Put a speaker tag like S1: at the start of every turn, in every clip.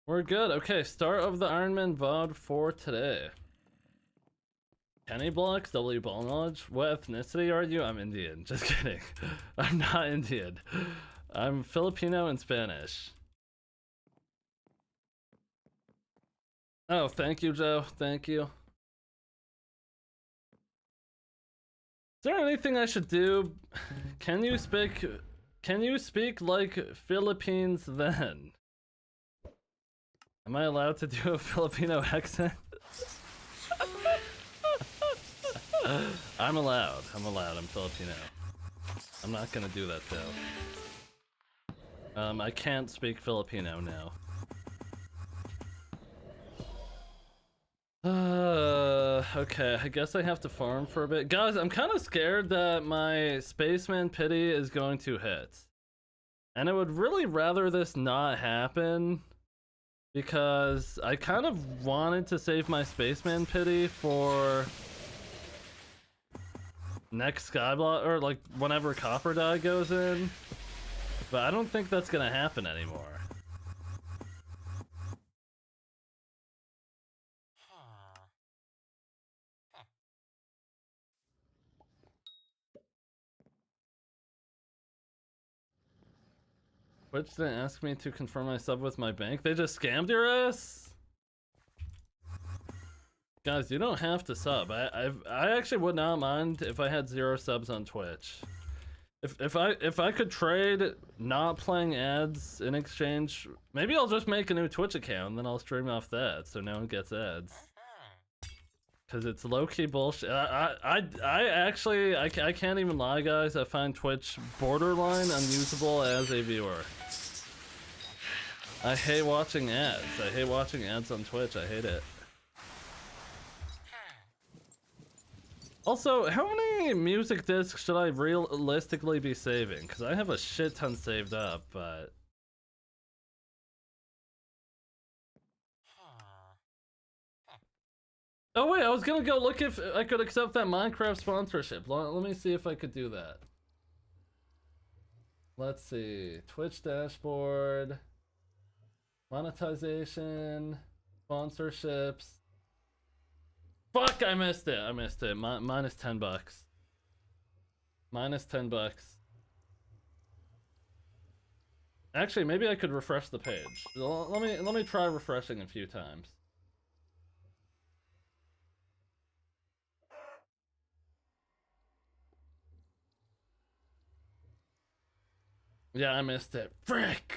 S1: We're good. Okay, start of the Iron Man VOD for today. Kenny blocks, W ball knowledge. What ethnicity are you? I'm Indian. Just kidding. I'm not Indian. I'm Filipino and Spanish. Oh, thank you, Joe. Thank you. Is there anything I should do? Can you speak like Philippines then? Am I allowed to do a Filipino accent? I'm allowed. I'm Filipino. I'm not gonna do that though. I can't speak Filipino now. Okay, I guess I have to farm for a bit. Guys, I'm kind of scared that my Spaceman pity is going to hit. And I would really rather this not happen, because I kind of wanted to save my Spaceman pity for next Skyblock, or like whenever Copper Die goes in. But I don't think that's gonna happen anymore. Twitch didn't ask me to confirm my sub with my bank. They just scammed your ass? Guys, you don't have to sub. I actually would not mind if I had 0 subs on Twitch. If I could trade not playing ads in exchange, maybe I'll just make a new Twitch account and then I'll stream off that so no one gets ads. Cause it's low-key bullshit. I actually can't even lie, guys. I find Twitch borderline unusable as a viewer. I hate watching ads. I hate watching ads on Twitch. I hate it. Also, how many music discs should I realistically be saving? Because I have a shit ton saved up, but... Oh wait, I was gonna go look if I could accept that Minecraft sponsorship. Let me see if I could do that. Let's see. Twitch dashboard. Monetization. Sponsorships. Fuck, I missed it. Minus 10 bucks. Minus 10 bucks. Actually, maybe I could refresh the page. Let me try refreshing a few times. Yeah, I missed it. Frick!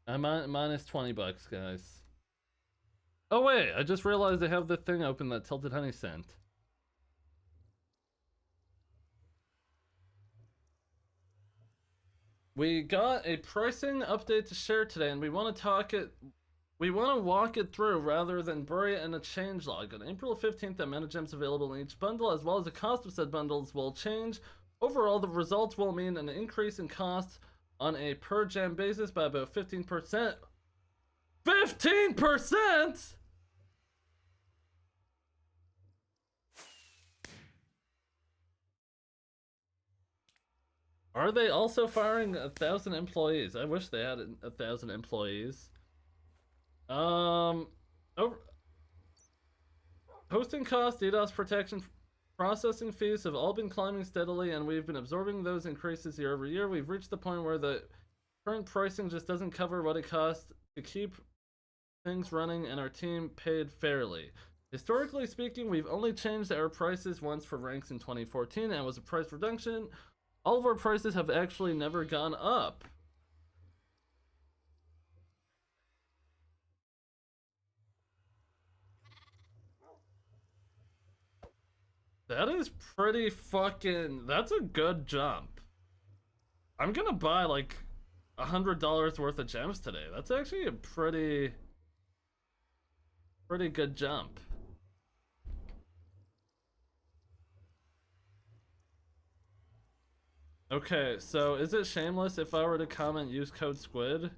S1: I'm minus 20 bucks, guys. Oh wait, I just realized I have the thing open that Tilted Honey sent. We got a pricing update to share today, and we want to walk it through rather than bury it in a changelog. On April 15th, the amount of gems available in each bundle, as well as the cost of said bundles, will change. Overall, the results will mean an increase in cost on a per gem basis by about 15%. 15%?! Are they also firing 1,000 employees? I wish they had 1,000 employees. Hosting costs, DDoS protection, processing fees have all been climbing steadily, and we've been absorbing those increases year over year. We've reached the point where the current pricing just doesn't cover what it costs to keep things running and our team paid fairly. Historically speaking, we've only changed our prices once for ranks in 2014, and it was a price reduction. All of our prices have actually never gone up. That is pretty fucking... That's a good jump. I'm gonna buy like $100 worth of gems today. That's actually a pretty good jump. Okay, so is it shameless if I were to comment use code Squid?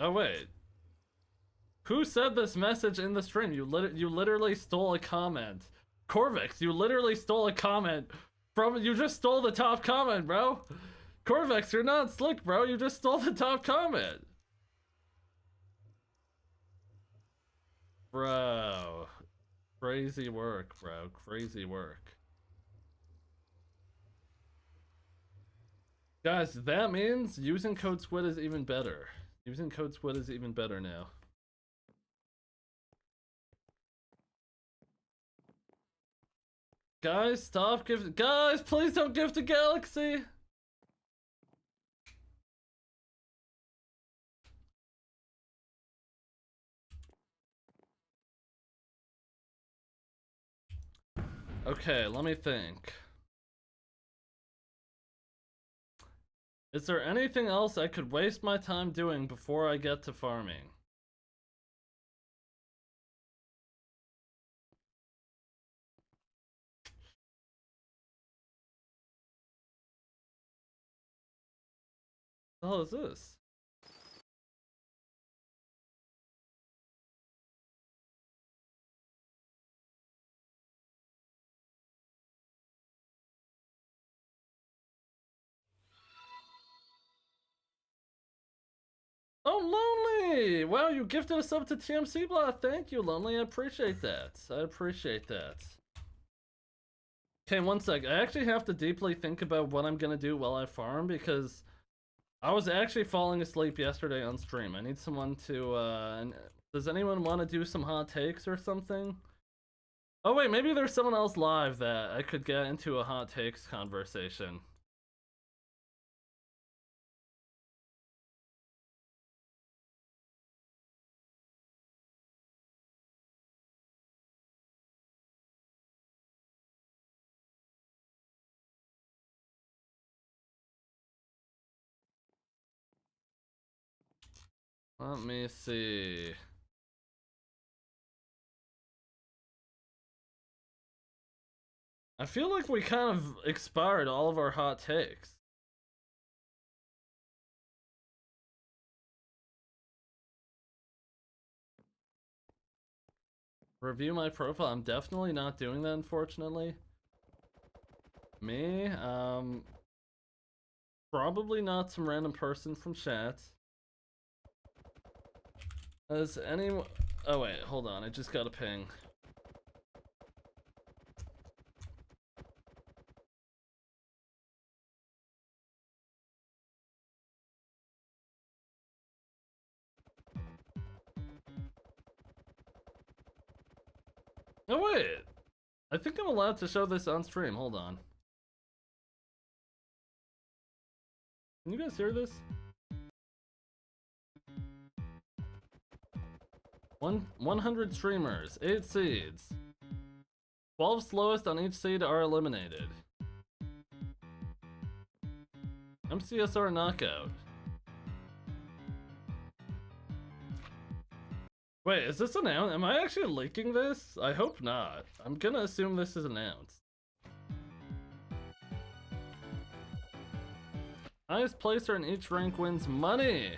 S1: Oh wait. Who said this message in the stream? You literally stole a comment. Corvix, you literally stole a comment You just stole the top comment, bro. Corvex, you're not slick, bro. You just stole the top comment. Bro. Crazy work, bro. Crazy work. Guys, that means using code Squid is even better. Using code Squid is even better now. Guys, stop gifting. Guys, please don't gift a galaxy. Okay, let me think. Is there anything else I could waste my time doing before I get to farming? What the hell is this? Oh, Lonely! Wow, you gifted a sub to TMC Block. Thank you, Lonely. I appreciate that. I appreciate that. Okay, one sec. I actually have to deeply think about what I'm gonna do while I farm because I was actually falling asleep yesterday on stream. I need someone to, does anyone want to do some hot takes or something? Oh wait, maybe there's someone else live that I could get into a hot takes conversation. Let me see. I feel like we kind of expired all of our hot takes. Review my profile. I'm definitely not doing that, unfortunately. Me? Probably not some random person from chat. Has anyone... Oh wait, hold on. I just got a ping. Oh wait! I think I'm allowed to show this on stream. Hold on. Can you guys hear this? 100 streamers, 8 seeds. 12 slowest on each seed are eliminated. MCSR knockout. Wait, is this announced? Am I actually leaking this? I hope not. I'm gonna assume this is announced. Highest placer in each rank wins money.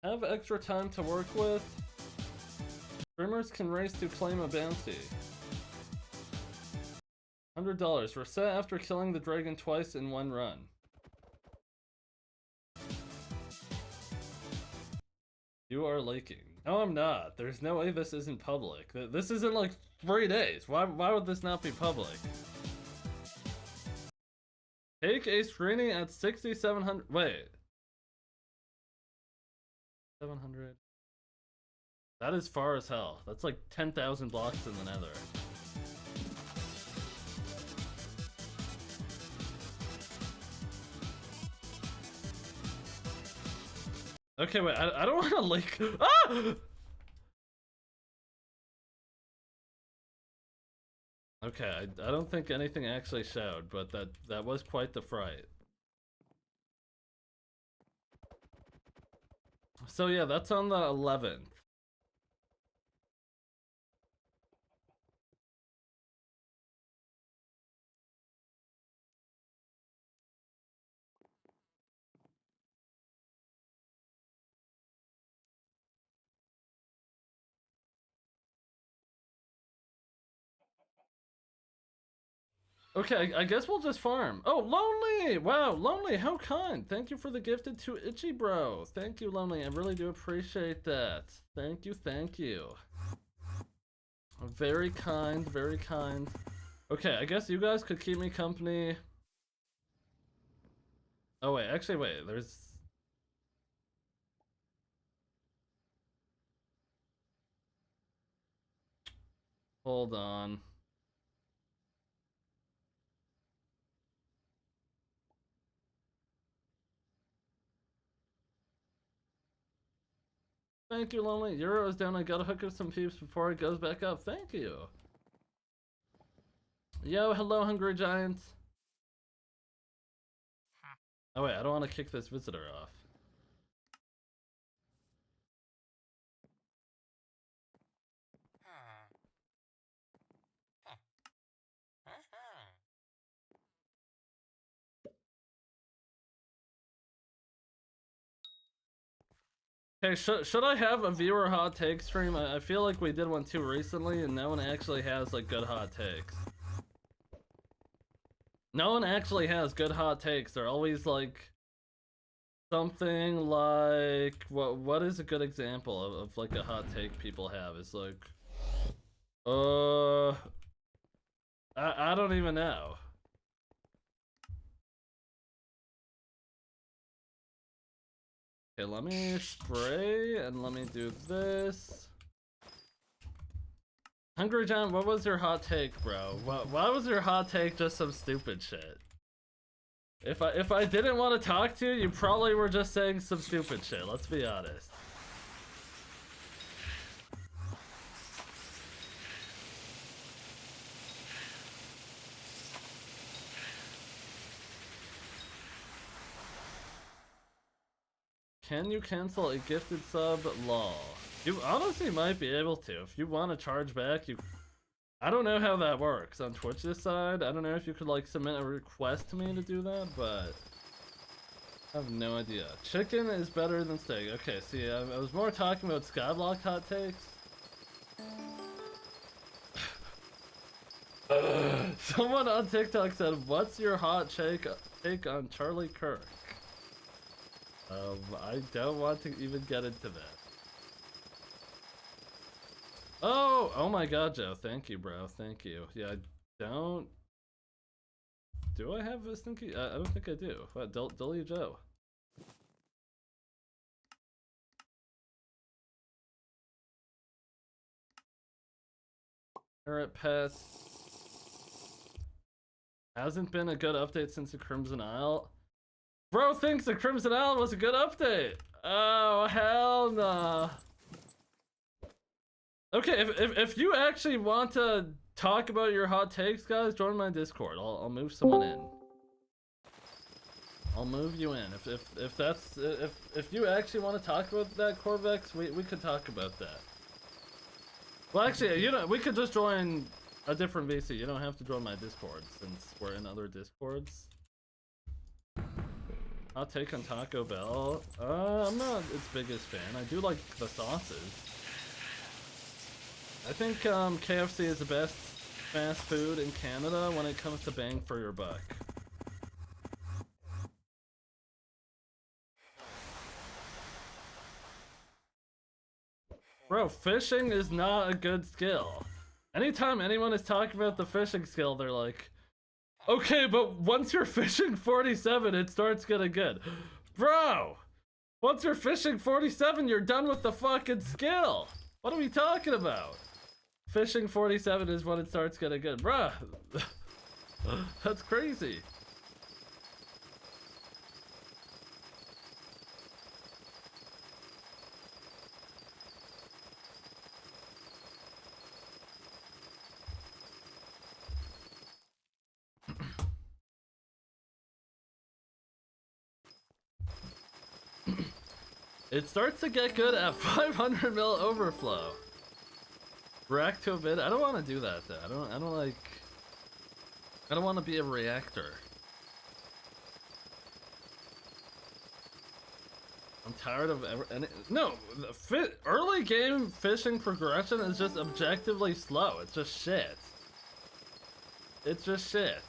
S1: Have extra time to work with. Streamers can race to claim a bounty. $100. Reset after killing the dragon twice in one run. You are leaking. No, I'm not. There's no way this isn't public. This isn't like 3 days. Why would this not be public? Take a screening at 6,700. Wait. 700. That is far as hell. That's like 10,000 blocks in the nether. Okay, wait, I don't want to leak. Ah! Okay, I don't think anything actually showed, but that was quite the fright. So yeah, that's on the 11th. Okay, I guess we'll just farm. Oh, Lonely! Wow, Lonely, how kind. Thank you for the gifted to Itchy Bro. Thank you, Lonely. I really do appreciate that. Thank you, thank you. Very kind, very kind. Okay, I guess you guys could keep me company. Oh, wait, actually, wait, there's... Hold on. Thank you, Lonely. Euro is down. I gotta hook up some peeps before it goes back up. Thank you. Yo, hello, Hungry Giants. Oh, wait, I don't want to kick this visitor off. Hey, should I have a viewer hot take stream? I feel like we did one too recently, and no one actually has like good hot takes. No one actually has good hot takes. They're always like something like what is a good example of like a hot take people have? It's like I don't even know. Okay, let me spray and let me do this. Hungry John, what was your hot take, bro? Why was your hot take just some stupid shit? If I didn't want to talk to you, you probably were just saying some stupid shit, let's be honest. Can you cancel a gifted sub? Lol. You honestly might be able to. If you want to charge back, you... I don't know how that works on Twitch's side. I don't know if you could like submit a request to me to do that, but... I have no idea. Chicken is better than steak. Okay, see, I was more talking about Skyblock hot takes. Someone on TikTok said, "What's your hot take on Charlie Kirk?" I don't want to even get into that. Oh my god, Joe. Thank you, bro. Thank you. Yeah, I don't... Do I have a stinky? I don't think I do. What, Dolly Joe? Parrot Pets. Hasn't been a good update since the Crimson Isle. Bro thinks the Crimson Isle was a good update. Oh, hell nah. Okay, if you actually want to talk about your hot takes, guys, join my Discord. I'll move someone in. I'll move you in. If you actually want to talk about that, Corvex, we could talk about that. Well, actually, you know, we could just join a different VC. You don't have to join my Discord since we're in other Discords. Hot take on Taco Bell. I'm not its biggest fan. I do like the sauces. I think KFC is the best fast food in Canada when it comes to bang for your buck. Bro, fishing is not a good skill. Anytime anyone is talking about the fishing skill, they're like, okay, but once you're fishing 47, it starts getting good. Bro! Once you're fishing 47, you're done with the fucking skill! What are we talking about? Fishing 47 is when it starts getting good. Bruh! That's crazy. It starts to get good at 500 mil overflow. React to a bit. I don't want to do that though. I don't want to be a reactor. I'm tired of no, early game fishing progression is just objectively slow. It's just shit. It's just shit.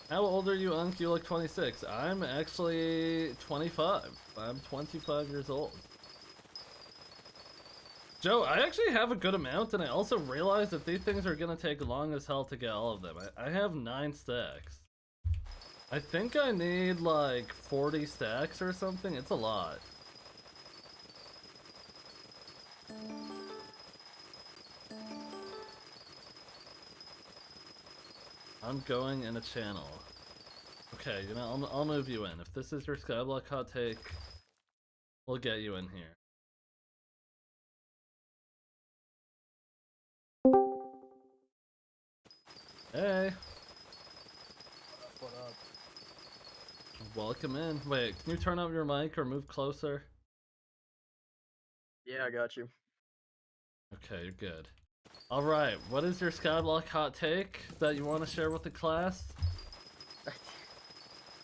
S1: How old are you, Unk? You look 26. I'm actually 25. I'm 25 years old. Joe, I actually have a good amount, and I also realized that these things are gonna take long as hell to get all of them. I have 9 stacks. I think I need like 40 stacks or something. It's a lot. I'm going in a channel. Okay, you know, I'll move you in. If this is your Skyblock hot take, we'll get you in here. Hey.
S2: What up?
S1: Welcome in. Wait, can you turn up your mic or move closer?
S2: Yeah, I got you.
S1: Okay, you're good. Alright, what is your Skyblock hot take that you want to share with the class?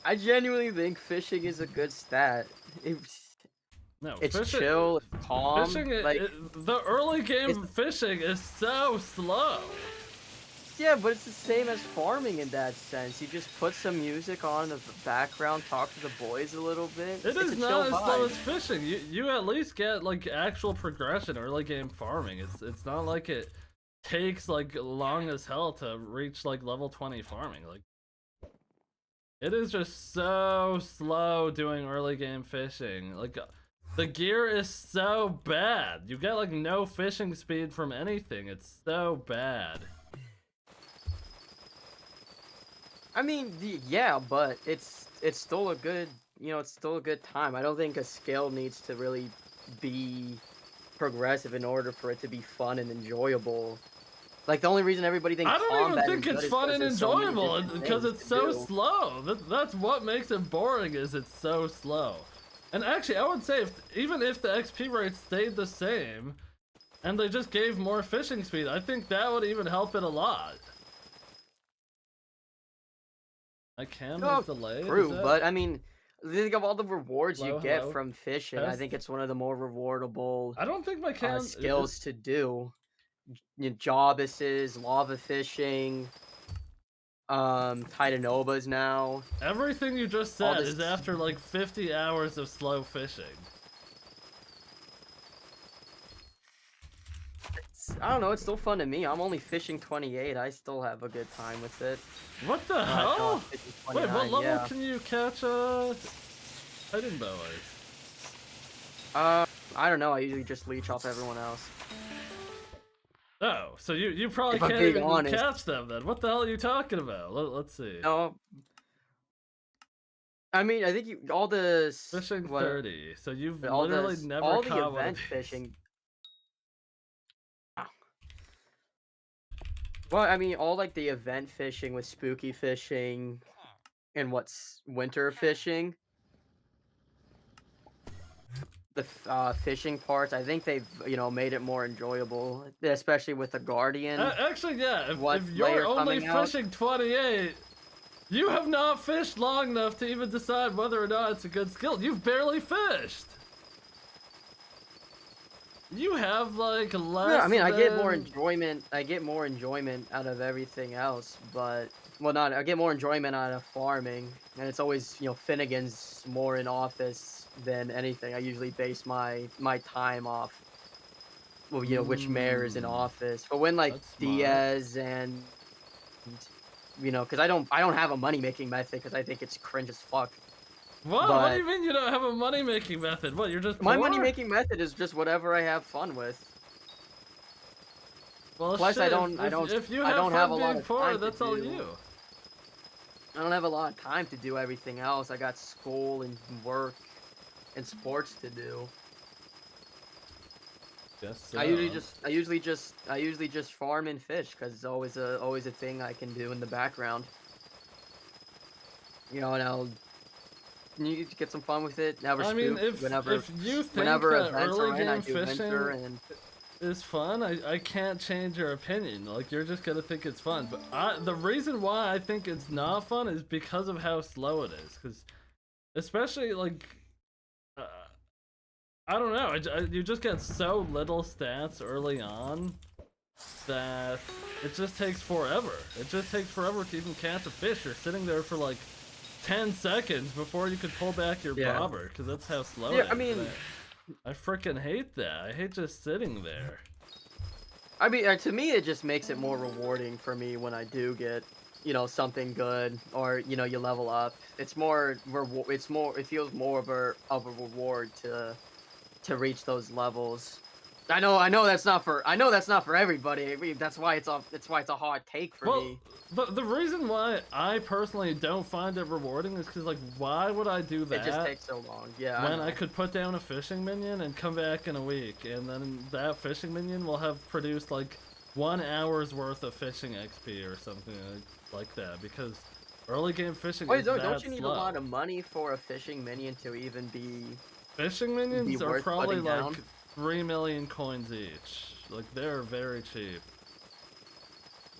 S2: I genuinely think fishing is a good stat. It's
S1: fishing,
S2: chill, it's calm.
S1: Fishing,
S2: like
S1: the early game fishing is so slow.
S2: Yeah, but it's the same as farming in that sense. You just put some music on in the background, talk to the boys a little bit.
S1: It is not as slow as fishing. You at least get like actual progression early game farming. It's not like it takes like long as hell to reach like level 20 farming. Like it is just so slow doing early game fishing. Like the gear is so bad. You get like no fishing speed from anything. It's so bad.
S2: I mean, yeah, but it's still a good, it's still a good time. I don't think a skill needs to really be progressive in order for it to be fun and enjoyable. Like the only reason everybody thinks
S1: I don't even think it's fun and enjoyable because it's so slow. That's what makes it boring. Is it's so slow. And actually, I would say even if the XP rate stayed the same, and they just gave more fishing speed, I think that would even help it a lot. My camera's delayed.
S2: True, but I mean, think of all the rewards you get
S1: hello?
S2: from fishing.
S1: Test?
S2: I think it's one of the more rewardable.
S1: I don't think my cam
S2: skills to do. Job assists, lava fishing, Titanovas now.
S1: Everything you just said is after like 50 hours of slow fishing.
S2: I don't know, it's still fun to me. I'm only fishing 28. I still have a good time with it.
S1: What the hell? Wait, what level can you catch Titan boas?
S2: I don't know. I usually just leech off everyone else.
S1: Oh, so you probably can't even catch them then. What the hell are you talking about? Let's see.
S2: No. I mean, I think all the
S1: fishing 30. So you've literally never
S2: all
S1: caught
S2: the event fishing. Well, I mean, all like the event fishing with spooky fishing and what's winter fishing. The fishing parts, I think they've made it more enjoyable, especially with the Guardian.
S1: Actually, yeah. If you're only fishing 28, you have not fished long enough to even decide whether or not it's a good skill. You've barely fished. You have like less.
S2: Yeah, I mean, I get more enjoyment. I get more enjoyment out of everything else, but I get more enjoyment out of farming, and it's always Finnegan's more in office than anything. I usually base my time off, well, which mayor is in office. But when like Diaz and because I don't have a money making method because I think it's cringe as fuck.
S1: What do you mean you don't have a money making method? What, you're just poor?
S2: My money making method is just whatever I have fun with.
S1: Well,
S2: plus
S1: shit, if you have a lot of poor, that's all you.
S2: I don't have a lot of time to do everything else. I got school and work and sports to do.
S1: Yes, so.
S2: I usually just farm and fish because it's always a thing I can do in the background. And I'll get some fun with it.
S1: I mean, if you think that early game fishing is fun, I can't change your opinion. Like, you're just gonna think it's fun. But the reason why I think it's not fun is because of how slow it is. Because especially like, I don't know. You just get so little stats early on that it just takes forever. It just takes forever to even catch a fish. You're sitting there for like 10 seconds before you could pull back your
S2: Yeah.
S1: bobber, because that's how slow
S2: Yeah,
S1: it is.
S2: I mean,
S1: I freaking hate that. I hate just sitting there.
S2: to me, it just makes it more rewarding for me when I do get, something good, or you level up. It's more, it feels more of a reward to reach those levels. I know that's not for everybody. That's why it's a hard take for
S1: Well,
S2: me.
S1: the reason why I personally don't find it rewarding is because, like, why would I do
S2: It just
S1: that
S2: takes so long. Yeah,
S1: when
S2: I
S1: I
S2: know.
S1: could put down a fishing minion and come back in a week, and then that fishing minion will have produced like 1 hour's worth of fishing XP or something like that, because early game fishing
S2: Wait,
S1: is
S2: don't
S1: that
S2: you need a
S1: slow.
S2: lot of money for a fishing minion to even
S1: Fishing
S2: be
S1: minions are
S2: worth
S1: probably
S2: putting
S1: like
S2: down?
S1: 3 million coins each. Like, they're very cheap.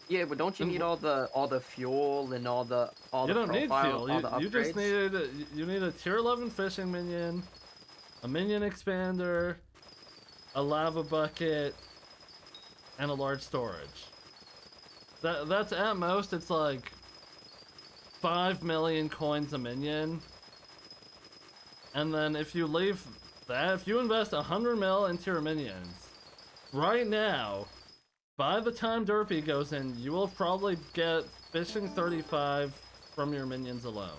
S2: Yeah, but don't you
S1: And
S2: need all the fuel and all
S1: you
S2: the
S1: don't need
S2: profile,
S1: fuel.
S2: all the
S1: You just
S2: upgrades?
S1: need a tier 11 fishing minion, a minion expander, a lava bucket, and a large storage. That's at most, it's like 5 million coins a minion. And then if you leave that, if you invest 100 mil into your minions right now, by the time Derpy goes in, you will probably get fishing 35 from your minions alone.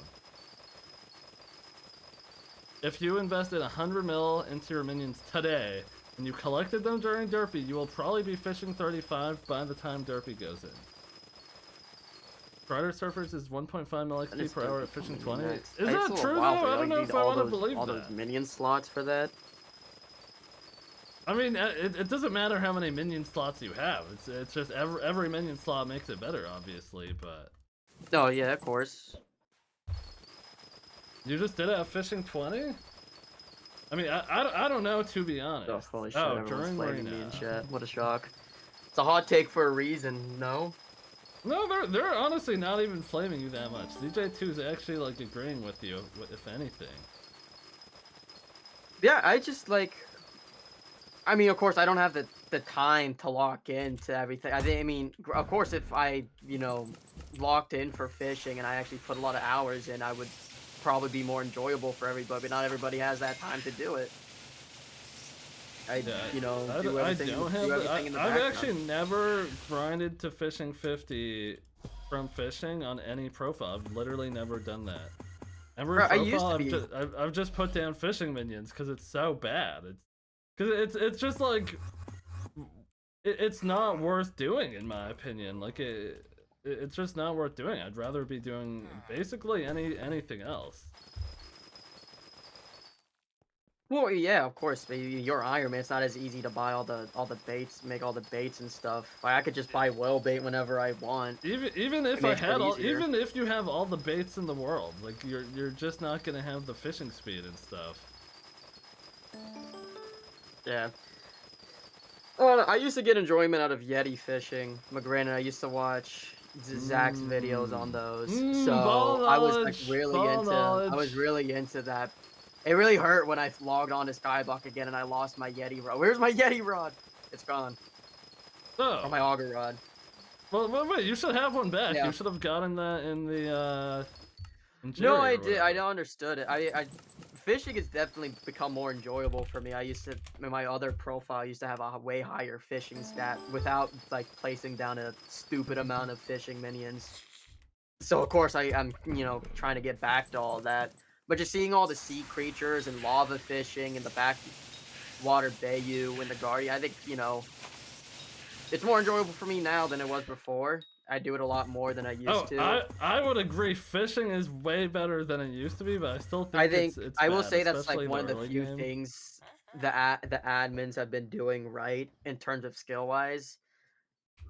S1: If you invested 100 mil into your minions today, and you collected them during Derpy, you will probably be fishing 35 by the time Derpy goes in. Strider Surfers is 1.5 mil
S2: That
S1: XP
S2: is
S1: per
S2: gonna
S1: hour
S2: be
S1: at fishing
S2: coming
S1: 20.
S2: next.
S1: Is
S2: It's
S1: that
S2: a little
S1: true
S2: while
S1: though?
S2: for
S1: I
S2: you.
S1: don't
S2: Like, you
S1: know
S2: need
S1: if I want to believe
S2: all those
S1: that.
S2: minion slots for that.
S1: I mean, it doesn't matter how many minion slots you have. It's just every minion slot makes it better, obviously. But
S2: Oh yeah, of course.
S1: you just did it at fishing 20. I mean, I don't know, to be
S2: Oh,
S1: honest.
S2: holy shit!
S1: Oh,
S2: Everyone's
S1: during
S2: flaming me in
S1: Marina.
S2: chat. What a shock. It's a hot take for a reason. No.
S1: No, they're honestly not even flaming you that much. DJ2 is actually like agreeing with you, if anything.
S2: Yeah, I just like. I mean, of course, I don't have the time to lock into everything. I mean, of course, if I locked in for fishing and I actually put a lot of hours in, I would probably be more enjoyable for everybody. But not everybody has that time to do it. I
S1: Yeah,
S2: do
S1: I
S2: everything
S1: don't have
S2: in the
S1: I've
S2: background.
S1: actually never grinded to fishing 50 from fishing on any profile. I've literally never done that. Every
S2: Bro, I used
S1: profile
S2: to be.
S1: I've just put down fishing minions because it's so bad. It's just like it's not worth doing, in my opinion. Like, it's just not worth doing. I'd rather be doing basically anything else.
S2: Well, yeah, of course. But you're Iron Man. It's not as easy to buy all the baits, make all the baits and stuff. Like, I could just buy whale bait whenever I want.
S1: Even if
S2: It
S1: I
S2: makes it
S1: had all,
S2: easier.
S1: even if you have all the baits in the world, like, you're just not gonna have the fishing speed and stuff.
S2: Yeah. Well, I used to get enjoyment out of Yeti fishing. But granted, I used to watch Zach's videos on those,
S1: Ball
S2: so I was like
S1: knowledge,
S2: really
S1: ball
S2: into. I
S1: knowledge.
S2: was really into that. It really hurt when I logged on to Skyblock again and I lost my Yeti rod. Where's my Yeti rod? It's gone. Or
S1: Oh,
S2: my auger rod.
S1: well, wait, you should have one back.
S2: Yeah.
S1: You should have gotten that in the in
S2: No,
S1: Jerry
S2: I
S1: or
S2: did. I
S1: whatever.
S2: understood it. Fishing has definitely become more enjoyable for me. I used to, in my other profile, I used to have a way higher fishing stat without like placing down a stupid amount of fishing minions. So of course I'm trying to get back to all that. But just seeing all the sea creatures and lava fishing and the backwater Bayou and the Guardian, I think it's more enjoyable for me now than it was before. I do it a lot more than I used
S1: Oh,
S2: to.
S1: I would agree. Fishing is way better than it used to be, but I still
S2: I
S1: think
S2: think
S1: it's
S2: I will
S1: bad,
S2: say that's like
S1: especially
S2: one
S1: the
S2: of the
S1: early
S2: few
S1: game.
S2: things the admins have been doing right in terms of skill wise.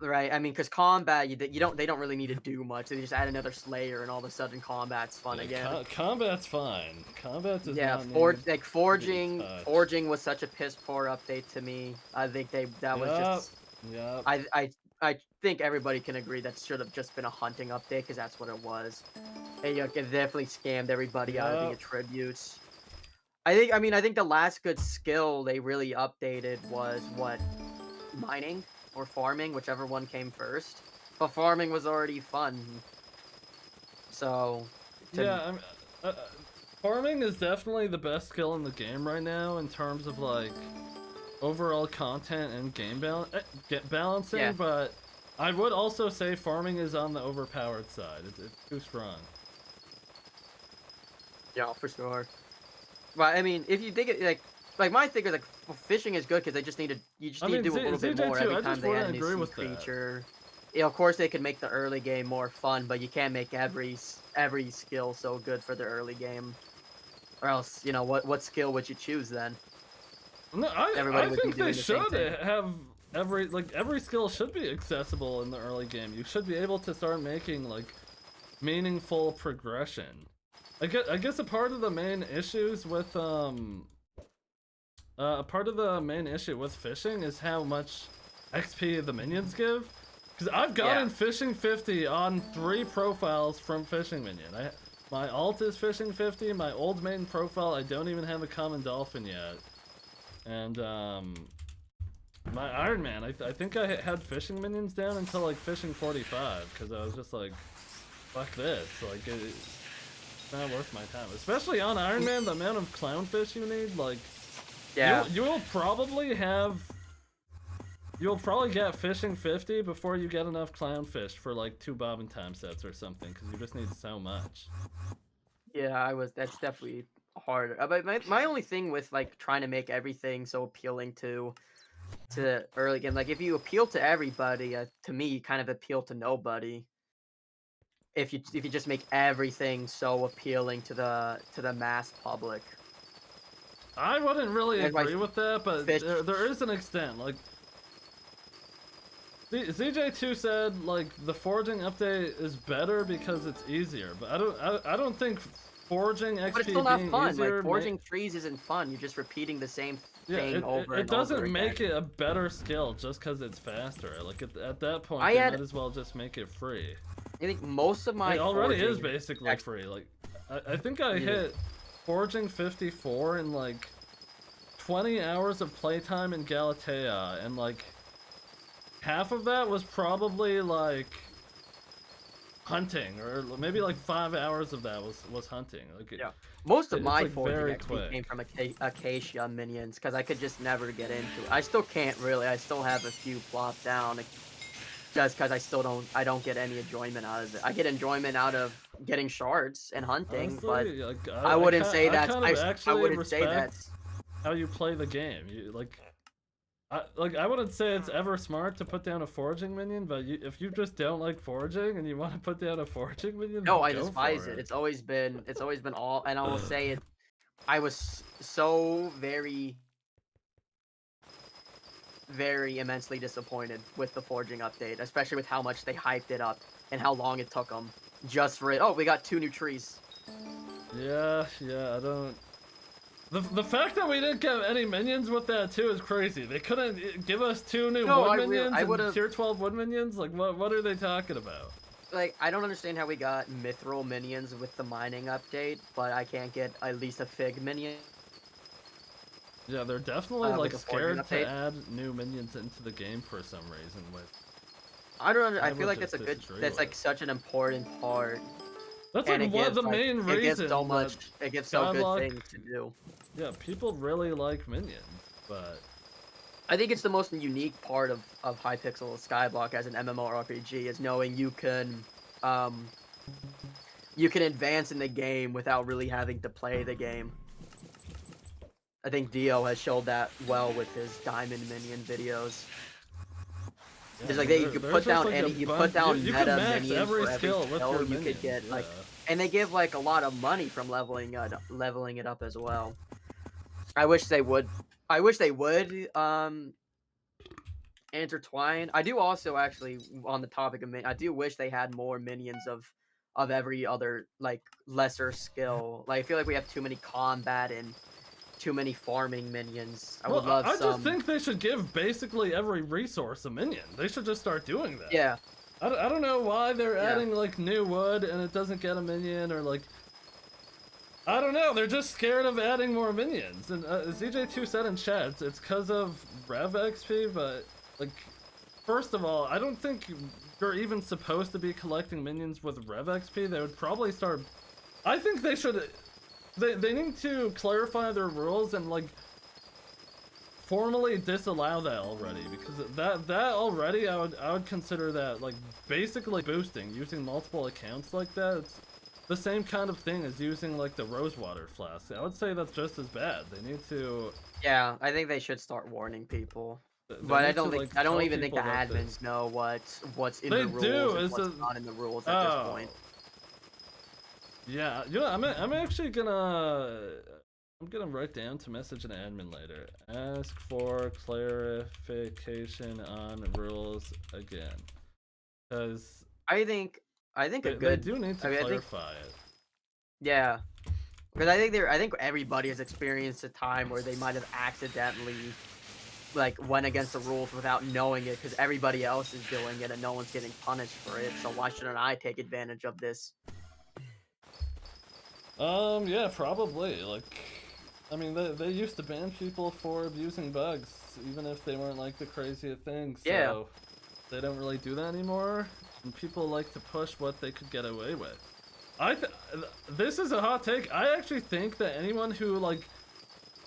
S2: Right? I mean, because combat, they don't really need to do much. They just add another Slayer, and all of a sudden, combat's fun
S1: Yeah,
S2: again.
S1: combat's fine. Combat does
S2: Yeah,
S1: not need to be touched.
S2: forging was such a piss poor update to me. I think that was
S1: Yep,
S2: just
S1: yep.
S2: I think everybody can agree that should have just been a hunting update because that's what it was. And it definitely scammed everybody out of the
S1: Yep.
S2: attributes. I think the last good skill they really updated was what, mining. or farming, whichever one came first. But farming was already fun, so
S1: Yeah, farming is definitely the best skill in the game right now in terms of like overall content and game balancing.
S2: yeah,
S1: But I would also say farming is on the overpowered side. It's too strong.
S2: yeah, for sure. But I mean, if you think it like my thing is like fishing is good because they just need to you just
S1: I
S2: need to
S1: mean,
S2: do a little bit more
S1: ZJ2,
S2: every
S1: I
S2: time
S1: just
S2: they add
S1: wouldn't
S2: a new
S1: agree
S2: sea
S1: with that.
S2: creature. Yeah, of course they could make the early game more fun, but you can't make every skill so good for the early game. Or else, you know, what skill would you choose then?
S1: No,
S2: Everybody
S1: I
S2: would be
S1: think they
S2: doing the same
S1: should
S2: thing.
S1: have every skill should be accessible in the early game. You should be able to start making like meaningful progression. I guess a part of the main issues with a part of the main issue with fishing is how much XP the minions give. Because I've gotten
S2: Yeah.
S1: fishing 50 on 3 profiles from fishing minion. My alt is fishing 50. My old main profile, I don't even have a common dolphin yet. And my Iron Man, I think I had fishing minions down until like fishing 45 because I was just like, fuck this, like it's not worth my time. Especially on Iron Man, the amount of clownfish you need, like,
S2: Yeah.
S1: you'll probably get fishing 50 before you get enough clownfish for like 2 bobbin time sets or something because you just need so much.
S2: Yeah, that's definitely hard. But my only thing with like trying to make everything so appealing to early game, like if you appeal to everybody, to me, you kind of appeal to nobody. If you just make everything so appealing to the mass public.
S1: I wouldn't really
S2: Like my
S1: agree with that, but
S2: fish.
S1: there is an extent. Like, ZJ2 said, like, the foraging update is better because it's easier, but I don't think foraging
S2: But it's
S1: XP
S2: still not
S1: being
S2: fun. Like
S1: easier
S2: forging trees isn't fun. You're just repeating the same
S1: yeah,
S2: thing over
S1: it
S2: and over
S1: doesn't
S2: again.
S1: make it a better skill just because it's faster. Like, at that point,
S2: I
S1: they
S2: had
S1: might as well just make it free.
S2: I think most of my
S1: It already is
S2: foraging
S1: basically free. Like, I think I hit foraging 54 in, like, 20 hours of playtime in Galatea, and, like, half of that was probably, like, hunting, or maybe, like, 5 hours of that was hunting. Like,
S2: Yeah. Most of
S1: it's,
S2: my
S1: like,
S2: foraging
S1: very
S2: XP came
S1: quick.
S2: from Acacia minions because I could just never get into it. I still can't really. I still have a few plopped down just because I don't get any enjoyment out of it. I get enjoyment out of getting shards and hunting, but
S1: Honestly, like,
S2: I wouldn't say
S1: I
S2: that's
S1: kind of
S2: I
S1: actually
S2: wouldn't say
S1: respect
S2: that's
S1: how you play the game. I wouldn't say it's ever smart to put down a foraging minion, but if you just don't like foraging and you want to put down a foraging minion,
S2: no,
S1: then
S2: I
S1: go
S2: despise
S1: for
S2: it.
S1: it.
S2: It's always been all, and I will say it. I was so very immensely disappointed with the forging update, especially with how much they hyped it up and how long it took them just for it. Oh, we got 2 new trees.
S1: Yeah, I don't. The fact that we didn't get any minions with that too is crazy. They couldn't give us 2 new
S2: No,
S1: wood minions
S2: I
S1: and
S2: would have
S1: tier 12 wood minions. Like, what are they talking about?
S2: like I don't understand how we got mithril minions with the mining update, but I can't get at least a fig minion
S1: Yeah, they're definitely like
S2: with the forging
S1: scared to
S2: update.
S1: add new minions into the game for some reason. Which
S2: I feel
S1: would
S2: like that's
S1: just
S2: a good
S1: disagree
S2: that's like
S1: with.
S2: such an important part,
S1: That's like
S2: and
S1: one of the main
S2: it gives so
S1: reasons that
S2: much it gives so good
S1: Skyblock.
S2: things to do.
S1: Yeah, people really like minions, but
S2: I think it's the most unique part of Hypixel Skyblock as an MMORPG is knowing um you can advance in the game without really having to play the game. I think Dio has showed that well with his diamond minion videos.
S1: yeah,
S2: There's
S1: I
S2: like
S1: mean,
S2: you could
S1: there's
S2: put
S1: just
S2: down
S1: like a
S2: you put
S1: bunch.
S2: down
S1: You could
S2: meta
S1: max
S2: minions
S1: every
S2: for every
S1: skill with
S2: kill.
S1: your
S2: You could
S1: minions.
S2: get
S1: Yeah.
S2: like, and they give like a lot of money from leveling it up as well. I wish they would. I wish they would intertwine. I do also actually on the topic of I do wish they had more minions of every other like lesser skill. Like I feel like we have too many combat and too many farming minions. I would
S1: Well,
S2: love
S1: I just
S2: some.
S1: think they should give basically every resource a minion. They should just start doing that.
S2: Yeah,
S1: I don't know why they're
S2: yeah.
S1: adding like new wood and it doesn't get a minion, or like, I don't know, they're just scared of adding more minions. And ZJ2 said in chat, it's because of Rev XP, but like, first of all, I don't think you're even supposed to be collecting minions with Rev XP. They would probably start. I think they should. They need to clarify their rules and like formally disallow that already, because that already I would consider that like basically boosting, using multiple accounts like that. It's the same kind of thing as using like the rosewater flask. I would say that's just as bad. They need to.
S2: Yeah, I think they should start warning people.
S1: They
S2: But I
S1: need to,
S2: don't think
S1: like,
S2: I don't
S1: tell
S2: even think the
S1: people that
S2: admins know what's in
S1: they
S2: the rules
S1: do.
S2: and
S1: It's
S2: what's
S1: a,
S2: not in the rules at this point.
S1: Yeah, you know, I'm actually gonna write down to message an admin later. Ask for clarification on rules again, because
S2: I think a
S1: they
S2: good.
S1: do need to
S2: I mean, I think
S1: clarify it.
S2: yeah, because I think everybody has experienced a time where they might have accidentally like went against the rules without knowing it because everybody else is doing it and no one's getting punished for it. So why shouldn't I take advantage of this?
S1: Yeah, probably. Like, I mean, they used to ban people for abusing bugs, even if they weren't like the craziest things. So
S2: Yeah.
S1: they don't really do that anymore, and people like to push what they could get away with. This is a hot take. I actually think that anyone who like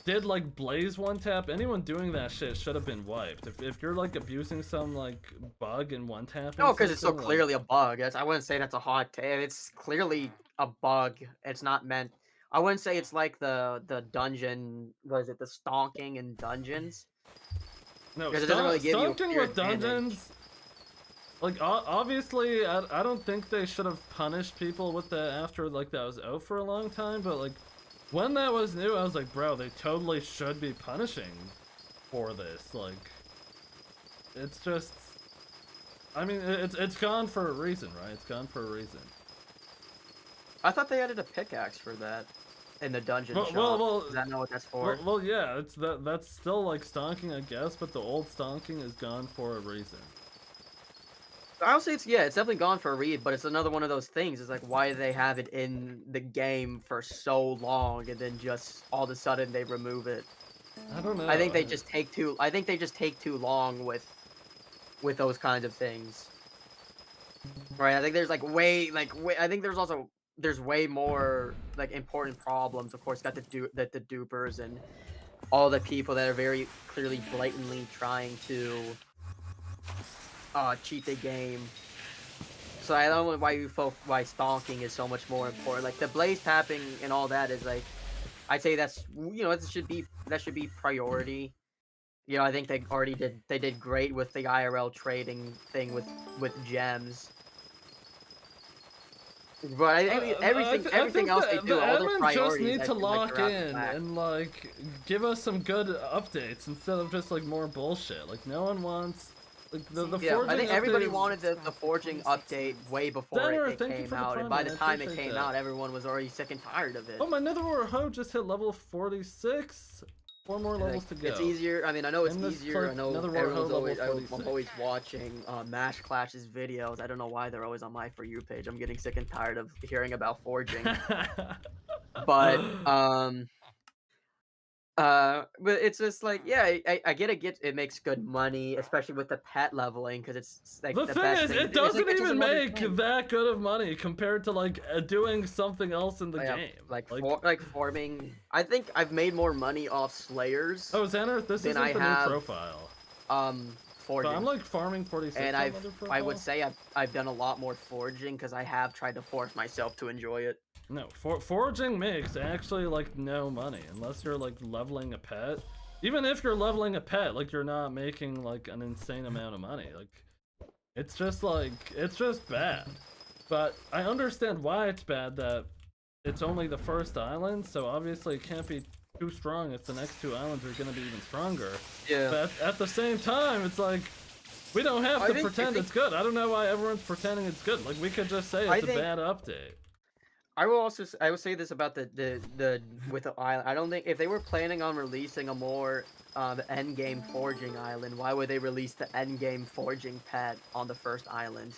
S1: did like Blaze one tap, anyone doing that shit should have been wiped. If you're like abusing some like bug in one tap.
S2: No, because it's so clearly a bug. I wouldn't say that's a hot take. It's clearly a bug. It's not meant. I wouldn't say it's like the dungeon. What is it? The stonking in dungeons.
S1: No,
S2: Because it doesn't really give you a
S1: stalking
S2: clear
S1: with dungeons. Like obviously, I don't think they should have punished people with that after like that was out for a long time. But like when that was new, I was like, bro, they totally should be punishing for this. Like, it's just. I mean, it's gone for a reason, right? It's gone for a reason.
S2: I thought they added a pickaxe for that in the dungeon shop.
S1: Well,
S2: does that know what that's for?
S1: Well, yeah, that's still like stonking, I guess, but the old stonking is gone for a reason.
S2: I would say it's definitely gone for a read, but it's another one of those things. It's like why do they have it in the game for so long and then just all of a sudden they remove it?
S1: I don't know.
S2: I think they just take too. I think they just take too long with those kinds of things. Right? I think there's I think there's way more like important problems. Of course, got the dupers and all the people that are very clearly blatantly trying to cheat the game. So I don't know why stalking is so much more important. Like the blaze tapping and all that is like, I'd say that's that should be priority. You know, I think they did great with the IRL trading thing with gems. But I think everything else they do, all their priorities,
S1: just need to lock in
S2: and
S1: and like give us some good updates instead of just like more bullshit. Like no one wants like the forging.
S2: I think everybody
S1: update
S2: wanted the forging update way before it came out, and by the time it came out, everyone was already sick and tired of it.
S1: Oh, my Netherworld hoe just hit level 46. 4 more levels to go.
S2: It's easier. I mean, I know it's easier. I know everyone's always. I'm always watching Mash Clash's videos. I don't know why they're always on my For You page. I'm getting sick and tired of hearing about forging. But it's just like, yeah, I get it makes good money, especially with the pet leveling, because it's like
S1: the thing is, it doesn't even make that good of money compared to like doing something else in the game.
S2: Like forming. I think I've made more money off Slayers.
S1: Oh, Xander, this isn't the new profile.
S2: Forging.
S1: But I'm like farming 46.
S2: And I would say I've done a lot more forging because I have tried to force myself to enjoy it.
S1: No, foraging makes actually like no money unless you're like leveling a pet. Even if you're leveling a pet, like you're not making like an insane amount of money. Like it's just bad. But I understand why it's bad, that it's only the first island, so obviously it can't be too strong if the next two islands are gonna be even stronger.
S2: Yeah.
S1: But at the same time, it's like we don't have to pretend it's good. I don't know why everyone's pretending it's good. Like we could just say it's a bad update.
S2: I will say this about the with the island. I don't think if they were planning on releasing a more end game forging island, why would they release the end game forging pet on the first island?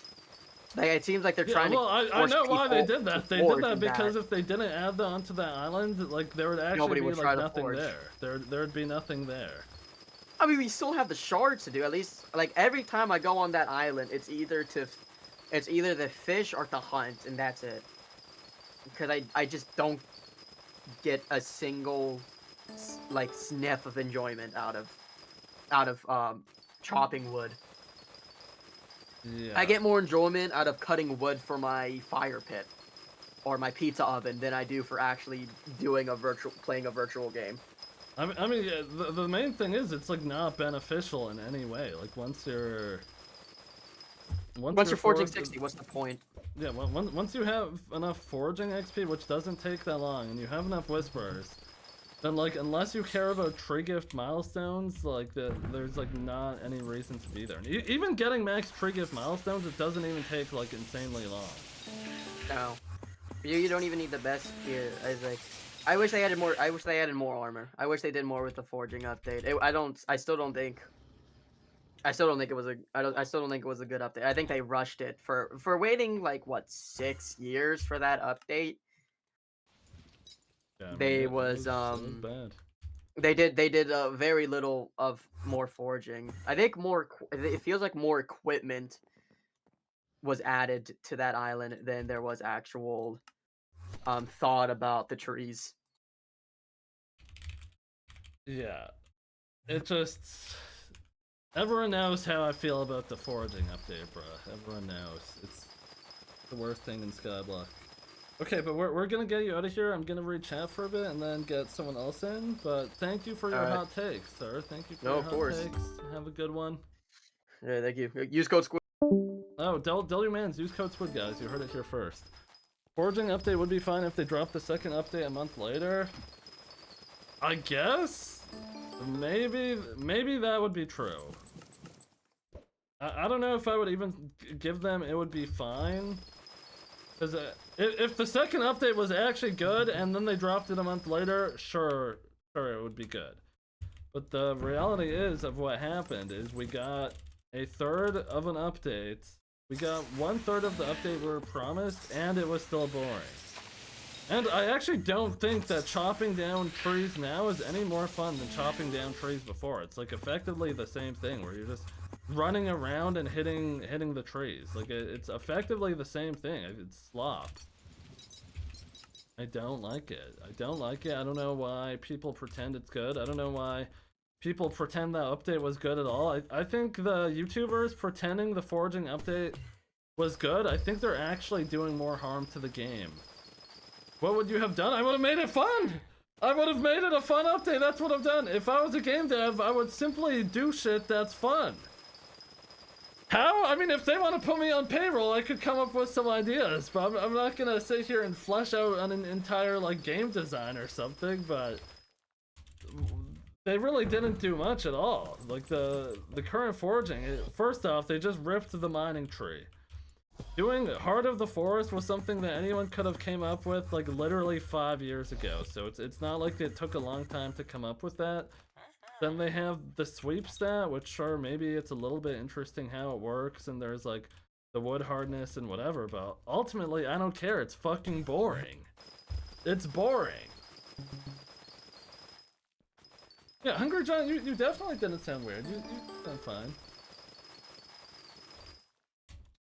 S2: Like it seems like they're trying to.
S1: I know why they did that. They did that because if they didn't add that onto that island, like there would actually be like nothing there. There'd be nothing there.
S2: I mean, we still have the shards to do. At least, like every time I go on that island, it's either the fish or the hunt, and that's it. Because I just don't get a single like sniff of enjoyment out of chopping wood.
S1: Yeah.
S2: I get more enjoyment out of cutting wood for my fire pit or my pizza oven than I do for actually playing a virtual game.
S1: I mean, yeah, the main thing is it's like not beneficial in any way. Like once you're
S2: Forging 60, what's the point?
S1: Yeah, once you have enough forging XP, which doesn't take that long, and you have enough whispers, then like unless you care about tree gift milestones, like there's like not any reason to be there. And even getting max tree gift milestones, it doesn't even take like insanely long.
S2: No, you don't even need the best gear. I wish they added more. I wish they added more armor. I wish they did more with the forging update. I still don't think. I still don't think it was a. I still don't think it was a good update. I think they rushed it for waiting like what 6 years for that update.
S1: Yeah, I mean,
S2: They
S1: it
S2: was
S1: bad.
S2: They did very little of more forging. I think it feels like more equipment was added to that island than there was actual thought about the trees.
S1: Yeah, it just everyone knows how I feel about the foraging update, bruh. Everyone knows it's the worst thing in Skyblock. Okay, but we're gonna get you out of here. I'm gonna read chat for a bit and then get someone else in. But thank you for your hot takes, sir. Thank you for your hot takes. Have a good one.
S2: Yeah, thank you. Use code Squid.
S1: Oh, Delumans, use code Squid, guys. You heard it here first. Foraging update would be fine if they dropped the second update a month later. I guess? Maybe that would be true. I don't know if I would even give them it would be fine. Because if the second update was actually good and then they dropped it a month later, sure it would be good. But the reality is of what happened is we got a third of an update. We got 1/3 of the update we were promised, and it was still boring. And I actually don't think that chopping down trees now is any more fun than chopping down trees before. It's like effectively the same thing where you're just running around and hitting the trees. Like it's effectively the same thing. It's slop. I don't like it. I don't like it. I don't know why people pretend it's good. I don't know why people pretend that update was good at all. I think the YouTubers pretending the foraging update was good, I think they're actually doing more harm to the game. What would you have done? I would have made it fun! I would have made it a fun update, that's what I've done. If I was a game dev, I would simply do shit that's fun. How? I mean, if they want to put me on payroll, I could come up with some ideas, but I'm not gonna sit here and flesh out an entire, like, game design or something, but they really didn't do much at all. Like, the current foraging, first off, they just ripped the mining tree. Doing Heart of the Forest was something that anyone could have came up with, like, literally 5 years ago, so it's not like it took a long time to come up with that. Then they have the sweep stat, which sure, maybe it's a little bit interesting how it works, and there's, like, the wood hardness and whatever, but ultimately, I don't care, it's fucking boring. It's boring. Yeah, Hungry John, you definitely didn't sound weird. You sound fine.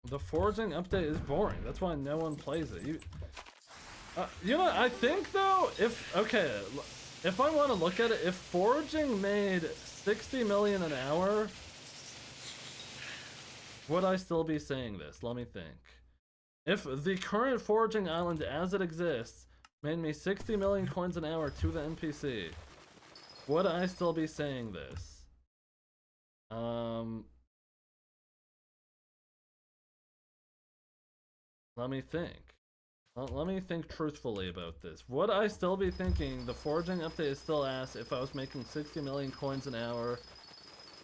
S1: The foraging update is boring. That's why no one plays it. You know, I think though, if I want to look at it, if foraging made 60 million an hour, would I still be saying this? Let me think. If the current foraging island as it exists made me 60 million coins an hour to the NPC, would I still be saying this? Let me think. Let me think truthfully about this. Would I still be thinking the foraging update is still ass if I was making 60 million coins an hour?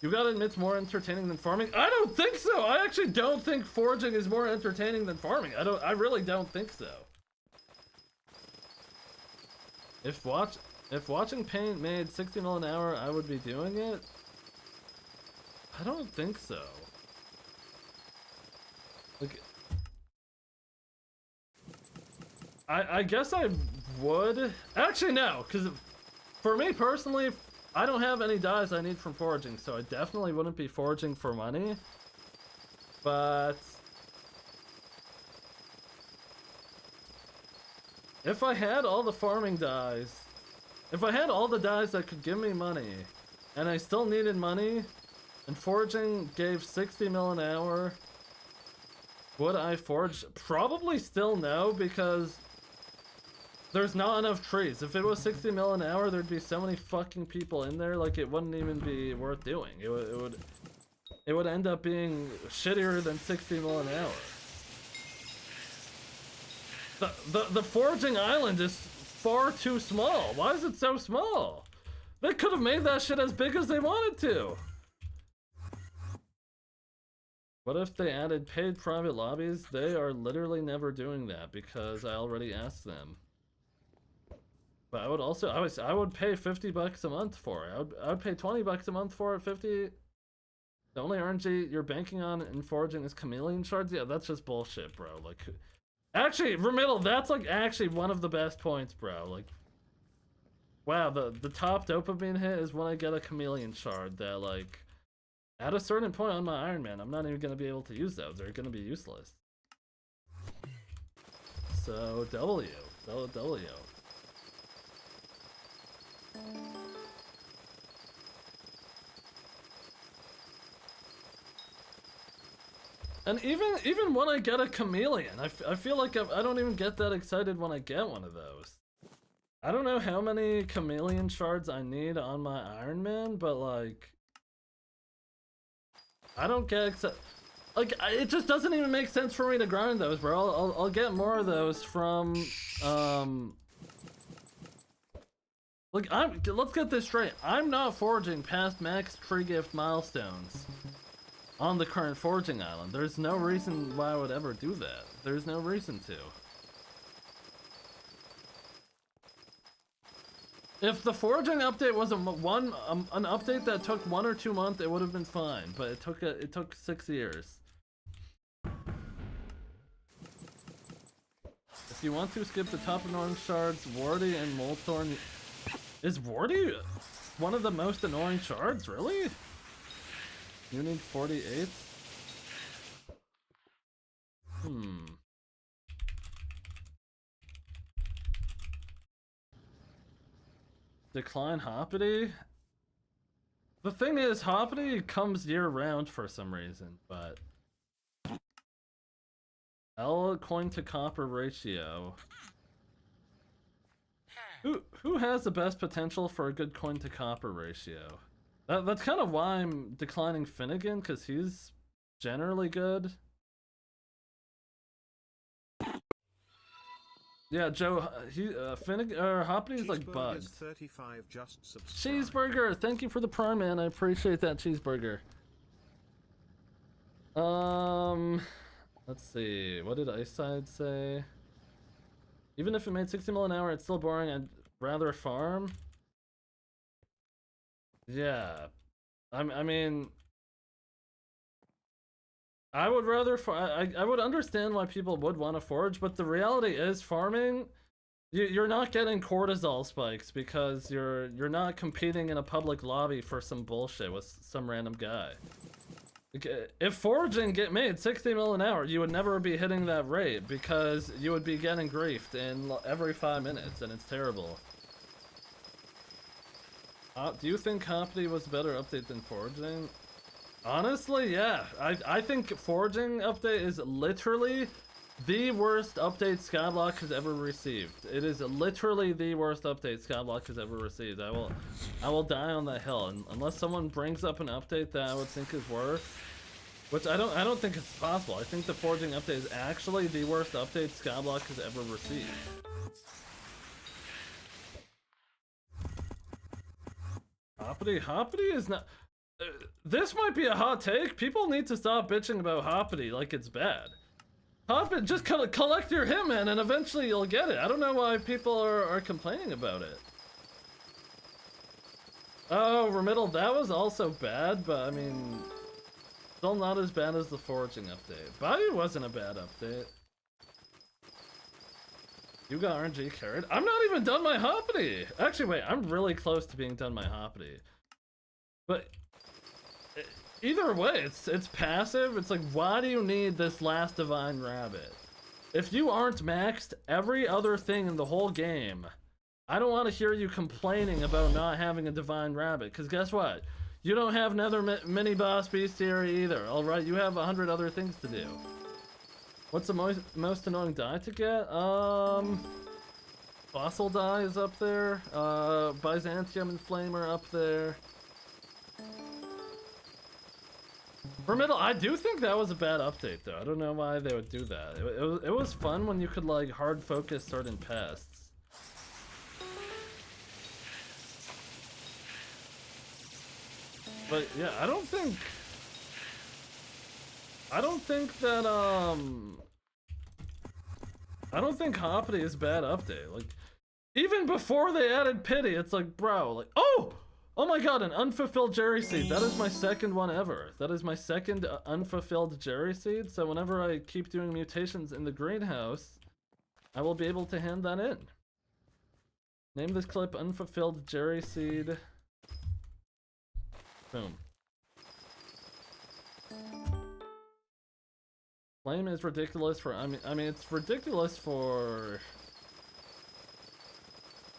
S1: You gotta admit it's more entertaining than farming? I don't think so! I actually don't think foraging is more entertaining than farming. I really don't think so. If watching paint made 60 mil an hour, I would be doing it? I don't think so. Like, I guess I would. Actually, no, because for me personally, I don't have any dyes I need from foraging, so I definitely wouldn't be foraging for money. But if I had all the farming dyes, if I had all the dyes that could give me money, and I still needed money, and foraging gave 60 mil an hour, would I forge? Probably still no, because there's not enough trees. If it was 60 mil an hour, there'd be so many fucking people in there, like it wouldn't even be worth doing. It would end up being shittier than 60 mil an hour. The foraging island is far too small. Why is it so small? They could have made that shit as big as they wanted to. What if they added paid private lobbies? They are literally never doing that because I already asked them. But I would also, I would pay 50 bucks a month for it. I would pay 20 bucks a month for it. 50. The only RNG you're banking on in foraging is chameleon shards. Yeah, that's just bullshit, bro. Like, actually, Remiddle, that's like actually one of the best points, bro. Like, wow, the top dopamine hit is when I get a chameleon shard that, like, at a certain point on my Iron Man, I'm not even gonna be able to use those. They're gonna be useless. So W. And even when I get a chameleon, I feel like I don't even get that excited when I get one of those. I don't know how many chameleon shards I need on my Iron Man, but like, I don't get excited. Like, it just doesn't even make sense for me to grind those, bro. I'll get more of those from like, let's get this straight. I'm not foraging past max tree gift milestones on the current foraging island. There's no reason why I would ever do that. There's no reason to. If the foraging update was an update that took 1 or 2 months, it would have been fine. But it took 6 years. If you want to skip the top annoying shards, Wardy and Moltorn. Is Wardy one of the most annoying shards? Really? You need 48? Decline Hoppity? The thing is, Hoppity comes year-round for some reason, but L coin to copper ratio. Who has the best potential for a good coin to copper ratio? That's kind of why I'm declining Finnegan, because he's generally good. Yeah, Joe, Finnegan or Hoppity's like bugged.
S3: 35 just
S1: Cheeseburger, thank you for the prime, man. I appreciate that cheeseburger. Let's see. What did Iceside say? Even if it made 60 mil an hour, it's still boring. I'd rather farm. Yeah, I mean, I would rather I would understand why people would want to forage, but the reality is farming, you're not getting cortisol spikes because you're not competing in a public lobby for some bullshit with some random guy. If foraging made 60 mil an hour, you would never be hitting that rate because you would be getting griefed in every 5 minutes, and it's terrible. Do you think Hoppity was a better update than foraging? Honestly, yeah. I think foraging update is literally the worst update Skyblock has ever received. It is literally the worst update Skyblock has ever received. I will die on that hill, and unless someone brings up an update that I would think is worse, which I don't think it's possible. I think the foraging update is actually the worst update Skyblock has ever received. Hoppity is not. This might be a hot take. People need to stop bitching about Hoppity like it's bad. Hoppity, just collect your Hitman and eventually you'll get it. I don't know why people are complaining about it. Oh, Remiddle, that was also bad, but I mean, still not as bad as the foraging update. Bayou wasn't a bad update. You got RNG carried. I'm not even done my hoppity. Actually, wait, I'm really close to being done my hoppity. But either way, it's passive. It's like, why do you need this last divine rabbit? If you aren't maxed every other thing in the whole game, I don't want to hear you complaining about not having a divine rabbit. Because guess what? You don't have another mini boss bestiary either. All right, you have 100 other things to do. What's the most annoying die to get? Fossil die is up there. Byzantium and Flame are up there. For middle, I do think that was a bad update though. I don't know why they would do that. It was fun when you could like hard focus certain pests. But yeah, I don't think that I don't think Hoppity is a bad update. Like even before they added pity, it's like, bro, like oh my god, an unfulfilled Jerry seed. That is my second one ever. That is my second unfulfilled Jerry seed. So whenever I keep doing mutations in the greenhouse, I will be able to hand that in. Name this clip unfulfilled Jerry seed. Boom. Flame is ridiculous for, I mean it's ridiculous for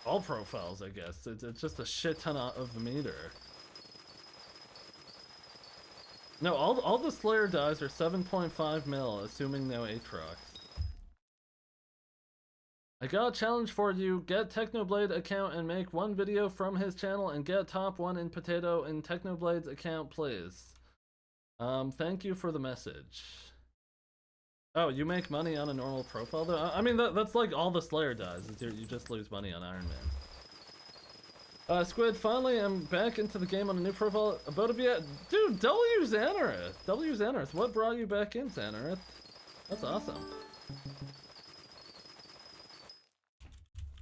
S1: all profiles, I guess. It's just a shit ton of the meter. No, all the Slayer dies are 7.5 mil, assuming no Aatrox. I got a challenge for you. Get Technoblade account and make one video from his channel and get top 1 in potato in Technoblade's account, please. Thank you for the message. Oh, you make money on a normal profile though? I mean, that's like all the Slayer does, is you just lose money on Iron Man. Squid, finally I'm back into the game on a new profile. About to be at... Dude, W Xanareth! What brought you back in, Xanareth? That's awesome.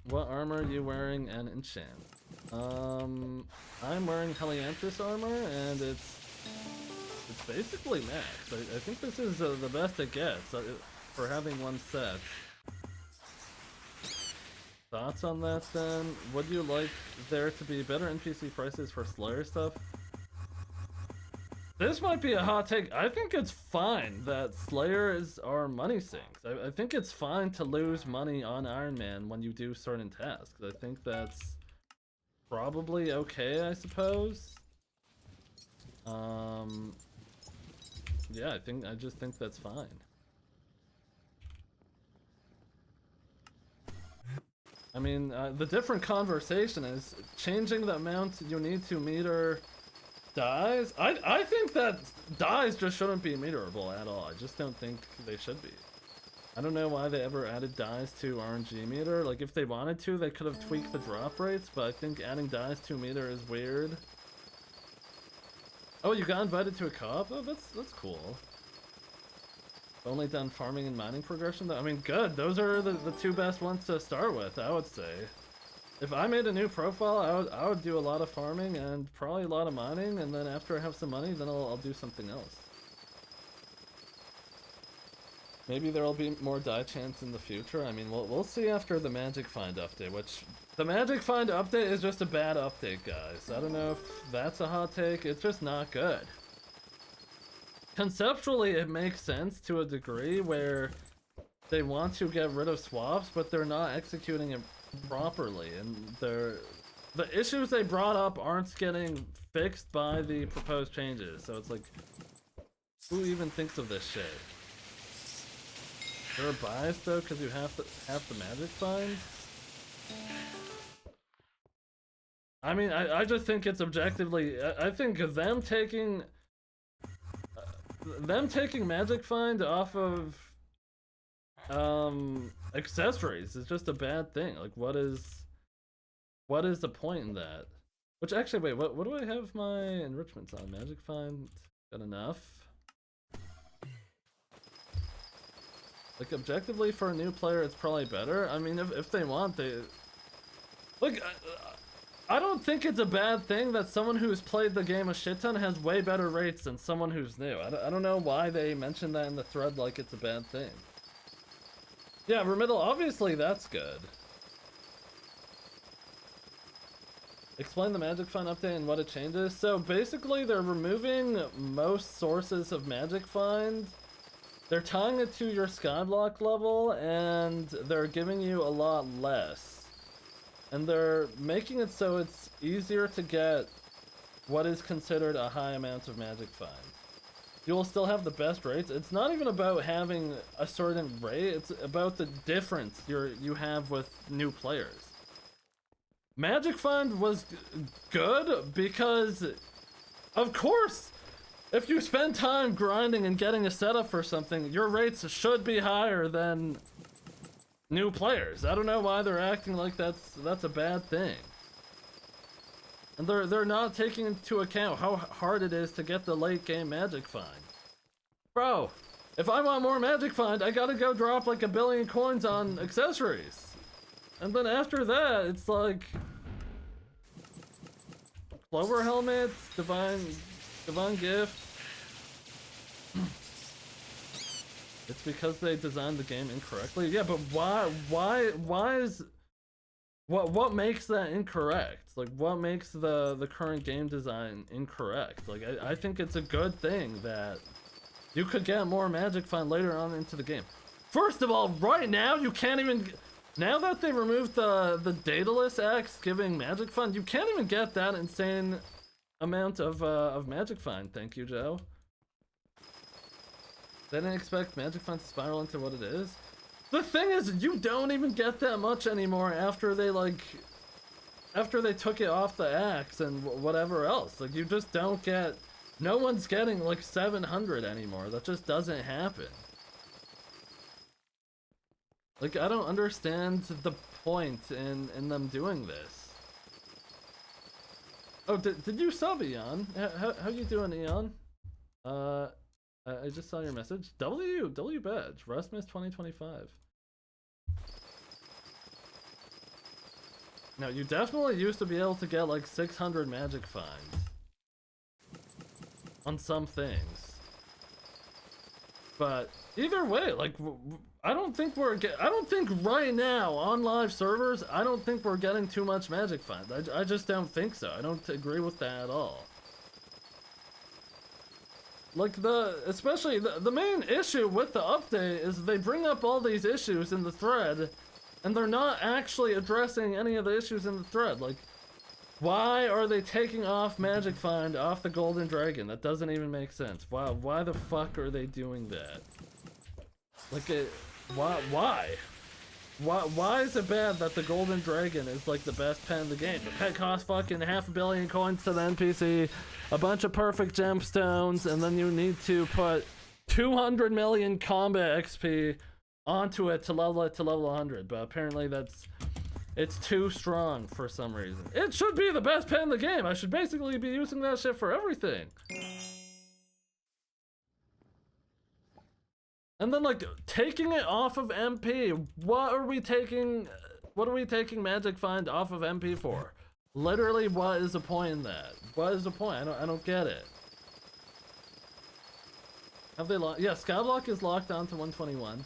S1: What armor are you wearing and enchant? I'm wearing Helianthus armor, and it's basically max. I think this is the best it gets for having one set. Thoughts on that then? Would you like there to be better NPC prices for Slayer stuff? This might be a hot take. I think it's fine that Slayers are money sinks. I think it's fine to lose money on Iron Man when you do certain tasks. I think that's probably okay, I suppose. Yeah, I just think that's fine. I mean, the different conversation is changing the amount you need to meter dies. I think that dies just shouldn't be meterable at all. I just don't think they should be. I don't know why they ever added dies to RNG meter. Like, if they wanted to, they could have tweaked the drop rates, but I think adding dies to meter is weird. Oh, you got invited to a co-op? Oh, that's cool. Only done farming and mining progression though? I mean, good. Those are the two best ones to start with, I would say. If I made a new profile, I would do a lot of farming and probably a lot of mining, and then after I have some money, then I'll do something else. Maybe there'll be more die chance in the future. I mean, we'll see after the Magic Find update, which... The Magic Find update is just a bad update, guys. I don't know if that's a hot take. It's just not good. Conceptually, it makes sense to a degree where they want to get rid of swaps, but they're not executing it properly, and the issues they brought up aren't getting fixed by the proposed changes. So it's like, who even thinks of this shit? They're biased though, because you have the Magic Find. I mean, I just think it's objectively. I think them taking Magic Find off of accessories is just a bad thing. Like, what is the point in that? Which actually, wait, what do I have my enrichments on? Magic Find, got enough? Like, objectively for a new player, it's probably better. I mean, if they want, they like. I don't think it's a bad thing that someone who's played the game a shit ton has way better rates than someone who's new. I don't know why they mentioned that in the thread like it's a bad thing. Yeah, remittal, obviously that's good. Explain the Magic Find update and what it changes. So basically they're removing most sources of Magic Find. They're tying it to your Skyblock level and they're giving you a lot less. And they're making it so it's easier to get what is considered a high amount of Magic Find. You will still have the best rates. It's not even about having a certain rate, it's about the difference you have with new players. Magic Find was good because, of course, if you spend time grinding and getting a setup for something, your rates should be higher than new players. I don't know why they're acting like that's a bad thing. And they're not taking into account how hard it is to get the late game Magic Find. Bro, if I want more Magic Find, I gotta go drop like 1 billion coins on accessories. And then after that, it's like Clover Helmets, Divine Gift. It's because they designed the game incorrectly. Yeah, but why is what makes that incorrect? Like, what makes the current game design incorrect? Like, I think it's a good thing that you could get more Magic Find later on into the game. First of all, right now you can't even. Now that they removed the dataless X giving Magic Find, you can't even get that insane amount of Magic Find. Thank you, Joe. They didn't expect Magic Find to spiral into what it is. The thing is, you don't even get that much anymore after they took it off the axe and whatever else. Like, you just don't get. No one's getting like 700 anymore. That just doesn't happen. Like, I don't understand the point in them doing this. Oh, did you sub, Eon? How you doing, Eon? I just saw your message. W badge. Rustmas 2025. Now, you definitely used to be able to get like 600 Magic Finds on some things. But either way, like, I don't think right now on live servers, I don't think we're getting too much Magic Find. I just don't think so. I don't agree with that at all. Like, especially the main issue with the update is they bring up all these issues in the thread, and they're not actually addressing any of the issues in the thread. Like, why are they taking off Magic Find off the Golden Dragon? That doesn't even make sense. Why the fuck are they doing that? Like, why is it bad that the Golden Dragon is like the best pet in the game? The pet costs fucking 500 million coins to the NPC, a bunch of perfect gemstones, and then you need to put 200 million combat XP onto it to level 100. But apparently it's too strong for some reason. It should be the best pet in the game. I should basically be using that shit for everything. And then, like, taking it off of MP. What are we taking Magic Find off of MP for? Literally, what is the point in that? What is the point? I don't get it. Have they locked? Yeah, Skyblock is locked down to 121.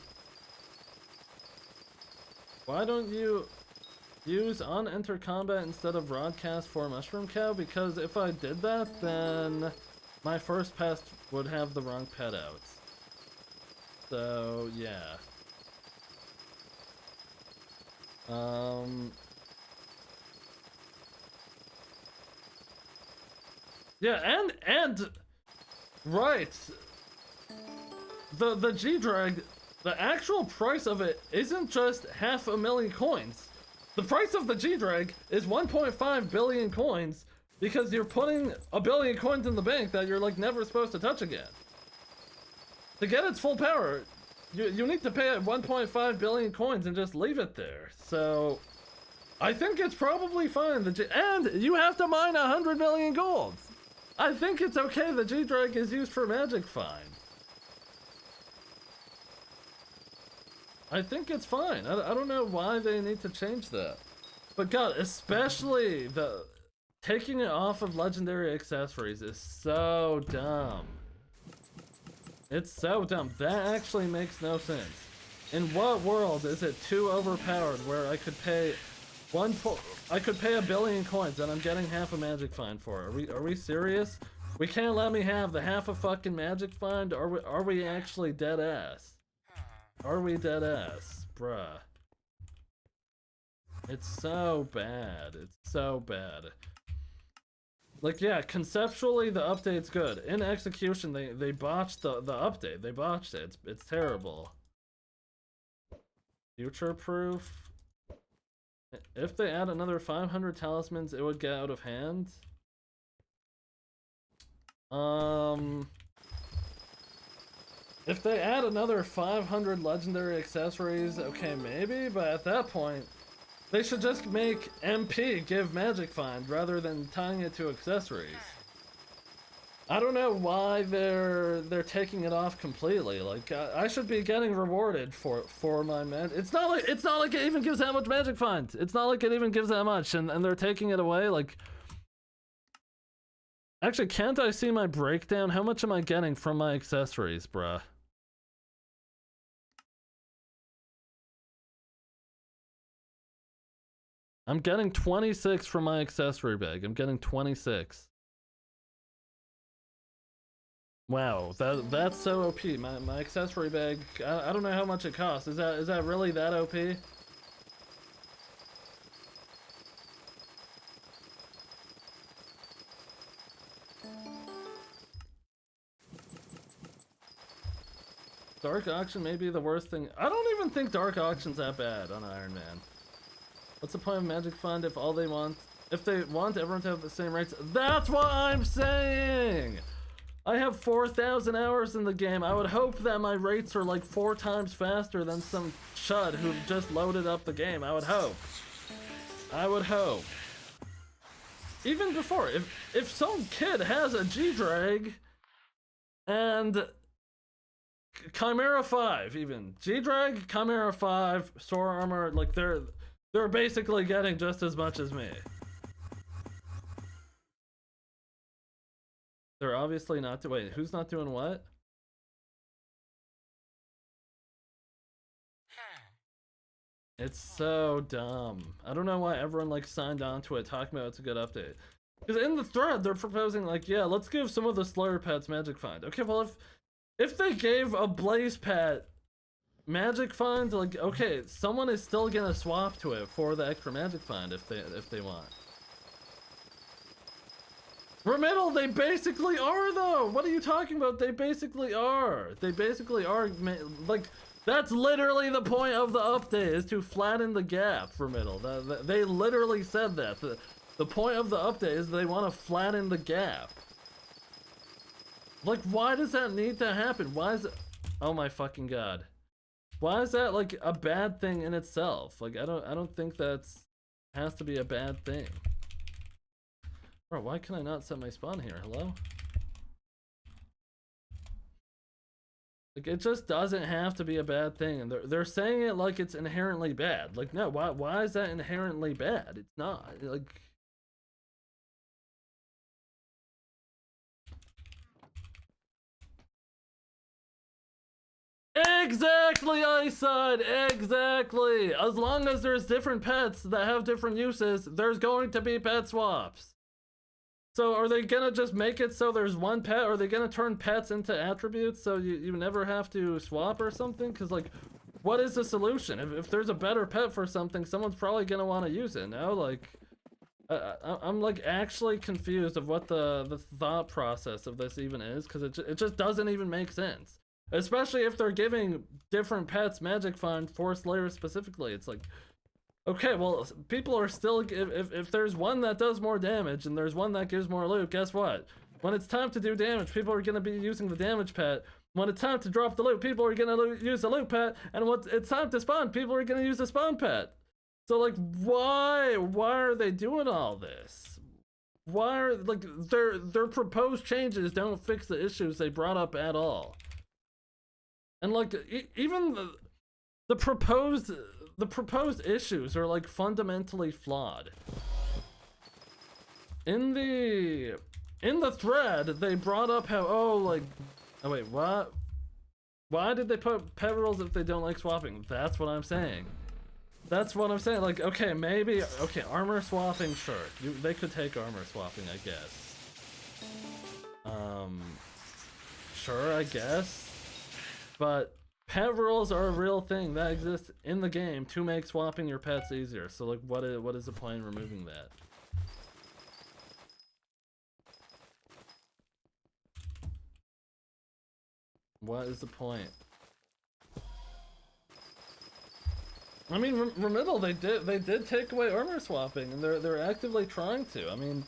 S1: Why don't you use on enter combat instead of broadcast for Mushroom Cow? Because if I did that, then my first pest would have the wrong pet out. So, yeah. Yeah, and right. The G-Drag, the actual price of it isn't just 500,000 coins. The price of the G-Drag is 1.5 billion coins because you're putting 1 billion coins in the bank that you're like never supposed to touch again. To get its full power, you need to pay it 1.5 billion coins and just leave it there. So, I think it's probably fine. And you have to mine 100 million gold. I think it's okay the G-Drag is used for Magic Find. I think it's fine. I don't know why they need to change that. But God, especially taking it off of legendary accessories is so dumb. It's so dumb. That actually makes no sense. In what world is it too overpowered where I could pay I could pay 1 billion coins and I'm getting half a magic find for it? Are we serious? We can't let me have the half a fucking magic find? Are we actually dead ass? Are we dead ass? Bruh. It's so bad. It's so bad. Like, yeah, conceptually the update's good. In execution, they botched the update. They botched it. It's terrible. Future proof. If they add another 500 talismans, it would get out of hand. If they add another 500 legendary accessories, okay, maybe, but at that point, they should just make MP give magic find rather than tying it to accessories. I don't know why they're taking it off completely. Like I should be getting rewarded for my it's not like it even gives that much magic find. It's not like it even gives that much, and they're taking it away. Like, actually, can't I see my breakdown? How much am I getting from my accessories, bruh? I'm getting 26 from my accessory bag. I'm getting 26. Wow, that's so OP. My accessory bag, I don't know how much it costs. Is that really that OP? Dark Auction may be the worst thing. I don't even think Dark Auction's that bad on Iron Man. What's the point of Magic Fund if they want everyone to have the same rates? That's what I'm saying! I have 4,000 hours in the game. I would hope that my rates are like 4 times faster than some chud who just loaded up the game. I would hope. I would hope. Even before, if some kid has a G-Drag and Chimera 5 even. G-Drag, Chimera 5, Sword Armor, like they're basically getting just as much as me. They're obviously not doing. Wait, who's not doing what? It's so dumb. I don't know why everyone like signed on to it talking about it's a good update. Because in the thread they're proposing like, yeah, let's give some of the Slayer pets magic find. Okay, well if they gave a Blaze pet magic find, like, okay, someone is still gonna swap to it for the extra magic find if they want. Remittal, they basically are though. What are you talking about? They basically are. They basically are. Like, that's literally the point of the update, is to flatten the gap for middle. They literally said that. The point of the update is they want to flatten the gap. Like, why does that need to happen? Why is it? Oh my fucking god. Why is that like a bad thing in itself? Like, I don't think that's has to be a bad thing. Bro, why can I not set my spawn here? Hello? Like, it just doesn't have to be a bad thing, and they're saying it like it's inherently bad. Like, no, why is that inherently bad? It's not. Like, exactly, Eyeside, exactly. As long as there's different pets that have different uses, there's going to be pet swaps. So are they gonna just make it so there's one pet? Or are they gonna turn pets into attributes so you never have to swap or something? Because, like, what is the solution? If there's a better pet for something, someone's probably gonna want to use it, no? Like, I'm like actually confused of what the thought process of this even is, because it just doesn't even make sense. Especially if they're giving different pets magic find for Slayer specifically. It's like, okay, well, people are still, if there's one that does more damage and there's one that gives more loot, guess what? When it's time to do damage, people are going to be using the damage pet. When it's time to drop the loot, people are going to use the loot pet. And when it's time to spawn, people are going to use the spawn pet. So, like, why are they doing all this? Why are, like, their proposed changes don't fix the issues they brought up at all. And, like, even the proposed issues are like fundamentally flawed. In the thread, they brought up how, oh, like, oh wait, what? Why did they put pet rules if they don't like swapping? That's what I'm saying. That's what I'm saying. Like, okay, maybe, okay, armor swapping, sure. They could take armor swapping, I guess. Sure, I guess. But pet rules are a real thing that exists in the game to make swapping your pets easier. So, like, what is the point in removing that? What is the point? I mean, Remiddle, they did take away armor swapping, and they're actively trying to. I mean,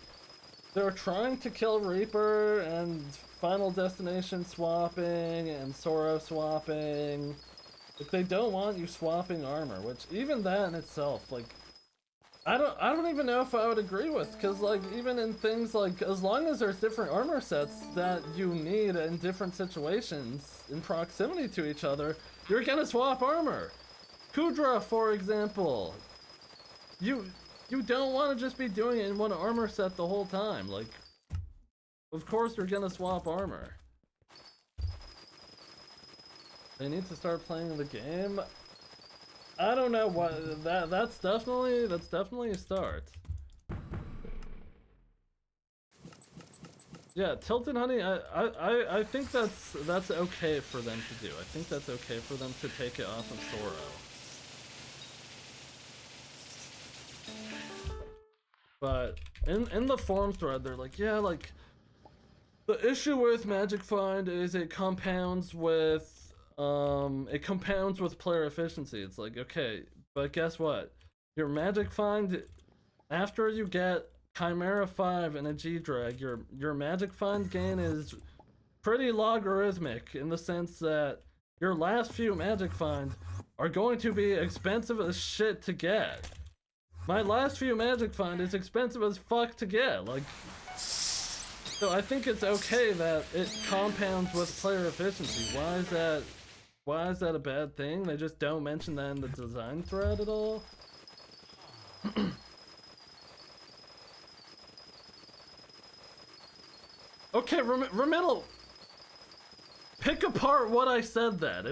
S1: they're trying to kill Reaper and Final Destination swapping and Sora swapping. Like, they don't want you swapping armor, which even that in itself, like, I don't even know if I would agree with, because like even in things like, as long as there's different armor sets that you need in different situations in proximity to each other, you're gonna swap armor. Kudra, for example, you don't want to just be doing it in one armor set the whole time. Like, of course you're gonna swap armor. They need to start playing the game. I don't know what that's definitely a start. Yeah, Tilted Honey, I think that's okay for them to do. I think that's okay for them to take it off of Soro. But in the forum thread, they're like, yeah, like the issue with Magic Find is it compounds with player efficiency. It's like, okay, but guess what? Your Magic Find, after you get Chimera 5 and a G-Drag, your Magic Find gain is pretty logarithmic in the sense that your last few Magic Finds are going to be expensive as shit to get. My last few Magic Find is expensive as fuck to get, like, so I think it's okay that it compounds with player efficiency. Why is that a bad thing? They just don't mention that in the design thread at all? Okay, Remiddle, pick apart what I said then.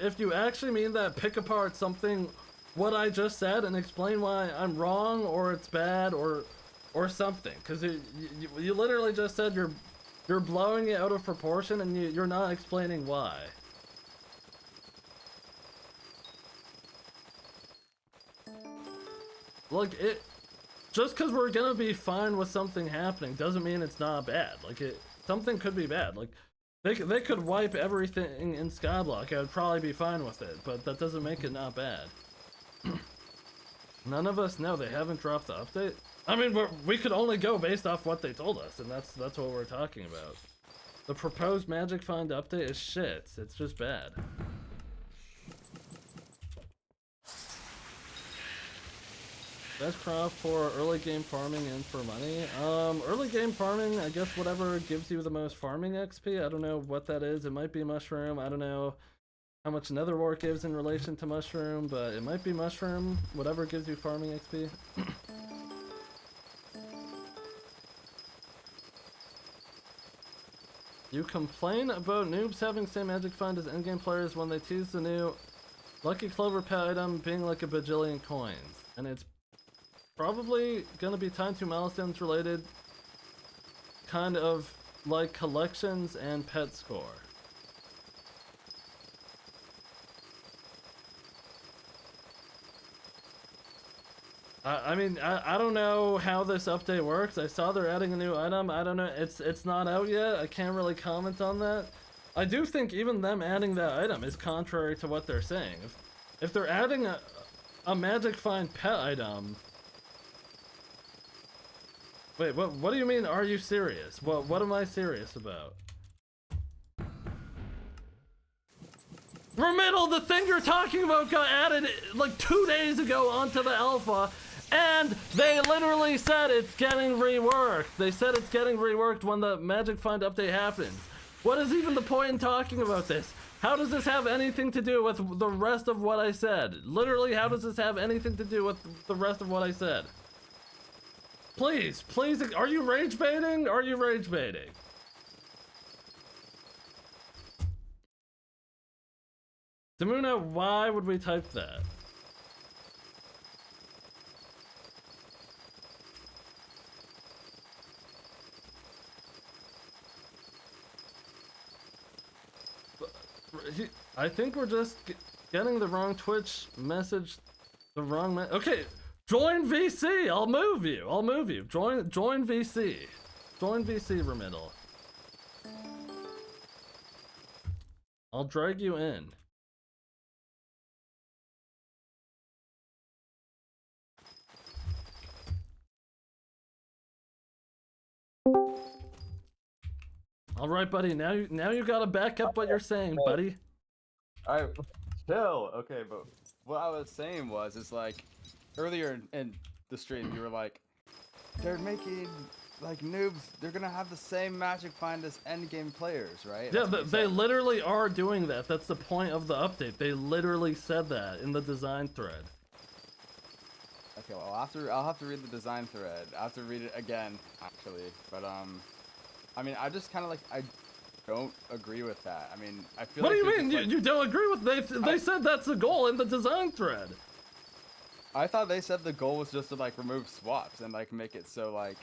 S1: If you actually mean that, pick apart something, what I just said, and explain why I'm wrong, or it's bad, or something. Because you literally just said you're blowing it out of proportion, and you're not explaining why. Like, just because we're gonna be fine with something happening doesn't mean it's not bad. Like, something could be bad. Like, they could wipe everything in Skyblock. I would probably be fine with it, but that doesn't make it not bad. None of us know. They haven't dropped the update. I mean, we could only go based off what they told us, and that's what we're talking about. The proposed Magic Find update is shit. It's just bad. Best crop for early game farming and for money. Early game farming, I guess whatever gives you the most farming XP. I don't know what that is. It might be Mushroom. I don't know how much Nether Wart gives in relation to Mushroom, but it might be Mushroom. Whatever gives you farming XP. You complain about noobs having same Magic Find as endgame players when they tease the new Lucky Clover pet item being like a bajillion coins. And it's probably gonna be time to milestones related, kind of like collections and pet score. I mean, I don't know how this update works. I saw they're adding a new item. I don't know. It's not out yet. I can't really comment on that. I do think even them adding that item is contrary to what they're saying. If they're adding a Magic Find pet item. Wait, what do you mean, are you serious? What am I serious about? Remiddle, the thing you're talking about got added like 2 days ago onto the alpha, and they literally said it's getting reworked. They said it's getting reworked when the Magic Find update happens. What is even the point in talking about this? How does this have anything to do with the rest of what I said? Literally, how does this have anything to do with the rest of what I said? Please, are you rage baiting? Are you rage baiting? Tamuna, why would we type that? I think we're just getting the wrong Twitch message, okay, join VC. I'll move you. Join VC. Join VC, Remiddle. I'll drag you in. All right, buddy. Now you gotta back up what you're saying, buddy.
S3: All right, chill. Okay, but what I was saying was, is like earlier in the stream, you were like, they're making like noobs. They're gonna have the same magic find as endgame players, right?
S1: Yeah, they literally are doing that. That's the point of the update. They literally said that in the design thread.
S3: Okay, well I'll have to read the design thread. I have to read it again, actually. But I mean, I just kind of like I don't agree with that. I mean, I feel.
S1: What
S3: like
S1: do you mean?
S3: like,
S1: you don't agree with? They said that's the goal in the design thread.
S3: I thought they said the goal was just to like remove swaps and like make it so like.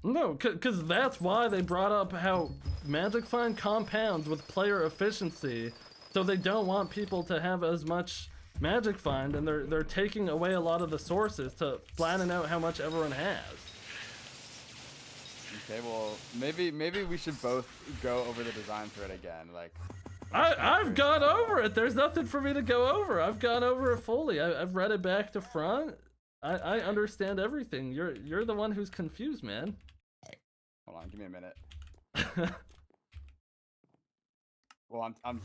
S1: No, cause that's why they brought up how Magic Find compounds with player efficiency, so they don't want people to have as much Magic Find, and they're taking away a lot of the sources to flatten out how much everyone has.
S3: Okay, well, maybe we should both go over the design thread again. Like,
S1: I've gone over it. There's nothing for me to go over. I've gone over it fully. I've read it back to front. I understand everything. You're the one who's confused, man.
S3: Hold on, give me a minute. Well, I'm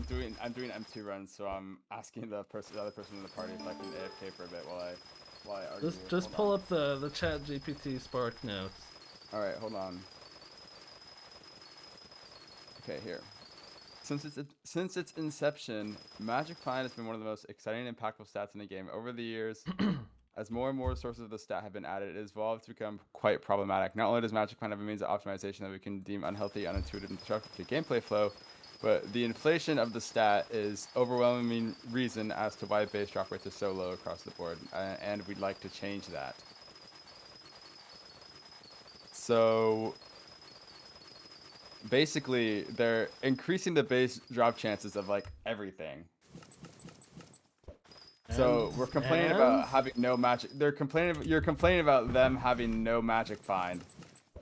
S3: doing M2 runs, so I'm asking the other person in the party if I can AFK for a bit while I argue.
S1: Just pull up the Chat GPT Spark notes.
S3: All right, hold on. Okay, here. Since its inception, Magic Find has been one of the most exciting and impactful stats in the game. Over the years, as more and more sources of the stat have been added, it has evolved to become quite problematic. Not only does Magic Find have a means of optimization that we can deem unhealthy, unintuitive, and disruptive to gameplay flow, but the inflation of the stat is overwhelming reason as to why base drop rates are so low across the board, and we'd like to change that. So basically, they're increasing the base drop chances of like everything. So we're complaining about having no magic. You're complaining about them having no magic find,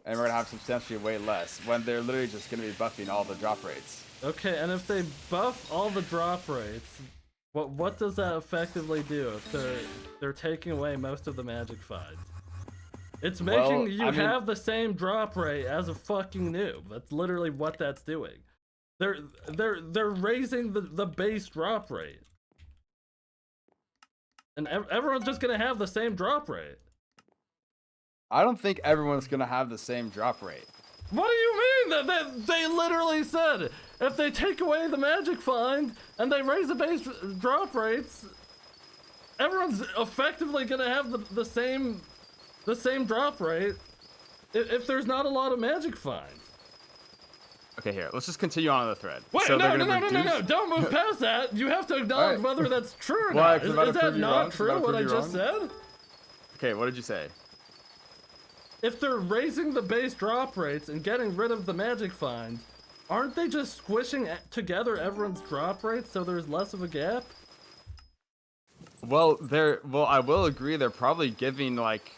S3: and we're gonna have substantially way less when they're literally just gonna be buffing all the drop rates.
S1: Okay, and if they buff all the drop rates, what does that effectively do if they're taking away most of the magic finds? It's making you have the same drop rate as a fucking noob. That's literally what that's doing. They're raising the base drop rate. And everyone's just gonna have the same drop rate.
S3: I don't think everyone's gonna have the same drop rate.
S1: What do you mean? They literally said if they take away the magic find and they raise the base drop rates, everyone's effectively gonna have the same drop rate if there's not a lot of magic finds.
S3: Okay, here, let's just continue on the thread.
S1: Wait,
S3: so
S1: no, don't move past that. You have to acknowledge whether that's true or not. Is that not true, what I just said?
S3: Okay, what did you say?
S1: If they're raising the base drop rates and getting rid of the magic find, aren't they just squishing together everyone's drop rates so there's less of a gap?
S3: Well, I will agree they're probably giving like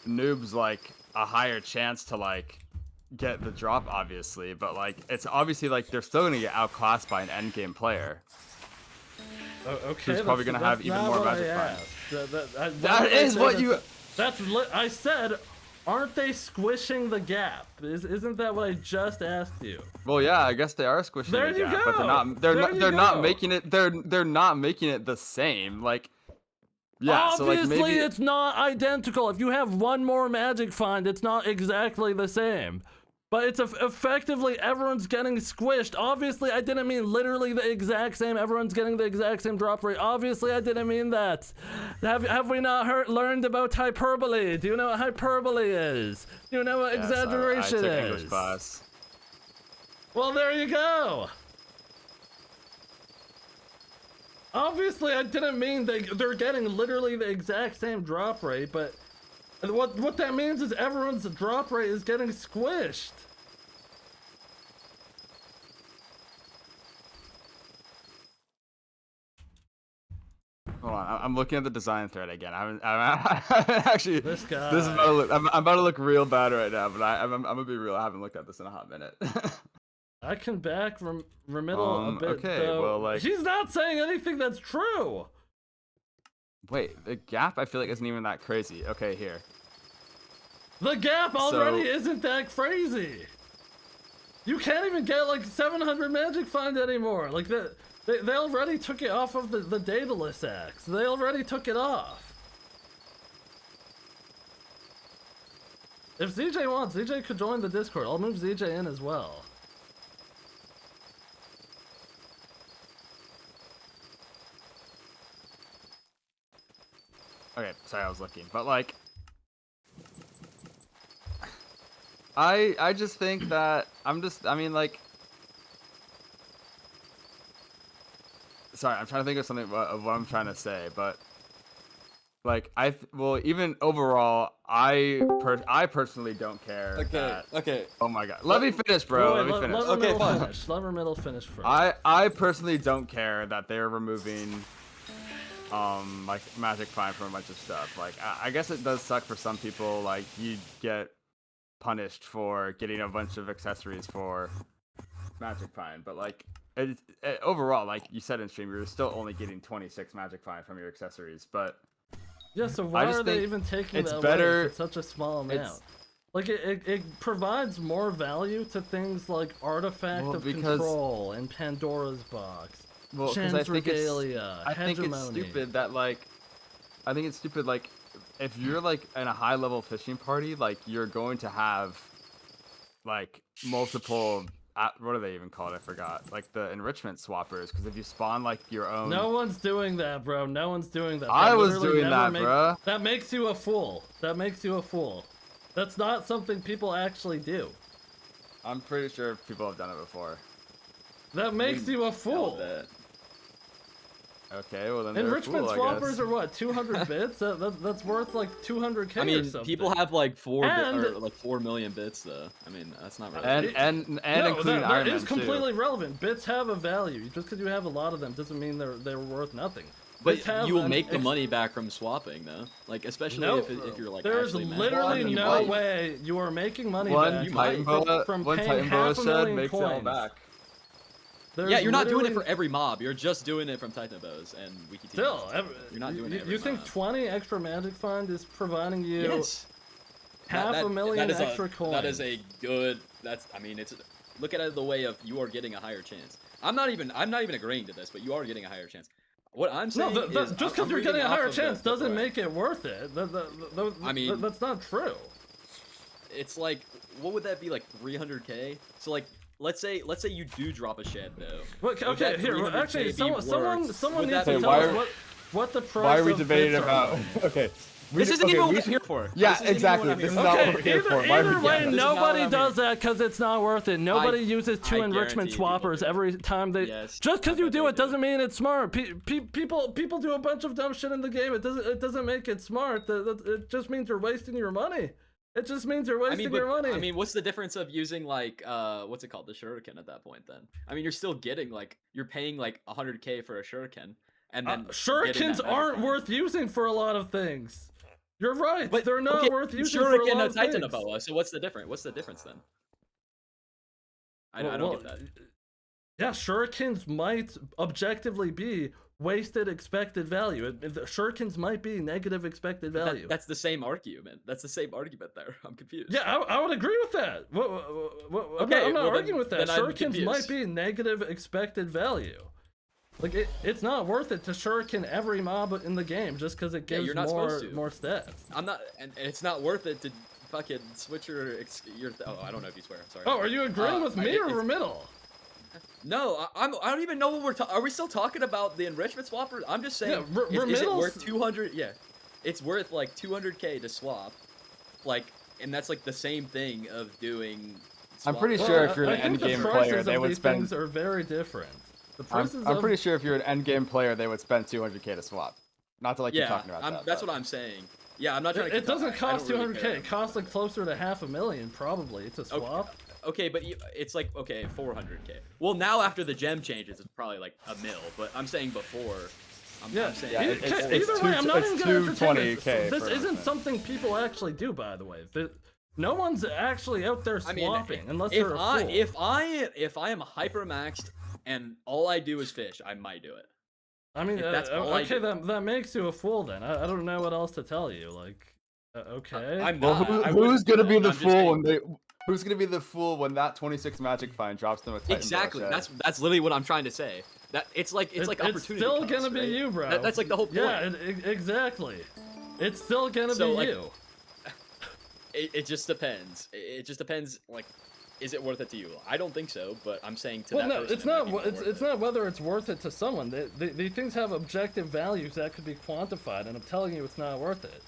S3: noobs like a higher chance to like get the drop, obviously, but like it's obviously like they're still gonna get outclassed by an endgame player.
S1: Okay,
S3: who's probably gonna have even more magic finds. That is what you.
S1: I said. Aren't they squishing the gap? Isn't that what I just asked you?
S3: Well, yeah, I guess they are squishing
S1: the gap,
S3: but they're not making it. They're not making it the same. Like, yeah,
S1: obviously,
S3: so like maybe
S1: it's not identical. If you have one more magic find, it's not exactly the same. But it's effectively everyone's getting squished. Obviously, I didn't mean literally the exact same. Everyone's getting the exact same drop rate. Obviously, I didn't mean that. Have we not learned about hyperbole? Do you know what hyperbole is? Do you know what exaggeration
S3: I took
S1: is?
S3: English class.
S1: Well, there you go. Obviously, I didn't mean they're getting literally the exact same drop rate, but what that means is everyone's drop rate is getting squished.
S3: Hold on, I'm looking at the design thread again. I haven't actually.
S1: This guy.
S3: This is about to look. I'm about to look real bad right now, but I'm gonna be real. I haven't looked at this in a hot minute.
S1: I can back Remiddle a bit,
S3: okay,
S1: though.
S3: well, like-
S1: He's not saying anything that's true.
S3: Wait, the gap I feel like isn't even that crazy. Okay, here.
S1: The gap already isn't that crazy. You can't even get like 700 magic find anymore. Like they already took it off of the dataless axe. They already took it off. If ZJ wants, ZJ could join the Discord. I'll move ZJ in as well.
S3: Okay, sorry, I was looking, but like, I just think that I mean, like, sorry, I'm trying to think of something of what I'm trying to say, but like, well, even overall, I personally don't care.
S4: Okay, okay.
S3: Oh my god, let me finish, bro. Let me finish.
S4: Okay, fine.
S1: Let Middle finish first.
S3: I personally don't care that they're removing like magic find from a bunch of stuff. Like I guess it does suck for some people, like you get punished for getting a bunch of accessories for magic find, but like overall, like you said in stream, you're still only getting 26 magic find from your accessories. But
S1: yeah, so why are they even taking that away for such a small amount? Like it provides more value to things like Artifact of Control and Pandora's Box.
S3: Well, because I think it's stupid that like, I think it's stupid like, if you're like in a high level fishing party, like you're going to have like multiple, what do they even call it? I forgot. Like the enrichment swappers, because if you spawn like your own.
S1: No one's doing that, bro. No one's doing that.
S3: I was doing that, bro.
S1: That makes you a fool. That makes you a fool. That's not something people actually do.
S3: I'm pretty sure people have done it before.
S1: That makes you a fool.
S3: Okay, well then
S1: enrichment
S3: fool,
S1: swappers are what, 200 bits? That's worth like 200k.
S4: I mean,
S1: or something.
S4: people have like 4 million bits though. I mean, that's not really.
S3: And including
S1: that
S3: Iron Man
S1: is completely
S3: too.
S1: relevant. Bits have a value. Just because you have a lot of them doesn't mean they're worth nothing.
S4: But you will make the money back from swapping though. Like especially if you're like.
S1: There's literally no way you are making money back from paying half a million coins.
S3: Back.
S4: Yeah, you're not doing it for every mob. You're just doing it from Titan bows and wiki teams.
S1: Still,
S4: you're not doing it.
S1: You think 20 extra magic find is providing you half a million extra coins?
S4: That is a good. I mean, it's. Look at it the way of you are getting a higher chance. I'm not even agreeing to this, but you are getting a higher chance. What I'm saying is,
S1: just because you're getting a higher chance doesn't make it worth it. I mean, that's not true.
S4: It's like, what would that be, like 300k? So like. Let's say you do drop a shed though.
S1: Okay, here, actually, someone needs to tell us what the price.
S3: Why are we
S1: of
S3: debating
S1: bits
S3: about?
S1: are.
S3: Okay.
S4: This isn't even what we're here for.
S3: Yeah, exactly. This is not what we're here for.
S1: Either way, nobody does that because it's not worth it. Nobody uses 2 enrichment swappers every time they. Just because you do it doesn't mean it's smart. People do a bunch of dumb shit in the game. It doesn't make it smart. It just means you're wasting your money. It just means you're wasting your money.
S4: I mean, what's the difference of using like what's it called, the shuriken at that point then? I mean, you're still getting like you're paying like 100k for a shuriken, and then
S1: shurikens aren't worth using for a lot of things. You're right, but they're not worth using for a lot of things.
S4: Titan boa. So what's the difference? What's the difference then? I don't get that.
S1: Yeah, shurikens might objectively be wasted expected value. The shurikens might be negative expected value.
S4: That's the same argument. That's the same argument there. I'm confused.
S1: Yeah, I would agree with that. I'm not arguing with that. Shurikens might be negative expected value. Like it's not worth it to shuriken every mob in the game just because it gives more stats.
S4: I'm not, and it's not worth it to fucking switch your. Oh, I don't know if you swear. I'm sorry.
S1: Oh, are you agreeing with me or Middle?
S4: No, I don't even know what we're talking. Are we still talking about the enrichment swapper? I'm just saying, is it worth 200? Yeah, it's worth like 200k to swap, like, and that's like the same thing of doing.
S3: I'm pretty sure if you're an end game player, they would spend.
S1: Things are very different. The prices
S3: I'm pretty sure if you're an end game player, they would spend 200k to swap. Not to keep talking about that.
S4: That's what I'm saying. Yeah, I'm not trying to.
S1: It doesn't cost 200k. It costs like closer to $500,000 probably to swap.
S4: Okay, but it's like 400k. Well, now after the gem changes, it's probably like $1 million. But I'm saying before. I'm saying
S1: either way, I'm not even gonna entertain this. This isn't something people actually do, by the way. No one's actually out there swapping unless they're a fool.
S4: If I am hyper maxed and all I do is fish, I might do it.
S1: I mean, okay, that makes you a fool then. I don't know what else to tell you. Like, okay.
S3: I'm not. Who's gonna be the fool when they? Who's gonna be the fool when that 26 magic find drops them a Titan
S4: Exactly.
S3: Bow Shed?
S4: That's literally what I'm trying to say. That it's like opportunity.
S1: It's still
S4: cost,
S1: gonna be
S4: right?
S1: you, bro.
S4: That's like the whole point.
S1: Yeah, exactly. It's still gonna be you.
S4: It just depends. It just depends. Like, is it worth it to you? I don't think so, but I'm saying to
S1: well,
S4: that
S1: no,
S4: person.
S1: it's not. It's not whether it's worth it to someone. These things have objective values that could be quantified, and I'm telling you, it's not worth it.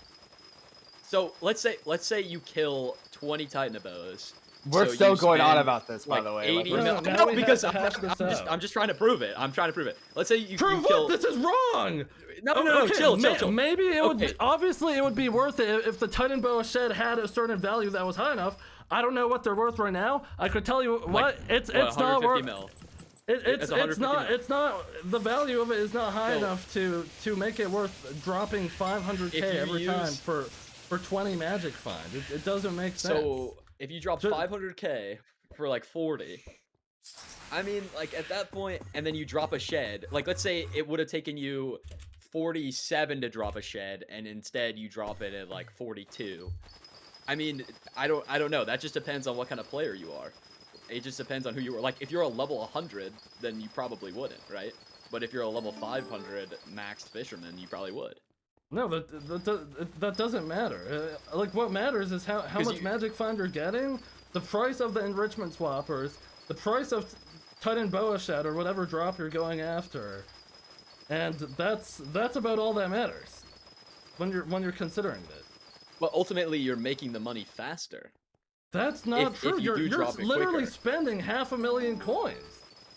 S4: So let's say you kill 20 Titan bows.
S3: We're still going on about this, by the way.
S4: 80 no, because I'm just trying to prove it. I'm trying to prove it. Let's say you
S1: prove
S4: kill...
S1: what? This is wrong.
S4: No, chill.
S1: Maybe it would. Obviously, it would be worth it if the Titan Boa Shed had a certain value that was high enough. I don't know what they're worth right now. I could tell you what it's not worth. It's not the value of it is not high enough to make it worth dropping 500k every time for 20 magic find. It doesn't make sense.
S4: So if you drop 500k for like 40, I mean, like at that point, and then you drop a shed, like let's say it would have taken you 47 to drop a shed, and instead you drop it at like 42. I mean, I don't know. That just depends on what kind of player you are. It just depends on who you are. Like if you're a level 100, then you probably wouldn't, right? But if you're a level 500 maxed fisherman, you probably would.
S1: No, that doesn't matter. Like what matters is how much magic find you're getting, the price of the enrichment swappers, the price of Titan Boa Shed or whatever drop you're going after, and that's about all that matters when you're considering this.
S4: But ultimately, you're making the money faster.
S1: That's not true. You're literally spending 500,000 coins.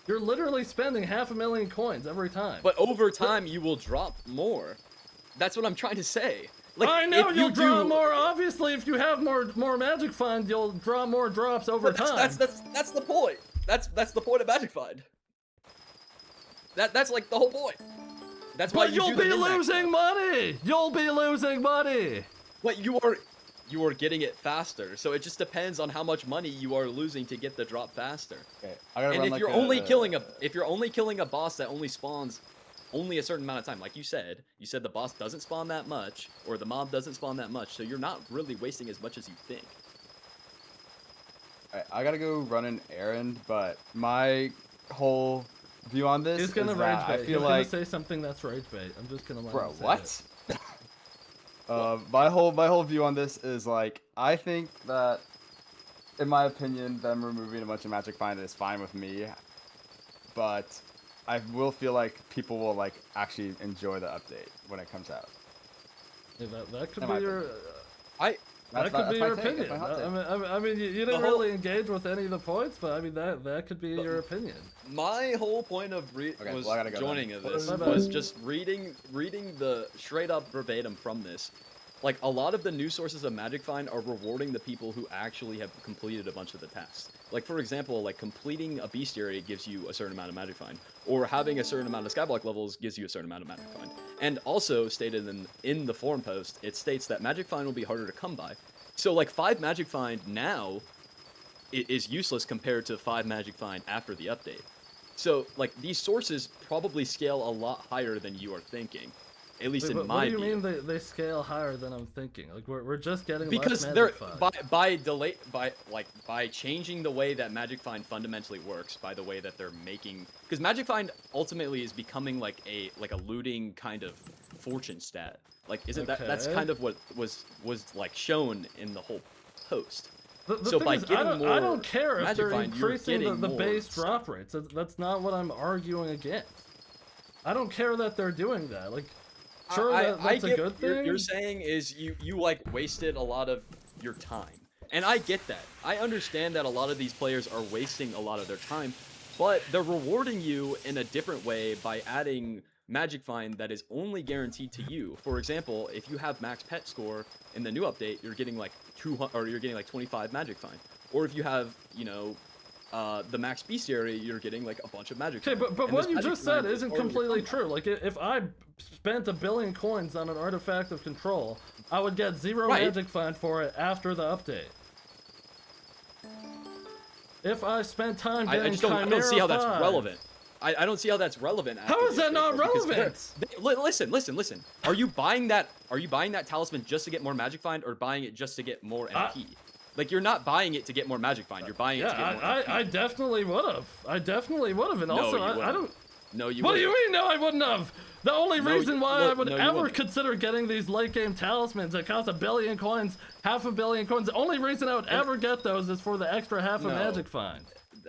S1: You're literally spending 500,000 coins every time.
S4: But over time, you will drop more. That's what I'm trying to say. Like,
S1: I know you'll draw more. Obviously, if you have more magic find, you'll draw more drops over time.
S4: That's the point. That's the point of magic find. That's like the whole point. That's why
S1: you'll be losing money. You'll be losing money.
S4: But you are getting it faster. So it just depends on how much money you are losing to get the drop faster.
S3: Okay.
S4: And if you're only killing a boss that only spawns only a certain amount of time, like you said the boss doesn't spawn that much, or the mob doesn't spawn that much, so you're not really wasting as much as you think.
S3: Alright, I gotta go run an errand, but my whole view on this
S1: is gonna rage bait.
S3: I feel like
S1: gonna say something that's rage bait. I'm just gonna let
S3: bro,
S1: him say
S3: what?
S1: It.
S3: My whole view on this is like I think that, in my opinion, them removing a bunch of magic find is fine with me, but I will feel like people will like actually enjoy the update when it comes out.
S1: Yeah, that could be your. That could be
S3: your
S1: opinion. I mean, you didn't really engage with any of the points, but I mean that could be your opinion.
S4: My whole point of joining this was just reading the straight up verbatim from this. Like a lot of the new sources of magic find are rewarding the people who actually have completed a bunch of the tasks. Like for example, like completing a bestiary gives you a certain amount of magic find, or having a certain amount of skyblock levels gives you a certain amount of magic find. And also stated in the forum post, it states that magic find will be harder to come by. So like 5 magic find now is useless compared to 5 magic find after the update. So like these sources probably scale a lot higher than you are thinking. At least in my view.
S1: What do you mean they scale higher than I'm thinking? Like we're just getting
S4: because
S1: less magic
S4: find. by changing the way that magic find fundamentally works, by the way that they're making, because magic find ultimately is becoming like a looting kind of fortune stat. Like isn't that's kind of what was like shown in the whole post.
S1: So by getting more, I don't care if they're increasing the base drop rates. That's not what I'm arguing against. I don't care that they're doing that. Like. Sure, that's a good thing.
S4: You're saying is you like wasted a lot of your time, and I get that. I understand that a lot of these players are wasting a lot of their time, but they're rewarding you in a different way by adding Magic Find that is only guaranteed to you. For example, if you have max pet score in the new update, you're getting like 200, or you're getting like 25 Magic Find. Or if you have, you know, the max bestiary, you're getting like a bunch of Magic Find.
S1: Okay, but what you just said isn't completely true. Like, if I spent 1 billion coins on an artifact of control, I would get 0 Magic Find for it after the update. If I spent time getting
S4: I don't see how that's relevant. I don't see how that's relevant.
S1: How is that not relevant?
S4: Listen. Are you buying that talisman just to get more Magic Find, or buying it just to get more MP? Like, you're not buying it to get more Magic Find. You're buying it to get more MP.
S1: I definitely would have. And also, I don't.
S4: No, you.
S1: What do you mean? No, I wouldn't have. The only reason why I would ever consider getting these late game talismans that cost 1 billion coins, 500 million coins, the only reason I would ever get those is for the extra half of Magic Find.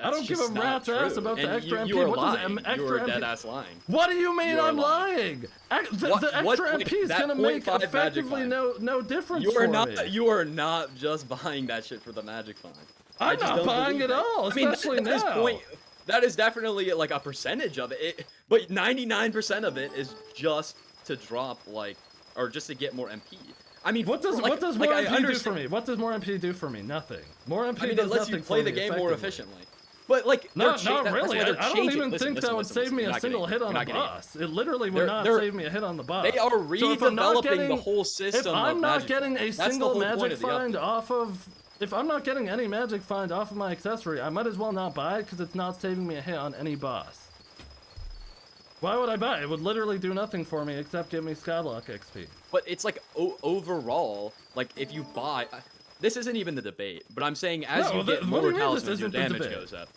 S1: I don't give a rat's ass about the extra MP.
S4: What does extra MP? Dead ass lying.
S1: What do you mean I'm lying? The extra MP is gonna make effectively no difference for me.
S4: You are not just buying that shit for the Magic Find.
S1: I'm not buying it all, especially now.
S4: That is definitely like a percentage of it, but 99% of it is just to drop or just to get more MP. I mean,
S1: what does more MP do for me? What does more MP do for me? Nothing. More MP does nothing for me.
S4: It lets you play the game more efficiently. But like,
S1: not really. I don't even think that would save me a single hit on the boss. It literally would not save me a hit on the boss.
S4: They are redeveloping the whole system.
S1: If I'm not getting a single Magic Find off of, if I'm not getting any Magic Find off of my accessory, I might as well not buy it because it's not saving me a hit on any boss. Why would I buy it? It would literally do nothing for me except give me Skyblock XP.
S4: But it's like overall, like if you buy. This isn't even the debate, but I'm saying as you get more talismans, your damage goes up.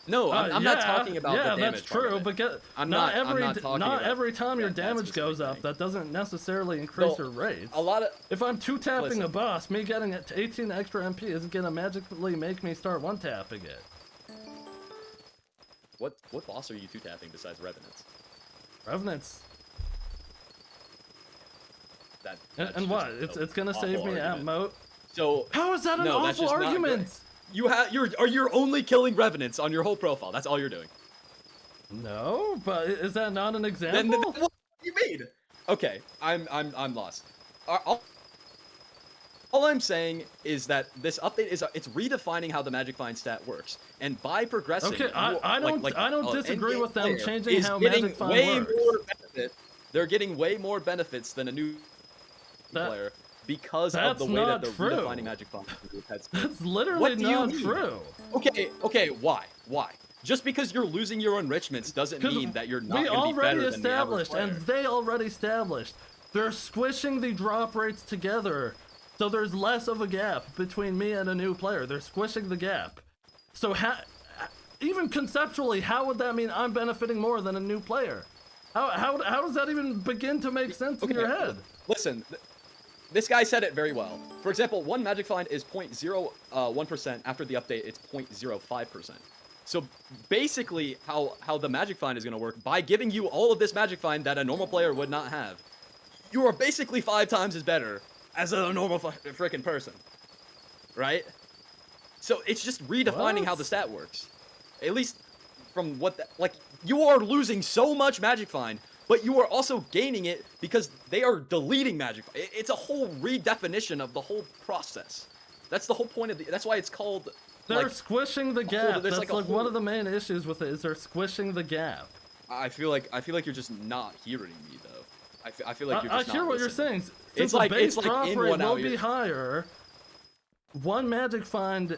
S4: No, I'm not talking about the damage.
S1: That's true, but not every time your damage goes up, that doesn't necessarily increase your rates. If I'm 2-tapping a boss, me getting 18 extra MP isn't gonna magically make me start 1-tapping it.
S4: What boss are you 2-tapping besides Revenants?
S1: Revenants. And what? It's gonna save me at moat.
S4: So
S1: how is that an awful argument?
S4: You're only killing Revenants on your whole profile. That's all you're doing.
S1: No, but is that not an example?
S4: Then what do you mean? Okay, I'm lost. All I'm saying is that this update it's redefining how the Magic Find stat works, and by progressing.
S1: Okay, I don't disagree with them changing how Magic Find works.
S4: They're getting way more benefits than a new player. Because of the way that they're redefining Magic Find.
S1: That's literally not true.
S4: Okay, why? Just because you're losing your enrichments doesn't mean that you're not going to be better than the average player.
S1: And they already established. They're squishing the drop rates together, so there's less of a gap between me and a new player. They're squishing the gap. So even conceptually, how would that mean I'm benefiting more than a new player? How does that even begin to make sense in your head?
S4: Listen. This guy said it very well. For example, one Magic Find is 0.01%. After the update, it's 0.05%. So basically, how the Magic Find is going to work, by giving you all of this Magic Find that a normal player would not have, you are basically 5 times as better as a normal freaking person. Right? So it's just redefining how the stat works. At least from you are losing so much Magic Find, but you are also gaining it because they are deleting Magic. It's a whole redefinition of the whole process. That's the whole point of that's why it's called.
S1: They're squishing the gap. That's like one of the main issues with it is they're squishing the gap.
S4: I feel like you're just not hearing me though. I feel like you're just not
S1: hear what
S4: listening.
S1: you're saying. Since the base drop rate will be higher, one Magic Find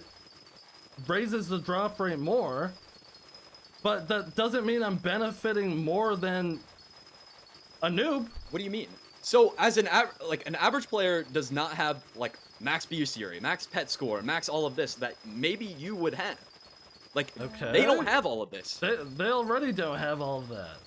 S1: raises the drop rate more, but that doesn't mean I'm benefiting more than a noob.
S4: What do you mean? So as an average player does not have like max bestiary, max pet score, max all of this that maybe you would have. Like they don't have all of this.
S1: They already don't have all of that.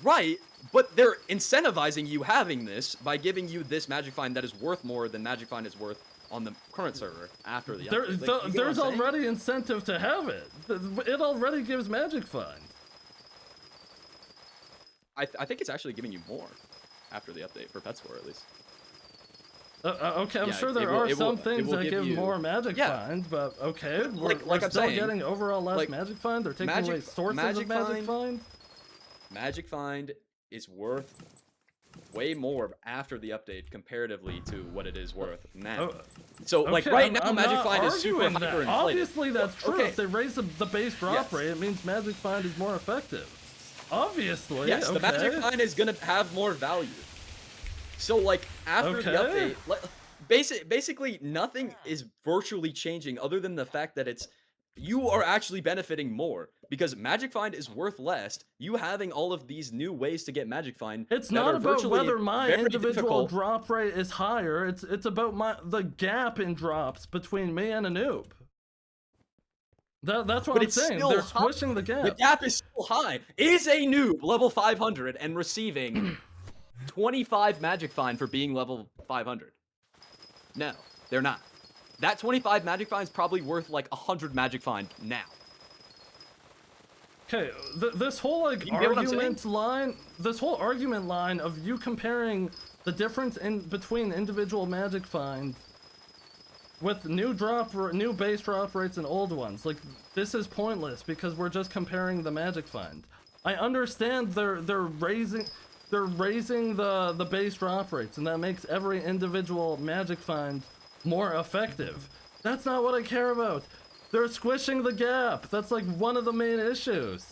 S4: Right, but they're incentivizing you having this by giving you this Magic Find that is worth more than Magic Find is worth on the current server after the update.
S1: There's already incentive to have it. It already gives Magic Find.
S4: I think it's actually giving you more after the update for pet score at least.
S1: Okay, I'm
S4: Yeah,
S1: sure
S4: it
S1: there
S4: will-
S1: are
S4: it will-
S1: some things
S4: it will
S1: that
S4: give
S1: give
S4: you-
S1: more magic
S4: Yeah.
S1: find, but okay,
S4: Like
S1: we're
S4: I'm
S1: still
S4: saying,
S1: getting overall less
S4: like,
S1: magic find. They're taking
S4: magic-
S1: away sources
S4: magic
S1: of magic
S4: find-
S1: find.
S4: Magic Find is worth way more after the update comparatively to what it is worth now.
S1: Oh,
S4: So like
S1: okay,
S4: right
S1: I'm
S4: now, Magic
S1: not
S4: Find is super
S1: arguing that.
S4: hyperinflated.
S1: Obviously, that's true.
S4: Okay.
S1: If they raise the base drop
S4: Yes.
S1: rate, it means magic find is more effective. Obviously,
S4: Yes,
S1: okay.
S4: the Magic Find is gonna have more value. So like after the
S1: Okay.
S4: update, basically nothing is virtually changing other than the fact that you are actually benefiting more because Magic Find is worth less. You having all of these new ways to get Magic Find.
S1: It's
S4: that
S1: not
S4: are
S1: about
S4: virtually
S1: whether my
S4: very
S1: individual
S4: difficult.
S1: drop rate is higher. It's about the gap in drops between me and a noob. That's what
S4: But
S1: I'm
S4: it's
S1: saying.
S4: still
S1: They're
S4: high.
S1: squishing the gap.
S4: The gap is still high. Is a noob level 500 and receiving 25 Magic Find for being level 500? No, they're not. That 25 Magic Find is probably worth like 100 Magic Find now.
S1: Okay, this whole like
S4: You get what I'm
S1: this whole argument line of you comparing the difference in between individual magic find with new base drop rates and old ones, like this is pointless because we're just comparing the magic find. I understand they're raising the base drop rates and that makes every individual magic find more effective. That's not what I care about. They're squishing the gap. That's like one of the main issues.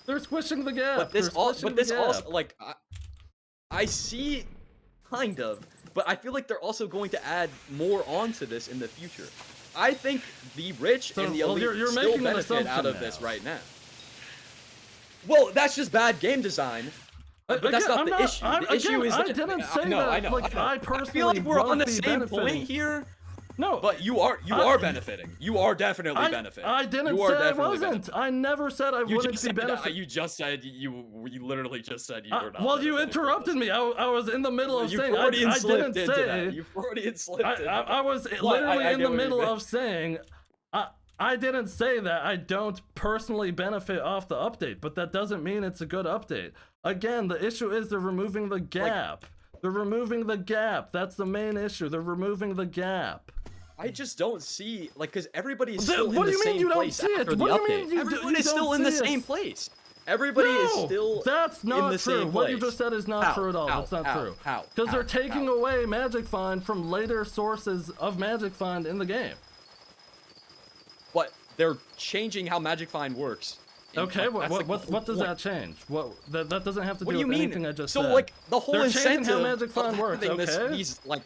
S1: They're squishing the gap.
S4: But this also like I see kind of, but I feel like they're also going to add more onto this in the future. I think the rich and the elite
S1: you're
S4: still
S1: making an
S4: benefit out
S1: assumption
S4: of this
S1: now.
S4: right now. Well, that's just bad game design. But that's
S1: Again,
S4: not the issue. The issue is
S1: I
S4: that
S1: didn't say
S4: no,
S1: that.
S4: I know.
S1: Like, I
S4: I
S1: personally
S4: feel like we're on
S1: won't
S4: the
S1: be
S4: same
S1: benefiting.
S4: point here.
S1: No,
S4: But you are benefiting. You are definitely benefiting.
S1: I didn't
S4: You are
S1: say I
S4: definitely
S1: wasn't.
S4: benefiting.
S1: I never said I
S4: You
S1: wouldn't
S4: just
S1: be
S4: said
S1: benefiting.
S4: you just said you literally just said you were not.
S1: Well, you
S4: benefiting from
S1: interrupted
S4: this.
S1: me. I was in the middle of
S4: You've
S1: saying
S4: Freudian
S1: I
S4: slipped
S1: didn't
S4: into
S1: say.
S4: that. You've Freudian slipped into
S1: I
S4: that.
S1: was
S4: But
S1: literally
S4: I
S1: in
S4: get
S1: the
S4: what you
S1: middle
S4: meant.
S1: of saying I didn't say that I don't personally benefit off the update, but that doesn't mean it's a good update. Again, the issue is they're removing the gap. They're removing the gap. That's the main issue. They're removing the gap.
S4: I just don't see because everybody is still
S1: What
S4: in
S1: do
S4: the
S1: you mean
S4: same
S1: you don't
S4: place
S1: see it?
S4: after the
S1: What do you
S4: update.
S1: mean you
S4: Everyone is
S1: don't
S4: still in the
S1: see it?
S4: same place. Everybody is still
S1: that's not
S4: in the
S1: true.
S4: same
S1: What you
S4: place.
S1: just said is not
S4: How?
S1: true at all.
S4: How?
S1: That's not
S4: How?
S1: true.
S4: How?
S1: Because they're
S4: How?
S1: taking
S4: How?
S1: away Magic Find from later sources of Magic Find in the game.
S4: But they're changing how Magic Find works.
S1: Okay,
S4: Like, that's the
S1: what
S4: whole
S1: does
S4: point.
S1: that change? That doesn't have to
S4: What
S1: do
S4: do you
S1: with
S4: mean?
S1: anything I just
S4: so
S1: said.
S4: like the whole
S1: They're changing
S4: incentive
S1: how Magic Find
S4: of
S1: works,
S4: having
S1: okay?
S4: these like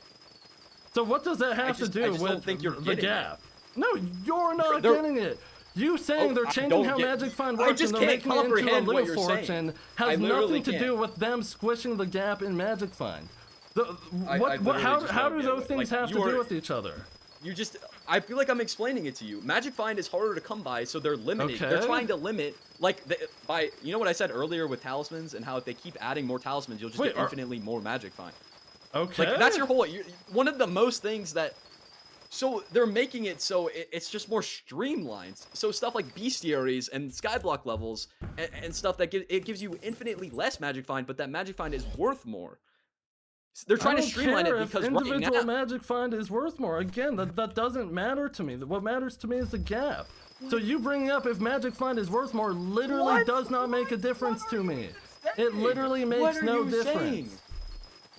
S1: So what does that have
S4: just-
S1: to
S4: I
S1: do
S4: just don't
S1: with
S4: think you're
S1: the
S4: getting it.
S1: gap? No, you're not
S4: They're-
S1: getting it. You saying
S4: Oh,
S1: they're
S4: I
S1: changing
S4: don't
S1: how
S4: get-
S1: Magic Find
S4: I
S1: works
S4: just
S1: and they're
S4: can't
S1: making it into a
S4: comprehend what
S1: Little
S4: you're
S1: Fortune
S4: saying.
S1: has
S4: I literally
S1: nothing to do
S4: can't.
S1: with them squishing the gap in Magic Find.
S4: I literally
S1: How
S4: just
S1: do
S4: don't get
S1: those
S4: it.
S1: things
S4: Like,
S1: have to
S4: you are-
S1: do with each other?
S4: I feel like I'm explaining it to you. Magic Find is harder to come by, so they're limiting. They're
S1: Okay.
S4: trying to limit, like, by you know what I said earlier with talismans and how if they keep adding more talismans, you'll just
S1: Wait,
S4: get infinitely more Magic Find.
S1: Okay.
S4: Like that's your whole. One of the most things that. So they're making it so it's just more streamlined. So stuff like bestiaries and skyblock levels and stuff that it gives you infinitely less Magic Find, but that Magic Find is worth more. They're trying to streamline it because right
S1: individual
S4: now,
S1: Magic Find is worth more. Again, that doesn't matter to me. What matters to me is the gap. So you bringing up if Magic Find is worth more literally
S4: What?
S1: does not make a difference to me. It
S4: saying?
S1: literally
S4: What
S1: makes
S4: are
S1: no
S4: you
S1: difference.
S4: saying?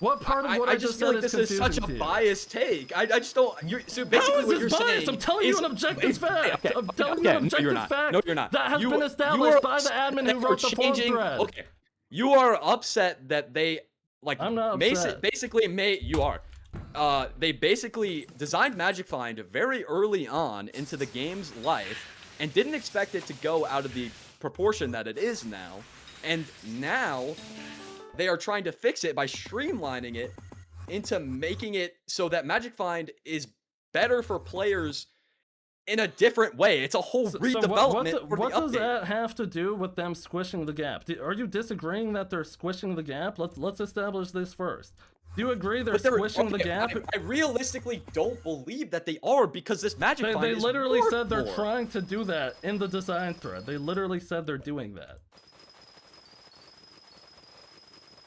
S1: What part of what I just
S4: feel
S1: said
S4: like
S1: is
S4: this is
S1: confusing
S4: such
S1: to
S4: a
S1: you?
S4: biased take. I just don't. So basically,
S1: How is
S4: what you're
S1: this biased?
S4: saying
S1: I'm telling you
S4: is-
S1: an objective fact.
S4: Okay,
S1: I'm telling you an
S4: no, you're
S1: objective
S4: not.
S1: fact
S4: No, you're not.
S1: that has
S4: You-
S1: been
S4: you
S1: established
S4: are
S1: by the
S4: upset
S1: admin
S4: that
S1: who
S4: they're
S1: wrote the forum
S4: changing-
S1: thread.
S4: Okay, you are upset that they like.
S1: I'm not upset.
S4: You are. They basically designed Magic Find very early on into the game's life and didn't expect it to go out of the proportion that it is now. And now they are trying to fix it by streamlining it into making it so that Magic Find is better for players in a different way. It's a whole redevelopment for
S1: what
S4: the
S1: does
S4: update.
S1: that have to do with them squishing the gap? Are you disagreeing that they're squishing the gap? Let's establish this first. Do you agree they're squishing the
S4: okay,
S1: gap?
S4: I realistically don't believe that they are because this Magic Find
S1: They
S4: is
S1: literally
S4: worth
S1: said they're
S4: more.
S1: trying to do that in the design thread. They literally said they're doing that.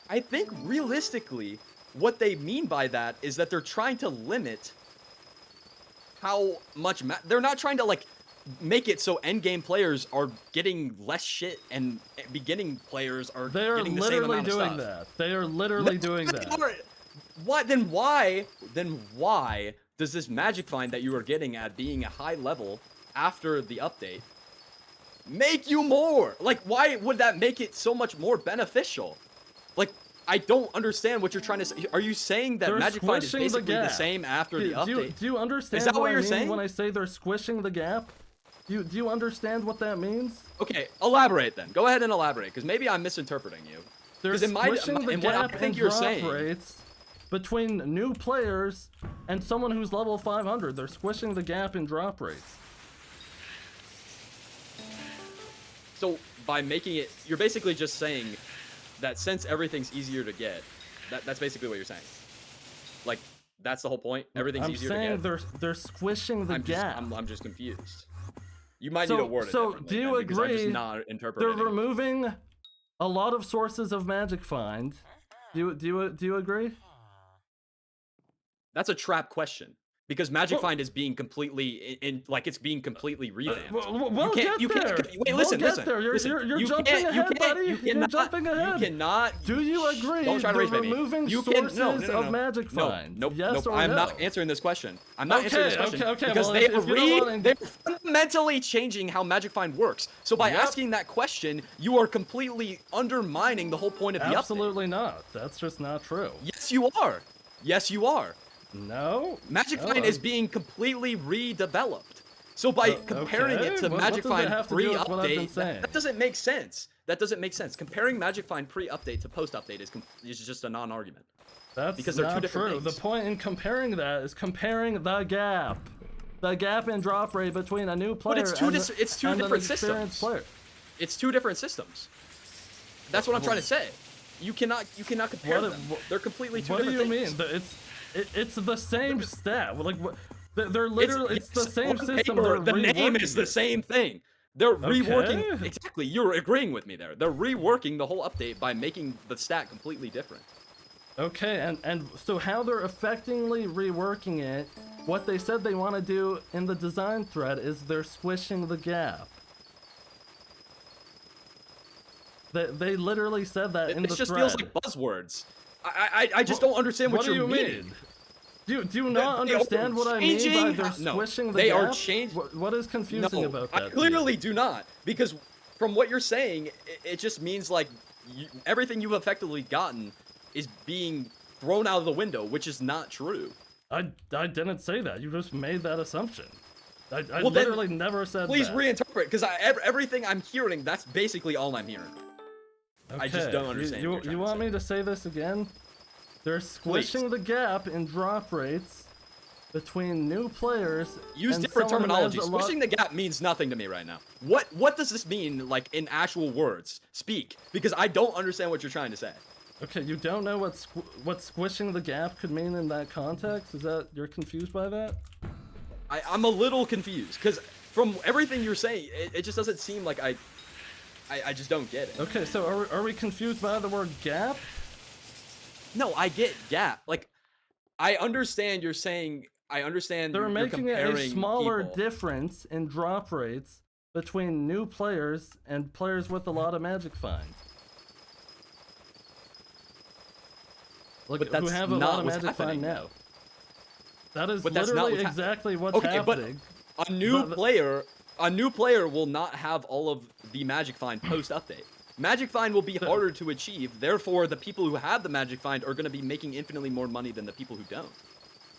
S4: I think realistically, what they mean by that is that they're trying to limit how much they're not trying to like make it so end game players are getting less shit and beginning players are getting the same amount of stuff.
S1: They are literally doing that. They are literally doing that.
S4: What then? Why does this magic find that you are getting at being a high level after the update make you more? Like, why would that make it so much more beneficial? Like, I don't understand what you're trying to say. Are you saying that Magic Find is basically the same after the update?
S1: Do you understand what you're saying when I say they're squishing the gap? Do you understand what that means?
S4: Okay, elaborate then. Go ahead and elaborate, because maybe I'm misinterpreting you.
S1: They're squishing the gap in drop rates between new players and someone who's level 500. They're squishing the gap in drop rates.
S4: So by making it, you're basically just saying that since everything's easier to get, that's basically what you're saying. Like, that's the whole point. Everything's easier to get.
S1: I'm saying they're squishing the gap.
S4: I'm just confused. You might need to word it differently.
S1: So do you agree?
S4: I'm just not interpreting.
S1: They're removing a lot of sources of Magic Find. Do you agree?
S4: That's a trap question. Because Magic Find is being completely it's being completely revamped.
S1: You can't. Wait, listen. You're jumping ahead, buddy. You're jumping ahead.
S4: You cannot.
S1: Do you agree?
S4: Don't try to race bait me.
S1: Removing sources of Magic Find.
S4: Nope.
S1: Yes or no?
S4: I'm not answering this question. I'm not answering this question because
S1: well,
S4: they're fundamentally changing how Magic Find works. So by asking that question, you are completely undermining the whole point of the update.
S1: Absolutely not. That's just not true.
S4: Yes, you are. Yes, you are.
S1: No.
S4: Magic Find is being completely redeveloped. So by comparing it to Magic Find pre-update, that doesn't make sense. That doesn't make sense. Comparing Magic Find pre-update to post-update is just a non-argument.
S1: That's
S4: because they're
S1: not
S4: two different
S1: true.
S4: things.
S1: The point in comparing that is comparing the gap. The gap in drop rate between a new player
S4: and an experienced player. It's two different systems. That's what I'm trying to say. You cannot compare them. They're completely two different things.
S1: What do you mean? It's the same stat. Like they're literally it's the same system.
S4: The name is the same thing. They're reworking. Exactly. You're agreeing with me there. They're reworking the whole update by making the stat completely different.
S1: Okay, and so how they're effectively reworking it, what they said they want to do in the design thread is they're squishing the gap. They literally said that in the thread.
S4: It just feels like buzzwords. I just don't understand what you mean.
S1: Do you not understand what I mean by they're squishing the gap?
S4: They are changing.
S1: What is confusing about that?
S4: I clearly do not, because from what you're saying, it just means like everything you've effectively gotten is being thrown out of the window, which is not true.
S1: I didn't say that. You just made that assumption. I literally never said that.
S4: Please reinterpret, because everything I'm hearing, that's basically all I'm hearing.
S1: Okay.
S4: I just don't understand.
S1: You want me to say this again? They're squishing the gap in drop rates between new players.
S4: Use different terminology. Squishing the gap means nothing to me right now. What does this mean, like in actual words? Speak, because I don't understand what you're trying to say.
S1: Okay, you don't know what squishing the gap could mean in that context? Is that you're confused by that?
S4: I'm a little confused because from everything you're saying, it just doesn't seem like I just don't get it.
S1: Okay, so are we confused by the word gap?
S4: No, I get gap. Like, I understand you're saying. I understand
S1: they're making it a smaller
S4: people.
S1: Difference in drop rates between new players and players with a lot of Magic Find. Like, who have a lot of Magic Find now. That is literally exactly what's happening.
S4: But a new player will not have all of the Magic Find post-update. Magic Find will be harder to achieve, therefore the people who have the Magic Find are going to be making infinitely more money than the people who don't.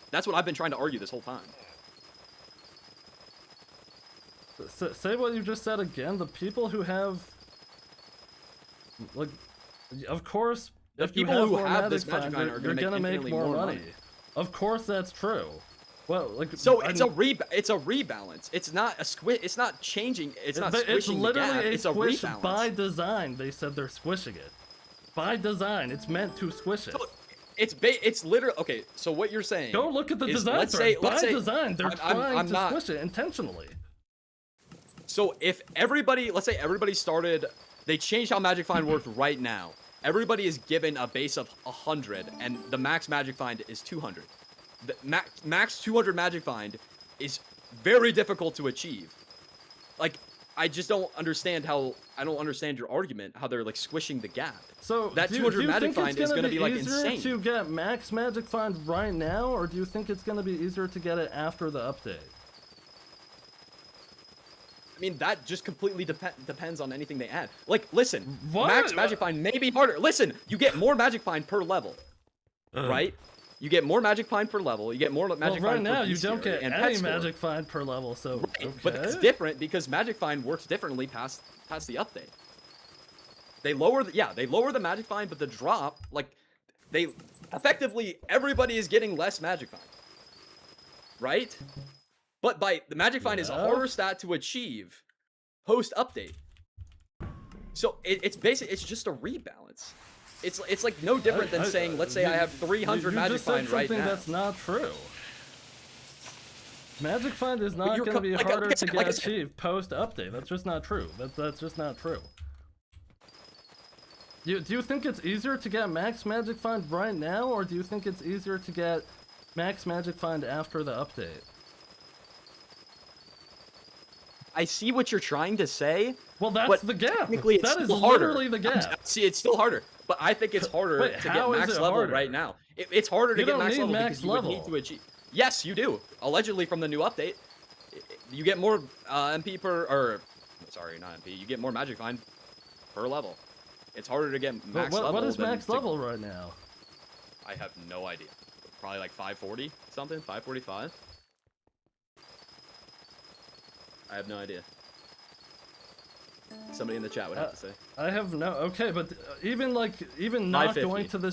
S4: That's what I've been trying to argue this whole time.
S1: Say what you just said again. The people who have... Like, of course,
S4: the people who have this Magic Find are going to make more money.
S1: Of course that's true. Well, like
S4: so it's a rebalance. It's not a squid. It's not changing. It's not squishing the gap. It's a rebalance.
S1: By design, they said they're squishing it. By design, it's meant to squish it.
S4: So it's literally okay. So what you're saying?
S1: Go look at the design. Let's say design, they're trying to squish it intentionally.
S4: So if everybody, let's say everybody started, they changed how Magic Find worked right now, everybody is given a base of 100, and the max magic find is 200. The max 200 magic find is very difficult to achieve. Like, I just don't understand how. I don't understand your argument. How they're like squishing the gap.
S1: So
S4: that 200 magic find is gonna be like insane.
S1: To get max magic find right now, or do you think it's gonna be easier to get it after the update?
S4: I mean, that just completely depends on anything they add. Like, listen, max magic find may be harder. Listen, you get more magic find per level, right? You get more magic find per level. You get more magic find per
S1: right now, you
S4: bestiary
S1: don't get
S4: and
S1: any
S4: pet score.
S1: magic find per level, so
S4: Right,
S1: okay.
S4: but it's different because magic find works differently past the update. They lower the magic find, but the drop, like, they effectively everybody is getting less magic find, right? But the magic find is a harder stat to achieve post update. So it's basically just a rebalance. It's like no different than saying, let's say I have 300 magic find right now.
S1: That's not true. Magic find is not going to be harder to get achieved post update. That's just not true. That's just not true. Do you think it's easier to get max magic find right now, or do you think it's easier to get max magic find after the update?
S4: I see what you're trying to say.
S1: Well, that's the gap.
S4: Technically, it's
S1: that is
S4: still harder.
S1: Literally the gap.
S4: See, it's still harder. But I think it's harder
S1: Wait,
S4: to get max level
S1: harder?
S4: right now. It's harder to
S1: You
S4: get
S1: don't
S4: max
S1: need
S4: level
S1: max
S4: because you would need to achieve. Yes, you do. Allegedly from the new update, you get more MP sorry, not MP. You get more magic find per level. It's harder to get max level.
S1: What is max level right now?
S4: I have no idea. Probably like 540 something, 545. I have no idea. Somebody in the chat would have to say.
S1: I have no. Okay, but even not going to the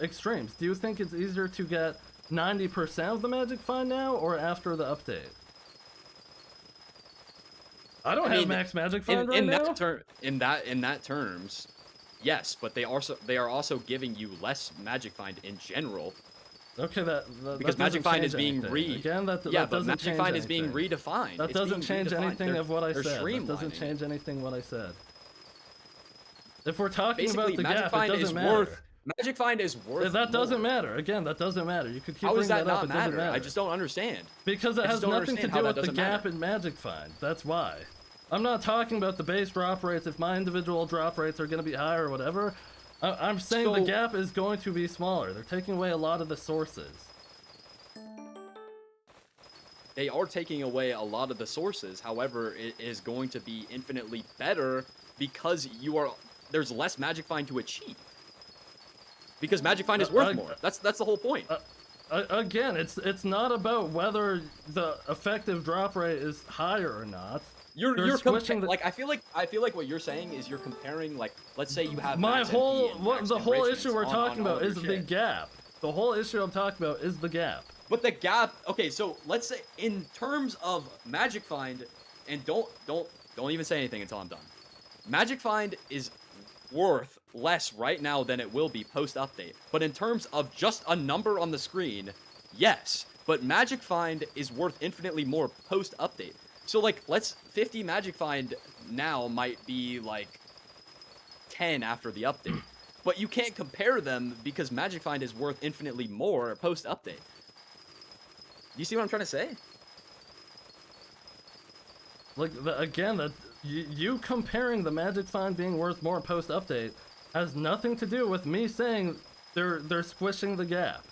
S1: extremes, do you think it's easier to get 90% of the magic find now, or after the update? I mean, max magic find right now.
S4: In that terms, yes, but they are also giving you less magic find in general.
S1: Okay,
S4: because magic find is being
S1: but
S4: magic find is being redefined.
S1: That doesn't change anything of what I said.
S4: That
S1: doesn't change anything what I said. If we're talking
S4: Basically,
S1: about the
S4: magic
S1: gap,
S4: find
S1: it doesn't matter.
S4: Magic find is worth.
S1: That doesn't matter. Again, that doesn't matter. You could keep
S4: How
S1: bringing
S4: does that
S1: up.
S4: Not matter? I just don't understand.
S1: Because it has nothing to do with the gap in magic find. That's why. I'm not talking about the base drop rates. If my individual drop rates are going to be higher or whatever, I'm saying the gap is going to be smaller. They're taking away a lot of the sources.
S4: They are taking away a lot of the sources. However, it is going to be infinitely better because there's less magic find to achieve. Because magic find is worth more. That's the whole point.
S1: Again, it's not about whether the effective drop rate is higher or not.
S4: You're switching like I feel like what you're saying is you're comparing, like, let's say you have
S1: the whole issue we're talking about is the gap. The whole issue I'm talking about is the gap.
S4: But the gap, okay, so let's say in terms of magic find, and don't even say anything until I'm done. Magic find is worth less right now than it will be post update. But in terms of just a number on the screen, yes. But magic find is worth infinitely more post update. So like 50 magic find now might be like 10 after the update. But you can't compare them because magic find is worth infinitely more post update. You see what I'm trying to say?
S1: Like, again, you comparing the magic find being worth more post update has nothing to do with me saying they're squishing the gap.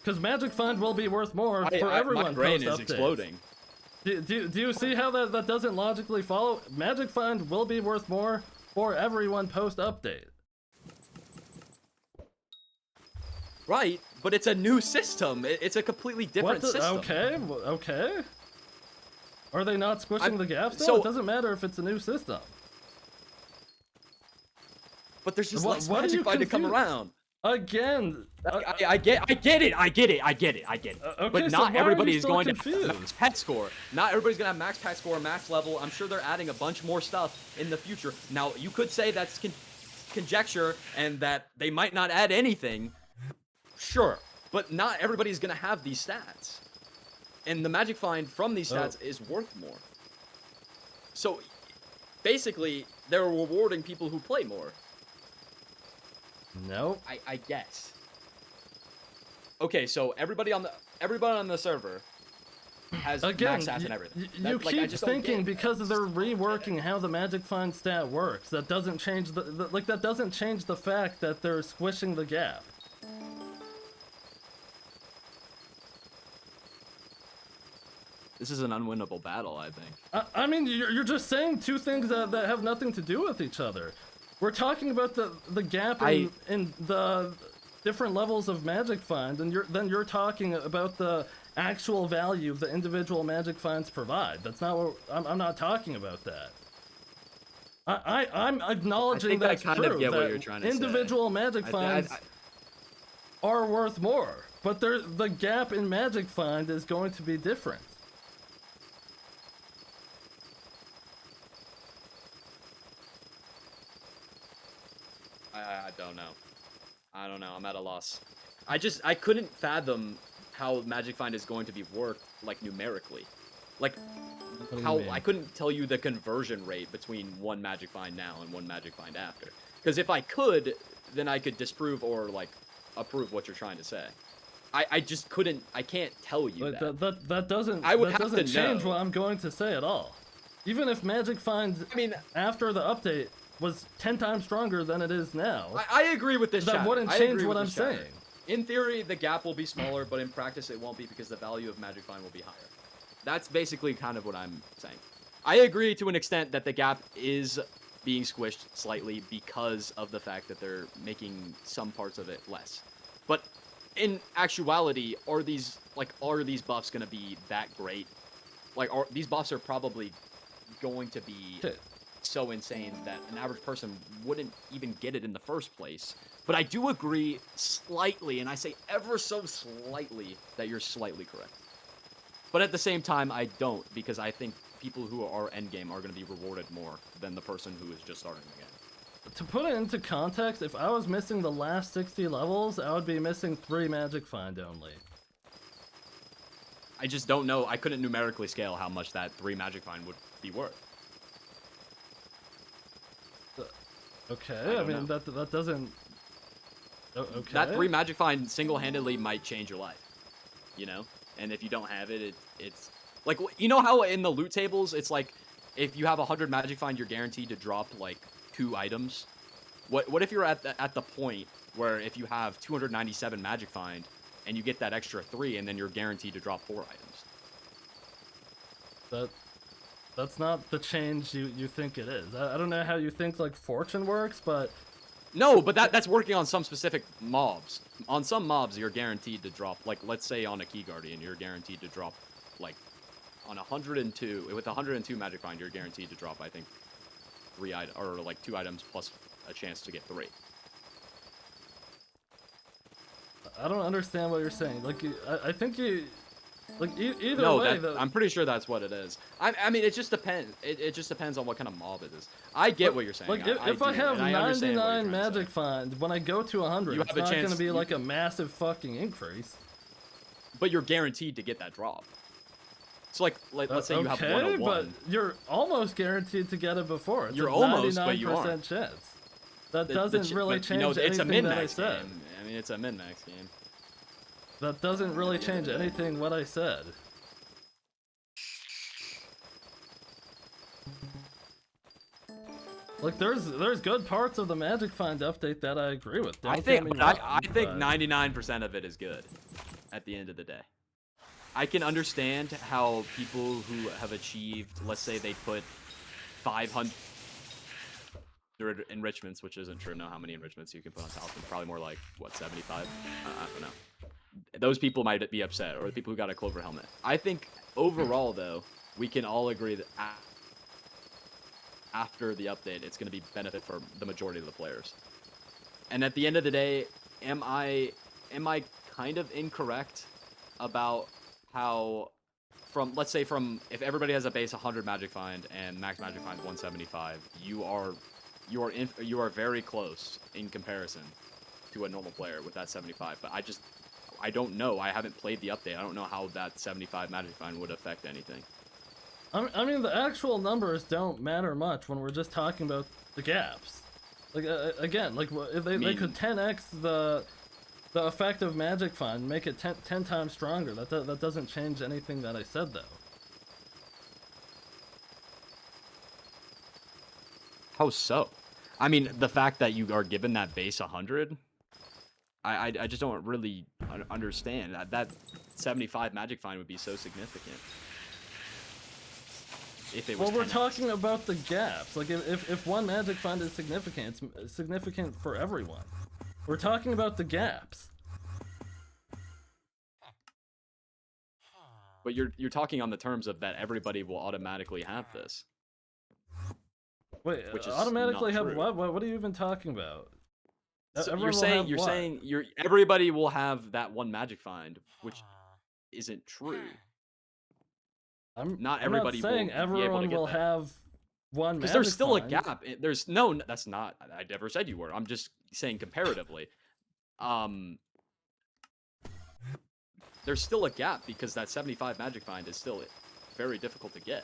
S1: Because magic find will be worth more for everyone.
S4: My brain is exploding.
S1: Do you see how that doesn't logically follow? Magic find will be worth more for everyone post update.
S4: Right, but it's a new system. It's a completely different system.
S1: Okay. Are they not squishing the gap still?
S4: So,
S1: it doesn't matter if it's a new system.
S4: But there's just less magic find to come around.
S1: Again,
S4: I get it.
S1: okay,
S4: but
S1: so
S4: not everybody is going
S1: confused?
S4: to have max pet score. Not everybody's gonna have max pet score, max level. I'm sure they're adding a bunch more stuff in the future. Now you could say that's conjecture and that they might not add anything. Sure, but not everybody's gonna have these stats, and the magic find from these stats is worth more. So basically they're rewarding people who play more.
S1: Nope.
S4: I guess. Okay, so everybody on the server has max stats and everything.
S1: You keep thinking because they're reworking how the Magic Find stat works. That doesn't change that doesn't change the fact that they're squishing the gap.
S4: This is an unwinnable battle, I think.
S1: I mean, you're just saying two things that have nothing to do with each other. We're talking about the gap in the different levels of Magic Find, and then you're talking about the actual value the individual Magic Finds provide. That's not what I'm not talking about that. I'm acknowledging that's true. I kind of get what you're trying to say. Individual Magic Finds are worth more, but the gap in Magic Find is going to be different.
S4: I don't know. I'm at a loss. I couldn't fathom how Magic Find is going to be worked, like, numerically. Like, how I couldn't tell you the conversion rate between one Magic Find now and one Magic Find after. Because if I could, then I could disprove or, like, approve what you're trying to say. I just couldn't. I can't tell you
S1: that doesn't.
S4: That
S1: doesn't change what I'm going to say at all. Even if Magic Find, after the update, was 10 times stronger than it is now.
S4: I agree with this.
S1: That wouldn't change what I'm saying.
S4: In theory, the gap will be smaller, but in practice, it won't be because the value of Magic Find will be higher. That's basically kind of what I'm saying. I agree to an extent that the gap is being squished slightly because of the fact that they're making some parts of it less. But in actuality, are these buffs going to be that great? Like, these buffs are probably going to be so insane that an average person wouldn't even get it in the first place. But I do agree slightly, and I say ever so slightly, that you're slightly correct. But at the same time, I don't, because I think people who are endgame are going to be rewarded more than the person who is just starting the game.
S1: To put it into context, if I was missing the last 60 levels, I would be missing 3 Magic Find only.
S4: I just don't know. I couldn't numerically scale how much that 3 Magic Find would be worth.
S1: Okay, I mean, that doesn't... Okay.
S4: That 3 Magic Find single-handedly might change your life, you know? And if you don't have it, it's... Like, you know how in the loot tables, it's like, if you have 100 Magic Find, you're guaranteed to drop, like, 2 items? What if you're at the point where if you have 297 Magic Find, and you get that extra 3, and then you're guaranteed to drop 4 items?
S1: That's not the change you think it is. I don't know how you think, like, Fortune works, but...
S4: No, but that's working on some specific mobs. On some mobs, you're guaranteed to drop, like, let's say on a Key Guardian, you're guaranteed to drop, like, on 102, with 102 Magic Find, you're guaranteed to drop, I think, 3 items, or, like, 2 items plus a chance to get 3.
S1: I don't understand what you're saying. Like, I think you... Like, either
S4: no,
S1: way,
S4: I'm pretty sure that's what it is. I mean, it just depends. It just depends on what kind of mob it is. I get what you're saying.
S1: Like, if I have 99 Magic Find, when I go to 100, it's not going to be like a massive fucking increase.
S4: But you're guaranteed to get that drop. So, like let's say you have 101.
S1: But you're almost guaranteed to get it before. It's
S4: you're
S1: a
S4: almost,
S1: 99%
S4: but you aren't.
S1: chance. That doesn't really change
S4: it's
S1: anything
S4: a min-max
S1: that I said.
S4: Game. I mean, it's a min-max game.
S1: That doesn't really change anything what I said. Like, there's good parts of the Magic Find update that I agree with.
S4: I think 99% of it is good at the end of the day. I can understand how people who have achieved, let's say they put 500 enrichments, which isn't true. Know how many enrichments you can put on Talisman? Probably more like, what, 75? I don't know. Those people might be upset, or the people who got a Clover helmet. I think overall, though, we can all agree that after the update, it's going to be benefit for the majority of the players. And at the end of the day, am I kind of incorrect about how, let's say if everybody has a base 100 Magic Find and max Magic Find 175, you are very close in comparison to a normal player with that 75. But I don't know. I haven't played the update. I don't know how that 75 Magic Find would affect anything.
S1: I mean, the actual numbers don't matter much when we're just talking about the gaps. Like, again, like, if they could 10x the effect of Magic Find, make it 10 times stronger. That doesn't change anything that I said, though.
S5: How so? I mean, the fact that you are given that base 100, I just don't really understand. That 75 Magic Find would be so significant. If it was
S1: well, we're
S5: 10x.
S1: talking about the gaps. Like, if one Magic Find is significant, it's significant for everyone. We're talking about the gaps.
S5: But you're talking on the terms of that everybody will automatically have this.
S1: Wait,
S5: Which is
S1: automatically
S5: not
S1: have
S5: true.
S1: what? What are you even talking about?
S5: So
S1: Everyone
S5: you're
S1: will
S5: saying
S1: have
S5: you're
S1: what?
S5: saying everybody will have that one Magic Find, which isn't true. Not everybody
S1: I'm not saying
S5: will be able
S1: everyone
S5: to get
S1: will
S5: that.
S1: have one
S5: Because
S1: Magic
S5: there's still
S1: Find.
S5: a gap. There's no. That's not. I never said you were. I'm just saying comparatively. There's still a gap because that 75 Magic Find is still very difficult to get.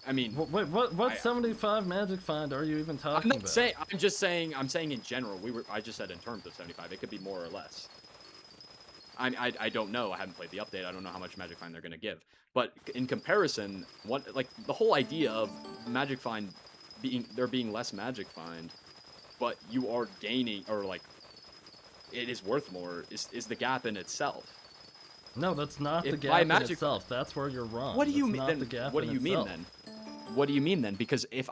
S5: I mean,
S1: Wait, what 75 Magic Find are you even talking
S5: I'm not
S1: about?
S5: saying. I'm just saying. I'm saying in general. I just said in terms of 75. It could be more or less. I don't know. I haven't played the update. I don't know how much Magic Find they're gonna give. But in comparison, like the whole idea of Magic Find being less Magic Find, but you are gaining, or like it is worth more, is the gap in itself.
S1: No, that's not the
S5: If
S1: gap
S5: by
S1: in
S5: Magic
S1: itself. That's where you're wrong.
S5: What do you
S1: That's
S5: mean
S1: not
S5: then?
S1: the gap
S5: What do
S1: in
S5: you mean
S1: itself.
S5: then? What do you mean then? Because if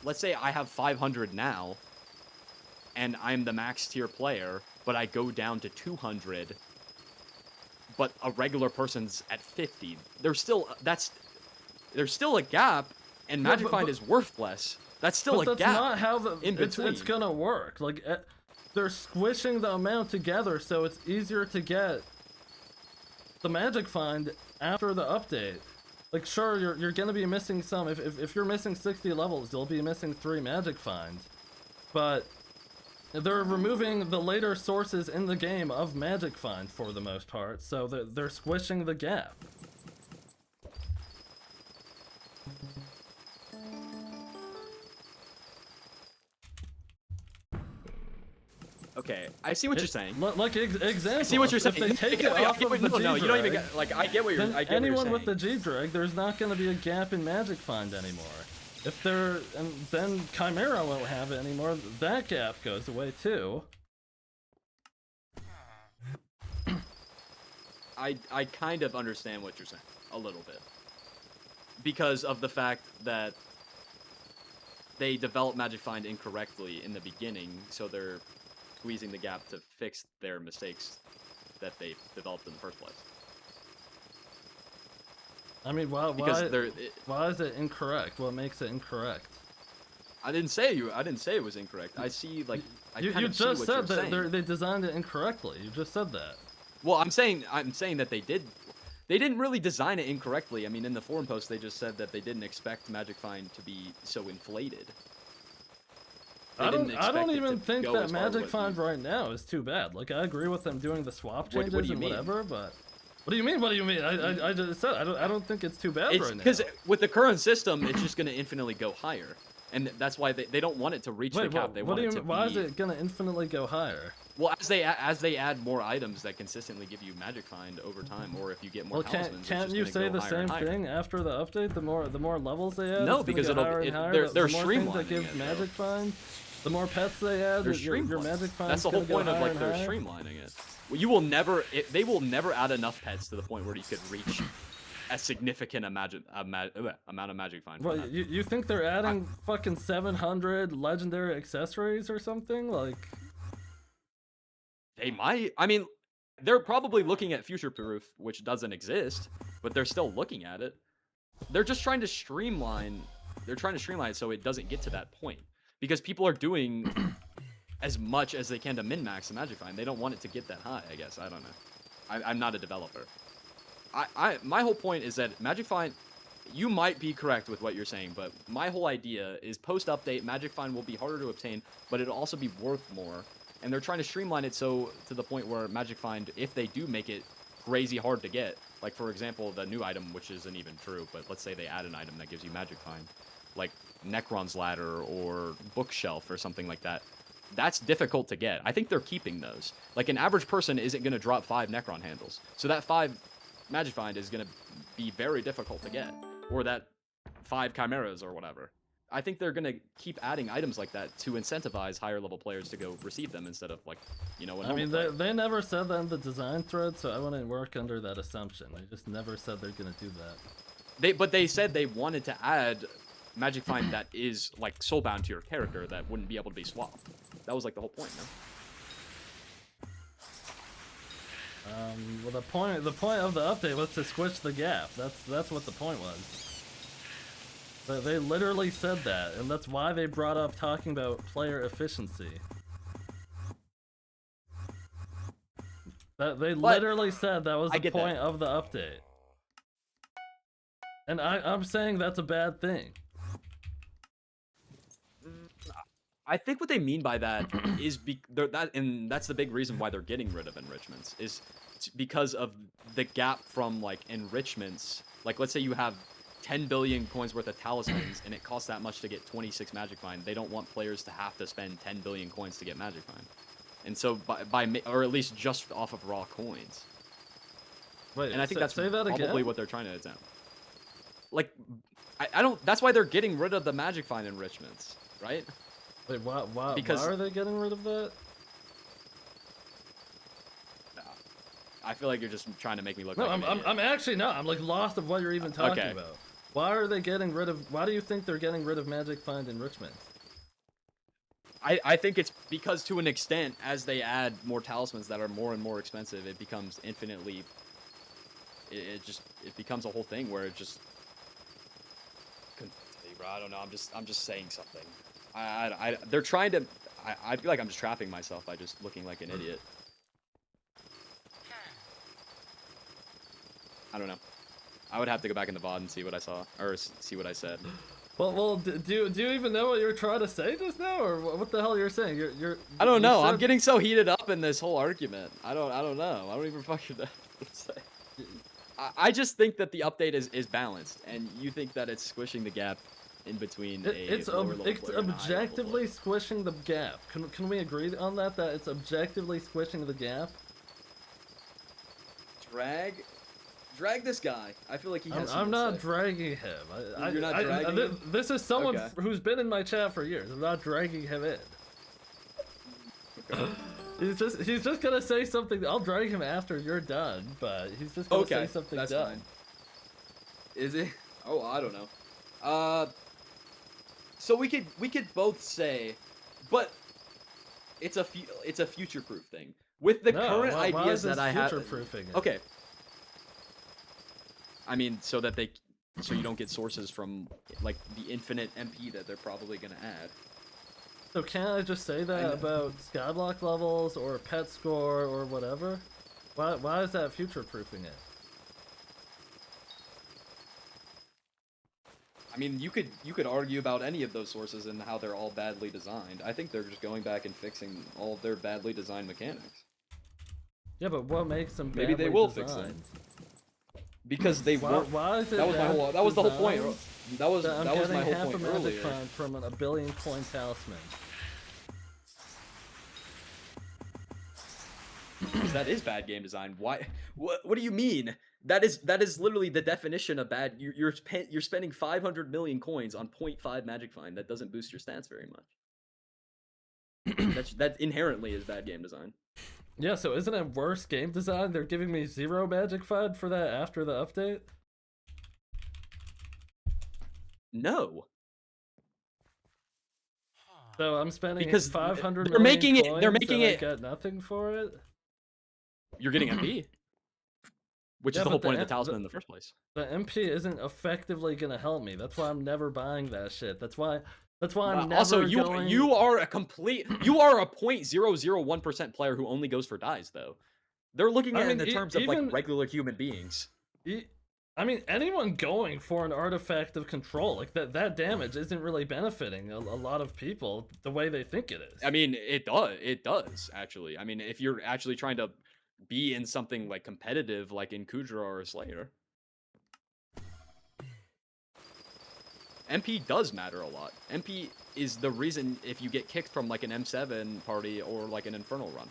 S5: let's say I have 500 now, and I'm the max tier player, but I go down to 200, but a regular person's at 50, there's still a gap, and Magic Find is worth less. That's still a
S1: that's
S5: gap.
S1: not how
S5: it's
S1: gonna work. Like, they're squishing the amount together, so it's easier to get the Magic Find after the update. Like, sure, you're gonna be missing some. If you're missing 60 levels, you'll be missing 3 Magic Finds. But they're removing the later sources in the game of Magic Find for the most part, so they're squishing the gap.
S5: Okay, I see what you're saying.
S1: Like, example.
S5: I see what you're saying.
S1: If they take it off of the
S5: no, you don't even
S1: G-Drag,
S5: get. Like, I get what you're.
S1: then
S5: I get what you're
S1: anyone
S5: saying.
S1: with the G-Drag, there's not going to be a gap in Magic Find anymore. If they're, and then Chimera won't have it anymore. That gap goes away too.
S5: I kind of understand what you're saying a little bit, because of the fact that they developed Magic Find incorrectly in the beginning, so they're squeezing the gap to fix their mistakes that they developed in the first place.
S1: I mean, why is it incorrect? What makes it incorrect?
S5: I didn't say it was incorrect. I see, like,
S1: You just said that they designed it incorrectly. You just said that.
S5: Well, I'm saying that they didn't really design it incorrectly. I mean, in the forum post, they just said that they didn't expect Magic Find to be so inflated.
S1: I don't even think that Magic Find right now is too bad. Like, I agree with them doing the swap changes and whatever, but what do you mean? What do you mean? I just said I don't think it's too bad right now.
S5: Because with the current system, it's just going to infinitely go higher, and that's why they don't want it to reach the cap. They want it to be.
S1: Why is it going to infinitely go higher?
S5: Well, as they add more items that consistently give you Magic Find over time, or if you get more talismans,
S1: can't you say the same thing after the update? The more levels they add,
S5: no, because they're streamlining
S1: that gives Magic Find. The more pets they add, your Magic Find.
S5: That's the whole point of, like, they're streamlining it. Well, they will never add enough pets to the point where you could reach a significant amount of Magic Find.
S1: Well, you think they're adding fucking 700 legendary accessories or something? Like,
S5: they might. I mean, they're probably looking at Future Proof, which doesn't exist, but they're still looking at it. They're just trying to streamline. They're trying to streamline it so it doesn't get to that point, because people are doing as much as they can to min-max the Magic Find. They don't want it to get that high, I guess. I don't know. I'm not a developer. My whole point is that Magic Find, you might be correct with what you're saying, but my whole idea is post-update, Magic Find will be harder to obtain, but it'll also be worth more. And they're trying to streamline it so to the point where Magic Find, if they do make it crazy hard to get. Like, for example, the new item, which isn't even true, but let's say they add an item that gives you Magic Find, like Necron's Ladder or Bookshelf or something like that. That's difficult to get. I think they're keeping those. Like, an average person isn't going to drop 5 Necron handles. So that 5 Magic Find is going to be very difficult to get. Or that 5 Chimeras or whatever. I think they're going to keep adding items like that to incentivize higher level players to go receive them instead of, like, you know,
S1: I mean, they never said that in the design thread, so I wouldn't work under that assumption. They just never said they're going to do that.
S5: But they said they wanted to add Magic Find that is, like, soulbound to your character that wouldn't be able to be swapped. That was, like, the whole point, no?
S1: Well, the point of the update was to squish the gap. That's what the point was. They literally said that, and that's why they brought up talking about player efficiency. They literally said that was the point of the update. And I'm saying that's a bad thing.
S5: I think what they mean by that is and that's the big reason why they're getting rid of enrichments is because of the gap from, like, enrichments. Like, let's say you have 10 billion coins worth of talismans and it costs that much to get 26 Magic Find. They don't want players to have to spend 10 billion coins to get Magic Find. And so or at least just off of raw coins.
S1: Wait,
S5: and I think that's
S1: say that
S5: probably
S1: again?
S5: what they're trying to attempt. Like, I don't, that's why they're getting rid of the Magic Find enrichments, right?
S1: Wait, why
S5: Because
S1: are they getting rid of that?
S5: I feel like you're just trying to make me look
S1: No,
S5: like
S1: I'm actually not. I'm, like, lost of what you're even talking about. Why are they getting rid of? Why do you think they're getting rid of Magic Find enrichments?
S5: I think it's because, to an extent, as they add more talismans that are more and more expensive, it becomes infinitely. It becomes a whole thing where it just. Bro, I don't know. I'm just saying something. They're trying to. I feel like I'm just trapping myself by just looking like an idiot. I don't know. I would have to go back in the VOD and see what I saw, or see what I said.
S1: Well, do you even know what you're trying to say just now, or what the hell you're saying?
S5: I don't know. I'm getting so heated up in this whole argument. I don't know. I don't even fucking know what to say. I just think that the update is balanced, and you think that it's squishing the gap in between
S1: it's objectively squishing the gap. Can we agree on that? That it's objectively squishing the gap?
S5: Drag this guy. I feel like he has.
S1: I'm not dragging him.
S5: You're not dragging him?
S1: This is someone who's been in my chat for years. I'm not dragging him in.
S5: Okay.
S1: He's just gonna say something. I'll drag him after you're done, but he's just gonna say something
S5: that's
S1: dumb.
S5: fine. Is it? Oh, I don't know. So we could both say, but it's a future-proof thing with the current ideas that I have.
S1: Future-proofing it?
S5: Okay. I mean, so you don't get sources from, like, the infinite MP that they're probably gonna add.
S1: So can't I just say that about Skyblock levels or pet score or whatever? Why is that future-proofing it?
S5: I mean, you could argue about any of those sources and how they're all badly designed. I think they're just going back and fixing all of their badly designed mechanics.
S1: Yeah, but what makes them badly
S5: Maybe they will
S1: designed?
S5: fix it. Because they weren't.
S1: Why is it
S5: that was the whole point. That was my whole point
S1: half a magic
S5: earlier.
S1: find from a billion coin talisman.
S5: Because that is bad game design. Why? What do you mean? That is literally the definition of bad. You're spending 500 million coins on 0.5 magic find. That doesn't boost your stats very much. that inherently is bad game design.
S1: Yeah, so isn't it worse game design? They're giving me 0 magic find for that after the update?
S5: No.
S1: So I'm spending
S5: because
S1: 500
S5: they're
S1: million
S5: making it.
S1: coins
S5: They're making
S1: and
S5: it.
S1: I got nothing for it.
S5: You're getting MP, which is the whole point of the talisman in the first place.
S1: The MP isn't effectively gonna help me. That's why I'm never buying that shit. That's why I'm never
S5: also,
S1: going...
S5: you are a 0.001% player who only goes for dies, though. They're looking at it in the terms of, like, regular human beings.
S1: I mean, anyone going for an artifact of control, like that damage isn't really benefiting a lot of people the way they think it is.
S5: I mean, it does actually. I mean, if you're actually trying to be in something like competitive, like in Kudra or Slayer. MP does matter a lot. MP is the reason if you get kicked from like an M7 party or like an Infernal run.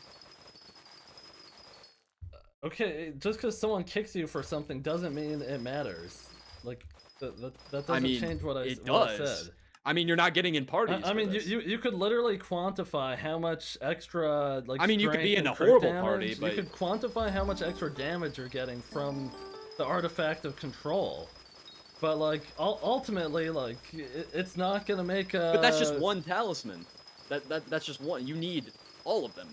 S1: Okay, just because someone kicks you for something doesn't mean it matters. Like that doesn't change what I said.
S5: I mean, you're not getting in parties.
S1: I mean, you could literally quantify how much extra like.
S5: I mean, you could be in a horrible party, but
S1: you could quantify how much extra damage you're getting from the artifact of control. But like ultimately, like it's not gonna make a.
S5: But that's just one talisman. That's just one. You need all of them,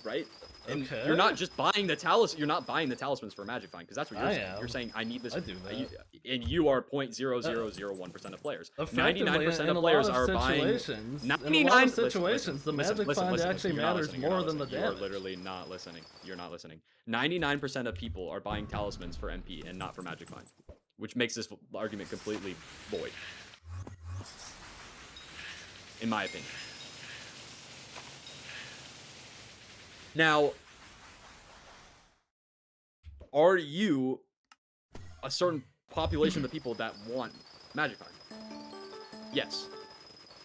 S5: right? And
S1: okay.
S5: You're not just buying the talisman. You're not buying the talismans for Magic Find, because that's what you're saying.
S1: Am.
S5: You're saying I need this.
S1: I do that.
S5: And you are 0.0001% of players.
S1: 99%
S5: of players are buying.
S1: 99%
S5: 99
S1: situations, the Magic Find actually matters more than the damage.
S5: You're literally not listening. You're not listening. 99% of people are buying talismans for MP and not for Magic Find, which makes this argument completely void, in my opinion. Now, are you a certain population of the people that want Magic Find? Yes,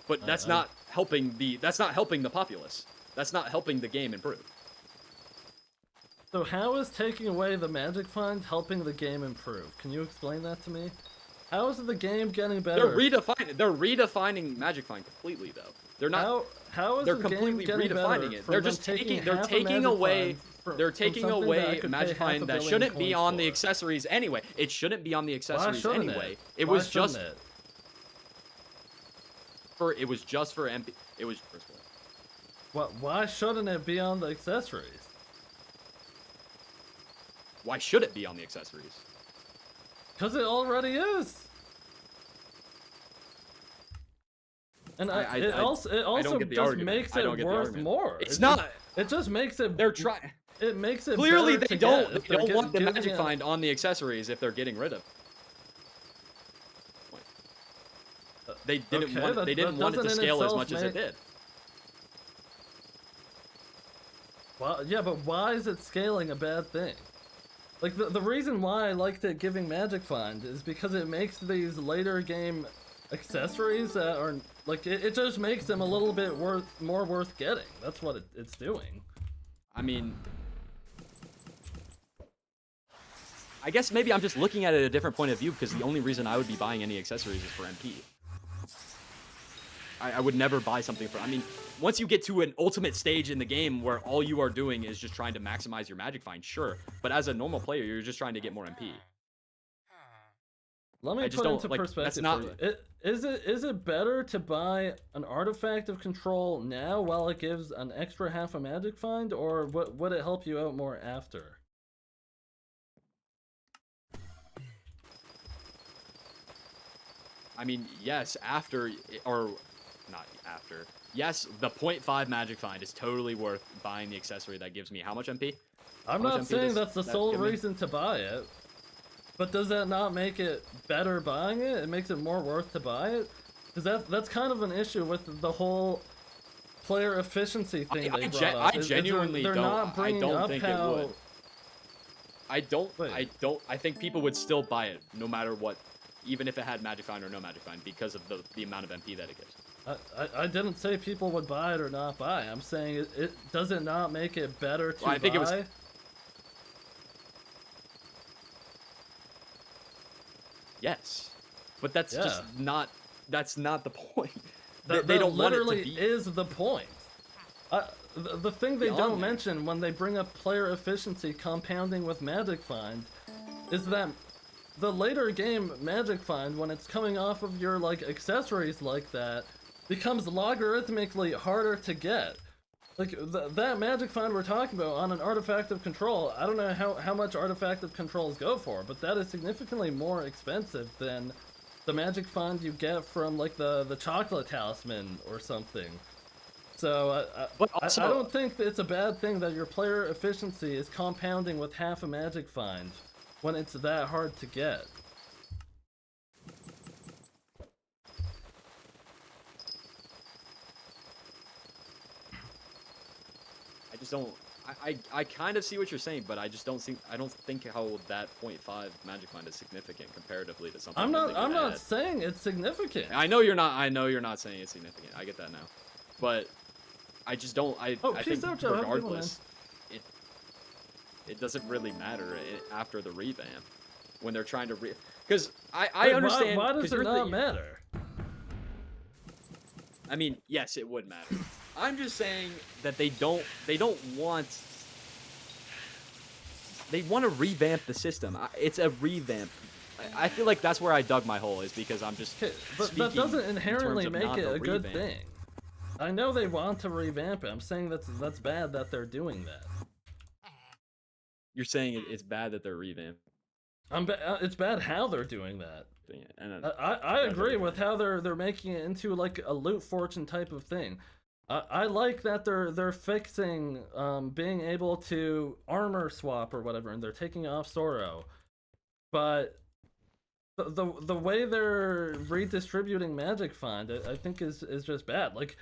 S5: but that's not helping the populace. That's not helping the game improve.
S1: So how is taking away the Magic Find helping the game improve? Can you explain that to me? How is the game getting better?
S5: They're redefining Magic Find completely, though. They're not.
S1: How is
S5: they're
S1: the
S5: completely
S1: game getting
S5: redefining
S1: better
S5: it. They're just taking away. They're taking away Magic Find that shouldn't be on the accessories anyway. It shouldn't be on the accessories anyway. It was just for MP. It was first of all.
S1: Why shouldn't it be on the accessories?
S5: Why should it be on the accessories?
S1: Because it already is. And it also just makes it worth more.
S5: It's not.
S1: It just makes it.
S5: They're trying.
S1: It makes it.
S5: Clearly,
S1: they
S5: don't want the Magic Find on the accessories if they're getting rid of it. They didn't want. They didn't want it to scale as much as it did.
S1: Well, yeah, but why is it scaling a bad thing? Like the reason why I liked it giving Magic Find is because it makes these later game accessories that are like it just makes them a little bit more worth getting. That's what it's doing.
S5: I mean, I guess maybe I'm just looking at it at a different point of view, because the only reason I would be buying any accessories is for MP. I would never buy something for. I mean, once you get to an ultimate stage in the game where all you are doing is just trying to maximize your Magic Find, sure. But as a normal player, you're just trying to get more MP.
S1: Let me put into perspective for you. Is it better to buy an artifact of control now while it gives an extra half a Magic Find, or would it help you out more after?
S5: I mean, yes, after, or not after. Yes, the 0.5 Magic Find is totally worth buying the accessory that gives me how much MP?
S1: I'm not saying that's the sole reason to buy it. But does that not make it better buying it? It makes it more worth to buy it? Because that's kind of an issue with the whole player efficiency thing they brought up.
S5: I genuinely
S1: they're
S5: don't.
S1: Not
S5: I don't
S1: up
S5: think
S1: how...
S5: it would. I think people would still buy it no matter what, even if it had Magic Find or no Magic Find, because of the amount of MP that it gives.
S1: I didn't say people would buy it or not buy it. I'm saying it does it not make it better to buy?
S5: It was. Yes, but that's just not. That's not the point. They don't want it to be.
S1: Is the point. The thing they don't mention when they bring up player efficiency compounding with Magic Find is that the later game Magic Find, when it's coming off of your like accessories like that, becomes logarithmically harder to get. Like, that Magic Find we're talking about on an Artifact of Control, I don't know how much Artifact of Controls go for, but that is significantly more expensive than the Magic Find you get from, like, the Chocolate Talisman or something. So, I don't think that it's a bad thing that your player efficiency is compounding with half a Magic Find when it's that hard to get.
S5: I kind of see what you're saying, but I just don't think how that 0.5 Magic Find is significant comparatively to something.
S1: I'm not saying it's significant.
S5: I know you're not saying it's significant. I get that now, but I just don't. I think regardless, it doesn't really matter after the revamp when they're trying to because I understand.
S1: Why does it not matter?
S5: I mean, yes, it would matter. I'm just saying that they want to revamp the system. It's a revamp. I feel like that's where I dug my hole, is because I'm just
S1: but that doesn't inherently make it a good thing. I know they want to revamp it. I'm saying that's bad that they're doing that.
S5: You're saying it's bad that they're revamping.
S1: It's bad how they're doing that.
S5: And
S1: I agree with how they're making it into like a loot fortune type of thing. I like that they're fixing being able to armor swap or whatever, and they're taking off Soro. But the way they're redistributing Magic Find, I think is just bad. Like,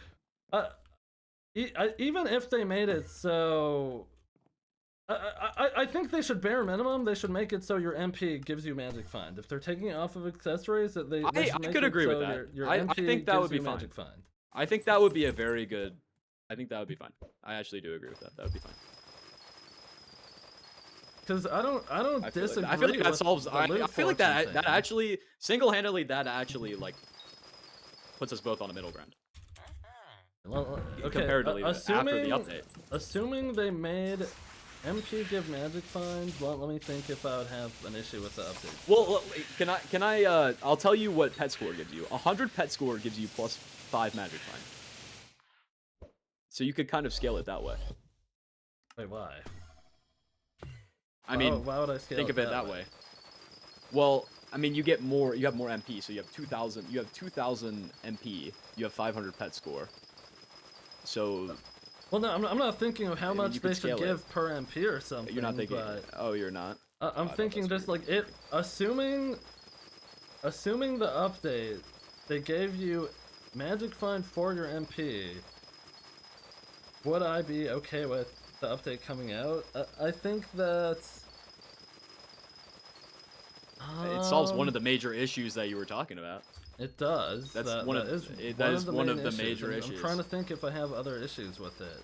S1: even if they made it so, I think they should bare minimum. They should make it so your MP gives you Magic Find. If they're taking it off of accessories, that they
S5: I
S1: should make
S5: could
S1: it
S5: agree
S1: so
S5: with that.
S1: Your
S5: I
S1: MP
S5: think that
S1: gives
S5: would be
S1: you
S5: fine.
S1: Magic Find.
S5: I think that would be a very good. I think that would be fine. I actually do agree with that. That would be fine.
S1: Because I don't disagree.
S5: I feel like that
S1: with
S5: solves.
S1: the
S5: I
S1: loot
S5: feel like
S1: fortune
S5: that
S1: thing.
S5: actually single-handedly like puts us both on the middle ground.
S1: Well, okay,
S5: Comparatively after the update.
S1: Assuming they made MP give Magic Find, let me think if I would have an issue with the update.
S5: Well, can I? I'll tell you what pet score gives you. 100 pet score gives you plus 5 Magic Find. So you could kind of scale it that way.
S1: Wait, why?
S5: I mean,
S1: why would I scale
S5: think of it that way. Well, I mean, you have more MP, so you have 2,000. You have 2,000 MP. You have 500 pet score. So.
S1: Well, no, I'm not thinking of how much they should give
S5: it.
S1: per MP or something.
S5: You're not thinking.
S1: But
S5: Oh, you're not.
S1: I'm thinking just like it. Assuming the update, they gave you Magic Find for your MP. Would I be okay with the update coming out? I think that
S5: it solves one of the major issues that you were talking about.
S1: It does.
S5: That's
S1: that
S5: one of the major issues.
S1: I'm trying to think if I have other issues with it.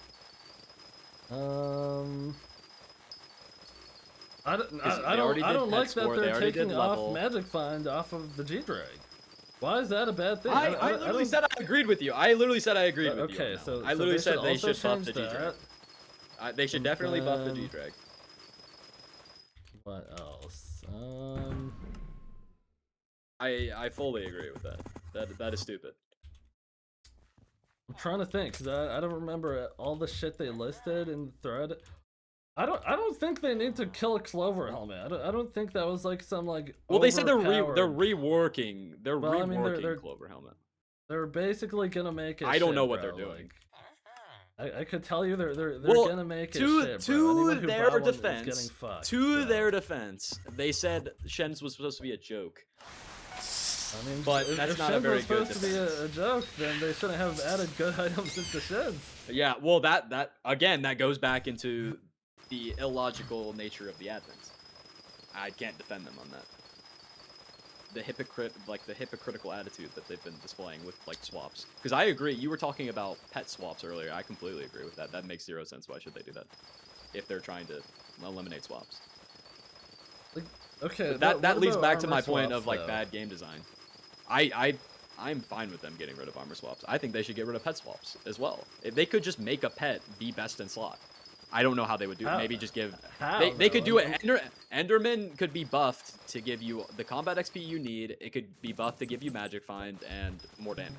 S1: I don't like that they're taking off Magic Find off of the G-Drag. Why is that a bad thing?
S5: I literally said I agreed with you. I literally said I agreed with you.
S1: Okay, so
S5: I literally said they should buff the
S1: change
S5: G-Drag.
S1: that.
S5: They should definitely buff the G-Drag.
S1: What else?
S5: I fully agree with that. That is stupid.
S1: I'm trying to think, because I don't remember all the shit they listed in the thread. I don't think they need to kill a Clover helmet. I don't think that was like some like.
S5: Well, they said they're
S1: overpowered-
S5: reworking. They're
S1: Well, I mean,
S5: reworking
S1: they're-
S5: Clover helmet.
S1: They're basically gonna make it.
S5: I don't
S1: shit,
S5: know what
S1: bro.
S5: they're doing.
S1: Like, I could tell you they're
S5: Well,
S1: gonna make it
S5: to
S1: shit, bro. Anyone who
S5: their
S1: bought one is
S5: defense,
S1: getting fucked,
S5: to
S1: so.
S5: their defense, they said Shen's was supposed to be a joke.
S1: I mean,
S5: but
S1: if
S5: that's not a
S1: Shen's
S5: very
S1: was
S5: good
S1: supposed to be a joke, then they shouldn't have added good items into Shen's.
S5: Yeah, well, that again, that goes back into the illogical nature of the admins. I can't defend them on that. The hypocritical attitude that they've been displaying with like swaps. Because I agree, you were talking about pet swaps earlier. I completely agree with that. That makes zero sense. Why should they do that if they're trying to eliminate swaps?
S1: Like, okay,
S5: But that leads
S1: about
S5: back to
S1: armor
S5: my point
S1: swaps,
S5: of like
S1: though?
S5: bad game design. I'm fine with them getting rid of armor swaps. I think they should get rid of pet swaps as well. If they could just make a pet be best in slot. I don't know how they would do it. Maybe just give. They could do it. Enderman could be buffed to give you the combat XP you need. It could be buffed to give you Magic Find and more damage.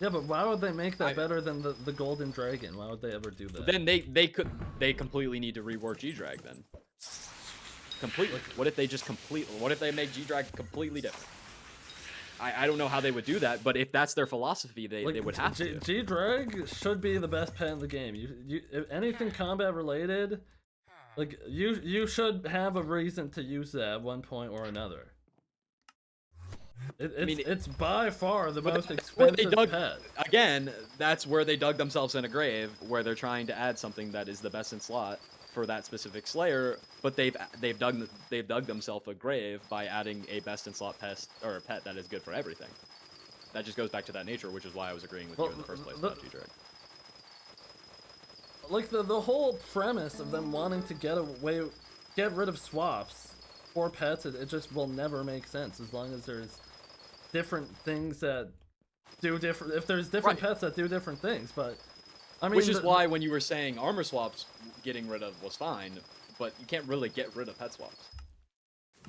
S1: Yeah, but why would they make that better than the Golden Dragon? Why would they ever do that?
S5: Then they completely need to rework G-Drag then. Completely. What if they just what if they make G-Drag completely different? I don't know how they would do that, but if that's their philosophy, they would have to.
S1: G-Drag should be the best pet in the game. If anything combat related, like you should have a reason to use that at one point or another. It's by far the most
S5: where they
S1: expensive
S5: dug
S1: pet.
S5: again. That's where they dug themselves in a grave, where they're trying to add something that is the best in slot for that specific Slayer, but they've dug themselves a grave by adding a best in slot pest or a pet that is good for everything. That just goes back to that nature, which is why I was agreeing with you in the first place about G-Drag.
S1: Like the whole premise of them wanting to get rid of swaps for pets, it just will never make sense as long as there's different things that do different. If there's different pets that do different things, but I mean,
S5: which is why when you were saying armor swaps getting rid of was fine, but you can't really get rid of pet swaps.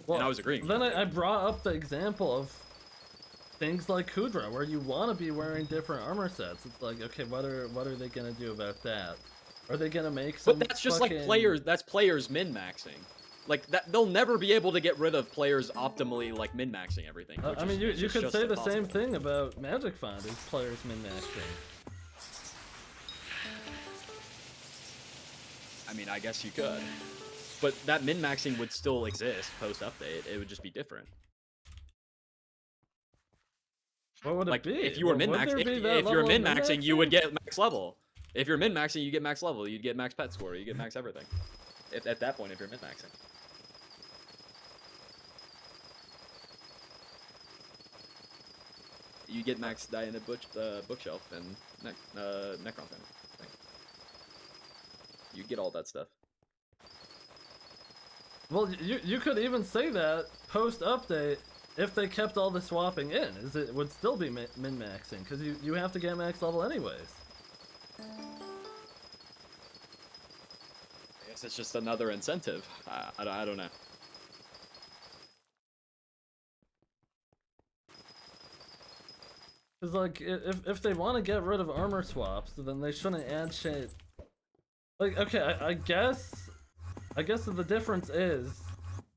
S1: Well,
S5: and I was agreeing.
S1: Then I brought up the example of things like Kudra, where you want to be wearing different armor sets. It's like, okay, what are they gonna do about that? Are they gonna make some?
S5: But that's just like players. That's players min-maxing. Like that, they'll never be able to get rid of players optimally like min-maxing everything.
S1: I mean, you could say the same thing about Magic Find as players min-maxing.
S5: I mean, I guess you could, but that min-maxing would still exist post-update. It would just be different.
S1: What would it be?
S5: If you were min-maxing, if you're min-maxing, you would get max level. If you're min-maxing, you get max level. You'd get max pet score. You get max everything. At that point, if you're min-maxing. You get max die in the bookshelf and Necron thing. You get all that stuff.
S1: Well, you could even say that post-update, if they kept all the swapping in, it would still be min-maxing, because you have to get max level anyways.
S5: I guess it's just another incentive. I don't know.
S1: Because, like, if they want to get rid of armor swaps, then they shouldn't add shit. Like, okay, I guess that the difference is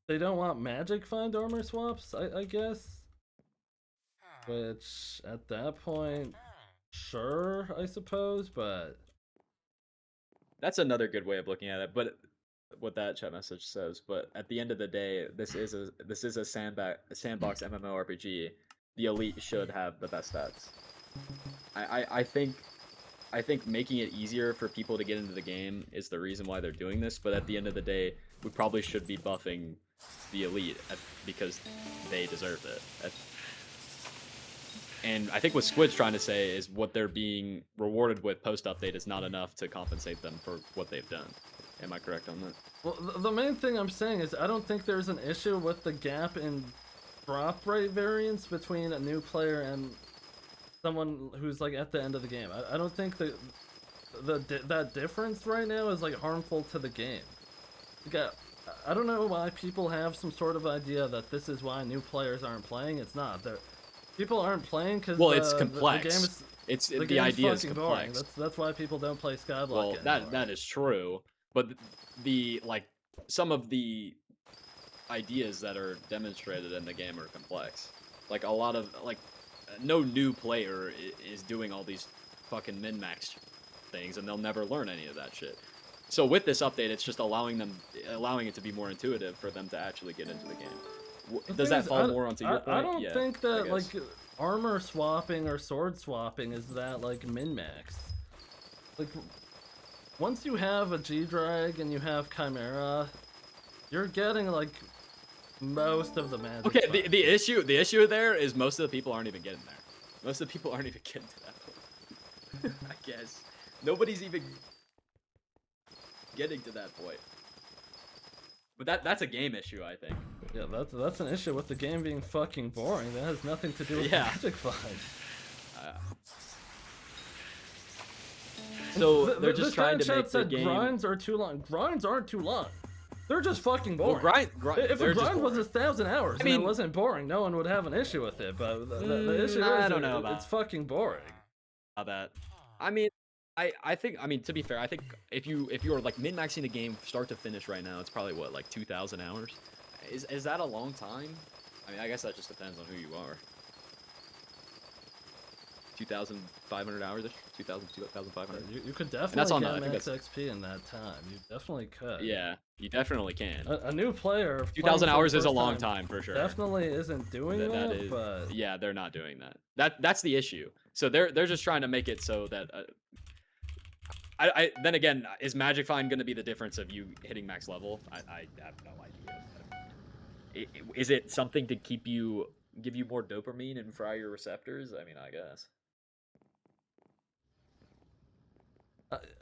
S1: they don't want Magic Find armor swaps, I guess. Which, at that point, sure, I suppose, but...
S5: That's another good way of looking at it, but what that chat message says. But at the end of the day, this is a sandbox MMORPG. The elite should have the best stats. I think making it easier for people to get into the game is the reason why they're doing this. But at the end of the day, we probably should be buffing the elite because they deserve it. And I think what Squid's trying to say is what they're being rewarded with post-update is not enough to compensate them for what they've done. Am I correct on that?
S1: Well, the main thing I'm saying is I don't think there's an issue with the gap in drop rate variance between a new player and someone who's like at the end of the game. I don't think that difference right now is like harmful to the game. I don't know why people have some sort of idea that this is why new players aren't playing. It's not. People aren't playing because
S5: it's complex. The idea is complex.
S1: Boring. That's why people don't play Skyblock
S5: anymore. That is true, but some of the ideas that are demonstrated in the game are complex. Like a lot of no new player is doing all these fucking min-max things, and they'll never learn any of that shit. So with this update, it's just allowing it to be more intuitive for them to actually get into the game. Does that fall more onto your point?
S1: I don't think that like armor swapping or sword swapping is that like min-max. Like once you have a G-Drag and you have Chimera, you're getting like most of the magic.
S5: Okay, the issue there is most of the people aren't even getting there. Most of the people aren't even getting to that point. I guess nobody's even getting to that point. But that's a game issue, I think.
S1: Yeah, that's an issue with the game being fucking boring. That has nothing to do with Magic Find.
S5: So they're just trying to make the game.
S1: Grinds are too long. Grinds aren't too long. They're just fucking boring.
S5: Well,
S1: if a grind was 1,000 hours and it wasn't boring, no one would have an issue with it. But the issue is
S5: I don't know about
S1: it's fucking boring.
S5: About that. I mean, I think, to be fair, I think if you're like min-maxing the game start to finish right now, it's probably what, like 2,000 hours? Is that a long time? I mean, I guess that just depends on who you are. 2,500 hours ish, 2,000, 2,500.
S1: You could definitely
S5: that's on
S1: get
S5: I think
S1: max
S5: that's-
S1: XP in that time. You definitely could.
S5: Yeah, you definitely can.
S1: A new player.
S5: 2,000 hours is a long time for sure.
S1: Definitely isn't doing that, but
S5: yeah, they're not doing that. That's the issue. So they're just trying to make it so that. Then again, is Magic Find going to be the difference of you hitting max level? I have no idea. Is it something to give you more dopamine and fry your receptors? I mean, I guess.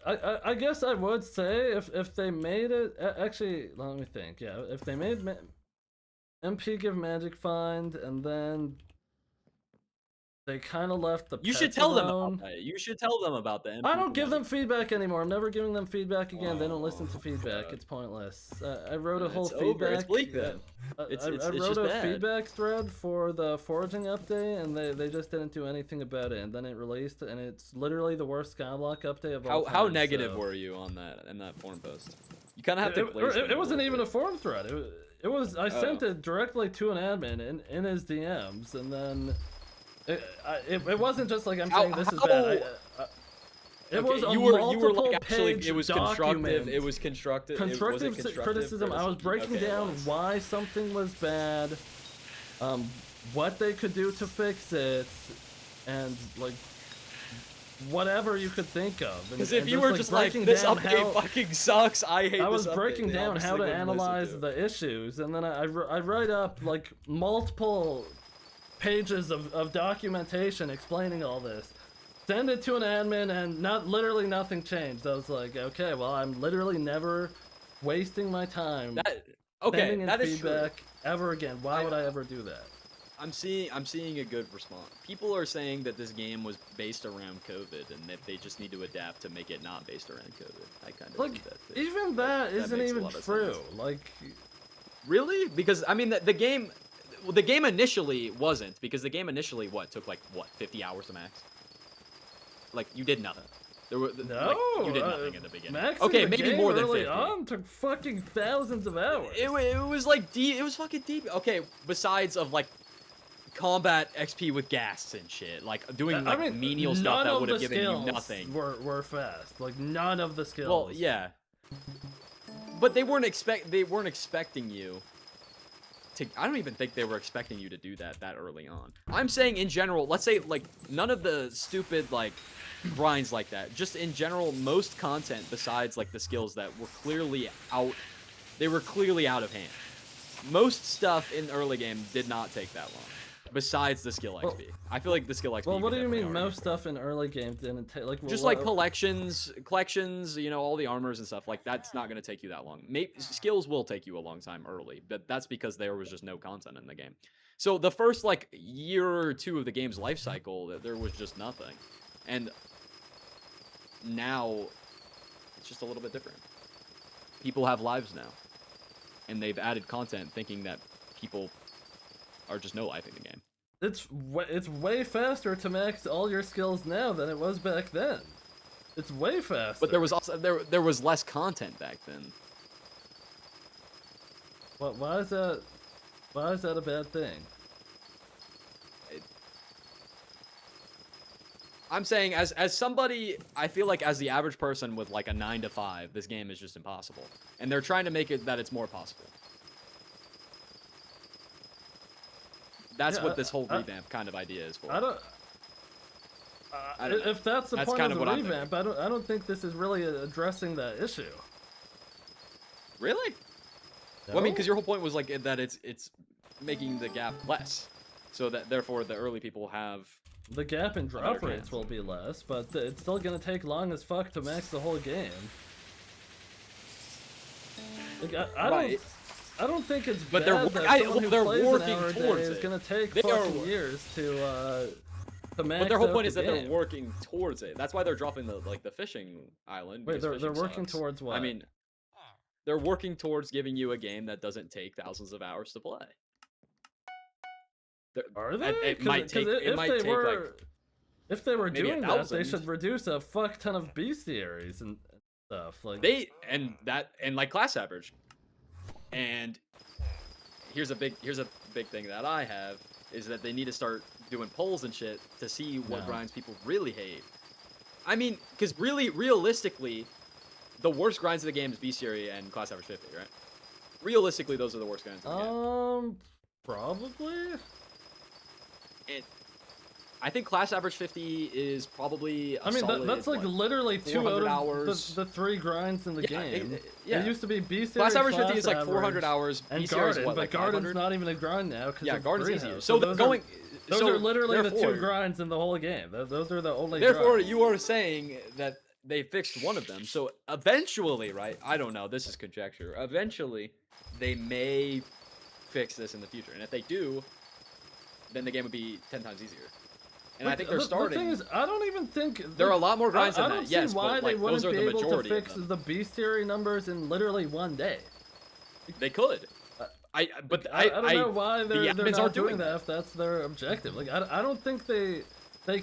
S1: I guess I would say if they made it actually, let me think. Yeah, if they made MP give Magic Find and then they kind of left the
S5: You should
S1: pets
S5: tell them
S1: alone.
S5: about that. You should tell them about the MP.
S1: I don't give them feedback anymore. I'm never giving them feedback again. They don't listen to feedback. It's pointless. I wrote a whole
S5: It's
S1: feedback.
S5: over. It's bleak then.
S1: I
S5: It's
S1: wrote
S5: just
S1: a
S5: bad.
S1: feedback thread for the foraging update, and they just didn't do anything about it. And then it released, and it's literally the worst Skyblock update of all time.
S5: How negative
S1: so.
S5: were you on that in that forum post? You kind of have to.
S1: It wasn't even a forum thread. It was. I sent it directly to an admin in his DMs, and then it wasn't just like I'm saying this is bad. It was a
S5: you were
S1: multiple
S5: like actually
S1: page
S5: it was
S1: document.
S5: constructive. It was constructive.
S1: Constructive criticism. I was breaking down why something was bad, what they could do to fix it, and like whatever you could think of.
S5: Because if you were just like this update fucking sucks, I hate.
S1: I was
S5: this
S1: breaking
S5: update,
S1: down how to
S5: wouldn't listen
S1: analyze
S5: to it.
S1: the issues, and then I write up like multiple pages of documentation explaining all this. Send it to an admin, and literally nothing changed. I was like, okay, well, I'm literally never wasting my time sending in
S5: that is
S1: feedback
S5: true.
S1: ever again. Why would I ever do that?
S5: I'm seeing a good response. People are saying that this game was based around COVID, and that they just need to adapt to make it not based around COVID. I kind of
S1: Like,
S5: think that too.
S1: even that isn't
S5: makes a
S1: even
S5: lot of
S1: true.
S5: sense.
S1: Like,
S5: Really? Because I mean, the game, well, the game initially wasn't, because the game initially took like 50 hours to max. Like you did nothing. There were
S1: no,
S5: you did nothing in the beginning.
S1: Maxing
S5: Okay,
S1: the
S5: maybe
S1: game
S5: more than
S1: early
S5: 50.
S1: on took fucking thousands of hours.
S5: It was like deep. It was fucking deep. Okay, besides of like combat XP with gas and shit, like doing like menial stuff that would have given you nothing.
S1: Were fast. Like none of the skills.
S5: Well, yeah. But they weren't expecting you to. I don't even think they were expecting you to do that early on. I'm saying in general, let's say like none of the stupid like grinds like that. Just in general, most content besides like the skills that were clearly out, they were clearly out of hand. Most stuff in the early game did not take that long. Besides the skill XP, I feel like the skill XP.
S1: Well, what do you mean most stuff in early game didn't take? Like
S5: just like collections, you know, all the armors and stuff. Like that's not gonna take you that long. Maybe skills will take you a long time early, but that's because there was just no content in the game. So the first like year or two of the game's life cycle, there was just nothing, and now it's just a little bit different. People have lives now, and they've added content thinking that people are just no life in the game.
S1: It's way faster to max all your skills now than it was back then. It's way faster.
S5: But there was also there was less content back then.
S1: Why is that? Why is that a bad thing?
S5: I'm saying as somebody, I feel like as the average person with like a 9 to 5, this game is just impossible, and they're trying to make it that it's more possible. That's what this whole revamp kind of idea is for.
S1: I don't know. If that's the point
S5: kind
S1: of
S5: of
S1: the
S5: what I'm
S1: revamp, I don't think this is really addressing that issue.
S5: Really?
S1: No?
S5: Well, I mean, because your whole point was like that it's making the gap less, so that therefore the early people have.
S1: The gap in drop
S5: better
S1: rates
S5: chance.
S1: will be less, but it's still gonna take long as fuck to max the whole game. Like, I don't think it's
S5: But
S1: bad that someone who
S5: they're
S1: plays
S5: working
S1: an hour a day
S5: towards
S1: is
S5: it.
S1: gonna take
S5: They
S1: fucking
S5: are-
S1: years to max.
S5: But their whole
S1: out
S5: point
S1: the
S5: is that
S1: game.
S5: they're working towards it. That's why they're dropping the fishing island.
S1: Wait,
S5: because
S1: they're
S5: fishing
S1: working
S5: sucks.
S1: towards what?
S5: I mean, they're working towards giving you a game that doesn't take thousands of hours to play.
S1: Are they?
S5: It might take. It might take like.
S1: If they were
S5: maybe
S1: doing that,
S5: 1,000.
S1: they should reduce a fuck ton of bestiaries and stuff. Like
S5: And like class average. And here's a big thing that I have is that they need to start doing polls and shit to see what
S1: No.
S5: grinds people really hate. I mean, because realistically, the worst grinds of the game is bestiary and class average 50, right? Realistically, those are the worst grinds of the game.
S1: Probably.
S5: I think class average 50 is probably a
S1: I mean,
S5: solid,
S1: that's like
S5: what,
S1: literally 2 out
S5: 400
S1: of
S5: hours.
S1: the 3 grinds in the game.
S5: Yeah.
S1: It used to be bestiary,
S5: Class average 50 is like
S1: average,
S5: 400 hours.
S1: and
S5: bestiary is
S1: garden,
S5: what,
S1: but
S5: like
S1: garden's
S5: 500?
S1: not even a grind now.
S5: Yeah, garden's easier.
S1: greenhouse.
S5: So,
S1: those
S5: so
S1: are literally the
S5: therefore,
S1: 2 grinds in the whole game. Those are the only
S5: Therefore,
S1: grinds.
S5: you are saying that they fixed one of them. So eventually, right? I don't know. This is conjecture. Eventually, they may fix this in the future. And if they do, then the game would be 10 times easier. And I think they're starting.
S1: The thing is, I don't even think
S5: there are a lot more grinds
S1: I
S5: than
S1: don't
S5: that.
S1: see
S5: Yes,
S1: why
S5: but like
S1: they wouldn't
S5: those are
S1: be
S5: the
S1: able to
S5: majority
S1: fix
S5: of them.
S1: the bestiary numbers in literally 1 day.
S5: They could. I
S1: don't know why they're
S5: admins
S1: not
S5: aren't
S1: doing
S5: doing
S1: that if that's their objective. Like I don't think they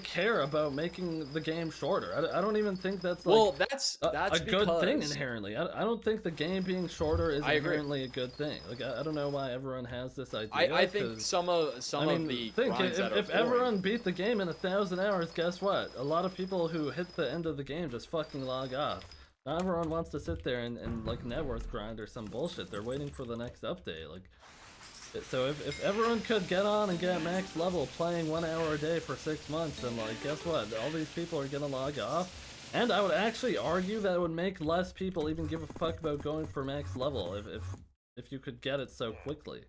S1: care about making the game shorter. I don't even think that's like
S5: well, that's
S1: a good thing
S5: because-
S1: inherently. I don't think the game being shorter is
S5: I agree.
S1: inherently a good thing. Like I don't know why everyone has this idea.
S5: I think
S1: 'cause,
S5: some of the
S1: think
S5: grinds that are
S1: if
S5: boring-
S1: everyone beat the game in 1,000 hours, guess what? A lot of people who hit the end of the game just fucking log off. Not everyone wants to sit there and like net worth grind or some bullshit. They're waiting for the next update. Like, so if everyone could get on and get max level playing 1 hour a day for 6 months, then like guess what? All these people are gonna log off. And I would actually argue that it would make less people even give a fuck about going for max level if you could get it so quickly.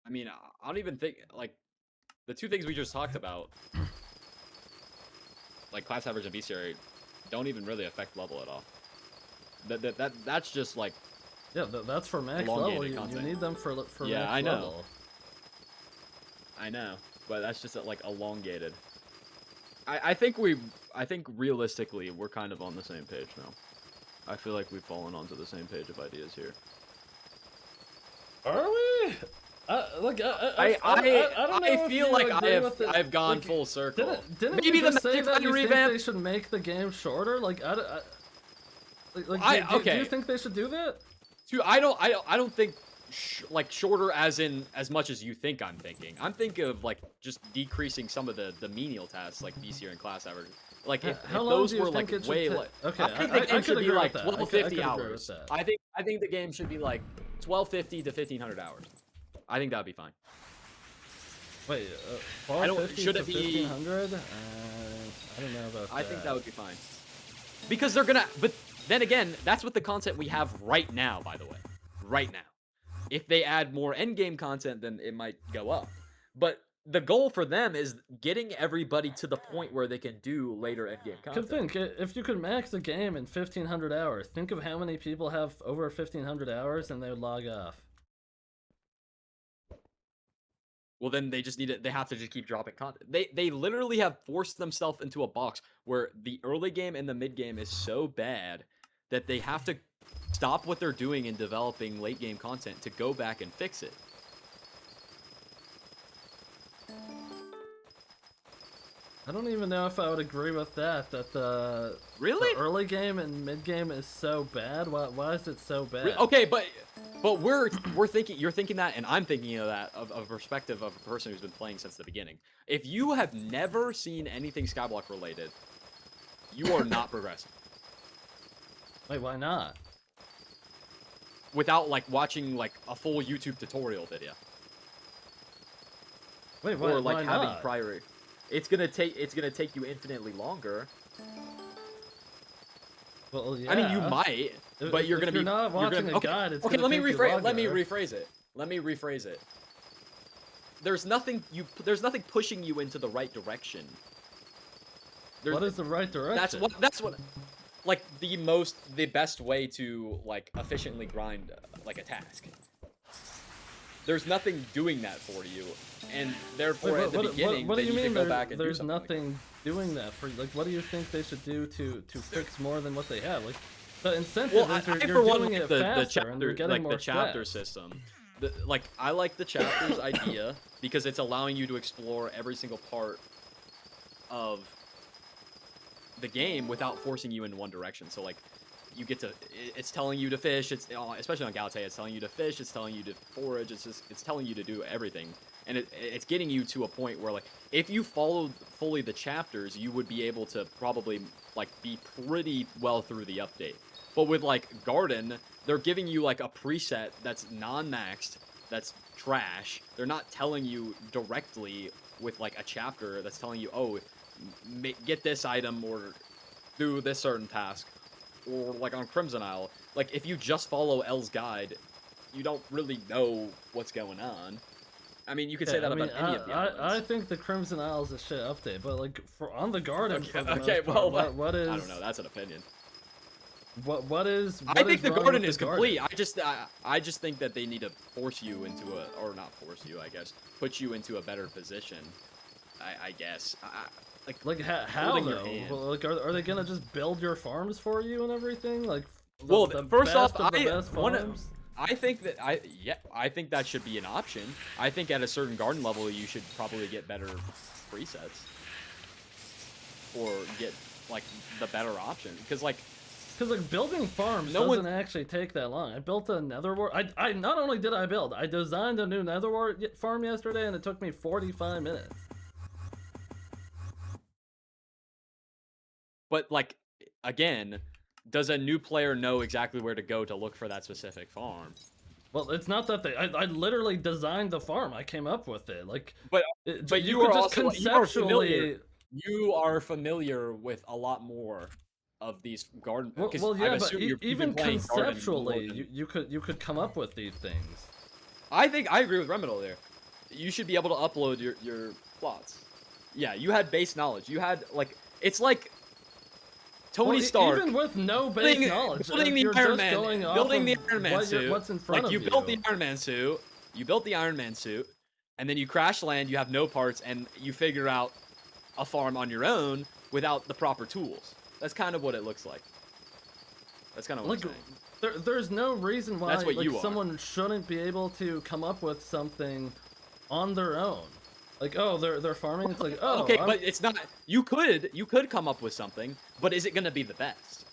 S5: I mean, I don't even think like the 2 things we just talked about, like class average and bestiary, don't even really affect level at all. That's just like
S1: Yeah, that's for max level.
S5: elongated
S1: You
S5: content.
S1: need them for
S5: Yeah,
S1: max
S5: I know.
S1: level.
S5: I know, but that's just like elongated. I think realistically we're kind of on the same page now. I feel like we've fallen onto the same page of ideas here.
S1: Are we? Look, I don't know
S5: I
S1: if
S5: feel
S1: you
S5: like
S1: agree with it.
S5: I've gone
S1: Like,
S5: full circle.
S1: Didn't
S5: Maybe
S1: you
S5: the
S1: just say
S5: Magic
S1: that
S5: Fighter
S1: you think
S5: revamp.
S1: they should make the game shorter? Like, do you think they should do that?
S5: Dude, I don't think like shorter as in as much as you think I'm thinking. I'm thinking of like just decreasing some of the menial tasks like BC and class average. Like if
S1: How long
S5: those
S1: do you
S5: were
S1: think
S5: like
S1: it should
S5: way
S1: ta-
S5: like
S1: Okay,
S5: I think
S1: I
S5: the game
S1: could
S5: should be
S1: agree
S5: like
S1: with that. I could
S5: 1250
S1: agree with
S5: hours.
S1: that.
S5: I think the game should be like 1250 to 1500 hours. I think that'd be fine.
S1: Wait,
S5: I don't-
S1: 1250
S5: should
S1: to
S5: it be-
S1: 1500? I don't know about that.
S5: I think that would be fine. Because they're gonna, but then again, that's what the content we have right now, by the way. Right now. If they add more endgame content, then it might go up. But the goal for them is getting everybody to the point where they can do later endgame content.
S1: Could think, if you could max the game in 1500 hours, think of how many people have over 1500 hours and they would log off.
S5: Well, then they just need it. They have to just keep dropping content. They literally have forced themselves into a box where the early game and the mid game is so bad that they have to stop what they're doing in developing late game content to go back and fix it.
S1: I don't even know if I would agree with that. That the
S5: Really?
S1: the early game and mid game is so bad. Why is it so bad?
S5: Okay, but we're thinking, you're thinking that, and I'm thinking of that of a perspective of a person who's been playing since the beginning. If you have never seen anything Skyblock related, you are not progressing.
S1: Wait, why not?
S5: Without like watching like a full YouTube tutorial video.
S1: Wait, why,
S5: Or like
S1: why
S5: having
S1: not?
S5: prior. It's gonna take you infinitely longer.
S1: Well, yeah.
S5: I mean, you might, but you're gonna be.
S1: You're not watching a
S5: okay,
S1: guide. It's
S5: okay,
S1: gonna
S5: let me
S1: take you
S5: rephrase. Let me
S1: longer.
S5: rephrase it. Let me rephrase it. There's nothing pushing you into the right direction.
S1: What is the right direction?
S5: That's what like the best way to like efficiently grind like a task. There's nothing doing that for you, and therefore
S1: Wait,
S5: at the beginning
S1: what do
S5: they
S1: you
S5: need to
S1: mean
S5: go back and do
S1: there's
S5: something like that.
S1: nothing doing that for you? Like, what do you think they should do to fix more than what they have? Like, the incentive
S5: Well,
S1: is
S5: I
S1: you're
S5: for one
S1: doing
S5: like
S1: it
S5: the
S1: faster and you're
S5: chapter
S1: getting
S5: like
S1: more
S5: the chapter
S1: stats.
S5: system. Like I like the chapters idea because it's allowing you to explore every single part of the game without forcing you in one direction. So like you get to, it's telling you to fish. It's especially on Galatea, it's telling you to fish. It's telling you to forage. It's telling you to do everything, and it's getting you to a point where like if you followed fully the chapters, you would be able to probably like be pretty well through the update. But with like Garden, they're giving you like a preset that's non-maxed, that's trash. They're not telling you directly with like a chapter that's telling you, oh, get this item or do this certain task. Or like on Crimson Isle, like if you just follow L's guide, you don't really know what's going on. I mean, you could say that about any of the islands.
S1: I think the Crimson Isle is a shit update, but like on the Garden,
S5: okay, well, what is? I don't know. That's an opinion.
S1: What is?
S5: I think the Garden is complete. I just think that they need to force you into or not force you, I guess, put you into a better position. I guess.
S1: Like how though? Well, like are they gonna just build your farms for you and everything? Like,
S5: well, first off,
S1: I
S5: think that should be an option. I think at a certain garden level, you should probably get better presets or get like the better option because like
S1: building farms doesn't actually take that long. I built a nether wart. I not only did I build, I designed a new nether wart farm yesterday, and it took me 45 minutes.
S5: But, like, again, does a new player know exactly where to go to look for that specific farm?
S1: Well, it's not that I literally designed the farm. I came up with it. Like,
S5: but you are
S1: just
S5: also
S1: conceptually.
S5: You are familiar with a lot more of these garden.
S1: Well, yeah, but even conceptually, you could come up with these things.
S5: I think I agree with Remedal there. You should be able to upload your plots. Yeah, you had base knowledge. You had like it's like. Tony Stark,
S1: even with no base knowledge,
S5: building the Iron Man suit.
S1: What's in front of you?
S5: You built the Iron Man suit. You built the Iron Man suit, and then you crash land. You have no parts, and you figure out a farm on your own without the proper tools. That's kind of what it looks like. That's kind of what I'm saying.
S1: There's no reason why
S5: someone
S1: shouldn't be able to come up with something on their own. Like, oh, they're farming. It's like, oh,
S5: okay, but it's not. You could come up with something, but is it gonna be the best?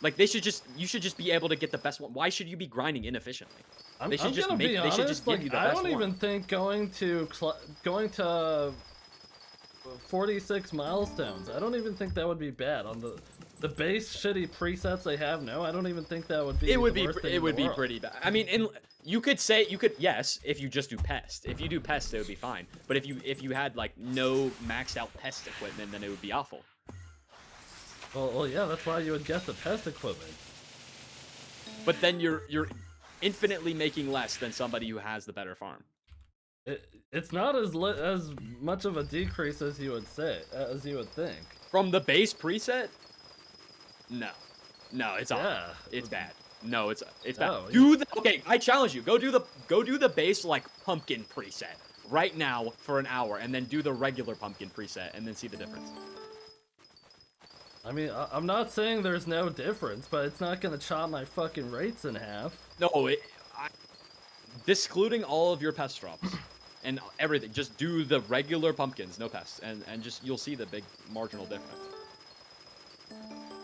S5: Like you should just be able to get the best one. Why should you be grinding inefficiently?
S1: They should just give you the best one. I don't even think going to 46 milestones. I don't even think that would be bad on the base shitty presets they have. No, I don't even think that would be. It would
S5: be pretty bad. I mean, you could yes, if you just do pest. If you do pest, it would be fine. But if you had like no maxed out pest equipment, then it would be awful.
S1: Well, yeah, that's why you would get the pest equipment.
S5: But then you're infinitely making less than somebody who has the better farm.
S1: It's not as much of a decrease as you would think.
S5: From the base preset? No, it's awful.
S1: Yeah.
S5: It's bad. No, it's bad.
S1: Oh,
S5: Okay, I challenge you. Go do the base like pumpkin preset right now for an hour, and then do the regular pumpkin preset, and then see the difference.
S1: I mean, I'm not saying there's no difference, but it's not gonna chop my fucking rates in half.
S5: No, discluding all of your pest drops and everything. Just do the regular pumpkins, no pests, and just you'll see the big marginal difference.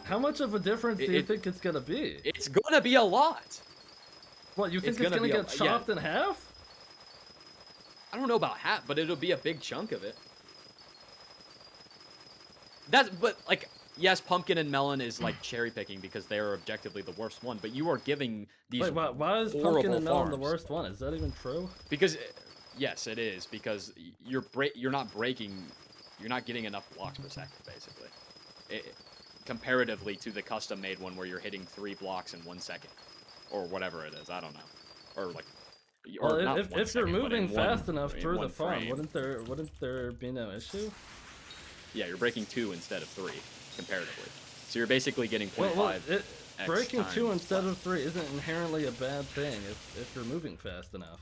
S1: How much of a difference do you think it's gonna be?
S5: It's gonna be a lot.
S1: What, you think it's gonna get chopped in half?
S5: I don't know about half, but it'll be a big chunk of it. But like, yes, pumpkin and melon is like cherry picking because they are objectively the worst one. But you are giving these.
S1: Wait, why is pumpkin and melon the worst one? Is that even true?
S5: Because, yes, it is because you're not getting enough blocks per second, basically. Comparatively to the custom-made one where you're hitting 3 blocks in 1 second, or whatever it is, I don't know, or like.
S1: Well, if you're moving fast enough through the farm, wouldn't there be no issue?
S5: Yeah, you're breaking 2 instead of 3, comparatively. So you're basically getting 0.5.
S1: Breaking 2 instead of 3 isn't inherently a bad thing if you're moving fast enough.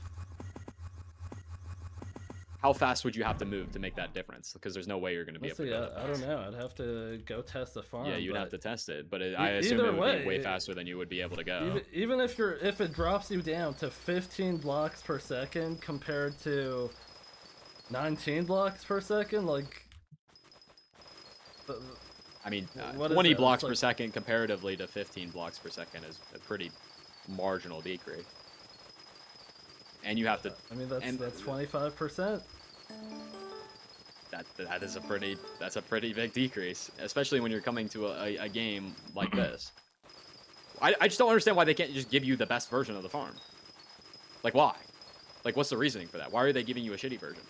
S5: How fast would you have to move to make that difference? Because there's no way you're going to be able to go that fast.
S1: I don't know. I'd have to go test the farm.
S5: Yeah, you'd have to test it, but I assume it would be way faster than you would be able to go.
S1: Even if it drops you down to 15 blocks per second compared to 19 blocks per second, like
S5: I mean,
S1: What is
S5: 20
S1: that?
S5: blocks
S1: It's
S5: per
S1: like-
S5: second comparatively to 15 blocks per second is a pretty marginal decrease. And you have to.
S1: I mean, that's
S5: and-
S1: 25%.
S5: That's a pretty big decrease, especially when you're coming to a game like this. I just don't understand why they can't just give you the best version of the farm. Like, why? Like, what's the reasoning for that? Why are they giving you a shitty version?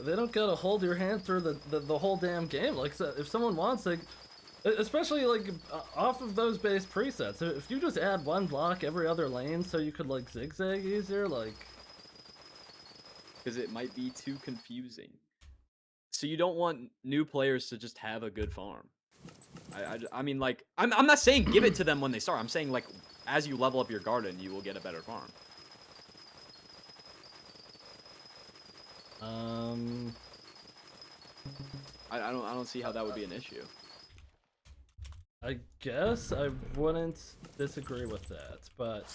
S1: They don't gotta hold your hand through the whole damn game. Like, if someone wants, like, especially like off of those base presets, if you just add one block every other lane so you could like zigzag easier, like.
S5: Because it might be too confusing. So you don't want new players to just have a good farm. I mean, like, I'm not saying give it to them when they start. I'm saying, like, as you level up your garden, you will get a better farm. I don't see how that would be an issue.
S1: I guess I wouldn't disagree with that, but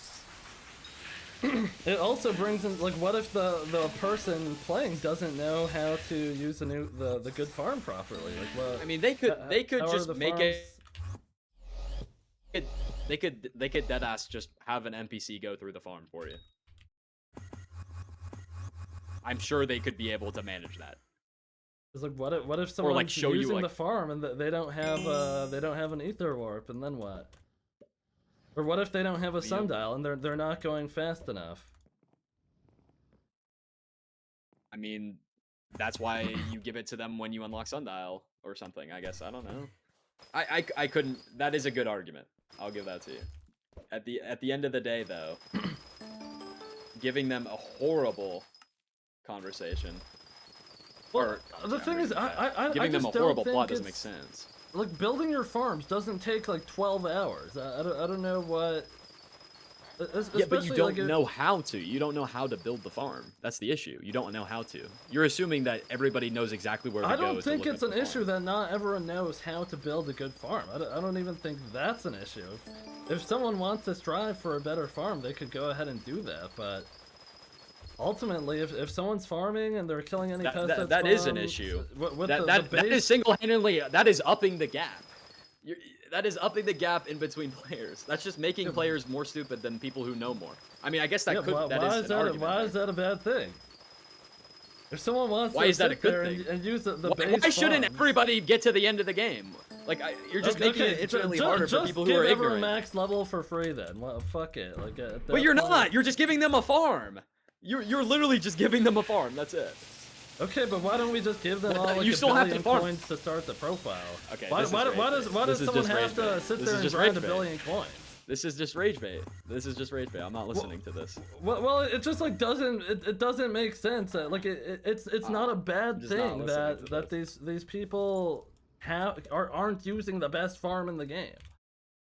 S1: it also brings in, like, what if the person playing doesn't know how to use the good farm properly? Like, what?
S5: I mean, they could
S1: how are
S5: just
S1: the
S5: make
S1: farms-
S5: it. They could deadass just have an NPC go through the farm for you. I'm sure they could be able to manage that.
S1: It's like, what if someone's
S5: like, show you,
S1: using
S5: like-
S1: the farm and they don't have an ether warp, and then what? Or what if they don't have a sundial and they're not going fast enough?
S5: I mean, that's why you give it to them when you unlock sundial or something. I guess I don't know. I couldn't. That is a good argument. I'll give that to you. At the end of the day, though, giving them a horrible conversation.
S1: Well, the thing is, I
S5: giving them a
S1: just don't
S5: horrible
S1: think
S5: plot doesn't make
S1: it's-
S5: sense.
S1: Like, building your farms doesn't take like 12 hours. I don't know what.
S5: Yeah, but you don't
S1: like,
S5: know how to. You don't know how to build the farm. That's the issue. You don't know how to. You're assuming that everybody knows exactly where to
S1: I
S5: go.
S1: don't think
S5: to look
S1: it's
S5: up
S1: an
S5: the
S1: issue
S5: farm.
S1: that not everyone knows how to build a good farm. I don't even think that's an issue. If someone wants to strive for a better farm, they could go ahead and do that. But ultimately, if someone's farming and they're killing any pests,
S5: that is an issue. That is
S1: base,
S5: single-handedly, that is upping the gap. That is upping the gap in between players. That's just making players more stupid than people who know more. I mean, I guess that
S1: yeah,
S5: could.
S1: why
S5: That is an argument.
S1: why is that a bad thing? If someone wants
S5: Why
S1: to
S5: is that a
S1: sit
S5: good
S1: there
S5: thing?
S1: and use the
S5: Why
S1: base
S5: shouldn't
S1: farms-
S5: everybody get to the end of the game? Like, you're just making it infinitely harder for people who are
S1: Just give everyone
S5: ignorant.
S1: max level for free then. Well, fuck it. Like, at
S5: But
S1: that
S5: you're
S1: point-
S5: not. You're just giving them a farm. You're literally just giving them a farm. That's it.
S1: Okay, but why don't we just give them
S5: But
S1: all like
S5: you
S1: a
S5: still have to
S1: billion
S5: farm.
S1: coins to start the profile?
S5: Okay,
S1: Why
S5: this is
S1: does
S5: This is
S1: someone
S5: just
S1: have
S5: rage
S1: to
S5: bait.
S1: sit
S5: This
S1: there
S5: is
S1: and
S5: just
S1: grind a
S5: rage bait.
S1: billion coins?
S5: This is just rage bait. This is just rage bait. I'm not listening to this.
S1: Well, it just like it doesn't make sense. Like it's not a bad
S5: just not
S1: thing
S5: listening
S1: that
S5: to
S1: these people aren't using the best farm in the game.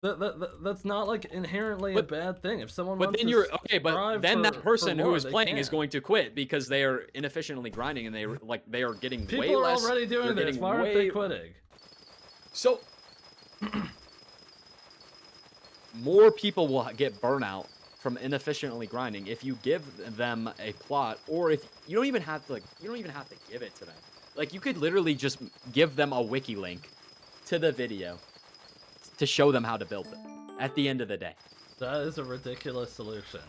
S1: That's not like inherently a bad thing. If someone
S5: But
S1: wants
S5: then
S1: to
S5: you're okay. But
S1: strive
S5: then
S1: for-
S5: that person
S1: for
S5: who
S1: more,
S5: is
S1: they
S5: playing is
S1: can.
S5: going to quit because they are inefficiently grinding and they are getting
S1: People
S5: way
S1: are
S5: less.
S1: already
S5: they're
S1: doing this.
S5: getting
S1: Why aren't
S5: way-
S1: they quitting?
S5: So more people will get burnout from inefficiently grinding if you give them a plot, or if you don't even have to give it to them. Like, you could literally just give them a wiki link to the video to show them how to build it at the end of the day.
S1: That is a ridiculous solution.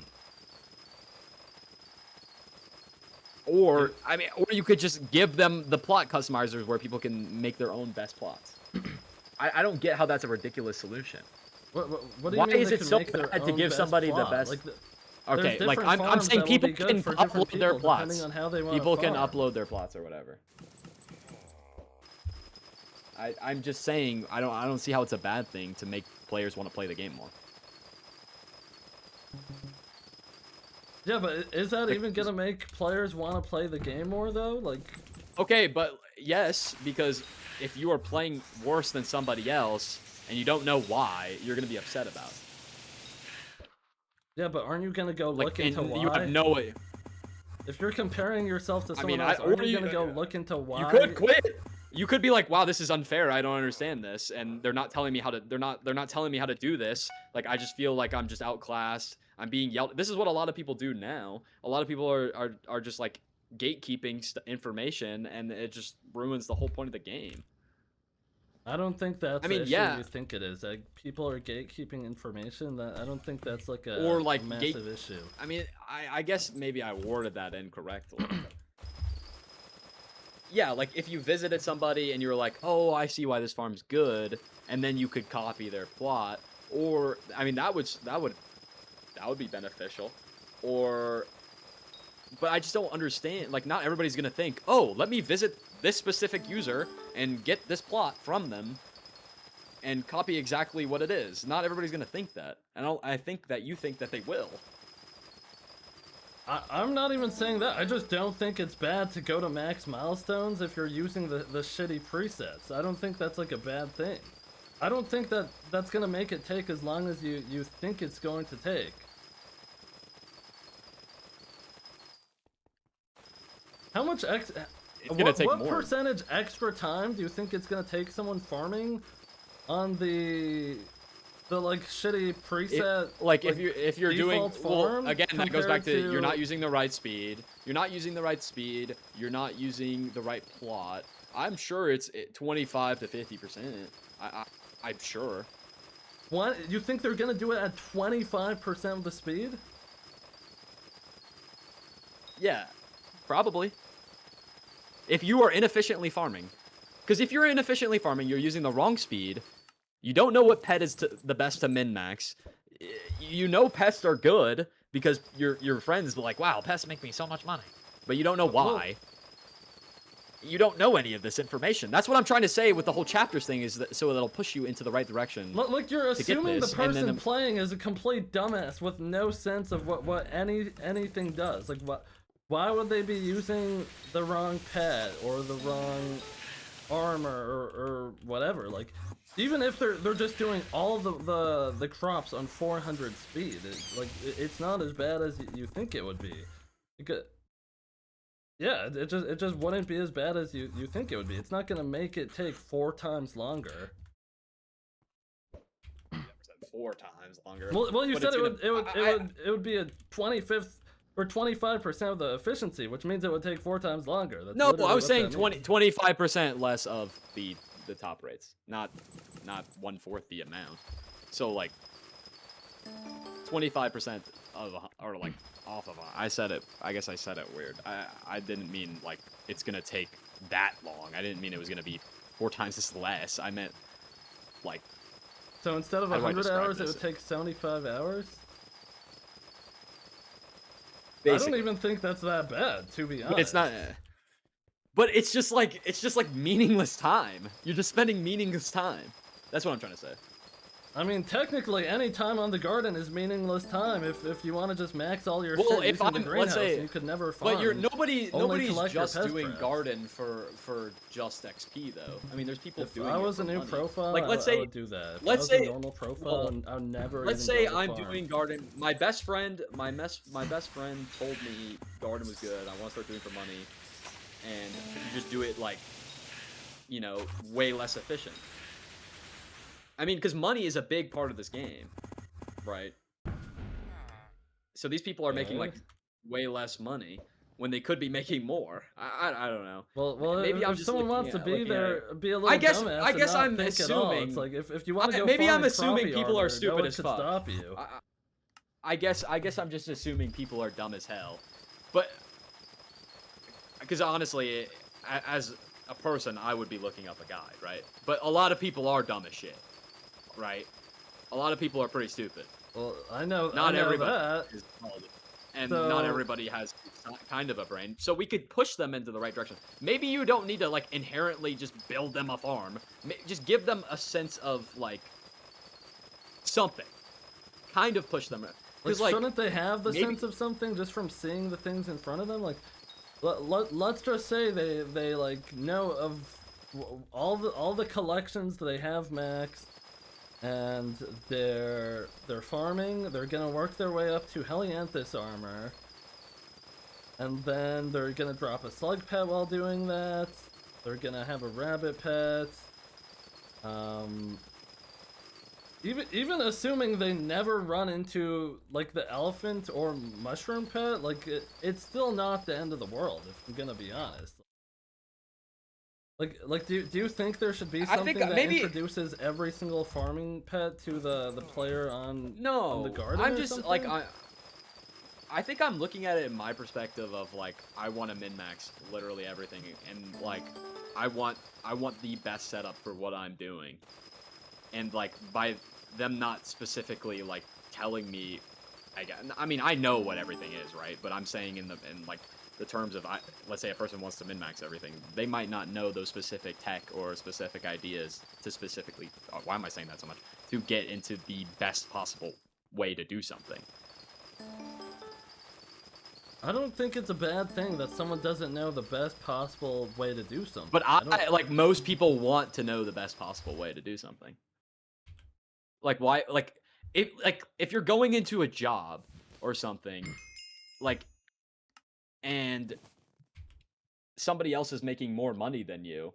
S5: Or or you could just give them the plot customizers where people can make their own best plots. I don't get how that's a ridiculous solution.
S1: What do you
S5: Why
S1: mean
S5: is
S1: they
S5: it
S1: can
S5: so
S1: make their
S5: bad to
S1: own
S5: give
S1: best
S5: somebody the
S1: plot?
S5: best-
S1: Like,
S5: Okay,
S1: there's
S5: like
S1: different
S5: I'm
S1: farms
S5: saying
S1: that will
S5: people
S1: be good
S5: can
S1: for different
S5: upload their
S1: people,
S5: plots.
S1: depending on how they want
S5: People
S1: to
S5: can
S1: farm.
S5: upload their plots or whatever. I'm just saying I don't see how it's a bad thing to make players want to play the game more.
S1: Yeah, but is that
S5: Like,
S1: even gonna make players want to play the game more though? Like,
S5: Okay, but yes, because if you are playing worse than somebody else and you don't know why, you're gonna be upset about it.
S1: yeah, but aren't you gonna go
S5: Like,
S1: look into
S5: and
S1: why?
S5: you have no way.
S1: If you're comparing yourself to
S5: I
S1: someone
S5: mean,
S1: else,
S5: or
S1: aren't you
S5: you-
S1: gonna go look into why?
S5: You could quit. You could be like, "Wow, this is unfair. I don't understand this, and they're not telling me how to. They're not telling me how to do this. Like, I just feel like I'm just outclassed. I'm being yelled." This is what a lot of people do now. A lot of people are just like gatekeeping information, and it just ruins the whole point of the game.
S1: I don't think that's
S5: I mean,
S1: the issue
S5: yeah.
S1: you think it is. Like, people are gatekeeping information. That I don't think that's like a
S5: Or like
S1: massive issue.
S5: I mean, I guess maybe I worded that incorrectly. Yeah, like if you visited somebody and you're like, oh, I see why this farm's good, and then you could copy their plot, or I mean, that would be beneficial, or. But I just don't understand. Like, not everybody's gonna think, oh, let me visit this specific user and get this plot from them and copy exactly what it is. Not everybody's gonna think that. And I think that you think that they will.
S1: I'm not even saying that. I just don't think it's bad to go to max milestones if you're using the shitty presets. I don't think that's like a bad thing. I don't think that that's gonna make it take as long as you think it's going to take. How much
S5: It's gonna take
S1: what
S5: more.
S1: percentage extra time do you think it's gonna take someone farming on the like shitty preset?
S5: If you're doing
S1: farm
S5: again, that goes back to
S1: compared
S5: you're not using the right speed. You're not using the right speed. You're not using the right plot. I'm sure it's 25 to 50%. I'm sure.
S1: What, you think they're gonna do it at 25% of the speed?
S5: Yeah, probably. If you are inefficiently farming. Because if you're inefficiently farming, you're using the wrong speed. You don't know what pet is the best to min-max. You know pests are good because your friends be like, wow, pests make me so much money. But you don't know why. You don't know any of this information. That's what I'm trying to say with the whole chapters thing, is that so it'll push you into the right direction.
S1: Like, you're assuming the
S5: this, and then
S1: person playing is a complete dumbass with no sense of what anything does. Like, why would they be using the wrong pet or the wrong armor or whatever? Like, even if they're just doing all the crops on 400 speed, it's not as bad as you think it would be. Because, yeah, it just wouldn't be as bad as you think it would be. It's not gonna make it take 4 times longer.
S5: 4 times longer.
S1: Well, you
S5: But
S1: said
S5: it's
S1: it would be a 25th or 25% of the efficiency, which means it would take 4 times longer. That's
S5: no,
S1: literally
S5: I was
S1: what
S5: saying
S1: that means.
S5: 25% less of the top rates, not 1/4 the amount. So like 25% of, or like off of. I said it. I guess I said it weird. I didn't mean like it's gonna take that long. I didn't mean it was gonna be 4 times as less. I meant like.
S1: So instead of
S5: How do I
S1: 100
S5: describe
S1: hours, it
S5: this?
S1: would take 75 hours? I
S5: Basically.
S1: don't even think that's that bad, to be honest.
S5: It's not. But it's just like meaningless time. You're just spending meaningless time. That's what I'm trying to say.
S1: I mean, technically, any time on the garden is meaningless time if you want to just max all your
S5: Well,
S1: shit
S5: if
S1: using the
S5: I'm- let's
S1: greenhouse,
S5: say-
S1: you could never farm.
S5: But nobody's
S1: collect your
S5: just
S1: pest
S5: doing
S1: traps.
S5: garden for just XP though. I mean, there's people
S1: If
S5: doing
S1: I
S5: it
S1: was
S5: for
S1: a new
S5: money.
S1: profile,
S5: Like, let's
S1: I
S5: say-
S1: would do that. If
S5: let's
S1: I was
S5: say-
S1: a normal profile,
S5: well,
S1: I would never
S5: Let's
S1: even
S5: say
S1: go to
S5: I'm
S1: farm.
S5: doing garden. My best friend told me garden was good. I want to start doing it for money, and you just do it like, way less efficient. I mean, because money is a big part of this game, right? So these people are making
S1: Yeah.
S5: like way less money when they could be making more. I don't know.
S1: Well,
S5: maybe I'm
S1: if
S5: just
S1: someone
S5: looking
S1: wants to
S5: at-
S1: be
S5: looking at
S1: there, be a little
S5: I guess
S1: dumbass and not
S5: I'm
S1: think at all. It's
S5: assuming-
S1: like if you want to go
S5: maybe
S1: farm
S5: I'm
S1: in
S5: assuming
S1: crappie
S5: people are
S1: armor,
S5: stupid
S1: no one
S5: as
S1: could
S5: fuck.
S1: stop you.
S5: I guess I'm just assuming people are dumb as hell, but because honestly, as a person, I would be looking up a guide, right? But a lot of people are dumb as shit, right? A lot of people are pretty stupid.
S1: Well, I know.
S5: Not
S1: I know
S5: everybody
S1: that.
S5: is intelligent, and
S1: So-
S5: not everybody has kind of a brain. So we could push them into the right direction. Maybe you don't need to like inherently just build them a farm. Just give them a sense of like something. Kind of push them.
S1: Like,
S5: Like,
S1: shouldn't they have the
S5: maybe-
S1: sense of something just from seeing the things in front of them? Like, let's just say they like know of all the collections that they have maxed, and they're farming. They're gonna work their way up to Helianthus armor, and then they're gonna drop a slug pet while doing that. They're gonna have a rabbit pet. Even assuming they never run into like the elephant or mushroom pet, like it's still not the end of the world, if I'm gonna be honest. Like, do you think there should be something that introduces every single farming pet to the player on the garden?
S5: I'm just like I think I'm looking at it in my perspective of like I want to min-max literally everything, and like I want the best setup for what I'm doing, and like by them not specifically like telling me, I mean I know what everything is, right? But I'm saying in like the terms of let's say a person wants to min-max everything, they might not know those specific tech or specific ideas to specifically. Oh, why am I saying that so much? To get into the best possible way to do something.
S1: I don't think it's a bad thing that someone doesn't know the best possible way to do something.
S5: But I like most people want to know the best possible way to do something. Like why? Like if you're going into a job or something, like, and somebody else is making more money than you,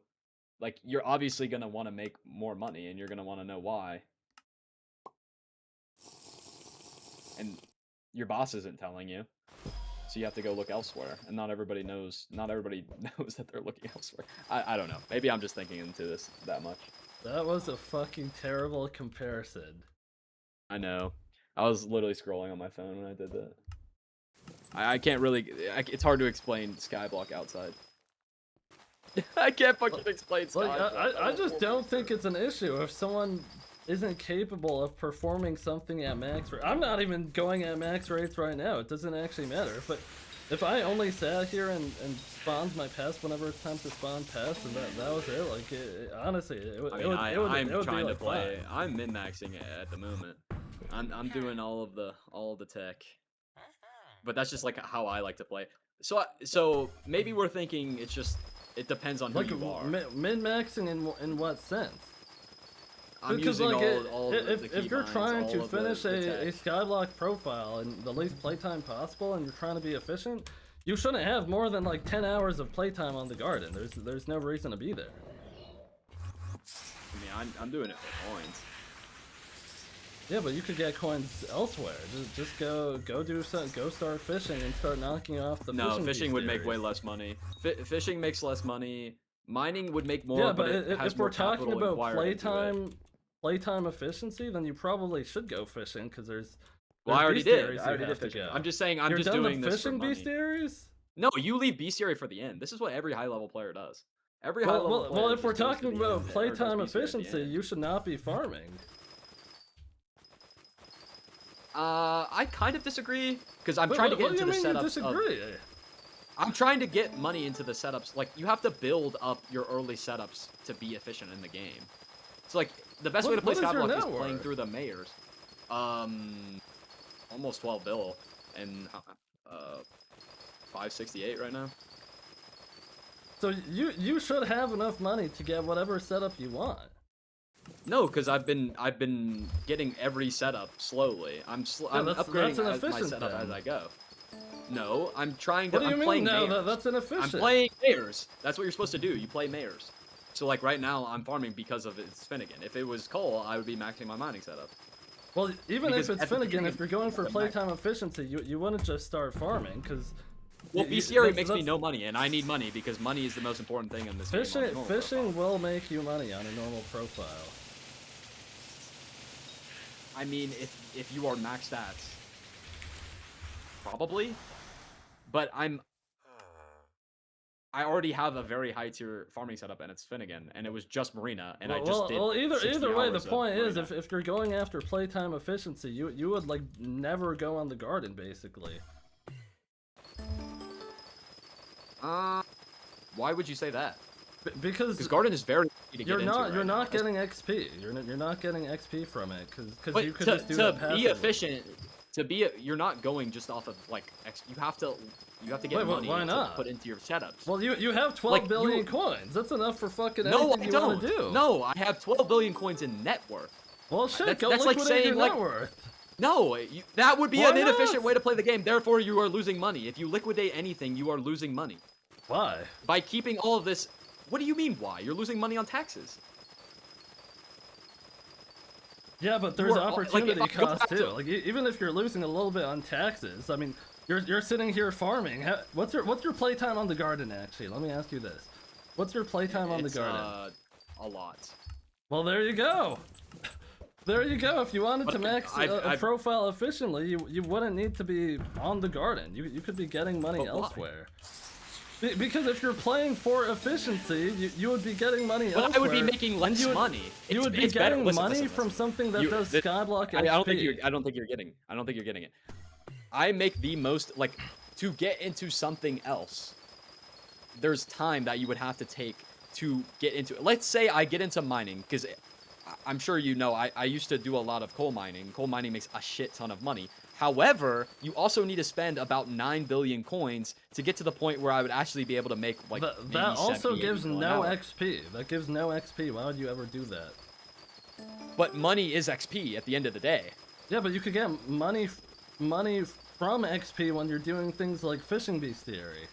S5: like you're obviously gonna want to make more money, and you're gonna want to know why. And your boss isn't telling you. So you have to go look elsewhere, and not everybody knows that they're looking elsewhere. I don't know. Maybe I'm just thinking into this that much.
S1: That was a fucking terrible comparison.
S5: I know. I was literally scrolling on my phone when I did that. I can't really... it's hard to explain Skyblock outside. I can't fucking explain Skyblock.
S1: Like, I just don't think it's an issue if someone isn't capable of performing something at max rate. I'm not even going at max rates right now. It doesn't actually matter. But if I only sat here and spawned my pest whenever it's time to spawn pests, and that was it, like, honestly, it would
S5: I'm trying
S1: be
S5: to play.
S1: fine.
S5: I'm min-maxing it at the moment. I'm doing all of the tech. But that's just like how I like to play. So maybe we're thinking it depends on who
S1: like,
S5: you are.
S1: Min-maxing in what sense?
S5: I'm
S1: because
S5: using
S1: like
S5: all
S1: if you're trying to finish
S5: the
S1: a Skyblock profile in the least playtime possible, and you're trying to be efficient, you shouldn't have more than like 10 hours of playtime on the garden. There's no reason to be there.
S5: I mean, I'm doing it for coins.
S1: Yeah, but you could get coins elsewhere. Just go start fishing and start knocking off the
S5: fishing would make way less money. Fishing makes less money. Mining would make more.
S1: Yeah, but
S5: it has
S1: if
S5: more
S1: we're talking about
S5: playtime
S1: efficiency, then you probably should go fishing because there's.
S5: Well, I already did.
S1: Fishing.
S5: I'm just saying. I'm
S1: You're
S5: just
S1: done
S5: doing
S1: the
S5: this for
S1: fishing
S5: money.
S1: bestiaries?
S5: No, you leave bestiary for the end. This is what every high level player does. Every high level player.
S1: Well, if we're
S5: just goes to
S1: talking
S5: the
S1: about
S5: end, or
S1: playtime
S5: does bestiary at the
S1: efficiency,
S5: end.
S1: you should not be farming.
S5: I kind of disagree because I'm trying to get into the setups. I'm trying to get money into the setups. Like, you have to build up your early setups to be efficient in the game. So, like, the best way to play Skyblock is playing through the mayors. Almost 12 bill and 568 right now.
S1: So you should have enough money to get whatever setup you want.
S5: No, because I've been getting every setup slowly. I'm upgrading my setup as I go. No, I'm trying to.
S1: What do you mean? No, that's inefficient.
S5: I'm playing mayors. That's what you're supposed to do. You play mayors. So like right now, I'm farming because of it's Finnegan. If it was coal, I would be maxing my mining setup.
S1: Well, even if it's Finnegan, if you're going for playtime efficiency, you wouldn't just start farming because.
S5: Well, bestiary makes me no money, and I need money because money is the most important thing in this game.
S1: Fishing will make you money on a normal profile.
S5: I mean, if you are max stats, probably. But I already have a very high tier farming setup, and it's Finnegan, and it was just Marina, and I just did. Well,
S1: either way, the point is, if you're going after playtime efficiency, you would like never go on the garden, basically.
S5: Why would you say that?
S1: Because
S5: garden is very easy to get into.
S1: You're not getting XP. You're not getting XP from it because you could just do
S5: to
S1: that passively.
S5: be efficient. You're not going just off of like XP. You have to get money to put into your setups.
S1: Well, you have 12 billion coins. That's enough for fucking anything you want to do.
S5: No, I have 12 billion coins in net worth.
S1: Well, shit, that's like saying your net worth.
S5: No, that would be an inefficient way to play the game. Therefore, you are losing money. If you liquidate anything, you are losing money.
S1: Why?
S5: By keeping all of this. What do you mean, why? You're losing money on taxes.
S1: Yeah, but there's opportunity cost too. Like, even if you're losing a little bit on taxes, I mean, you're sitting here farming. What's your playtime on the garden, actually? Let me ask you this. What's your playtime on the garden?
S5: A lot.
S1: Well, there you go. There you go. If you wanted to max a profile efficiently, you wouldn't need to be on the garden. You could be getting money elsewhere. Because if you're playing for efficiency, you would be getting money elsewhere.
S5: But I would be making less money.
S1: You would be getting money from something that does Skyblock XP.
S5: I don't think you're getting it. I make the most, like, to get into something else. There's time that you would have to take to get into it. Let's say I get into mining, because I'm sure you know, I used to do a lot of coal mining. Coal mining makes a shit ton of money. However, you also need to spend about 9 billion coins to get to the point where I would actually be able to make, like,
S1: that also gives no XP. That gives no XP. Why would you ever do that?
S5: But money is XP at the end of the day.
S1: Yeah, but you could get money from XP when you're doing things like fishing bestiary.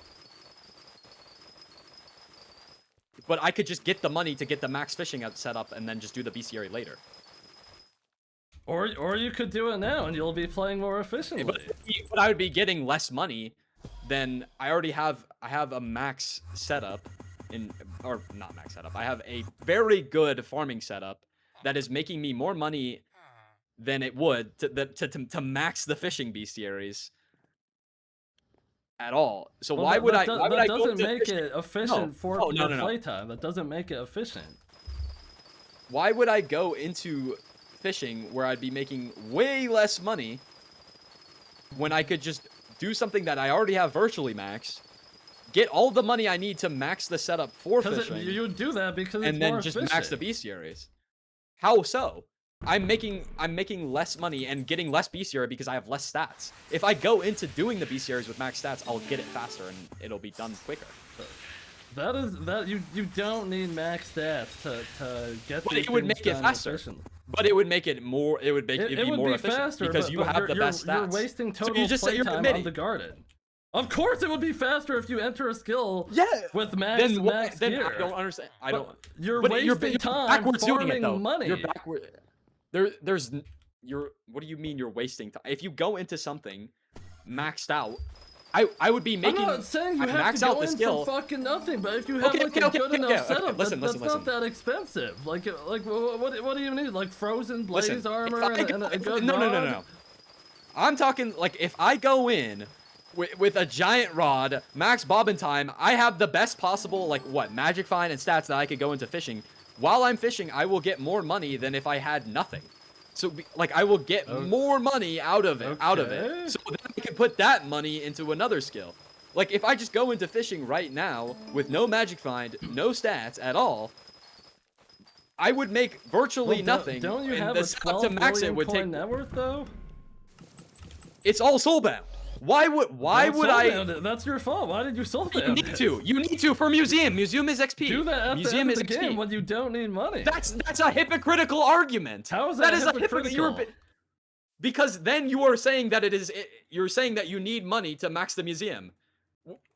S5: But I could just get the money to get the max fishing set up and then just do the bestiary later.
S1: Or you could do it now and you'll be playing more efficiently.
S5: But I would be getting less money than I already have. I have a max setup or not max setup. I have a very good farming setup that is making me more money than it would to max the fishing bestiaries at all. So why would I?
S1: That doesn't make it efficient for your playtime. That doesn't make it efficient.
S5: Why would I go into fishing where I'd be making way less money when I could just do something that I already have virtually maxed, get all the money I need to max the setup for fishing?
S1: You would do that because it's
S5: and then
S1: more
S5: just
S1: efficient.
S5: max the bestiaries. How so? I'm making less money and getting less bestiary because I have less stats. If I go into doing the bestiaries with max stats, I'll get it faster and it'll be done quicker.
S1: You don't need max stats to get.
S5: But it would make it faster. But it would make it more. It would make it be more efficient
S1: faster,
S5: because you have the best stats.
S1: You're wasting total playtime on the garden. Of course, it would be faster if you enter a skill with max gear.
S5: I don't understand.
S1: You're wasting time farming money.
S5: You're backward. What do you mean you're wasting time? If you go into something maxed out, I would be making.
S1: I'm not saying you have to go in for fucking nothing, but if you have a good enough setup, that's not that expensive. Like what do you need? Like frozen blaze armor and a good rod?
S5: No. I'm talking like if I go in with a giant rod, max bobbin time, I have the best possible magic find and stats that I could go into fishing. While I'm fishing, I will get more money than if I had nothing. So, I will get more money out of it. So then I can put that money into another skill. Like, if I just go into fishing right now with no magic find, no stats at all, I would make virtually nothing.
S1: Don't you have a 12 million coin net worth, though?
S5: It's all soulbound. Why would I?
S1: That's your fault. Why did you soulbound?
S5: You need to for museum. Museum is XP.
S1: Do that at
S5: museum
S1: the end
S5: is
S1: of the
S5: XP.
S1: game when you don't need money.
S5: That's a hypocritical argument.
S1: How is that hypocritical?
S5: Because then you are saying that you're saying that you need money to max the museum.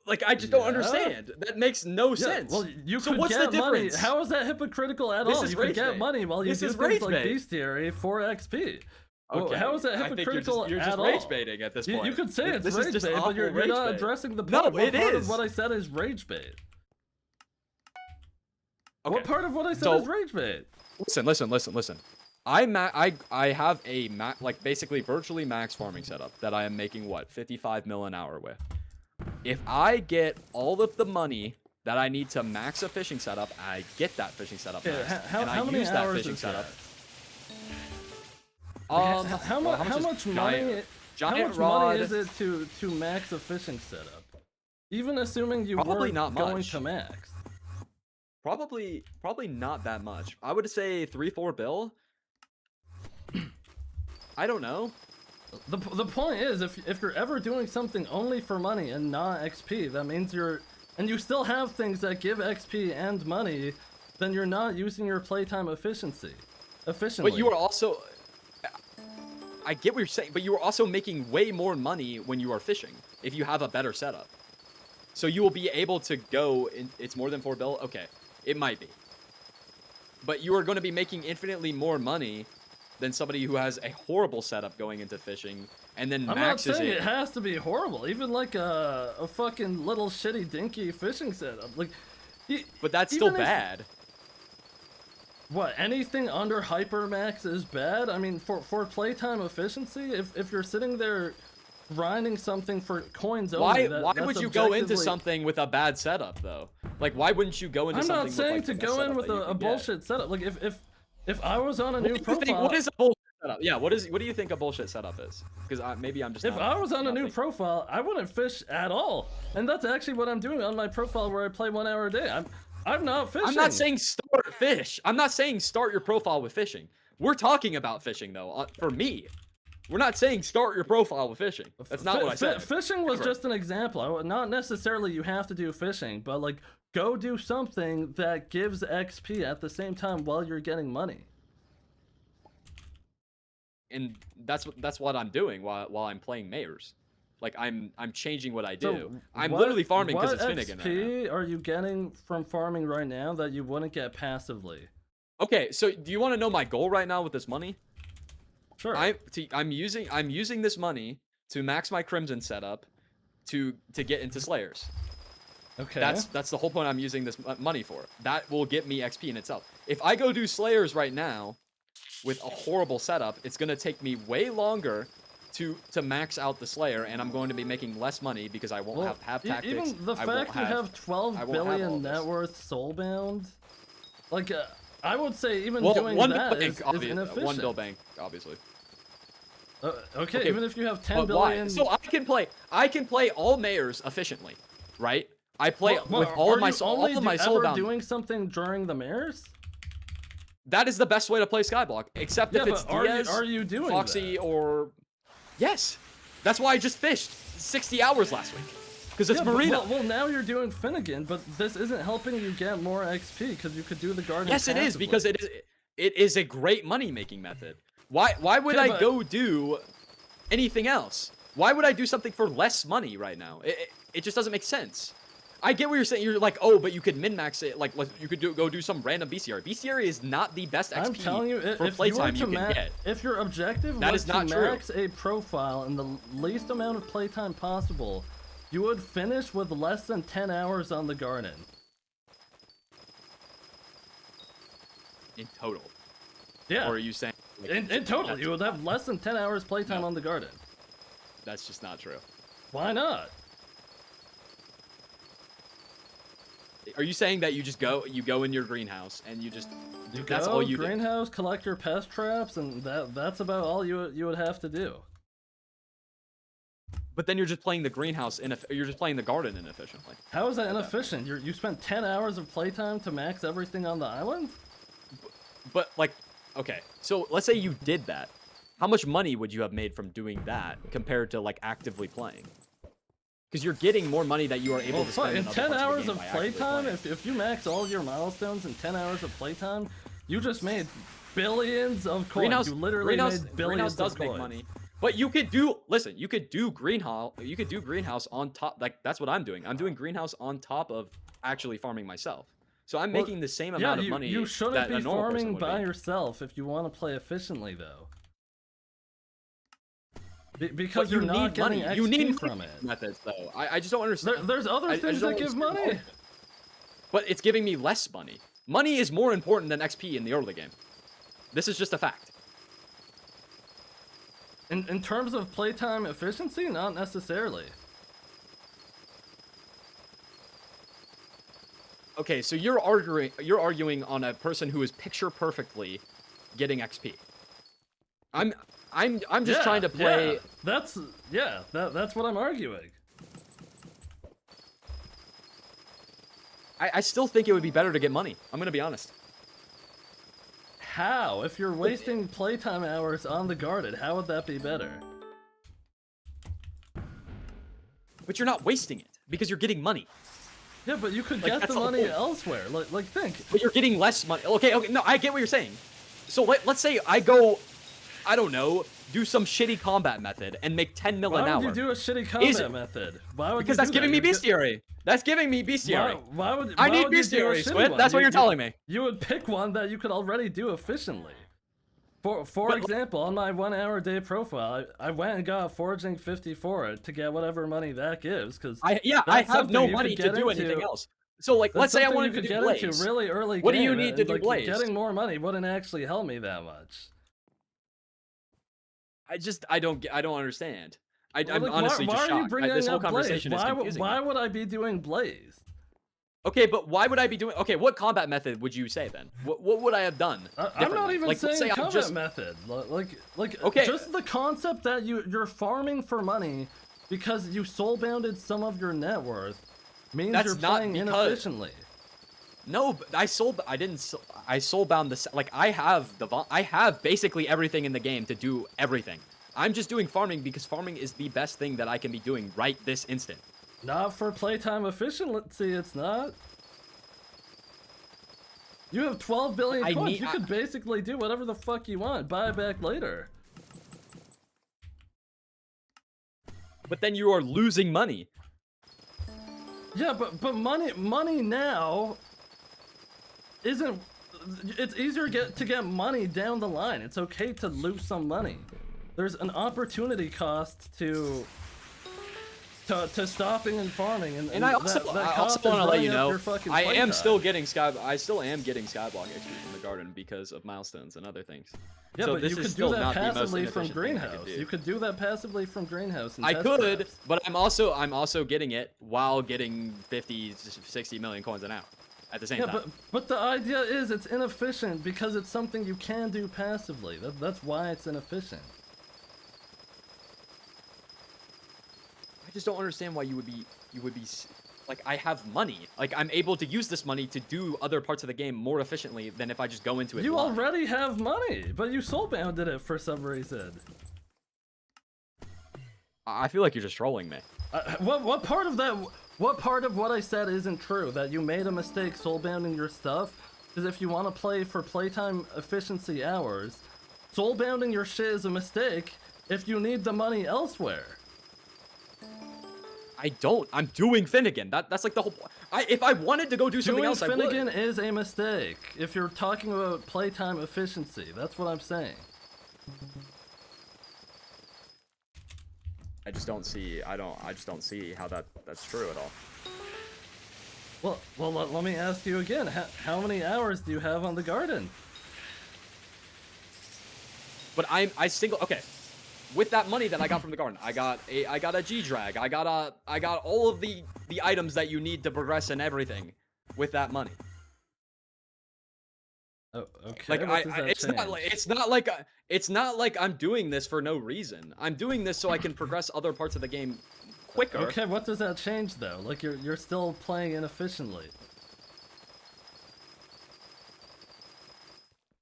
S5: Like, I just don't understand. That makes no sense.
S1: Well, you could get money. How is that hypocritical at all? You could get money while you do things like bestiary for XP.
S5: Okay.
S1: Well, how is that hypocritical
S5: you're just rage baiting at this point.
S1: You could say it's rage bait, but you're not addressing the point.
S5: No, it is.
S1: Part of what I said is rage bait? Okay. What part of what I said is rage bait?
S5: Listen. I have a basically virtually max farming setup that I am making 55 mil an hour with. If I get all of the money that I need to max a fishing setup, I get that fishing setup maxed, and I use that fishing setup.
S1: How much money is it to max a fishing setup? Even assuming you weren't going to max.
S5: Probably not that much. I would say 3-4 bill. I don't know.
S1: The point is, if you're ever doing something only for money and not XP, that means and you still have things that give XP and money, then you're not using your playtime efficiently.
S5: But you are also. I get what you're saying, but you are also making way more money when you are fishing if you have a better setup. So you will be able to go in. It's more than 4 bill? Okay, it might be. But you are going to be making infinitely more money than somebody who has a horrible setup going into fishing and then maxes it.
S1: I'm not saying it has to be horrible. Even like a fucking little shitty dinky fishing setup. Like,
S5: but that's still
S1: Even if-
S5: bad.
S1: What, anything under hypermax is bad? I mean, for playtime efficiency, if you're sitting there grinding something for coins only,
S5: Why
S1: that's
S5: would you go into
S1: objectively-
S5: something with a bad setup though? Like, why wouldn't you go into
S1: I'm
S5: something
S1: not saying
S5: with,
S1: to
S5: like, the best
S1: go in
S5: setup
S1: with
S5: that you
S1: a
S5: can get?
S1: bullshit setup. Like if I was on a new
S5: What do you think-
S1: profile,
S5: what is a bullshit setup? Yeah, what do you think a bullshit setup is? Because maybe I'm just.
S1: if
S5: not-
S1: I was on a
S5: not
S1: new
S5: thinking.
S1: profile, I wouldn't fish at all. And that's actually what I'm doing on my profile where I play 1 hour a day. I'm not fishing.
S5: I'm not saying start fish. I'm not saying start your profile with fishing. We're talking about fishing though. For me, we're not saying start your profile with fishing. That's not what I said.
S1: Fishing was
S5: Ever.
S1: just an example. Not necessarily you have to do fishing, but like go do something that gives XP at the same time while you're getting money.
S5: And that's what I'm doing while I'm playing mayors. Like I'm changing what I do. I'm literally farming because it's Finnegan
S1: What
S5: right now.
S1: XP are you getting from farming right now that you wouldn't get passively?
S5: Okay, so do you want to know my goal right now with this money?
S1: Sure.
S5: I'm using this money to max my Crimson setup to get into Slayers.
S1: Okay.
S5: That's the whole point I'm using this money for. That will get me XP in itself. If I go do Slayers right now with a horrible setup, it's gonna take me way longer to max out the Slayer, and I'm going to be making less money because I won't have tactics.
S1: Even the
S5: I won't
S1: fact you have 12
S5: I won't have all
S1: billion
S5: this.
S1: net worth soulbound, like I would say even
S5: Well,
S1: doing
S5: one
S1: that
S5: bill
S1: is
S5: bank,
S1: inefficient.
S5: one bill bank, obviously.
S1: Okay,
S5: Okay,
S1: even if you have 10
S5: But
S1: billion.
S5: why? So I can play all mayors efficiently, right? I play with all of my soul
S1: ever
S5: bound.
S1: doing something during the mares?
S5: That is the best way to play Skyblock, except
S1: Yeah,
S5: if it's
S1: but
S5: Diaz,
S1: are you doing
S5: Foxy,
S1: that?
S5: or yes. That's why I just fished 60 hours last week, because it's
S1: Yeah, but-
S5: Marina.
S1: well, now you're doing Finnegan, but this isn't helping you get more XP because you could do the garden.
S5: Yes, it is,
S1: passively.
S5: because it is a great money making method. Why would
S1: Okay,
S5: I
S1: but-
S5: go do anything else? Why would I do something for less money right now? It just doesn't make sense. I get what you're saying. You're like, oh, but you could min-max it. Like you could go do some random bestiary. Bestiary is not the best XP
S1: I'm telling you,
S5: for
S1: if
S5: playtime
S1: you
S5: you can get.
S1: if your objective
S5: That
S1: was
S5: is not
S1: to
S5: true.
S1: max a profile in the least amount of playtime possible, you would finish with less than 10 hours on the garden.
S5: In total.
S1: Yeah.
S5: Or are you saying? Like,
S1: In total,
S5: that's-
S1: you would have less than 10 hours playtime
S5: No.
S1: on the garden.
S5: That's just not true.
S1: Why not?
S5: Are you saying that you go in your greenhouse and you just
S1: You
S5: that's
S1: go
S5: all you do?
S1: greenhouse, collect your pest traps, and that's about all you would have to do.
S5: But then you're just playing the greenhouse you're just playing the garden inefficiently.
S1: How is that inefficient? You spent 10 hours of playtime to max everything on the island?
S5: But like, okay, so let's say you did that. How much money would you have made from doing that compared to like actively playing? Because you're getting more money that you are able to spend
S1: In
S5: other
S1: 10
S5: parts
S1: hours
S5: the
S1: of
S5: game by actually
S1: playtime,
S5: playing.
S1: if you max all your milestones in 10 hours of playtime, you just made billions of coins.
S5: Greenhouse,
S1: You literally
S5: greenhouse,
S1: made billions
S5: greenhouse does
S1: of
S5: make
S1: coins.
S5: money. But you could do greenhouse on top. Like that's what I'm doing. I'm doing greenhouse on top of actually farming myself. So I'm
S1: Well,
S5: making the same
S1: Yeah,
S5: amount of money
S1: you shouldn't
S5: that
S1: be
S5: a normal person
S1: farming
S5: would
S1: by
S5: be.
S1: yourself if you want to play efficiently, though. Because
S5: But you
S1: you're not
S5: need
S1: getting
S5: money.
S1: XP
S5: You need
S1: from it.
S5: methods though. I just don't understand.
S1: There's other
S5: I
S1: things
S5: just don't
S1: that give
S5: understand all
S1: money.
S5: of it. But it's giving me less money. Money is more important than XP in the early game. This is just a fact.
S1: In terms of playtime efficiency, not necessarily.
S5: Okay, so you're arguing on a person who is picture perfectly getting XP. I'm just trying to play.
S1: Yeah. That's what I'm arguing.
S5: I still think it would be better to get money. I'm gonna be honest.
S1: How? If you're wasting playtime hours on the garden, how would that be better?
S5: But you're not wasting it because you're getting money.
S1: Yeah, but you could
S5: Like,
S1: get
S5: that's
S1: the
S5: the whole
S1: money
S5: point.
S1: elsewhere. Like think.
S5: But you're getting less money. Okay, no, I get what you're saying. So let's say I go, I don't know, do some shitty combat method and make 10 mil an
S1: Why
S5: hour.
S1: would you do a shitty
S5: Is
S1: combat
S5: it-
S1: method? Why would
S5: Because
S1: you
S5: that's
S1: do
S5: giving
S1: that?
S5: me bestiary. That's giving me bestiary.
S1: Why would
S5: I
S1: why
S5: need
S1: would you do a
S5: bestiary,
S1: shitty
S5: Squid.
S1: one?
S5: That's what you're telling me.
S1: You would pick one that you could already do efficiently. For example, on my 1 hour day profile, I went and got Foraging 54 to get whatever money that gives. Cause
S5: I
S1: that's
S5: have no
S1: something you
S5: money
S1: could
S5: to
S1: get
S5: do
S1: into.
S5: anything else. So like,
S1: That's
S5: let's say I
S1: something
S5: wanted
S1: you
S5: to
S1: could
S5: do
S1: get into
S5: Blaze.
S1: really early.
S5: What do you
S1: game,
S5: need to
S1: and,
S5: do
S1: like,
S5: Blaze?
S1: Getting more money wouldn't actually help me that much.
S5: I don't understand. I'm
S1: Like,
S5: honestly
S1: why
S5: just
S1: are you
S5: shocked.
S1: bringing
S5: This whole
S1: up Blaze?
S5: conversation is confusing
S1: Why
S5: me.
S1: would I be doing Blaze?
S5: Okay, but why would I be doing? Okay, what combat method would you say then? What would I have done?
S1: I'm not even
S5: like, let's
S1: saying
S5: say I'm
S1: combat
S5: just
S1: method. Like
S5: Okay.
S1: just the concept that you're farming for money because you soul-bounded some of your net worth means
S5: That's
S1: you're
S5: not
S1: playing
S5: because-
S1: inefficiently.
S5: No, but I soulbound this. Like I have basically everything in the game to do everything. I'm just doing farming because farming is the best thing that I can be doing right this instant.
S1: Not for playtime efficiency, it's not. You have 12 billion coins. You could basically do whatever the fuck you want. Buy it back later.
S5: But then you are losing money.
S1: Yeah, but money now isn't. It's easier to get money down the line. It's okay to lose some money. There's an opportunity cost to stopping and farming, and
S5: I also want to let you know I am still getting Skyblock XP from the garden because of milestones and other things.
S1: Yeah,
S5: so
S1: but
S5: this
S1: you
S5: is
S1: could
S5: still
S1: do that
S5: not the most
S1: passively from
S5: inefficient thing I could
S1: greenhouse.
S5: do.
S1: You could do that passively from greenhouse. And
S5: I
S1: test
S5: could,
S1: traps.
S5: but I'm also getting it while getting 50, 60 million coins an hour at the same time.
S1: But the idea is it's inefficient because it's something you can do passively. That's why it's inefficient.
S5: I just don't understand why you would be like, I have money. Like, I'm able to use this money to do other parts of the game more efficiently than if I just go into it.
S1: You
S5: blind.
S1: already have money, but you soul-bounded it for some reason.
S5: I feel like you're just trolling me.
S1: What part of that? What part of what I said isn't true? That you made a mistake soul-bounding your stuff? Because if you want to play for playtime efficiency hours, soul-bounding your shit is a mistake if you need the money elsewhere.
S5: I don't. I'm doing Finnegan. That's like the whole point. If I wanted to go do something else,
S1: Finnegan
S5: I would.
S1: is a mistake. If you're talking about playtime efficiency, that's what I'm saying.
S5: I just don't see. I just don't see how that's true at all.
S1: Well, let me ask you again. How many hours do you have on the garden?
S5: But okay. With that money that I got from the garden, I got a G-Drag. I got all of the items that you need to progress and everything with that money.
S1: Oh, okay.
S5: Like it's not like I'm doing this for no reason. I'm doing this so I can progress other parts of the game quicker.
S1: Okay, what does that change though? Like you're still playing inefficiently.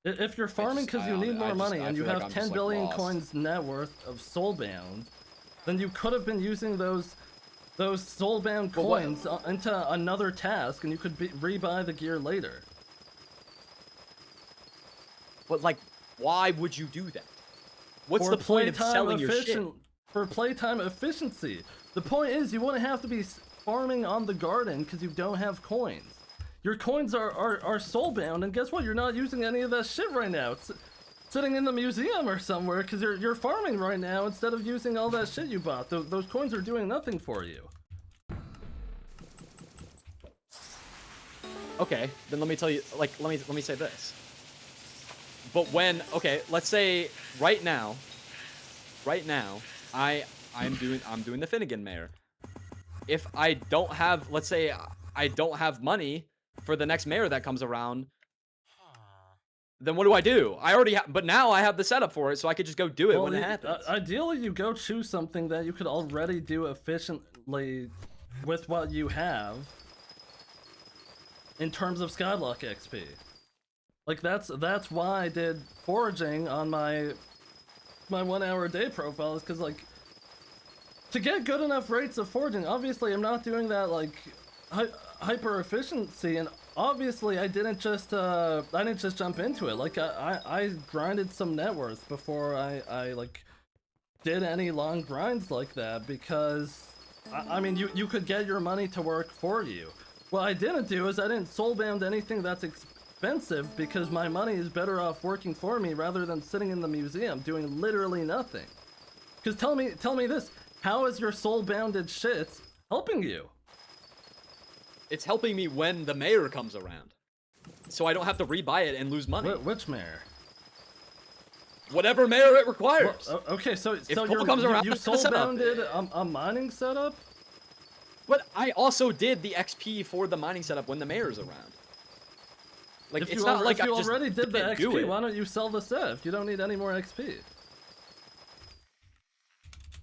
S1: If you're farming because you need more money and you have 10 billion coins net worth of soulbound, then you could have been using those soulbound coins into another task, and you could rebuy the gear later.
S5: But like, why would you do that? What's the point of selling your shit?
S1: For playtime efficiency. The point is you wouldn't have to be farming on the garden because you don't have coins. Your coins are soulbound, and guess what? You're not using any of that shit right now. It's sitting in the museum or somewhere because you're farming right now instead of using all that shit you bought. Those coins are doing nothing for you.
S5: Okay, then let me tell you. Like, let me say this. But let's say right now, I'm doing the Finnegan Mayor. If I don't have, let's say I don't have money for the next mayor that comes around, then what do I do? I already have, but now I have the setup for it, so I could just go do it when it happens.
S1: Ideally, you go choose something that you could already do efficiently with what you have in terms of Skyblock XP. Like that's why I did foraging on my 1 hour a day profile, is because like to get good enough rates of foraging, obviously I'm not doing that like hyper efficiency, and obviously I didn't just jump into it. Like I grinded some net worth before I like did any long grinds like that, because I mean you could get your money to work for you. What I didn't do is I didn't soulbound anything that's expensive, because my money is better off working for me rather than sitting in the museum doing literally nothing. Because tell me this, how is your soul-bounded shit helping you?
S5: It's helping me when the mayor comes around. So I don't have to rebuy it and lose money.
S1: Which mayor?
S5: Whatever mayor it requires.
S1: Well, okay, so you soul
S5: setup.
S1: bounded a mining setup?
S5: But I also did the XP for the mining setup when the mayor's around. Like,
S1: If
S5: it's
S1: you
S5: not like
S1: if you
S5: I just
S1: already did the
S5: didn't do
S1: XP,
S5: it.
S1: why don't you sell the set if you don't need any more XP?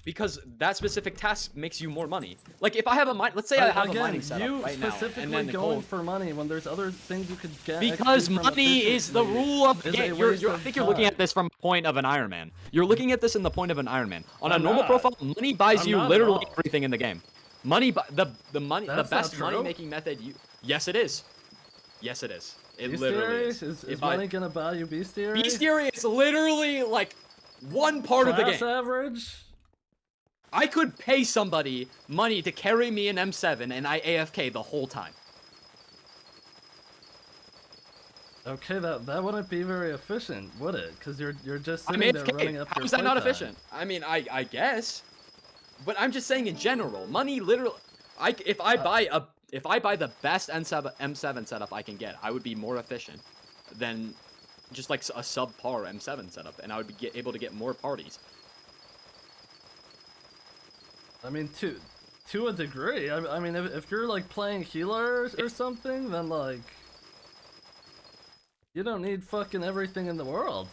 S5: Because that specific task makes you more money. Like, if I have a mine, let's say I have a mining setup right now,
S1: specifically
S5: and then
S1: going for money when there's other things you could get.
S5: because
S1: XP from
S5: money is the
S1: efficiently
S5: rule of the
S1: is a
S5: game.
S1: waste
S5: I
S1: of
S5: think you're looking
S1: time.
S5: at this from a point of an Iron Man. You're looking at this in the point of an Iron Man. On a
S1: I'm
S5: normal
S1: not.
S5: profile, money buys
S1: I'm
S5: you
S1: not at
S5: literally
S1: all.
S5: everything in the game. Money, the money,
S1: That's
S5: the
S1: not
S5: best
S1: true.
S5: money making method. Yes, it is. Yes, it is. It
S1: Beast
S5: literally
S1: theory?
S5: is.
S1: Is
S5: If
S1: money gonna buy you bestiary?
S5: Bestiary is literally like one part of the
S1: Class
S5: game.
S1: average?
S5: I could pay somebody money to carry me an M7 and I AFK the whole time.
S1: Okay, that wouldn't be very efficient, would it? Because you're just
S5: I'm
S1: sitting there
S5: AFK.
S1: running up
S5: How
S1: your
S5: is that not
S1: playtime.
S5: efficient? I mean, I guess, but I'm just saying in general, money literally. If I buy the best M7 setup I can get, I would be more efficient than just like a subpar M7 setup, and I would be able to get more parties.
S1: I mean, to a degree. I mean, if you're like playing healer or something, then like you don't need fucking everything in the world.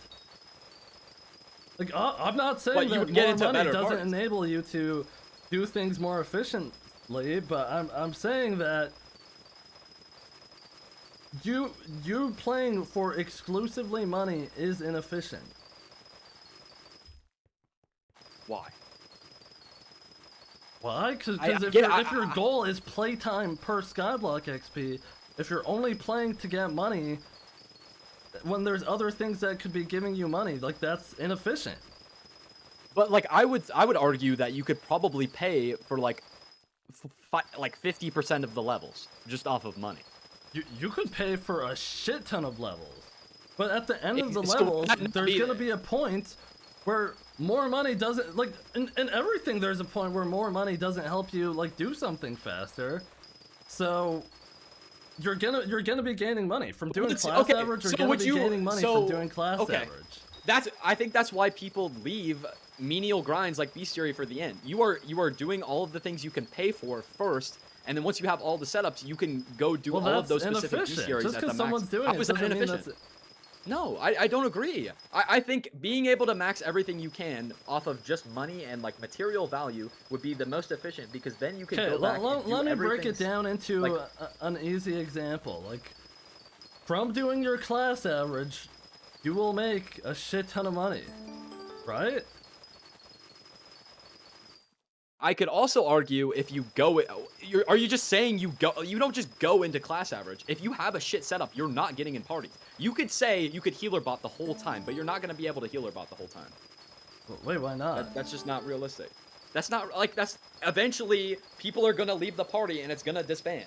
S1: Like, I'm not saying
S5: But you
S1: that
S5: would get
S1: more
S5: into
S1: money
S5: better
S1: doesn't
S5: parts.
S1: enable you to do things more efficiently, but I'm saying that you playing for exclusively money is inefficient.
S5: Why?
S1: Why? Because
S5: I
S1: if your goal is playtime per Skyblock XP, if you're only playing to get money, when there's other things that could be giving you money, like that's inefficient.
S5: But like I would argue that you could probably pay for like 50% of the levels just off of money.
S1: You could pay for a shit ton of levels, but at the end of the
S5: So
S1: levels,
S5: that
S1: there's gonna be a point where more money doesn't like in everything. There's a point where more money doesn't help you like do something faster. So you're gonna be gaining money from doing class average. You're gonna be gaining money from doing class average.
S5: I think that's why people leave menial grinds like Bestiary for the end. You are doing all of the things you can pay for first, and then once you have all the setups, you can go do all of those specific Bestiaries
S1: Just
S5: at the
S1: because
S5: max.
S1: someone's doing
S5: How
S1: it
S5: is that
S1: doesn't mean
S5: inefficient?
S1: that's
S5: No, I don't agree. I think being able to max everything you can off of just money and like material value would be the most efficient, because then you can
S1: okay.
S5: go back and do
S1: Let me break
S5: everything
S1: it down into
S5: like-
S1: an easy example. Like from doing your class average, you will make a shit ton of money, right?
S5: I could also argue if you go, are you just saying you don't just go into class average. If you have a shit setup, you're not getting in parties. You could say you could healer bot the whole time, but you're not going to be able to healer bot the whole time.
S1: Wait, why not?
S5: That's just not realistic. That's not like eventually people are going to leave the party and it's going to disband.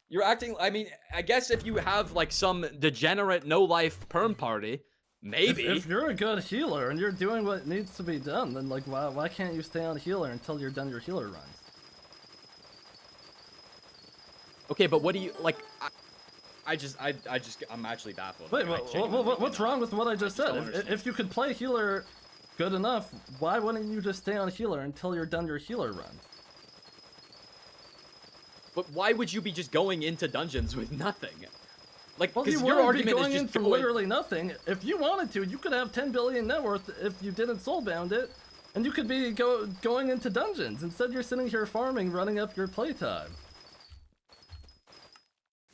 S5: You're acting, I mean, I guess if you have like some degenerate no life perm party, maybe.
S1: If you're a good healer and you're doing what needs to be done, then like why can't you stay on healer until you're done your healer runs?
S5: Okay, but what do you like? I'm actually baffled.
S1: Wait,
S5: Like, I genuinely
S1: what's wrong with what I just
S5: don't
S1: said?
S5: understand.
S1: If you could play healer good enough, why wouldn't you just stay on healer until you're done your healer runs?
S5: But why would you be just going into dungeons with nothing? Like,
S1: Well, you
S5: because your
S1: wouldn't be
S5: argument
S1: going
S5: is
S1: in
S5: just
S1: for
S5: going.
S1: literally nothing. If you wanted to, you could have 10 billion net worth if you didn't soulbound it, and you could be going into dungeons. Instead, you're sitting here farming, running up your playtime.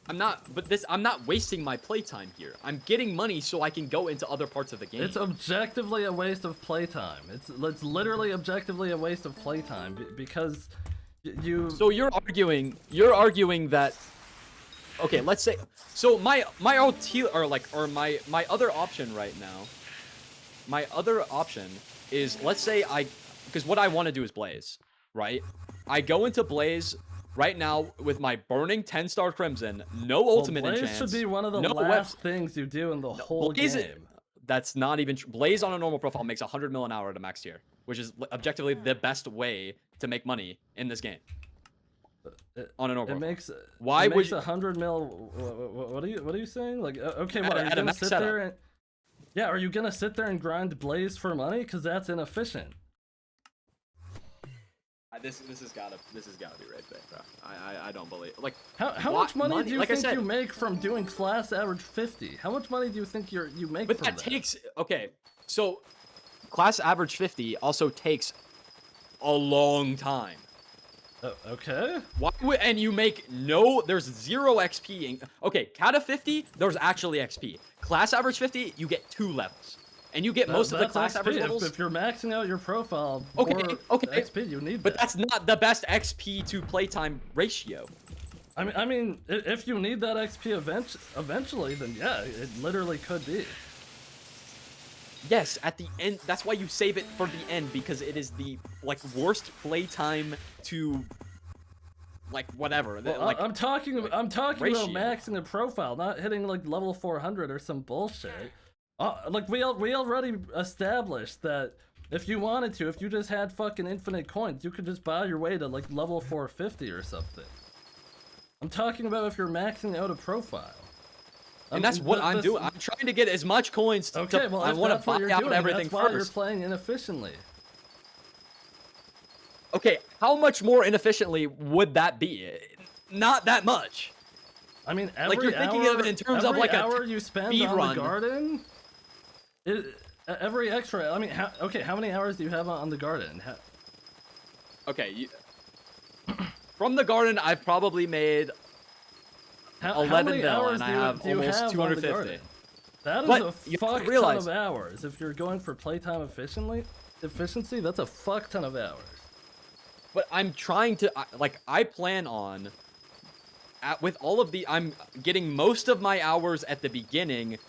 S5: I'm not wasting my playtime here. I'm getting money so I can go into other parts of the game.
S1: It's objectively a waste of playtime. It's literally objectively a waste of playtime because you.
S5: So you're arguing that. Okay, let's say. So my other option right now. My other option is, let's say because what I want to do is Blaze, right? I go into Blaze right now with my burning 10-star Crimson, no ultimate
S1: Blaze
S5: enchants.
S1: should be one of the
S5: no
S1: last things you do in the whole
S5: Blaze,
S1: game.
S5: That's not even true. Blaze on a normal profile makes 100 mil an hour at a max tier, which is objectively the best way to make money in this game. on a normal.
S1: It makes
S5: Why
S1: it
S5: would
S1: makes 100 mil? What are you saying? Like, okay, what are you
S5: at a
S1: gonna
S5: max
S1: sit
S5: setup.
S1: there and? Yeah, are you gonna sit there and grind Blaze for money? Cause that's inefficient.
S5: This has gotta be right there, bro. I don't believe like
S1: How much money do you
S5: like I
S1: think
S5: said,
S1: you make from doing class average 50? How much money do you think you make
S5: but
S1: from
S5: that
S1: that?
S5: takes okay. So class average 50 also takes a long time.
S1: Okay.
S5: Why would, and you make no, there's 0 XP. Okay, Kata 50, there's actually XP. Class average 50, you get 2 levels. And you get most of the
S1: That's
S5: class
S1: XP.
S5: average levels.
S1: If you're maxing out your profile,
S5: Okay,
S1: more
S5: okay.
S1: XP you need.
S5: But
S1: that.
S5: that's not the best XP to playtime ratio.
S1: I mean, if you need that XP eventually, then yeah, it literally could be.
S5: Yes, at the end, that's why you save it for the end, because it is the like worst playtime to like whatever.
S1: Well,
S5: like
S1: I'm talking
S5: ratio.
S1: about maxing a profile, not hitting like level 400 or some bullshit. Like we already established that if you wanted to, if you just had fucking infinite coins, you could just buy your way to like level 450 or something. I'm talking about if you're maxing out a profile.
S5: And that's what I'm doing. I'm trying to get as much coins to,
S1: okay, well,
S5: I want to buy out everything
S1: that's why you're
S5: first.
S1: playing inefficiently.
S5: Okay, how much more inefficiently would that be? Not that much.
S1: I mean, every
S5: like you're thinking
S1: hour,
S5: of it in terms of like
S1: hour you spend
S5: speed
S1: on
S5: run.
S1: the garden. Every extra. I mean, how many hours do you have on the garden?
S5: Okay, from the garden, I've probably made 11 mil, and I have almost 250.
S1: That is
S5: But
S1: a fuck ton of hours. If you're going for playtime efficiency, that's a fuck ton of hours.
S5: But I'm trying to, like, I plan on, with all of the, I'm getting most of my hours at the beginning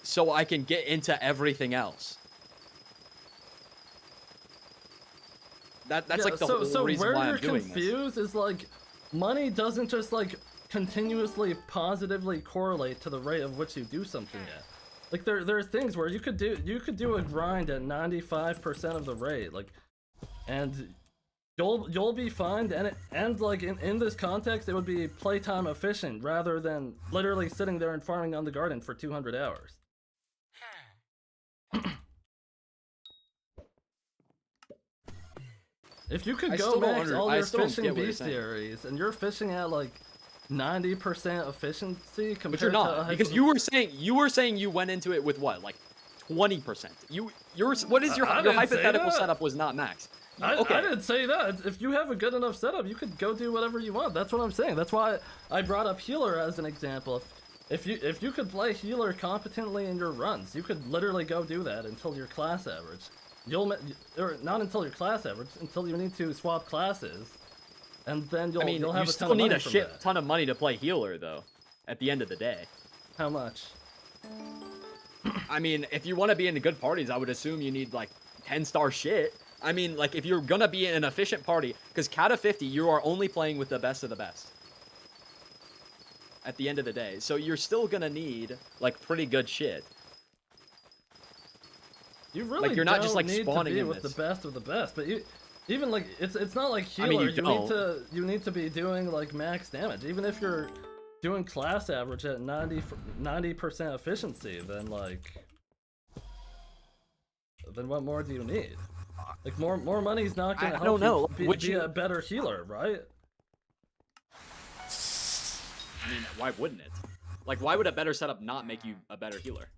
S5: so I can get into everything else. That's like the whole reason why I'm doing this.
S1: So where you're confused is like, money doesn't just like continuously positively correlate to the rate of which you do something at. Like there are things where you could do a grind at 95% of the rate, like, and you'll be fine. And like in this context, it would be playtime efficient rather than literally sitting there and farming on the garden for 200 hours. If you could go max all your fishing bestiaries and you're fishing at like 90% efficiency compared
S5: but you're not,
S1: to
S5: because you were saying you went into it with what, like 20%. What is your hypothetical setup was not max.
S1: I didn't say that. If you have a good enough setup, you could go do whatever you want. That's what I'm saying. That's why I brought up healer as an example. If you could play healer competently in your runs, you could literally go do that until your class average. Or not until your class average, until you need to swap classes, and then you'll have a ton of money. You
S5: still need a shit ton of money to play healer, though. At the end of the day.
S1: How much?
S5: I mean, if you want to be in good parties, I would assume you need like 10-star shit. I mean, like if you're gonna be in an efficient party, because Kata 50, you are only playing with the best of the best. At the end of the day, so you're still gonna need like pretty good shit.
S1: You really
S5: like you're not just like
S1: need
S5: spawning
S1: to be
S5: in
S1: with
S5: this.
S1: the best of the best, but even like it's not like healer.
S5: I mean,
S1: you need to be doing like max damage. Even if you're doing class average at 90% efficiency, then what more do you need? Like more money's not gonna help you be a better healer, right?
S5: I mean, why wouldn't it? Like, why would a better setup not make you a better healer?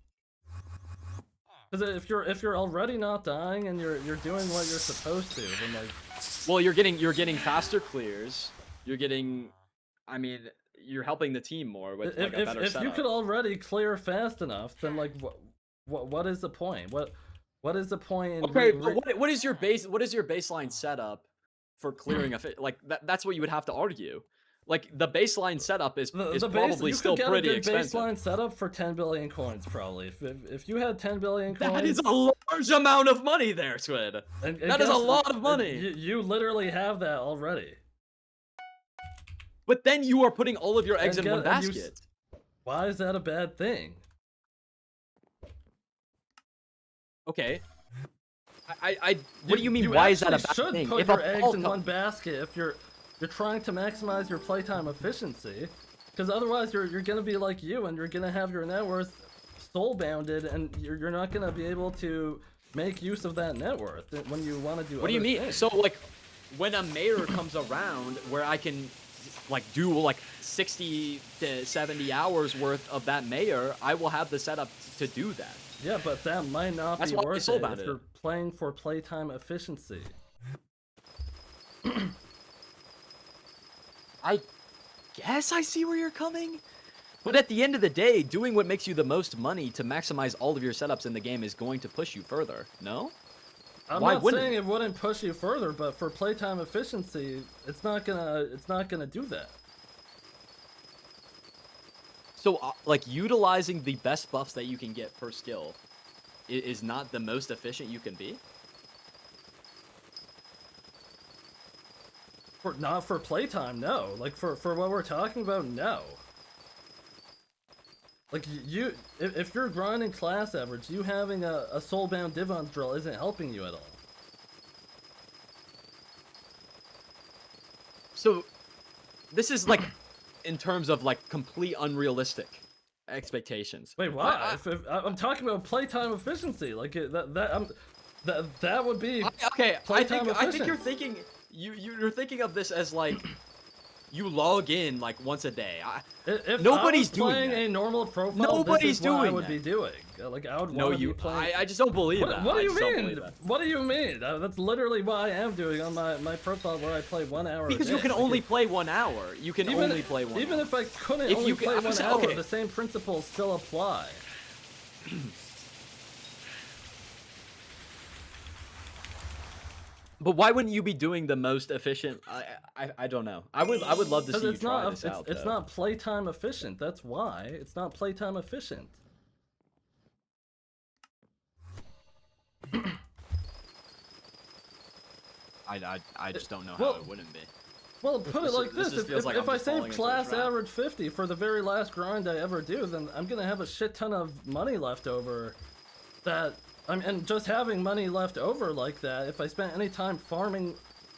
S1: Because if you're already not dying and you're doing what you're supposed to, then like.
S5: Well, you're getting faster clears. You're getting, I mean, you're helping the team more with like a better setup.
S1: If you could already clear fast enough, then like what is the point? What is the point in
S5: okay, but what is your baseline setup for clearing a fit? Like that's what you would have to argue. Like the baseline setup is probably still pretty expensive.
S1: Baseline setup for 10 billion coins probably. If you had 10 billion coins,
S5: that is a large amount of money there, Squid. That is a lot of money.
S1: You literally have that already.
S5: But then you are putting all of your eggs in one basket.
S1: Why is that a bad thing?
S5: Okay. What do you mean? Why is that a bad thing?
S1: You should put your eggs in one basket You're trying to maximize your playtime efficiency, because otherwise you're gonna be like you, and you're gonna have your net worth soul bounded, and you're not gonna be able to make use of that net worth when you want to do.
S5: What do you mean?
S1: things.
S5: So like, when a mayor comes around where I can like do like 60 to 70 hours worth of that mayor, I will have the setup to do that.
S1: Yeah, but that might not
S5: That's
S1: be
S5: why I
S1: worth
S5: soul
S1: it
S5: bounded
S1: if
S5: it.
S1: you're playing for playtime efficiency.
S5: I guess I see where you're coming. But at the end of the day, doing what makes you the most money to maximize all of your setups in the game is going to push you further, no?
S1: I'm
S5: Why
S1: not
S5: wouldn't
S1: saying it wouldn't push you further, but for playtime efficiency, it's not gonna do that.
S5: So, like, utilizing the best buffs that you can get per skill is not the most efficient you can be?
S1: Not for playtime, no. Like, for what we're talking about, no. Like, if you're grinding class average, you having a soulbound Divon's drill isn't helping you at all.
S5: So, this is, like, in terms of, like, complete unrealistic expectations.
S1: Wait, why? I'm talking about playtime efficiency. Like, that would be
S5: Okay,
S1: playtime
S5: I think you're
S1: efficient.
S5: thinking... You're thinking of this as, like... You log in like once a day.
S1: If
S5: Nobody's
S1: I was
S5: doing
S1: playing
S5: that.
S1: a normal profile,
S5: Nobody's
S1: this is what I
S5: doing
S1: would
S5: that.
S1: be doing. Like, I would
S5: No,
S1: want to
S5: you.
S1: be playing.
S5: I just don't believe that.
S1: What do
S5: I
S1: you
S5: just don't
S1: mean?
S5: believe that.
S1: What do you mean? That's literally what I am doing on my profile, where I play 1 hour.
S5: Because
S1: a
S5: you
S1: day.
S5: can
S1: Like,
S5: only play 1 hour. You can only play 1
S1: Even
S5: hour.
S1: if I couldn't
S5: If
S1: only
S5: you can-
S1: play
S5: I'm
S1: 1
S5: saying-
S1: hour,
S5: okay.
S1: the same principles still apply.
S5: But why wouldn't you be doing the most efficient? I don't know. I would love to
S1: Because
S5: see you
S1: it's
S5: try
S1: not
S5: this
S1: it's,
S5: out.
S1: it's
S5: though.
S1: not playtime efficient. That's why it's not playtime efficient.
S5: I just don't know
S1: Well,
S5: how it wouldn't be.
S1: Well, put it
S5: This
S1: like
S5: is- this
S1: this:
S5: just feels like
S1: if
S5: I'm
S1: I
S5: just falling
S1: save
S5: into a
S1: class
S5: trap.
S1: average 50 for the very last grind I ever do, then I'm gonna have a shit ton of money left over. And just having money left over like that, if I spent any time farming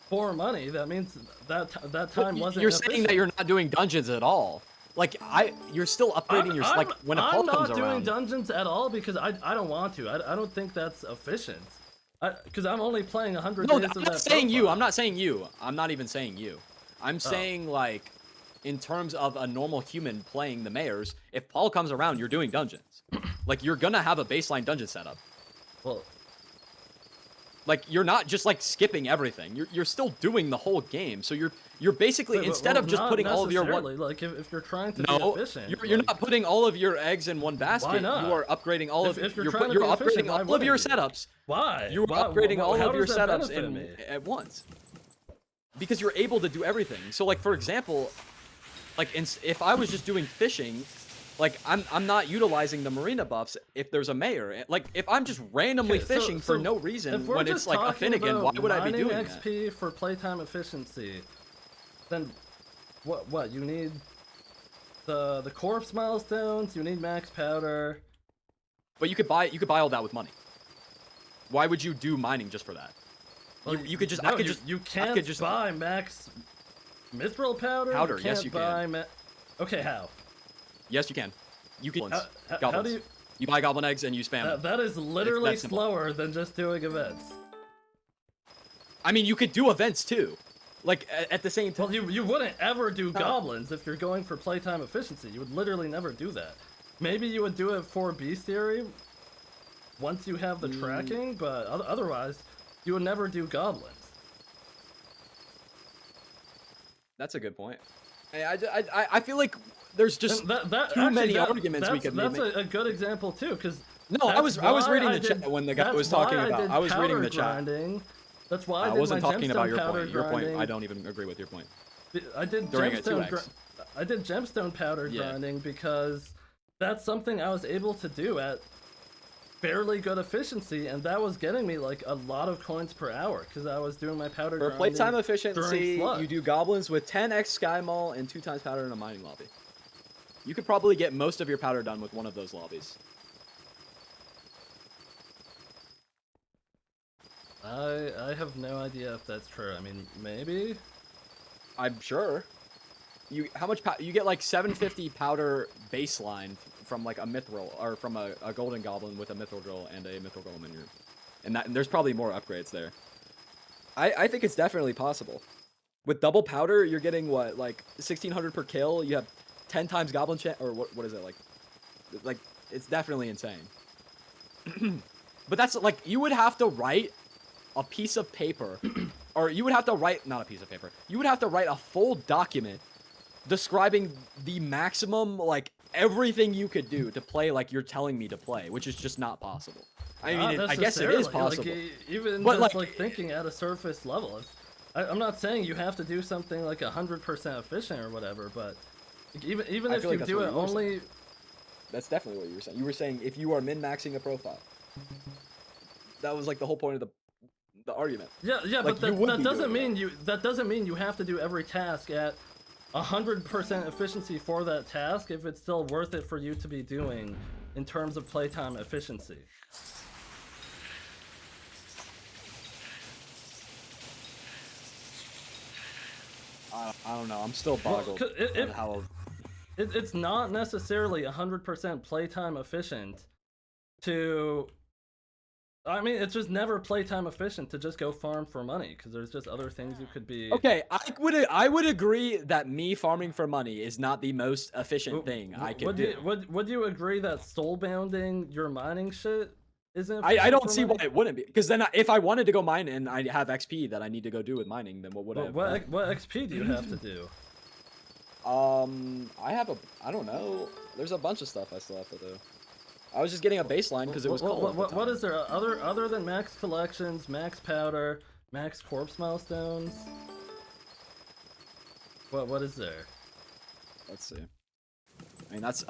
S1: for money, that means that time wasn't.
S5: You're saying that
S1: efficient.
S5: you're not doing dungeons at all. Like you're still upgrading your like when a call
S1: I'm
S5: comes
S1: not doing
S5: around.
S1: dungeons at all because I don't want to. I don't think that's efficient. Because I'm only playing 100
S5: No,
S1: days
S5: I'm
S1: of
S5: not
S1: that
S5: saying you.
S1: profile.
S5: I'm not saying you. I'm not even saying you. I'm saying like, in terms of a normal human playing the mayors, if Paul comes around, you're doing dungeons. Like you're gonna have a baseline dungeon setup.
S1: Well,
S5: Like you're not just like skipping everything. You're still doing the whole game. So you're basically
S1: wait,
S5: instead
S1: well,
S5: of just
S1: not
S5: putting all of your
S1: necessarily. Like if you're trying to be
S5: no,
S1: efficient,
S5: you're
S1: like,
S5: not putting all of your eggs in one basket.
S1: Why not?
S5: You are upgrading all
S1: If-
S5: of
S1: if you're
S5: you're,
S1: trying to
S5: you're
S1: be efficient,
S5: upgrading
S1: why
S5: all of your
S1: wouldn't you?
S5: setups.
S1: Why?
S5: You're upgrading all
S1: how
S5: of your
S1: does that
S5: setups
S1: benefit me?
S5: at once. Because you're able to do everything. So like for example, like if I was just doing fishing, like I'm not utilizing the marina buffs if there's a mayor. Like if I'm just randomly
S1: Okay, so-
S5: fishing for
S1: so
S5: no reason
S1: if we're
S5: when
S1: just
S5: it's like a
S1: talking
S5: Finnegan, why
S1: about
S5: would I be
S1: mining
S5: doing that?
S1: XP for playtime efficiency? Then what you need the corpse milestones, you need max powder.
S5: But you could buy all that with money. Why would you do mining just for that?
S1: Well,
S5: you could just
S1: no,
S5: I could
S1: you
S5: just
S1: can't
S5: I could just
S1: buy max mithril powder.
S5: Powder,
S1: You
S5: yes,
S1: can't
S5: you
S1: buy
S5: can.
S1: Okay, how?
S5: Yes, you can. You can.
S1: How
S5: Goblins.
S1: do you?
S5: You buy goblin eggs and you spam them.
S1: That is literally
S5: that simple.
S1: slower than just doing events.
S5: I mean, you could do events too. Like at the same time.
S1: Well, you wouldn't ever do goblins if you're going for playtime efficiency. You would literally never do that. Maybe you would do it for bestiary once you have the tracking, but otherwise, you would never do goblins.
S5: That's a good point. I feel like there's just too many arguments we could make.
S1: That's a good example too, because
S5: no, I was reading the chat when the guy was talking about. I was reading the chat.
S1: That's why
S5: I wasn't talking about your
S1: powder
S5: point. Your point,
S1: grinding.
S5: I don't even agree with your point.
S1: I did
S5: During a
S1: gemstone.
S5: 2x.
S1: I did gemstone powder grinding because that's something I was able to do at fairly good efficiency, and that was getting me like a lot of coins per hour because I was doing my powder
S5: For
S1: grinding
S5: playtime
S1: during
S5: efficiency,
S1: flood.
S5: you do goblins with 10x sky mall and 2 times powder in a mining lobby. You could probably get most of your powder done with one of those lobbies.
S1: I have no idea if that's true. I mean, maybe.
S5: I'm sure. How much you get like 750 powder baseline from like a mithril or from a golden goblin with a mithril drill and a mithril golem in your, and there's probably more upgrades there. I think it's definitely possible. With double powder, you're getting what, like 1600 per kill. You have 10 times goblin or what is it like it's definitely insane. But that's like, you would have to write a piece of paper, or you would have to write, not a piece of paper, you would have to write a full document describing the maximum, like, everything you could do to play like you're telling me to play, which is just not possible. I mean, I guess it is possible.
S1: Like, even
S5: but
S1: just like thinking at a surface level. I'm not saying you have to do something like 100% efficient or whatever, but like, even if you do it only...
S5: That's definitely what you were saying. You were saying if you are min-maxing a profile. That was like the whole point of the argument.
S1: Yeah,
S5: like,
S1: but that doesn't mean you have to do every task at 100% efficiency for that task if it's still worth it for you to be doing in terms of playtime efficiency.
S5: I don't know. I'm still boggled on how...
S1: It's not necessarily 100% playtime efficient to... I mean, it's just never playtime efficient to just go farm for money, because there's just other things you could be...
S5: Okay, I would agree that me farming for money is not the most efficient thing I can do.
S1: Would you agree that soulbounding your mining shit isn't...
S5: I don't see why it wouldn't be, because then if I wanted to go mine and I have XP that I need to go do with mining, then what would I have done?
S1: What XP do you have to do?
S5: I don't know. There's a bunch of stuff I still have to do. I was just getting a baseline because it was cold.
S1: What is there other than max collections, max powder, max corpse milestones? What is there?
S5: Let's see. I mean, that's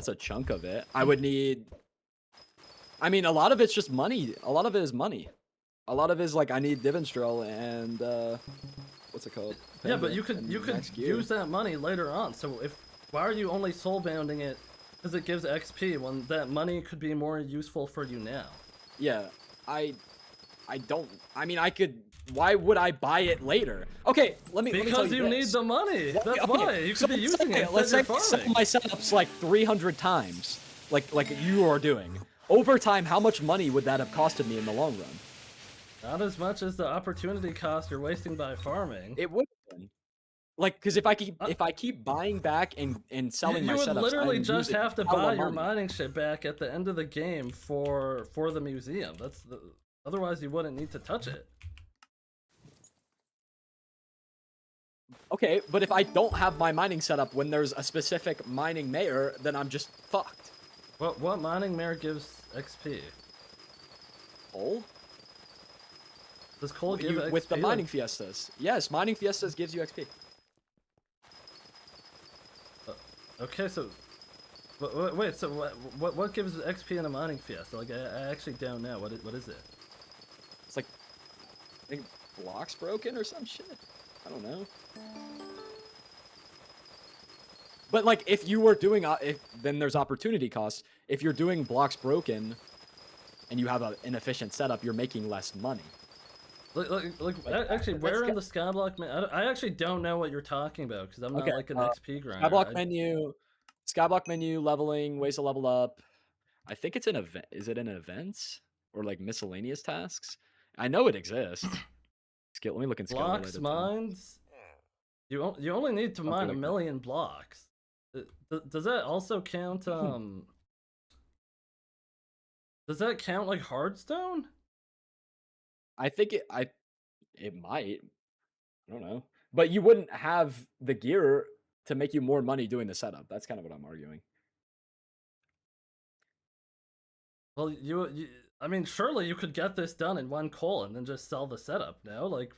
S5: a chunk of it. I would need... I mean, a lot of it's just money. A lot of it is money. A lot of it is like, I need Divinstrel and what's it called?
S1: Yeah, but you could use that money later on. So why are you only soulbounding it? Because it gives XP when that money could be more useful for you now.
S5: Yeah, I mean, I could... Why would I buy it later? Okay, let me tell you
S1: Because you need the money. That's why. You could be using it.
S5: Let's say I sell my setups like 300 times, like you are doing. Over time, how much money would that have costed me in the long run?
S1: Not as much as the opportunity cost you're wasting by farming.
S5: It would have been. Like, because if I keep buying back and selling my setups,
S1: you would literally just have to buy your mining shit back at the end of the game for the museum. Otherwise you wouldn't need to touch it.
S5: Okay, but if I don't have my mining setup when there's a specific mining mayor, then I'm just fucked.
S1: What mining mayor gives XP?
S5: Coal?
S1: Does coal give XP?
S5: With the mining fiestas. Yes, mining fiestas gives you XP.
S1: Okay, so... Wait, so what gives XP in a mining fiesta? Like, I actually don't know. What is it?
S5: It's like... I think blocks broken or some shit? I don't know. But like, if you were doing, then there's opportunity costs. If you're doing blocks broken, and you have an inefficient setup, you're making less money.
S1: Actually, where in the Skyblock menu? I actually don't know what you're talking about because I'm not like an XP grinder.
S5: Skyblock menu, leveling, ways to level up. I think it's an event. Is it in events or like miscellaneous tasks? I know it exists. Let me look in Skyblock.
S1: Blocks mines. You only need to mine 1 million blocks. Does that also count? Does that count like Hearthstone?
S5: I think it might. I don't know. But you wouldn't have the gear to make you more money doing the setup. That's kind of what I'm arguing.
S1: Well, I mean, surely you could get this done in 1 coal and then just sell the setup now. Like,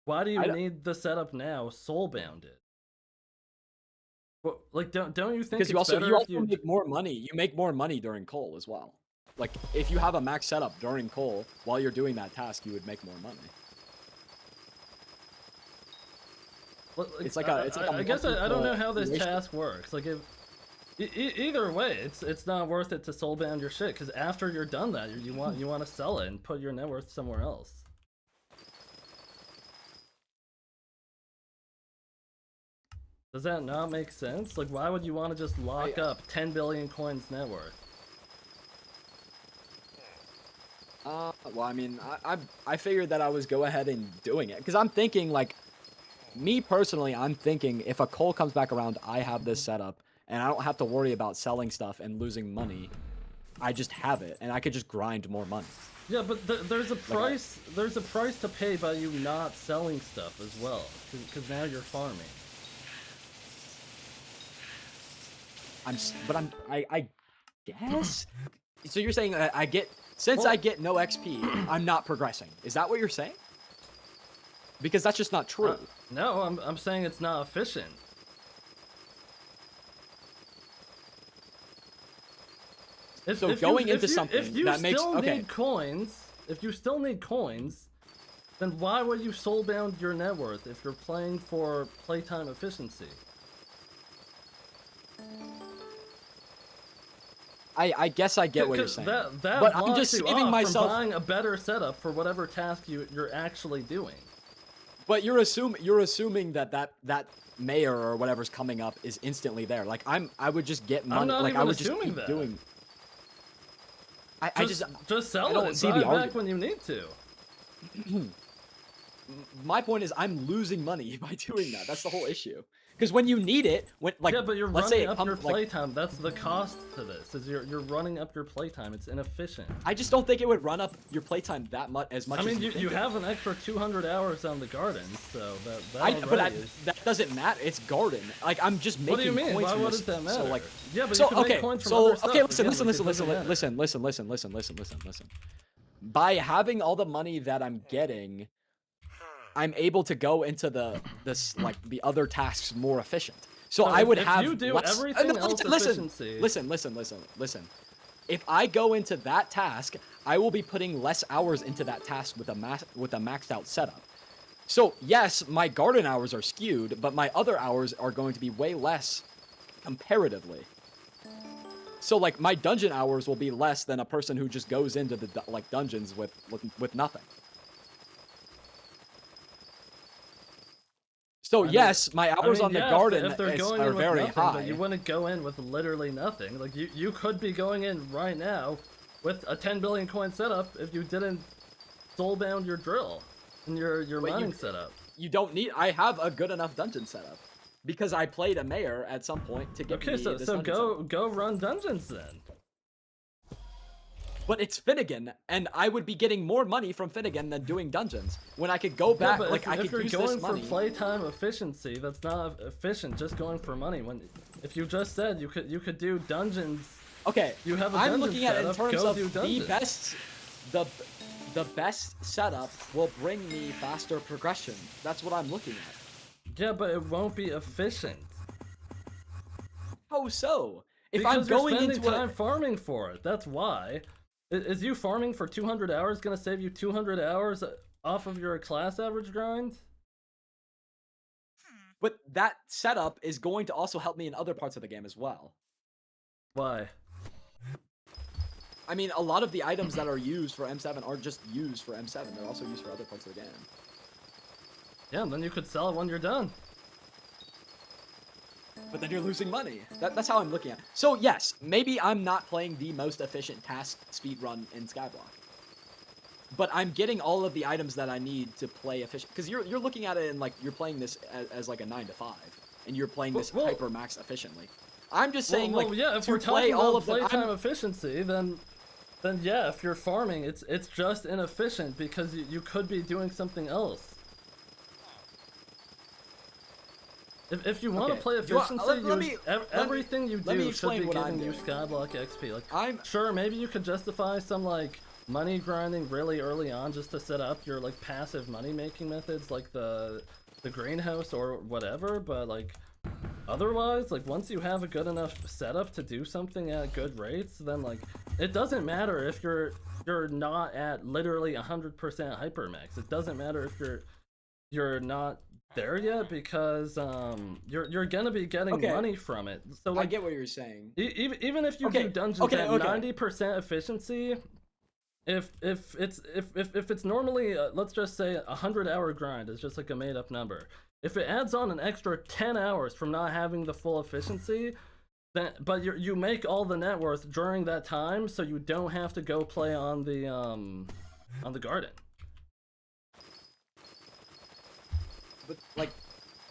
S1: why do you need the setup now? Soulbound it. Well, like, don't you think?
S5: Because you also make more money. You make more money during coal as well. Like, if you have a max setup during coal while you're doing that task, you would make more money.
S1: Well, I guess I don't know how this task works. Like, either way, it's not worth it to soulbound your shit because after you're done that, you want to sell it and put your net worth somewhere else. Does that not make sense? Like, why would you want to just lock up 10 billion coins net worth?
S5: Well, I mean, I figured that I was go ahead and doing it because I'm thinking like, me personally, I'm thinking if a coal comes back around, I have this setup and I don't have to worry about selling stuff and losing money. I just have it and I could just grind more money.
S1: Yeah, but there's a price. There's a price to pay by you not selling stuff as well, because now you're farming.
S5: I guess. So you're saying I get since I get no XP, I'm not progressing. Is that what you're saying? Because that's just not true.
S1: No, I'm saying it's not efficient. If you still need coins, if you still need coins, then why would you soulbound your net worth if you're playing for playtime efficiency?
S5: I guess I get what you're saying.
S1: That
S5: but I'm just saving myself
S1: from buying a better setup for whatever task you're actually doing.
S5: But you're assuming that mayor or whatever's coming up is instantly there. Like I would just get money.
S1: I'm not
S5: like
S1: even
S5: I would just
S1: assuming
S5: keep
S1: that.
S5: doing.
S1: Just sell it and
S5: see
S1: buy
S5: the
S1: it back
S5: argument.
S1: when you need to.
S5: My point is I'm losing money by doing that. That's the whole issue. Because when you need it,
S1: yeah, but you're
S5: let's
S1: running
S5: say
S1: up your playtime. That's the cost to this. Is you're running up your playtime. It's inefficient.
S5: I just don't think it would run up your playtime that much as much.
S1: I mean,
S5: as
S1: you have an extra 200 hours on the garden, so
S5: that doesn't matter. It's garden. Like I'm just making.
S1: What do you mean?
S5: Coins
S1: Why
S5: from
S1: would
S5: this,
S1: it matter?
S5: So like,
S1: yeah, but
S5: so
S1: you can make coins from other stuff.
S5: Listen. By having all the money that I'm getting, I'm able to go into the other tasks more efficient. So I would have
S1: you do
S5: less.
S1: Everything else efficiency.
S5: Listen. If I go into that task, I will be putting less hours into that task with a maxed out setup. So yes, my garden hours are skewed, but my other hours are going to be way less comparatively. So like my dungeon hours will be less than a person who just goes into the dungeons with nothing. So yes, my hours on the garden are very high.
S1: But you wouldn't go in with literally nothing. Like you could be going in right now with a 10 billion coin setup if you didn't soulbound your drill and your mining setup.
S5: You don't need. I have a good enough dungeon setup because I played a mayor at some point to get me this dungeon setup.
S1: go run dungeons then.
S5: But it's Finnegan, and I would be getting more money from Finnegan than doing dungeons. When I could go back,
S1: but
S5: I could use this money.
S1: If you're going for playtime efficiency, that's not efficient. Just going for money. If you just said you could do dungeons.
S5: Okay,
S1: you have a
S5: I'm
S1: dungeon
S5: looking at it in terms of the best setup will bring me faster progression. That's what I'm looking at.
S1: Yeah, but it won't be efficient.
S5: How so? If
S1: because
S5: I'm going
S1: you're spending
S5: into
S1: time farming for it. That's why. Is you farming for 200 hours gonna save you 200 hours off of your class average grind?
S5: But that setup is going to also help me in other parts of the game as well.
S1: Why?
S5: I mean, a lot of the items that are used for M7 aren't just used for M7. They're also used for other parts of the game.
S1: Yeah, and then you could sell it when you're done.
S5: But then you're losing money. That's how I'm looking at it. So yes, maybe I'm not playing the most efficient task speedrun in Skyblock. But I'm getting all of the items that I need to play efficient. Because you're looking at it and like you're playing this as like a 9 to 5, and you're playing this hyper max efficiently. I'm just saying
S1: yeah, if we're talking about playtime efficiency, then yeah, if you're farming, it's just inefficient because you could be doing something else. If you want to play efficiency, everything you do should be giving you Skyblock XP. Like, sure, maybe you could justify some like money grinding really early on just to set up your like passive money making methods, like the greenhouse or whatever. But like, otherwise, like once you have a good enough setup to do something at good rates, then like it doesn't matter if you're not at literally 100% hypermax. It doesn't matter if you're not there yet because you're gonna be getting money from it. So like,
S5: I get what you're saying.
S1: Even if you do dungeons at 90% efficiency, if it's normally let's just say 100-hour grind is just like a made up number. If it adds on an extra 10 hours from not having the full efficiency, then but you make all the net worth during that time, so you don't have to go play on the garden.
S4: But like,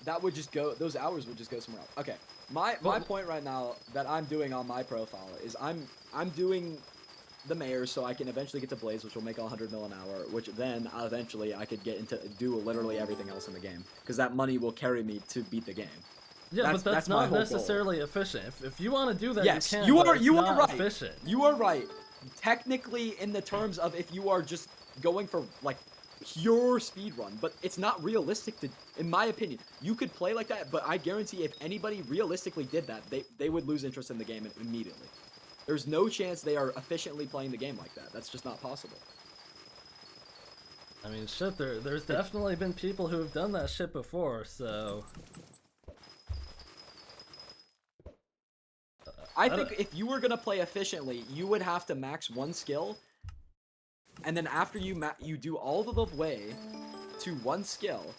S4: that would just go. Those hours would just go somewhere else. Okay. My point right now that I'm doing on my profile is I'm doing the mayor so I can eventually get to Blaze, which will make 100 mil an hour, which then eventually I could get into do literally everything else in the game, because that money will carry me to beat the game.
S1: Yeah, but that's
S4: my
S1: not
S4: whole
S1: necessarily efficient. If you want to do that,
S4: yes,
S1: you can.
S4: you
S1: but
S4: are
S1: it's
S4: you
S1: not
S4: are right.
S1: Efficient.
S4: You are right. Technically, in the terms of if you are just going for like pure speed run, but it's not realistic to, in my opinion. You could play like that, but I guarantee if anybody realistically did that, they would lose interest in the game immediately. There's no chance they are efficiently playing the game like that. That's just not possible.
S1: I mean, shit, there's definitely been people who have done that shit before, so...
S4: I think if you were gonna play efficiently, you would have to max one skill, and then after you do all the way to one skill,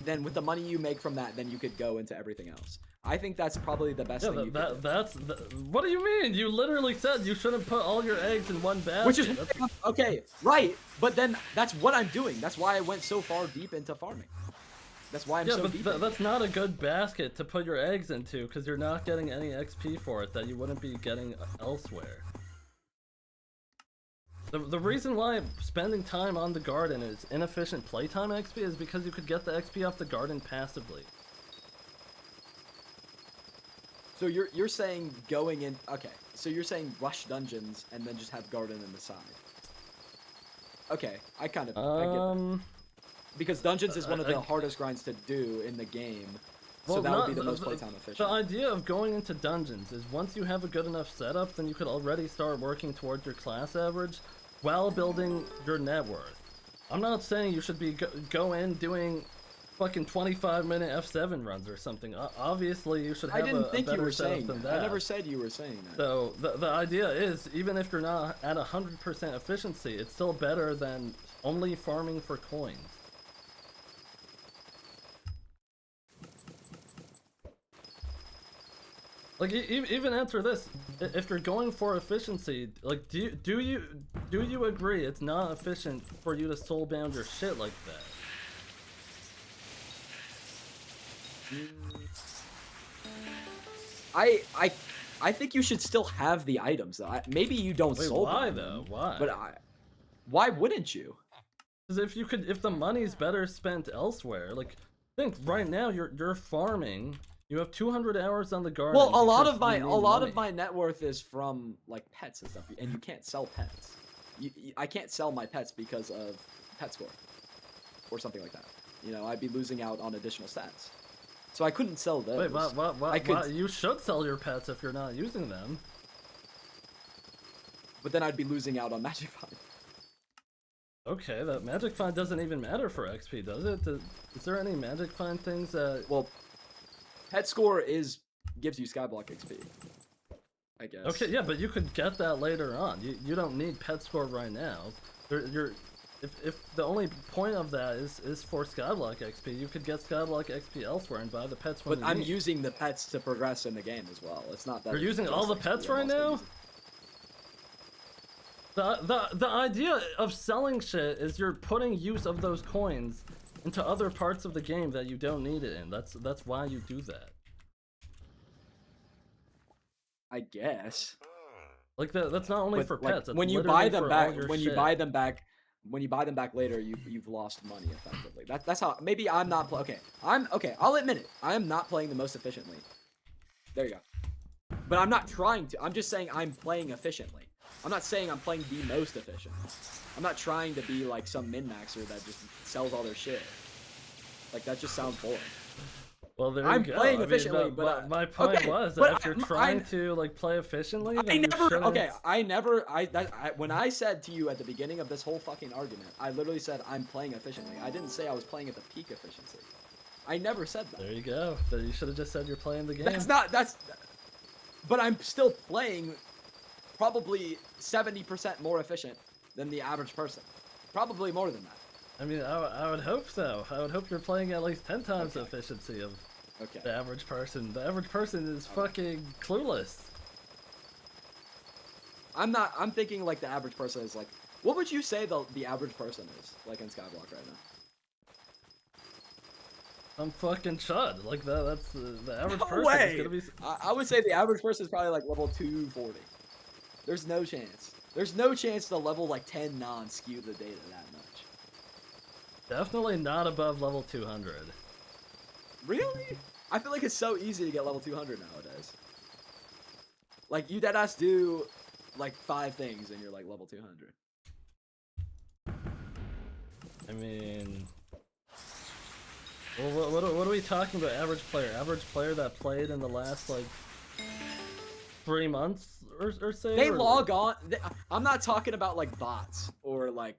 S4: then with the money you make from that, then you could go into everything else. I think that's probably the best thing you could do.
S1: What do you mean? You literally said you shouldn't put all your eggs in one basket.
S4: Which is okay, right? But then that's what I'm doing. That's why I went so far deep into farming. That's why I'm so deep.
S1: Yeah, but that's not a good basket to put your eggs into, because you're not getting any XP for it that you wouldn't be getting elsewhere. The reason why spending time on the garden is inefficient playtime XP is because you could get the XP off the garden passively.
S4: So you're saying going in, okay, so you're saying rush dungeons and then just have garden in the side. Okay, I get that. Because dungeons is one of the hardest grinds to do in the game, so that would be the most playtime efficient.
S1: The idea of going into dungeons is once you have a good enough setup, then you could already start working towards your class average while building your net worth. I'm not saying you should be go in doing fucking 25-minute F7 runs or something. Obviously, you should have a better setup than that.
S4: I never said you were saying that.
S1: So the idea is, even if you're not at 100% efficiency, it's still better than only farming for coins. Like, even answer this: if you're going for efficiency, like, do you agree it's not efficient for you to soulbound your shit like that?
S4: I think you should still have the items though. Maybe you don't soul.
S1: Why though? Why?
S4: But why wouldn't you?
S1: Because if the money's better spent elsewhere, like, think right now you're farming. You have 200 hours on the garden.
S4: Well, a lot of my net worth is from like pets and stuff, and you can't sell pets. I can't sell my pets because of pet score or something like that. You know, I'd be losing out on additional stats. So I couldn't sell those.
S1: Wait, what? You should sell your pets if you're not using them.
S4: But then I'd be losing out on Magic Find.
S1: Okay, that Magic Find doesn't even matter for XP, does it? Is there any Magic Find things that...
S4: Well, pet score gives you Skyblock XP, I guess.
S1: Okay, yeah, but you could get that later on. You don't need pet score right now. If the only point of that is for Skyblock XP, you could get Skyblock XP elsewhere and buy the pets when you need.
S4: I'm using the pets to progress in the game as well. It's not that.
S1: You're using all the pets right now? The idea of selling shit is you're putting use of those coins into other parts of the game that you don't need it in. That's why you do that.
S4: I guess.
S1: Like that's not only for pets. That's
S4: when you buy them back, when you buy them back later, you've lost money effectively. That's how. Maybe I'm not okay. I'll admit it. I am not playing the most efficiently. There you go. But I'm not trying to. I'm just saying I'm playing efficiently. I'm not saying I'm playing the most efficient. I'm not trying to be like some min-maxer that just sells all their shit. Like, that just sounds boring.
S1: Well, there
S4: I'm
S1: you go.
S4: playing efficiently, but
S1: my point was that if you're trying to like play efficiently, then
S4: when I said to you at the beginning of this whole fucking argument, I literally said I'm playing efficiently. I didn't say I was playing at the peak efficiency. I never said that.
S1: There you go. You should have just said you're playing the game.
S4: But I'm still playing
S5: probably 70% more efficient than the average person. Probably more than that.
S1: I mean, I would hope so. I would hope you're playing at least 10 times the efficiency of the average person. The average person is fucking clueless.
S5: I'm thinking like the average person is like, what would you say the average person is like in Skyblock right now?
S1: I'm fucking chud. Like that's the average person
S5: way.
S1: is gonna be.
S5: I would say the average person is probably like level 240. There's no chance. There's no chance the level like 10 non skew the data that much.
S1: Definitely not above level 200.
S5: Really? I feel like it's so easy to get level 200 nowadays. Like you deadass do like 5 things and you're like level 200.
S1: I mean, well, what are we talking about? Average player? Average player that played in the last like 3 months or so?
S5: They log on. I'm not talking about like bots or like,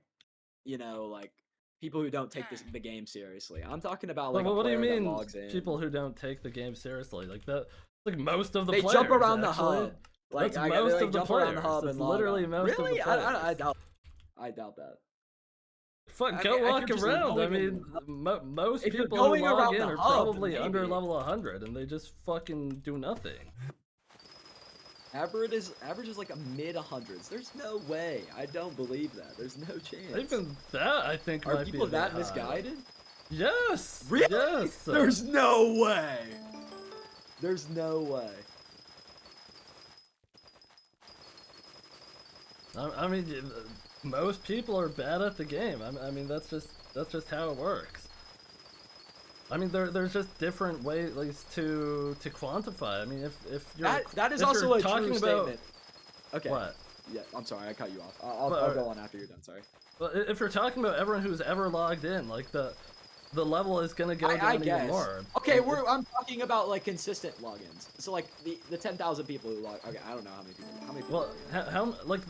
S5: you know, like people who don't take the game seriously. I'm talking about like
S1: what do you mean
S5: logs in.
S1: People who don't take the game seriously? Like that, like most of the
S5: they
S1: players.
S5: Jump around
S1: actually.
S5: the hub. Like
S1: That's most
S5: they
S1: of the
S5: jump
S1: players.
S5: around the hub
S1: That's
S5: and
S1: literally
S5: log on.
S1: most
S5: Really?
S1: of the players.
S5: I doubt that.
S1: Fuck,
S5: I
S1: go
S5: mean,
S1: walk
S5: if you're just
S1: around. I
S5: going
S1: mean, most
S5: if you're
S1: people who
S5: going
S1: log
S5: around
S1: in
S5: the
S1: are
S5: hub,
S1: probably under
S5: maybe.
S1: level 100, and they just fucking do nothing.
S5: Average is like a mid 100s. There's no way. I don't believe that. There's no chance.
S1: Even that, I think,
S5: Are
S1: might be
S5: people
S1: a bit
S5: that
S1: high.
S5: misguided?
S1: Yes.
S5: Really?
S1: Yes.
S5: There's no way. There's no way.
S1: I mean, most people are bad at the game. I mean, that's just how it works. I mean, there's just different ways to quantify. I mean, if you're
S5: that is
S1: if
S5: also
S1: you're
S5: a
S1: talking
S5: true
S1: about,
S5: statement. Okay.
S1: What?
S5: Yeah, I'm sorry, I cut you off. I'll go on after you're done. Sorry.
S1: Well, if you're talking about everyone who's ever logged in, like the level is gonna go down
S5: I
S1: even
S5: guess.
S1: more.
S5: Okay, I'm talking about like consistent logins. So like the 10,000 people who log. Okay, I don't know how many people. How many people?
S1: Well, how like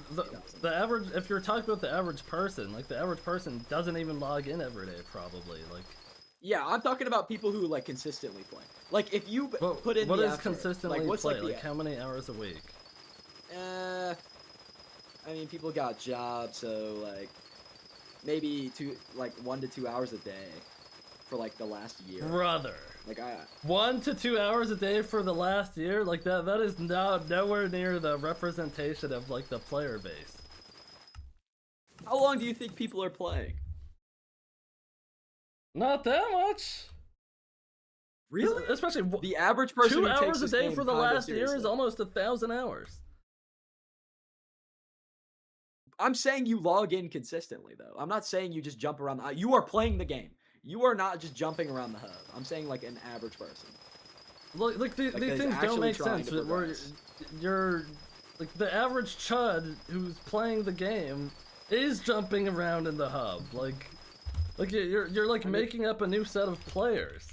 S1: the average? If you're talking about the average person, like the average person doesn't even log in every day, probably. Like.
S5: Yeah, I'm talking about people who like consistently play. Like if you put in
S1: what
S5: the
S1: is
S5: effort,
S1: consistently
S5: like, what's
S1: play?
S5: like,
S1: Like how many hours a week?
S5: I mean, people got jobs, so like maybe 1 to 2 hours a day for like the last year.
S1: Brother.
S5: Like
S1: 1 to 2 hours a day for the last year? Like that is nowhere near the representation of like the player base.
S5: How long do you think people are playing?
S1: Not that much.
S5: Really?
S1: Especially
S5: the average person
S1: 2
S5: who takes
S1: hours a
S5: this
S1: day
S5: game
S1: for the
S5: kinda
S1: last year is
S5: seriously.
S1: almost 1,000 hours.
S5: I'm saying you log in consistently, though. I'm not saying you just jump around. You are playing the game. You are not just jumping around the hub. I'm saying like an average person.
S1: Like these things don't make sense. You're like the average chud who's playing the game is jumping around in the hub. Like you're like making up a new set of players.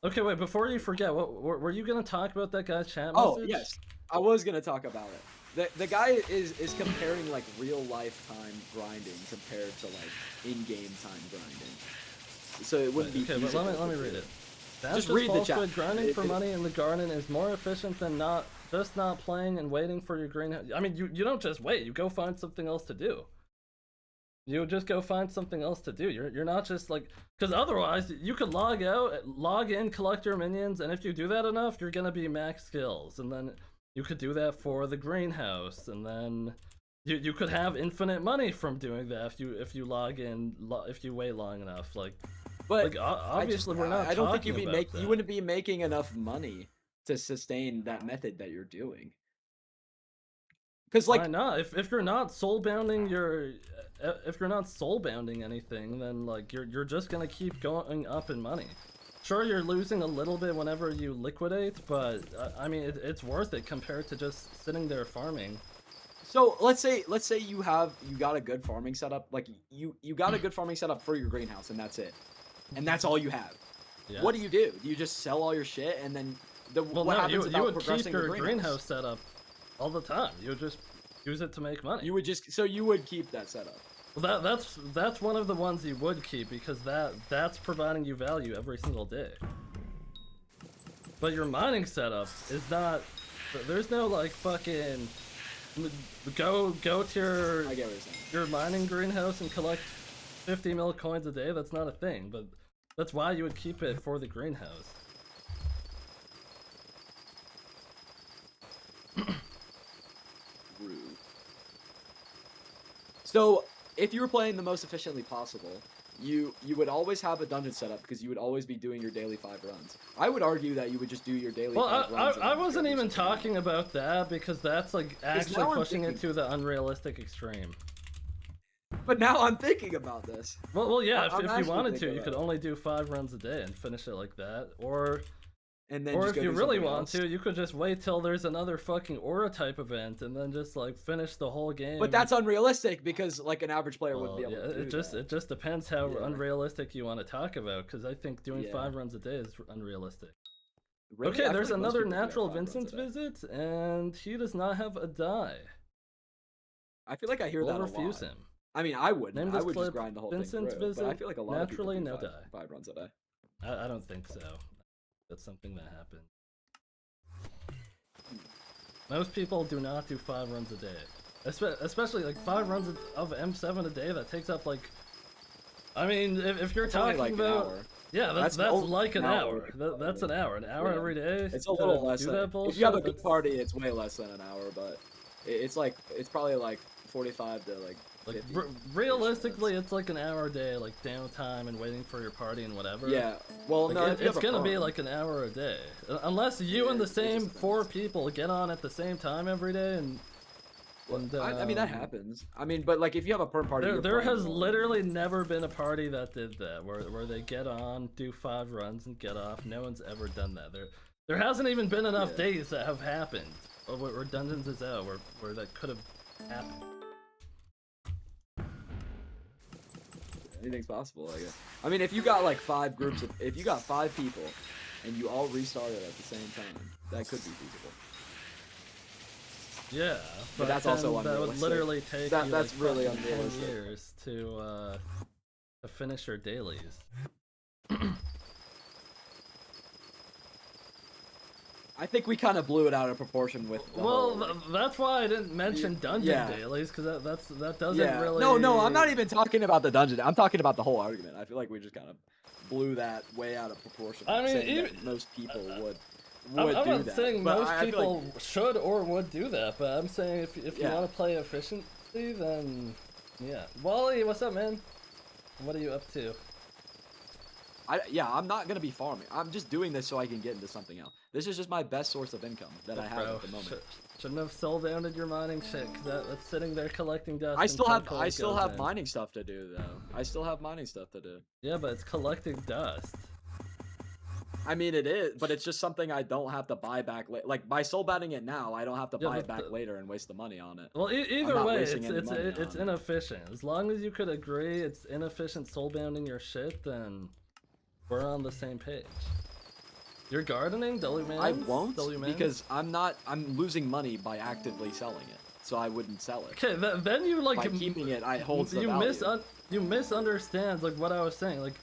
S1: Okay, wait. Before you forget, what were you gonna talk about that guy's chat message?
S5: Oh yes, I was gonna talk about it. The guy is comparing like real life time grinding compared to like in-game time grinding. So it wouldn't be.
S1: Okay, but let me read it. That's
S5: just read the chat.
S1: Squid. Grinding for money in the garden is more efficient than not playing and waiting for your greenhouse. I mean, you don't just wait. You go find something else to do. You just go find something else to do. You're not just like, because otherwise you could log out, log in, collect your minions, and if you do that enough, you're gonna be max skills, and then you could do that for the greenhouse, and then you could have infinite money from doing that if you log in, if you wait long enough. Like,
S5: but
S1: obviously we're not.
S5: I don't think
S1: you
S5: wouldn't be making enough money to sustain that method that you're doing. Because like,
S1: why not? If you're not soul bounding if you're not soul bounding anything, then like you're just gonna keep going up in money. Sure, you're losing a little bit whenever you liquidate, but I mean it's worth it compared to just sitting there farming.
S5: So let's say you got a good farming setup, like you got a good farming setup for your greenhouse, and that's it, and that's all you have. Yeah. What do? Do you just sell all your shit and then what happens about
S1: you would
S5: progressing
S1: keep your
S5: the
S1: greenhouse setup all the time. You would just use it to make money.
S5: You would keep that setup.
S1: Well, that's one of the ones you would keep because that's providing you value every single day. but your mining setup is not. There's no like fucking go to your
S5: I get what you're saying.
S1: your mining greenhouse and collect 50 mil coins a day. That's not a thing, but that's why you would keep it for the greenhouse.
S5: Rude. So, if you were playing the most efficiently possible, you would always have a dungeon setup because you would always be doing your daily 5 runs. I would argue that you would just do your daily 5 runs.
S1: I wasn't even talking about that because that's like actually
S5: now I'm
S1: pushing it
S5: thinking-
S1: to the unrealistic extreme.
S5: But now I'm thinking about this.
S1: Well, yeah.
S5: I'm
S1: If you
S5: actually
S1: wanted to,
S5: thinking
S1: you could
S5: about it.
S1: only do 5 runs a day and finish it like that, or
S5: And then
S1: or
S5: just
S1: if
S5: go
S1: you
S5: do
S1: really
S5: something
S1: want
S5: else.
S1: to, you could just wait till there's another fucking aura type event and then just like finish the whole game.
S5: But that's unrealistic because like an average player
S1: Well,
S5: wouldn't be able to do that.
S1: it just depends how
S5: Yeah.
S1: unrealistic you want to talk about. Because I think doing
S5: Yeah.
S1: 5 runs a day is unrealistic.
S5: Really?
S1: Okay,
S5: I feel
S1: there's
S5: like most
S1: another
S5: people do
S1: natural
S5: 5 runs a
S1: Vincent
S5: day.
S1: visit, and he does not have a die.
S5: I feel like I hear
S1: We'll
S5: that a
S1: refuse
S5: lot.
S1: him.
S5: I mean, I wouldn't.
S1: Name
S5: I
S1: this
S5: would just
S1: clip,
S5: grind the whole
S1: Vincent
S5: thing through. But I
S1: visit,
S5: feel like a lot
S1: naturally
S5: of people
S1: no
S5: do
S1: die.
S5: 5 runs a day.
S1: I don't think so. That's something that happened. Most people do not do 5 runs a day. Especially like 5 runs of M7 a day, that takes up like... I mean, if you're
S5: It's only
S1: talking
S5: like an
S1: about...
S5: hour.
S1: Yeah, that's
S5: only
S1: like an hour.
S5: hour.
S1: That's an hour. An hour
S5: Yeah.
S1: every day?
S5: It's a
S1: to
S5: little less.
S1: do
S5: Than,
S1: that
S5: if
S1: bullshit?
S5: you have a big
S1: That's-
S5: party, it's way less than an hour. But it's like it's probably like 45 to like.
S1: Like
S5: 50
S1: realistically, it's like an hour a day, like downtime and waiting for your party and whatever.
S5: Yeah. Well,
S1: Like,
S5: no, if you
S1: it's
S5: have a
S1: gonna be
S5: farm-
S1: like an hour a day, unless you
S5: Yeah,
S1: and the
S5: it just
S1: same
S5: depends.
S1: 4 people get on at the same time every day and.
S5: I mean that happens. I mean, but like if you have a perm party, you're
S1: There
S5: playing
S1: has
S5: more.
S1: literally never been a party that did that, where they get on, do 5 runs, and get off. No one's ever done that. There hasn't even been enough
S5: Yeah.
S1: days that have happened, or where Dungeons is out, where that could have happened.
S5: Anything's possible, I guess. I mean, if you got like 5 groups of, if you got 5 people, and you all restarted at the same time, that could be feasible.
S1: Yeah,
S5: But that's also
S1: then that would
S5: unrealistic.
S1: literally take
S5: That-
S1: you
S5: that's
S1: like
S5: really
S1: fucking 10
S5: unrealistic.
S1: years to finish your dailies.
S5: I think we kind of blew it out of proportion with. The
S1: Well,
S5: whole,
S1: that's why I didn't mention dungeon
S5: Yeah.
S1: dailies, because that doesn't
S5: yeah.
S1: really.
S5: No, I'm not even talking about the dungeon. I'm talking about the whole argument. I feel like we just kind of blew that way out of proportion.
S1: I mean,
S5: saying that
S1: even-
S5: most people would
S1: I'm
S5: do
S1: not
S5: that.
S1: saying
S5: but
S1: most
S5: I feel
S1: people
S5: like,
S1: should or would do that, but I'm saying if you
S5: Yeah.
S1: want to play efficiently, then yeah. Wally, what's up, man? What are you up to?
S5: I'm not gonna be farming. I'm just doing this so I can get into something else. This is just my best source of income that I have
S1: Bro,
S5: at the moment.
S1: shouldn't have sold downed your mining shit, 'cause that's sitting there collecting dust.
S5: I
S1: until
S5: still
S1: coal goes
S5: have
S1: in.
S5: mining stuff to do though. I still have mining stuff to do.
S1: Yeah, but it's collecting dust.
S5: I mean, it is, but it's just something I don't have to buy back. Like by soul batting it now, I don't have to
S1: Yeah,
S5: buy
S1: but
S5: it back later and waste the money on it.
S1: Well, either
S5: not
S1: way,
S5: wasting any money
S1: it's
S5: on it.
S1: inefficient. As long as you could agree it's inefficient soulbounding your shit, then we're on the same page. You're gardening, W-Man?
S5: I won't because I'm losing money by actively selling it, so I wouldn't sell it.
S1: Okay, then you like
S5: By keeping it, I holds the
S1: you
S5: value.
S1: you misunderstand like what I was saying. Like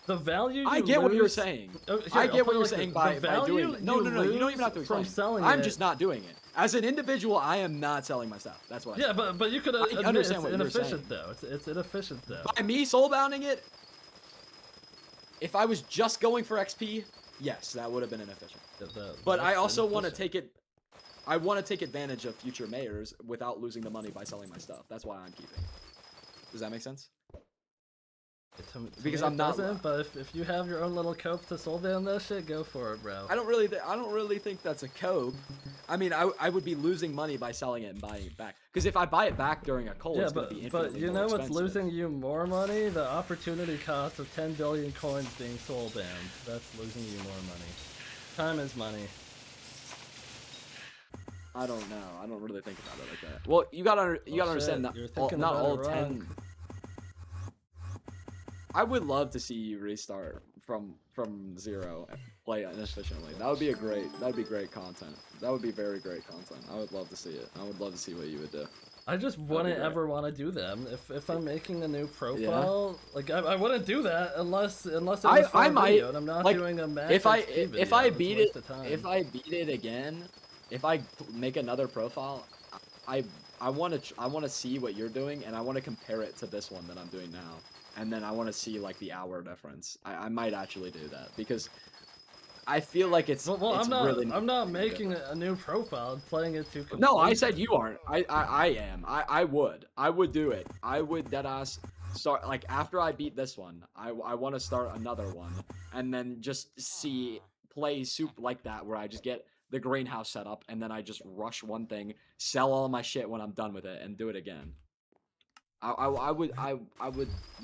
S1: the value.
S5: I
S1: you
S5: get what you're
S1: lose-
S5: saying.
S1: Oh, here,
S5: I
S1: I'll
S5: get what
S1: put it
S5: you're
S1: like
S5: saying
S1: this.
S5: by
S1: The
S5: doing
S1: value
S5: it. No, you don't even
S1: lose
S5: have to explain.
S1: from selling
S5: I'm
S1: it.
S5: just not doing it. As an individual, I am not selling my stuff. That's what I
S1: Yeah, but you could
S5: I
S1: admit
S5: understand
S1: it's
S5: what you're
S1: inefficient
S5: saying.
S1: though. It's inefficient though.
S5: By me soul bounding it, if I was just going for XP, yes, that would have been inefficient. But I
S1: that's
S5: also want to
S1: inefficient.
S5: take it. I want to take advantage of future mayors without losing the money by selling my stuff. That's why I'm keeping it. Does that make sense?
S1: To
S5: Because
S1: me,
S5: I'm
S1: it
S5: not
S1: doesn't, but if you have your own little cope to soul down that shit, go for it, bro.
S5: I don't really think that's a code. I mean, I would be losing money by selling it and buying it back. Because if I buy it back during a cold,
S1: Yeah,
S5: it's going to be infinitely
S1: but you
S5: more
S1: know what's
S5: expensive.
S1: losing you more money? The opportunity cost of 10 billion coins being soul bound. That's losing you more money. Time is money.
S5: I don't know. I don't really think about it like that. Well, you gotta
S1: shit,
S5: understand that
S1: you're thinking
S5: not
S1: about
S5: all
S1: it
S5: 10.
S1: wrong.
S5: I would love to see you restart from 0 and play inefficiently. That would be great content. That would be very great content. I would love to see it. I would love to see what you would do.
S1: I just wouldn't ever want to do them. If I'm making a new profile, like I wouldn't do that unless it was for a video, and I'm not doing a max
S5: if I
S1: beat it,
S5: if I beat it again, if I make another profile, I want to see what you're doing, and I want to compare it to this one that I'm doing now, and then I want to see like the hour difference. I might actually do that because I feel like it's
S1: I'm not making a new profile and playing it to complete.
S5: No, I said you aren't. I am. I would do it. I would deadass start like after I beat this one. I want to start another one and then just play soup like that where I just get the greenhouse set up and then I just rush one thing, sell all my shit when I'm done with it, and do it again. I would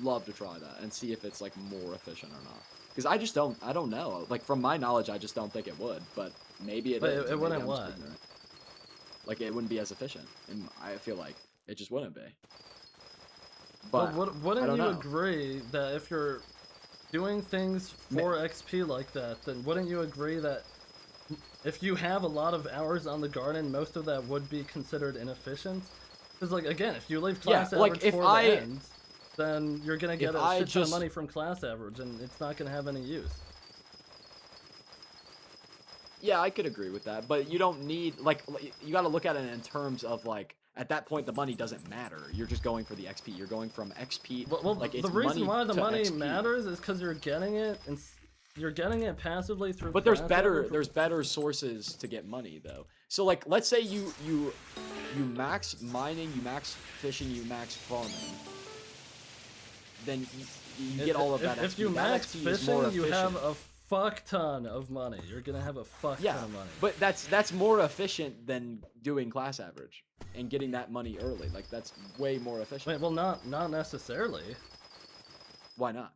S5: love to try that and see if it's like more efficient or not. Because I don't know. Like, from my knowledge, I just don't think it would. But maybe it is.
S1: It wouldn't what?
S5: Like, it wouldn't be as efficient. And I feel like it just wouldn't be. But
S1: wouldn't you agree that if you're doing things for XP like that, then wouldn't you agree that if you have a lot of hours on the garden, most of that would be considered inefficient? Because, like, again, if you leave class average for the end, then you're gonna get a shit ton of money from class average, and it's not gonna have any use.
S5: Yeah, I could agree with that, but you don't need, like, you gotta look at it in terms of, like, at that point, the money doesn't matter. You're just going for the XP. You're going from XP,
S1: well
S5: like,
S1: the reason why the money
S5: XP.
S1: matters is because you're getting it, and you're getting it passively through.
S5: But there's better sources to get money, though. So, like, let's say you max mining, you max fishing, you max farming. Then you get all of that XP.
S1: If you max fishing, you have a fuck ton of money. You're gonna have a fuck ton of money.
S5: But that's more efficient than doing class average and getting that money early. Like, that's way more efficient.
S1: Wait, well, not necessarily.
S5: Why not?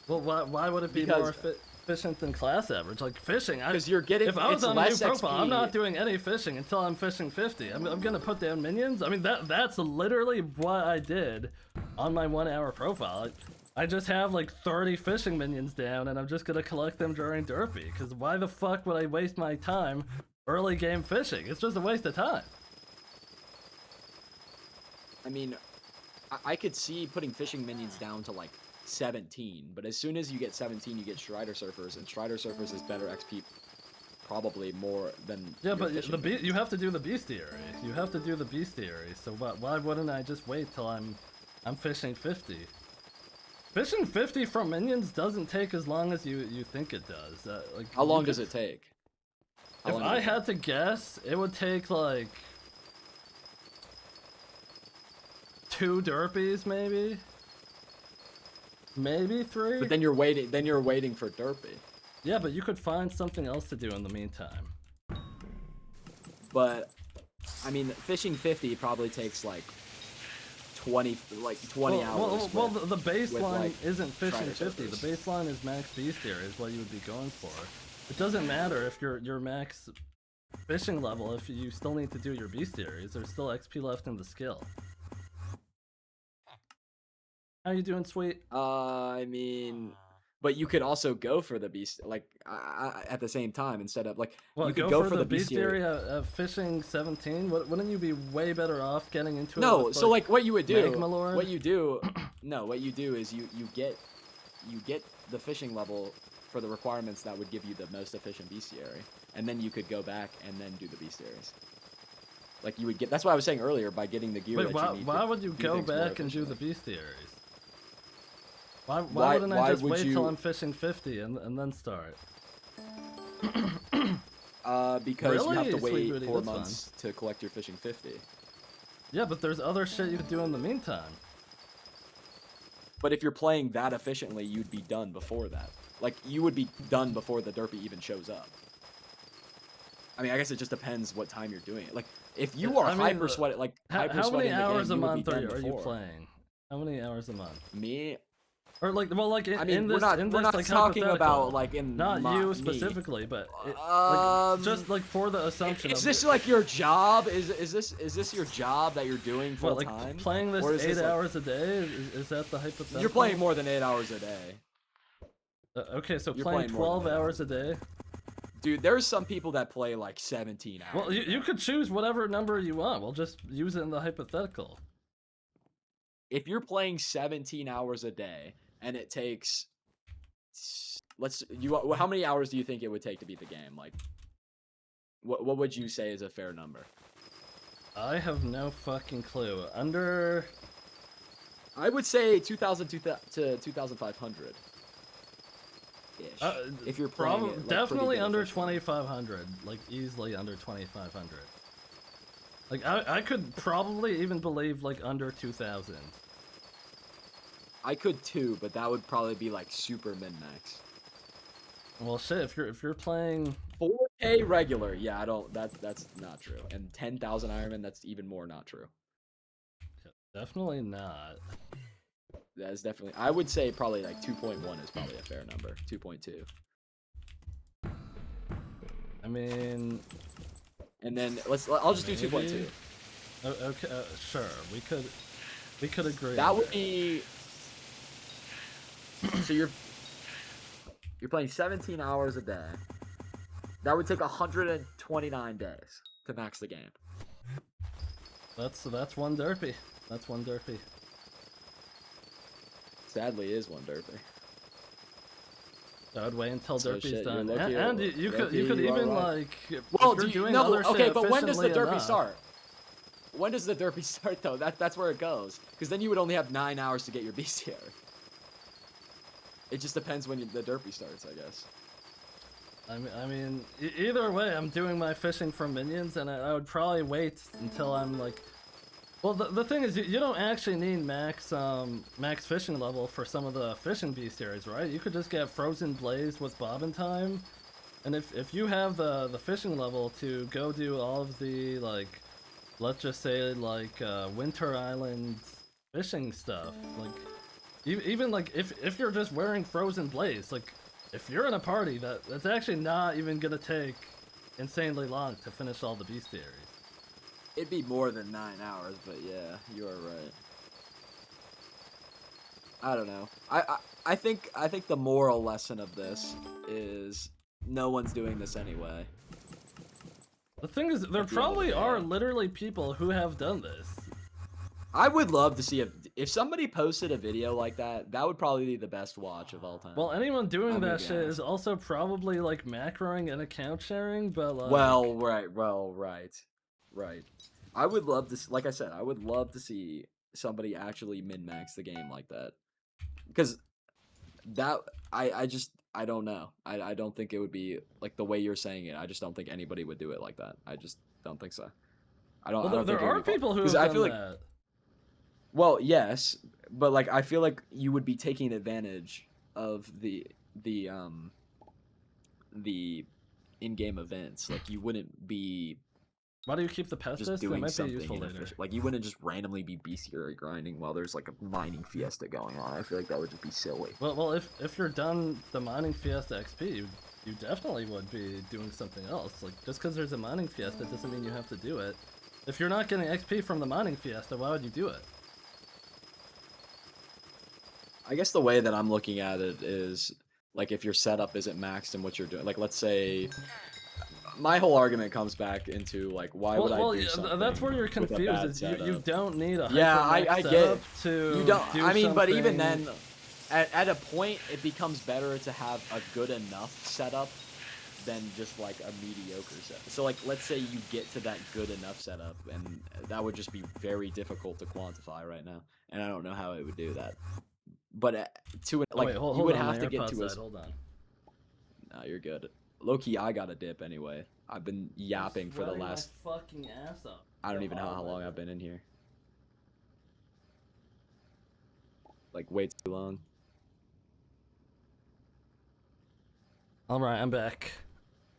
S1: Well, why would it be more efficient than class average? Like, fishing,
S5: because you're getting.
S1: If I was on a new profile,
S5: XP.
S1: I'm not doing any fishing until I'm fishing 50. I'm gonna put down minions. I mean, that's literally what I did on my 1 hour profile. I just have like 30 fishing minions down, and I'm just gonna collect them during derpy. Because why the fuck would I waste my time early game fishing? It's just a waste of time.
S5: I mean, I could see putting fishing minions down to like 17, but as soon as you get 17, you get Strider Surfers, and Strider Surfers is better XP, probably more than.
S1: Yeah, but you have to do the bestiary. You have to do the bestiary. So why wouldn't I just wait till I'm fishing 50? Fishing 50 from minions doesn't take as long as you think it does. Like,
S5: how long does it take?
S1: If I had to guess, it would take like 2 derpies, maybe 3.
S5: But then you're waiting. Then you're waiting for derpy.
S1: Yeah, but you could find something else to do in the meantime.
S5: But I mean, fishing 50 probably takes like 20 hours.
S1: Well, the baseline
S5: like,
S1: isn't fishing 50. The baseline is max bestiary is what you would be going for. It doesn't matter if your max fishing level if you still need to do your bestiaries. There's still XP left in the skill. How you doing, Sweet?
S5: I mean, but you could also go for the beast like at the same time instead of like you could go for the bestiary
S1: of fishing 17. Wouldn't you be way better off getting into it?
S5: No, so like what you would do,
S1: what
S5: you do is you get the fishing level for the requirements that would give you the most efficient bestiary, and then you could go back and then do the bestiaries. Like you would get. That's what I was saying earlier by getting the gear.
S1: Wait,
S5: that you need
S1: why would you go back and do the bestiaries? Why wouldn't I just wait till I'm fishing 50 and then start?
S5: Because you have to wait 4 months to collect your fishing 50.
S1: Yeah, but there's other shit you could do in the meantime.
S5: But if you're playing that efficiently, you'd be done before that. Like, you would be done before the derpy even shows up. I mean, I guess it just depends what time you're doing it. Like, if you are hyper sweating, like,
S1: how many hours a month are you playing? How many hours a month?
S5: Me?
S1: Or like, well, like
S5: I mean,
S1: in this,
S5: we're not
S1: like,
S5: talking about like in
S1: not you specifically, but like, just like for the assumption.
S5: Is this like your job? Is this your job that you're doing full time?
S1: Like playing this 8 hours a day? Is that the hypothetical?
S5: You're playing more than 8 hours a day.
S1: Okay, so you're playing 12 hours a day.
S5: Dude, there's some people that play like 17 hours.
S1: Well, you could choose whatever number you want. We'll just use it in the hypothetical.
S5: If you're playing 17 hours a day and it takes, how many hours do you think it would take to beat the game? Like, what would you say is a fair number?
S1: I have no fucking clue. Under...
S5: I would say 2,000 to 2,500. If you're playing it, like,
S1: definitely under 2,500, like easily under 2,500. Like I could probably even believe like under 2,000.
S5: I could too, but that would probably be like super min max.
S1: Well, shit, if you're playing
S5: 4K regular, yeah, I don't. That's not true. And 10,000 Ironman, that's even more not true.
S1: Definitely not.
S5: That is definitely. I would say probably like 2.1 is probably a fair number. 2.2.
S1: I mean,
S5: and then I'll just do 2.2.
S1: Okay, sure. We could agree.
S5: That would be. So you're playing 17 hours a day. That would take 129 days to max the game.
S1: That's one derpy. That's one derpy.
S5: Sadly, it is one derpy.
S1: I would wait until
S5: So
S1: derpy's
S5: shit,
S1: done,
S5: you're lucky-
S1: and you could
S5: lucky you are
S1: even
S5: right.
S1: like.
S5: Well,
S1: if you're
S5: do you,
S1: doing
S5: no,
S1: other
S5: okay,
S1: shit
S5: but when does the
S1: efficiently
S5: derpy
S1: enough-
S5: start? When does the derpy start though? That's where it goes. Because then you would only have 9 hours to get your bestiary. It just depends when the derpy starts, I guess.
S1: I mean, either way, I'm doing my fishing for minions, and I would probably wait until I'm like. Well, the thing is, you don't actually need max fishing level for some of the fishing bestiaries, right? You could just get Frozen Blaze with Bobbin Time, and if you have the fishing level to go do all of the like, let's just say like Winter Island fishing stuff, like even like if you're just wearing Frozen Blaze, like if you're in a party that's actually not even gonna take insanely long to finish all the bestiaries.
S5: It'd be more than 9 hours, but yeah, you are right. I don't know. I think the moral lesson of this is no one's doing this anyway.
S1: The thing is, there probably are literally people who have done this.
S5: I would love to see if somebody posted a video like that. That would probably be the best watch of all time.
S1: Well, anyone doing
S5: I'm
S1: that
S5: gonna
S1: shit
S5: be
S1: is also probably like macroing and account sharing, but like.
S5: Right. I would love to, like I said, I would love to see somebody actually min-max the game like that. Because that, I don't know. I don't think it would be, like, the way you're saying it. I just don't think anybody would do it like that. I just don't think so. I don't think
S1: there are people who have
S5: I
S1: done
S5: feel like,
S1: that.
S5: well, yes, but, like, I feel like you would be taking advantage of the in-game events. Like, you wouldn't be...
S1: Why do you keep the Pestis?
S5: just
S1: That
S5: doing
S1: might be
S5: something
S1: useful later.
S5: inefficient. Like, you wouldn't just randomly be bestiary grinding while there's like a mining fiesta going on. I feel like that would just be silly.
S1: Well, if you're done the mining fiesta XP, you definitely would be doing something else. Like, just because there's a mining fiesta doesn't mean you have to do it. If you're not getting XP from the mining fiesta, why would you do it?
S5: I guess the way that I'm looking at it is, like, if your setup isn't maxed in what you're doing. Like, let's say... My whole argument comes back into, like, why would I do something
S1: that's where you're
S5: with a bad
S1: confused. Is
S5: setup?
S1: you don't need a
S5: Yeah,
S1: hyper-max
S5: I get
S1: setup
S5: it.
S1: to
S5: You don't.
S1: do
S5: I mean, but even
S1: something-
S5: then, at a point, it becomes better to have a good enough setup than just like a mediocre setup. So, like, let's say you get to that good enough setup, and that would just be very difficult to quantify right now, and I don't know how it would do that. But to
S1: Oh,
S5: like,
S1: wait,
S5: you
S1: hold
S5: would
S1: on,
S5: have
S1: my
S5: to get
S1: AirPods
S5: to a.
S1: died, hold on.
S5: No, you're good. Low-key, I got a dip anyway. I've been yapping for the
S1: Sweating my
S5: last...
S1: fucking ass up.
S5: I don't even know how long I've been in here. Like, way too long.
S1: All right, I'm back.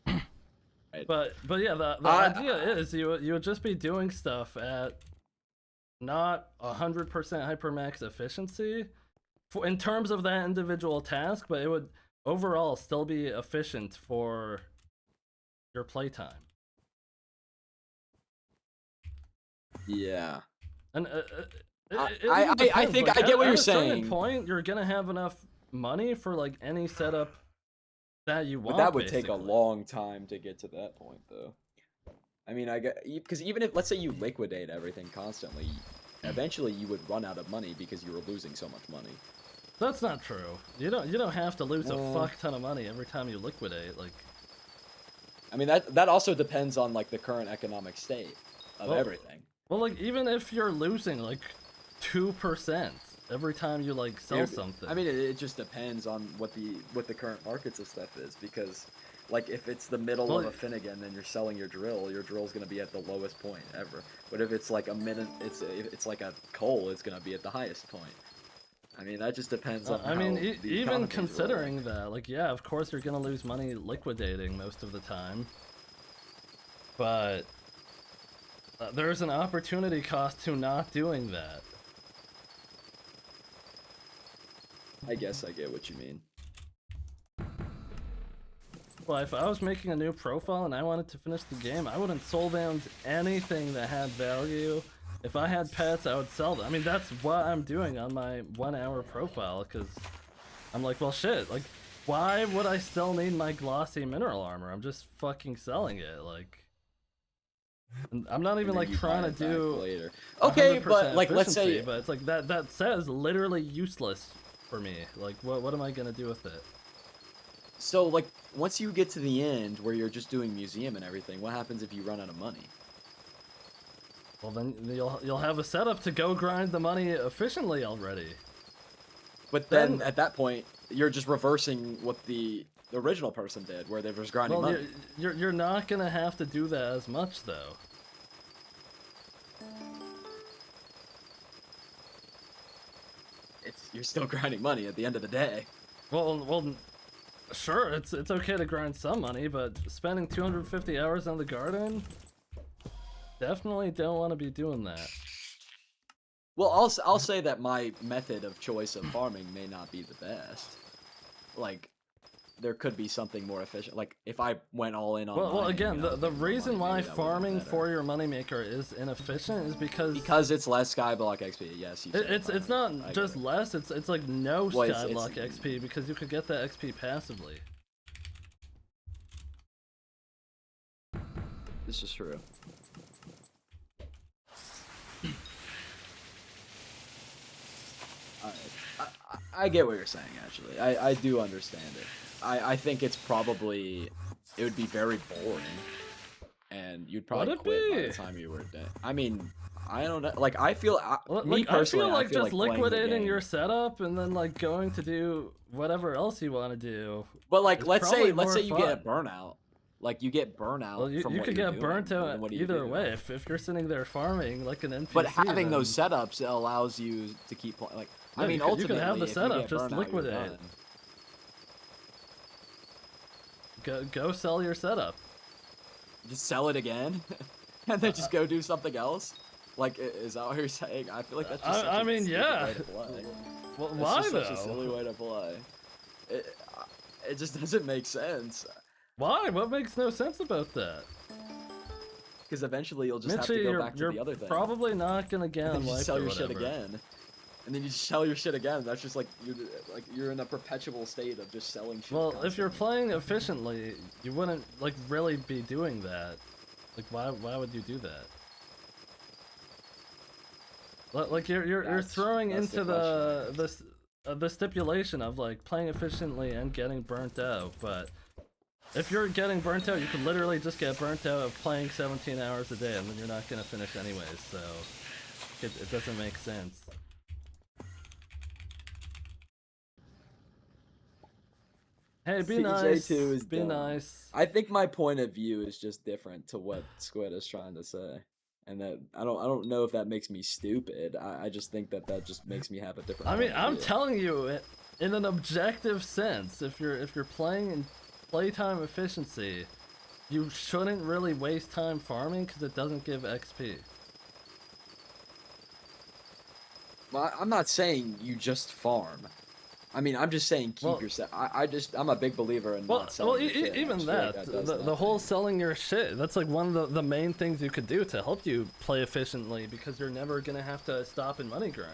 S5: Right.
S1: But yeah, the idea is you would just be doing stuff at not 100% hypermax efficiency in terms of that individual task, but it would overall still be efficient for your playtime.
S5: Yeah.
S1: And
S5: I think I get what you're saying.
S1: At a certain point, you're gonna have enough money for like any setup that you want.
S5: But that would take a
S1: basically.
S5: long time to get to that point, though. I mean, because even if, let's say you liquidate everything constantly, eventually you would run out of money because you were losing so much money.
S1: That's not true. You don't have to lose a fuck ton of money every time you liquidate. Like,
S5: I mean, that also depends on like the current economic state of everything.
S1: Well, like even if you're losing like 2% every time you like sell something.
S5: I mean, it just depends on what the current markets of stuff is, because like if it's the middle of a Finnegan and you're selling your drill's gonna be at the lowest point ever. But if it's like it's like a coal, it's gonna be at the highest point. I mean, that just depends on.
S1: I mean, even considering that, like, yeah, of course you're gonna lose money liquidating most of the time, but there's an opportunity cost to not doing that.
S5: I guess I get what you mean.
S1: Well, if I was making a new profile and I wanted to finish the game, I wouldn't soul down anything that had value. If I had pets, I would sell them. I mean, that's what I'm doing on my 1 hour profile, because I'm like, well, shit, like, why would I still need my glossy mineral armor? I'm just fucking selling it, like, I'm not even, like, trying to do
S5: later. Okay, but, like, let's say...
S1: But it's like, that says literally useless for me. Like, what am I gonna do with it?
S5: So, like, once you get to the end where you're just doing museum and everything, what happens if you run out of money?
S1: Well, then you'll have a setup to go grind the money efficiently already.
S5: But then at that point, you're just reversing what the original person did, where they were just grinding money.
S1: You're not gonna have to do that as much though.
S5: You're still grinding money at the end of the day.
S1: Well, sure, it's okay to grind some money, but spending 250 hours on the garden. Definitely don't want to be doing that.
S5: Well, I'll say that my method of choice of farming may not be the best. Like, there could be something more efficient. Like, if I went all in on
S1: well, again, the reason why farming for your moneymaker is inefficient is because
S5: it's less Skyblock XP. Yes,
S1: it's not just less. It's like no Skyblock XP, because you could get that XP passively.
S5: This is true. I get what you're saying, actually. I do understand it. I think it would be very boring, and you'd probably quit by the time you were dead. I mean, I don't know. Like, I feel, me personally,
S1: I feel like just liquidating your setup and then like going to do whatever else you want to do.
S5: But like, let's say you get a burnout. Like, you get burnout.
S1: Well, you could get burnt out either way. If you're sitting there farming like an NPC.
S5: But having those setups allows you to keep playing. Like,
S1: yeah,
S5: I mean,
S1: ultimately, you can have the setup, just
S5: burnout,
S1: liquidate. Go sell your setup.
S5: Just sell it again, and then just go do something else. Like, is that what you're saying? I feel like that's just
S1: I mean, yeah.
S5: way to play.
S1: Well, why though?
S5: Such a silly way to play. It just doesn't make sense.
S1: Why? What makes no sense about that?
S5: Because eventually you'll just have to go back to the other thing.
S1: You're probably not gonna get on life
S5: sell your shit again, and then you just sell your shit again. That's just like you're in a perpetual state of just selling shit.
S1: Well,
S5: constantly.
S1: if you're playing efficiently, you wouldn't like really be doing that. Like, why would you do that? Like you're throwing into the stipulation of like playing efficiently and getting burnt out, but if you're getting burnt out, you could literally just get burnt out of playing 17 hours a day, and then you're not gonna finish anyways. So it doesn't make sense. Hey, be nice.
S5: CJ2 is
S1: be
S5: dumb.
S1: nice.
S5: I think my point of view is just different to what Squid is trying to say, and that I don't know if that makes me stupid. I just think that just makes me have a different.
S1: I mean, I'm telling you, in an objective sense, if you're playing in playtime efficiency, you shouldn't really waste time farming because it doesn't give XP.
S5: Well, I'm not saying you just farm. I mean, I'm just saying keep your set. I'm a big believer in not selling your shit.
S1: Even that, the whole selling your shit, that's like one of the main things you could do to help you play efficiently, because you're never gonna have to stop and money grind.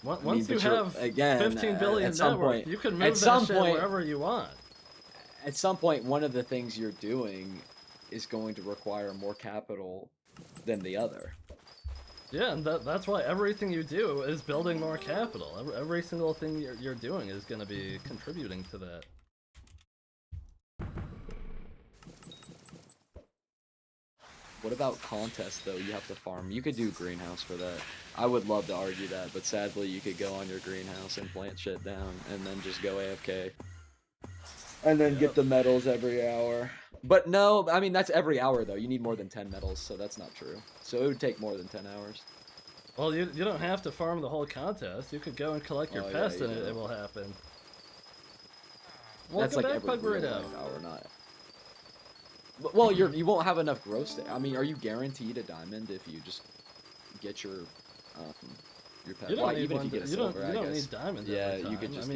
S1: Once you
S5: but you're-
S1: have
S5: again,
S1: 15 billion
S5: at some
S1: network,
S5: point-
S1: you can
S5: at
S1: move that
S5: some
S1: shit
S5: point-
S1: wherever you want.
S5: At some point, one of the things you're doing is going to require more capital than the other.
S1: Yeah, and that's why everything you do is building more capital. Every single thing you're doing is going to be contributing to that.
S5: What about contests, though? You have to farm. You could do greenhouse for that. I would love to argue that, but sadly, you could go on your greenhouse and plant shit down, and then just go AFK. And then get the medals every hour. But no, I mean, that's every hour, though. You need more than 10 medals, so that's not true. So it would take more than 10 hours.
S1: Well, you don't have to farm the whole contest. You could go and collect your pest, and it will happen.
S5: That's like every real life hour, not... Well, you won't have enough gross. I mean, are you guaranteed a diamond if you just get your pet?
S1: You don't need
S5: even
S1: one,
S5: if you get a
S1: you
S5: silver,
S1: don't, you don't need diamonds.
S5: Yeah,
S1: every time.
S5: you could just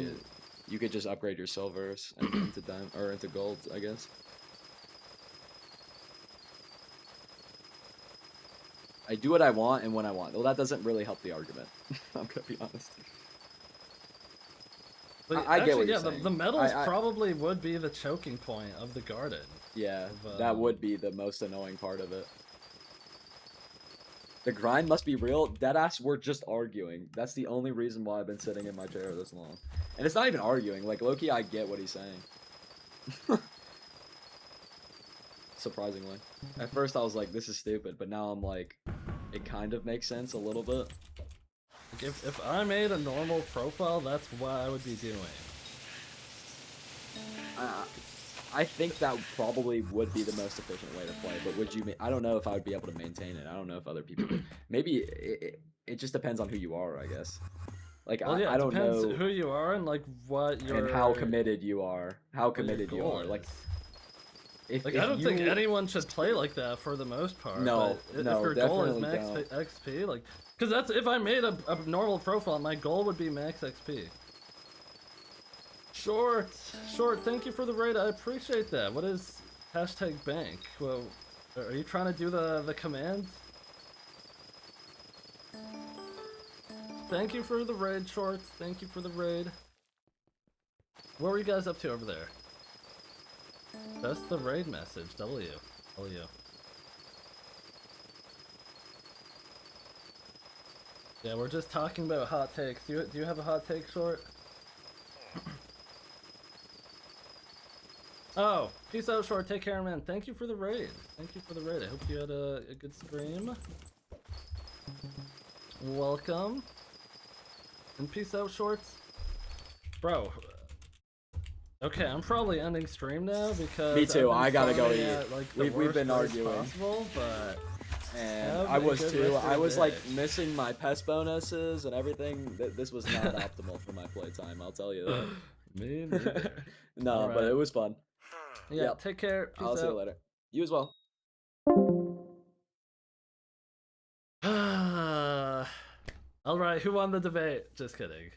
S5: you could just upgrade your silvers into diamond or into gold, I guess. I do what I want and when I want. Well, that doesn't really help the argument. I'm gonna be honest.
S1: But
S5: I
S1: actually,
S5: get what you're
S1: yeah,
S5: saying.
S1: the medals probably would be the choking point of the garden.
S5: Yeah, that would be the most annoying part of it. The grind must be real. Deadass, we're just arguing. That's the only reason why I've been sitting in my chair this long. And it's not even arguing. Like, low-key, I get what he's saying. Surprisingly. At first, I was like, this is stupid. But now I'm like, it kind of makes sense a little bit.
S1: Like if I made a normal profile, that's what I would be doing.
S5: I think that probably would be the most efficient way to play, but would you? I don't know if I would be able to maintain it. I don't know if other people would. Maybe it just depends on who you are, I guess. Like
S1: well, yeah,
S5: I don't
S1: depends
S5: know
S1: who you are and like what your
S5: and how committed you are. How committed you are. Like if
S1: I don't think anyone should play like that for the most part.
S5: No,
S1: but
S5: no,
S1: if your goal is
S5: definitely
S1: max XP, like, because that's if I made a normal profile, my goal would be max XP. Short, thank you for the raid. I appreciate that. What is #bank? Well, are you trying to do the command? Thank you for the raid, Short. Thank you for the raid. What were you guys up to over there? That's the raid message. W. Yeah, we're just talking about hot takes. Do you have a hot take, Short? Oh, peace out, Short. Take care, man. Thank you for the raid. Thank you for the raid. I hope you had a good stream. Welcome. And peace out, Shorts. Bro. Okay, I'm probably ending stream now because
S5: me too. I gotta go eat.
S1: At, like,
S5: we've been arguing.
S1: Possible, but
S5: and I was too. I was like missing my pest bonuses and everything. This was not optimal for my playtime. I'll tell you that.
S1: Me neither.
S5: No, right. But it was fun.
S1: Yeah, yep. Take care. Peace
S5: I'll see you later. You as well.
S1: Alright, who won the debate? Just kidding.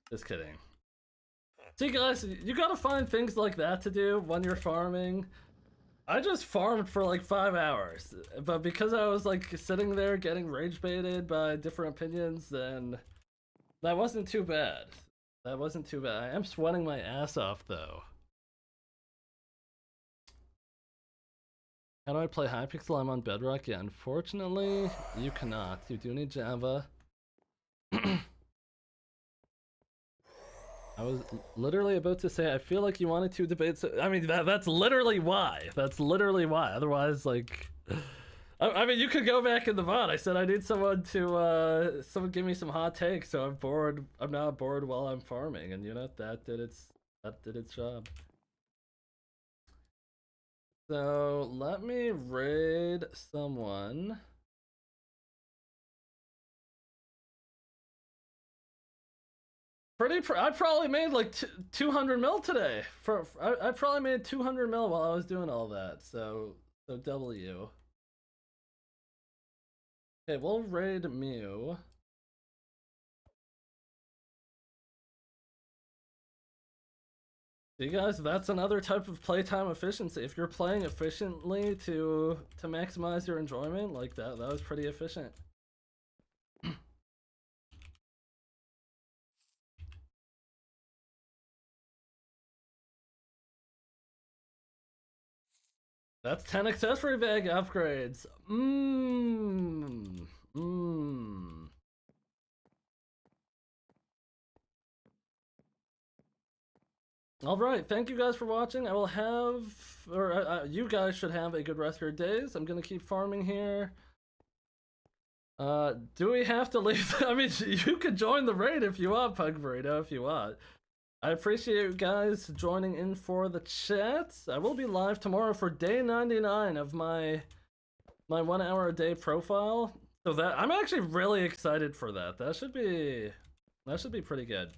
S1: Just kidding. See guys, you gotta find things like that to do when you're farming. I just farmed for like 5 hours, but because I was like sitting there getting rage baited by different opinions, then that wasn't too bad. That wasn't too bad. I am sweating my ass off though. How do I play Hypixel? I'm on Bedrock. Yeah, unfortunately, you cannot. You do need Java. I was literally about to say, I feel like you wanted to debate. So, I mean, that's literally why. That's literally why. Otherwise, like, I mean, you could go back in the VOD. I said I need someone to, someone give me some hot takes. So I'm bored. I'm not bored while I'm farming, and you know that did its job. So let me raid someone. I probably made like 200 mil today. I probably made 200 mil while I was doing all that. So W. Okay, we'll raid Mew. You guys, that's another type of playtime efficiency. If you're playing efficiently to maximize your enjoyment, like that was pretty efficient. That's 10 accessory bag upgrades. All right, thank you guys for watching. I will have, or you guys should have a good rest of your days. I'm gonna keep farming here. Do we have to leave? I mean, you could join the raid if you want, Pug Burrito, if you want. I appreciate you guys joining in for the chat. I will be live tomorrow for day 99 of my 1 hour a day profile. So that I'm actually really excited for that. That should be pretty good.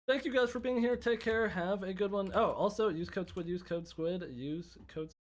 S1: Thank you guys for being here. Take care. Have a good one. Oh, also use code Squid. Use code Squid. Use code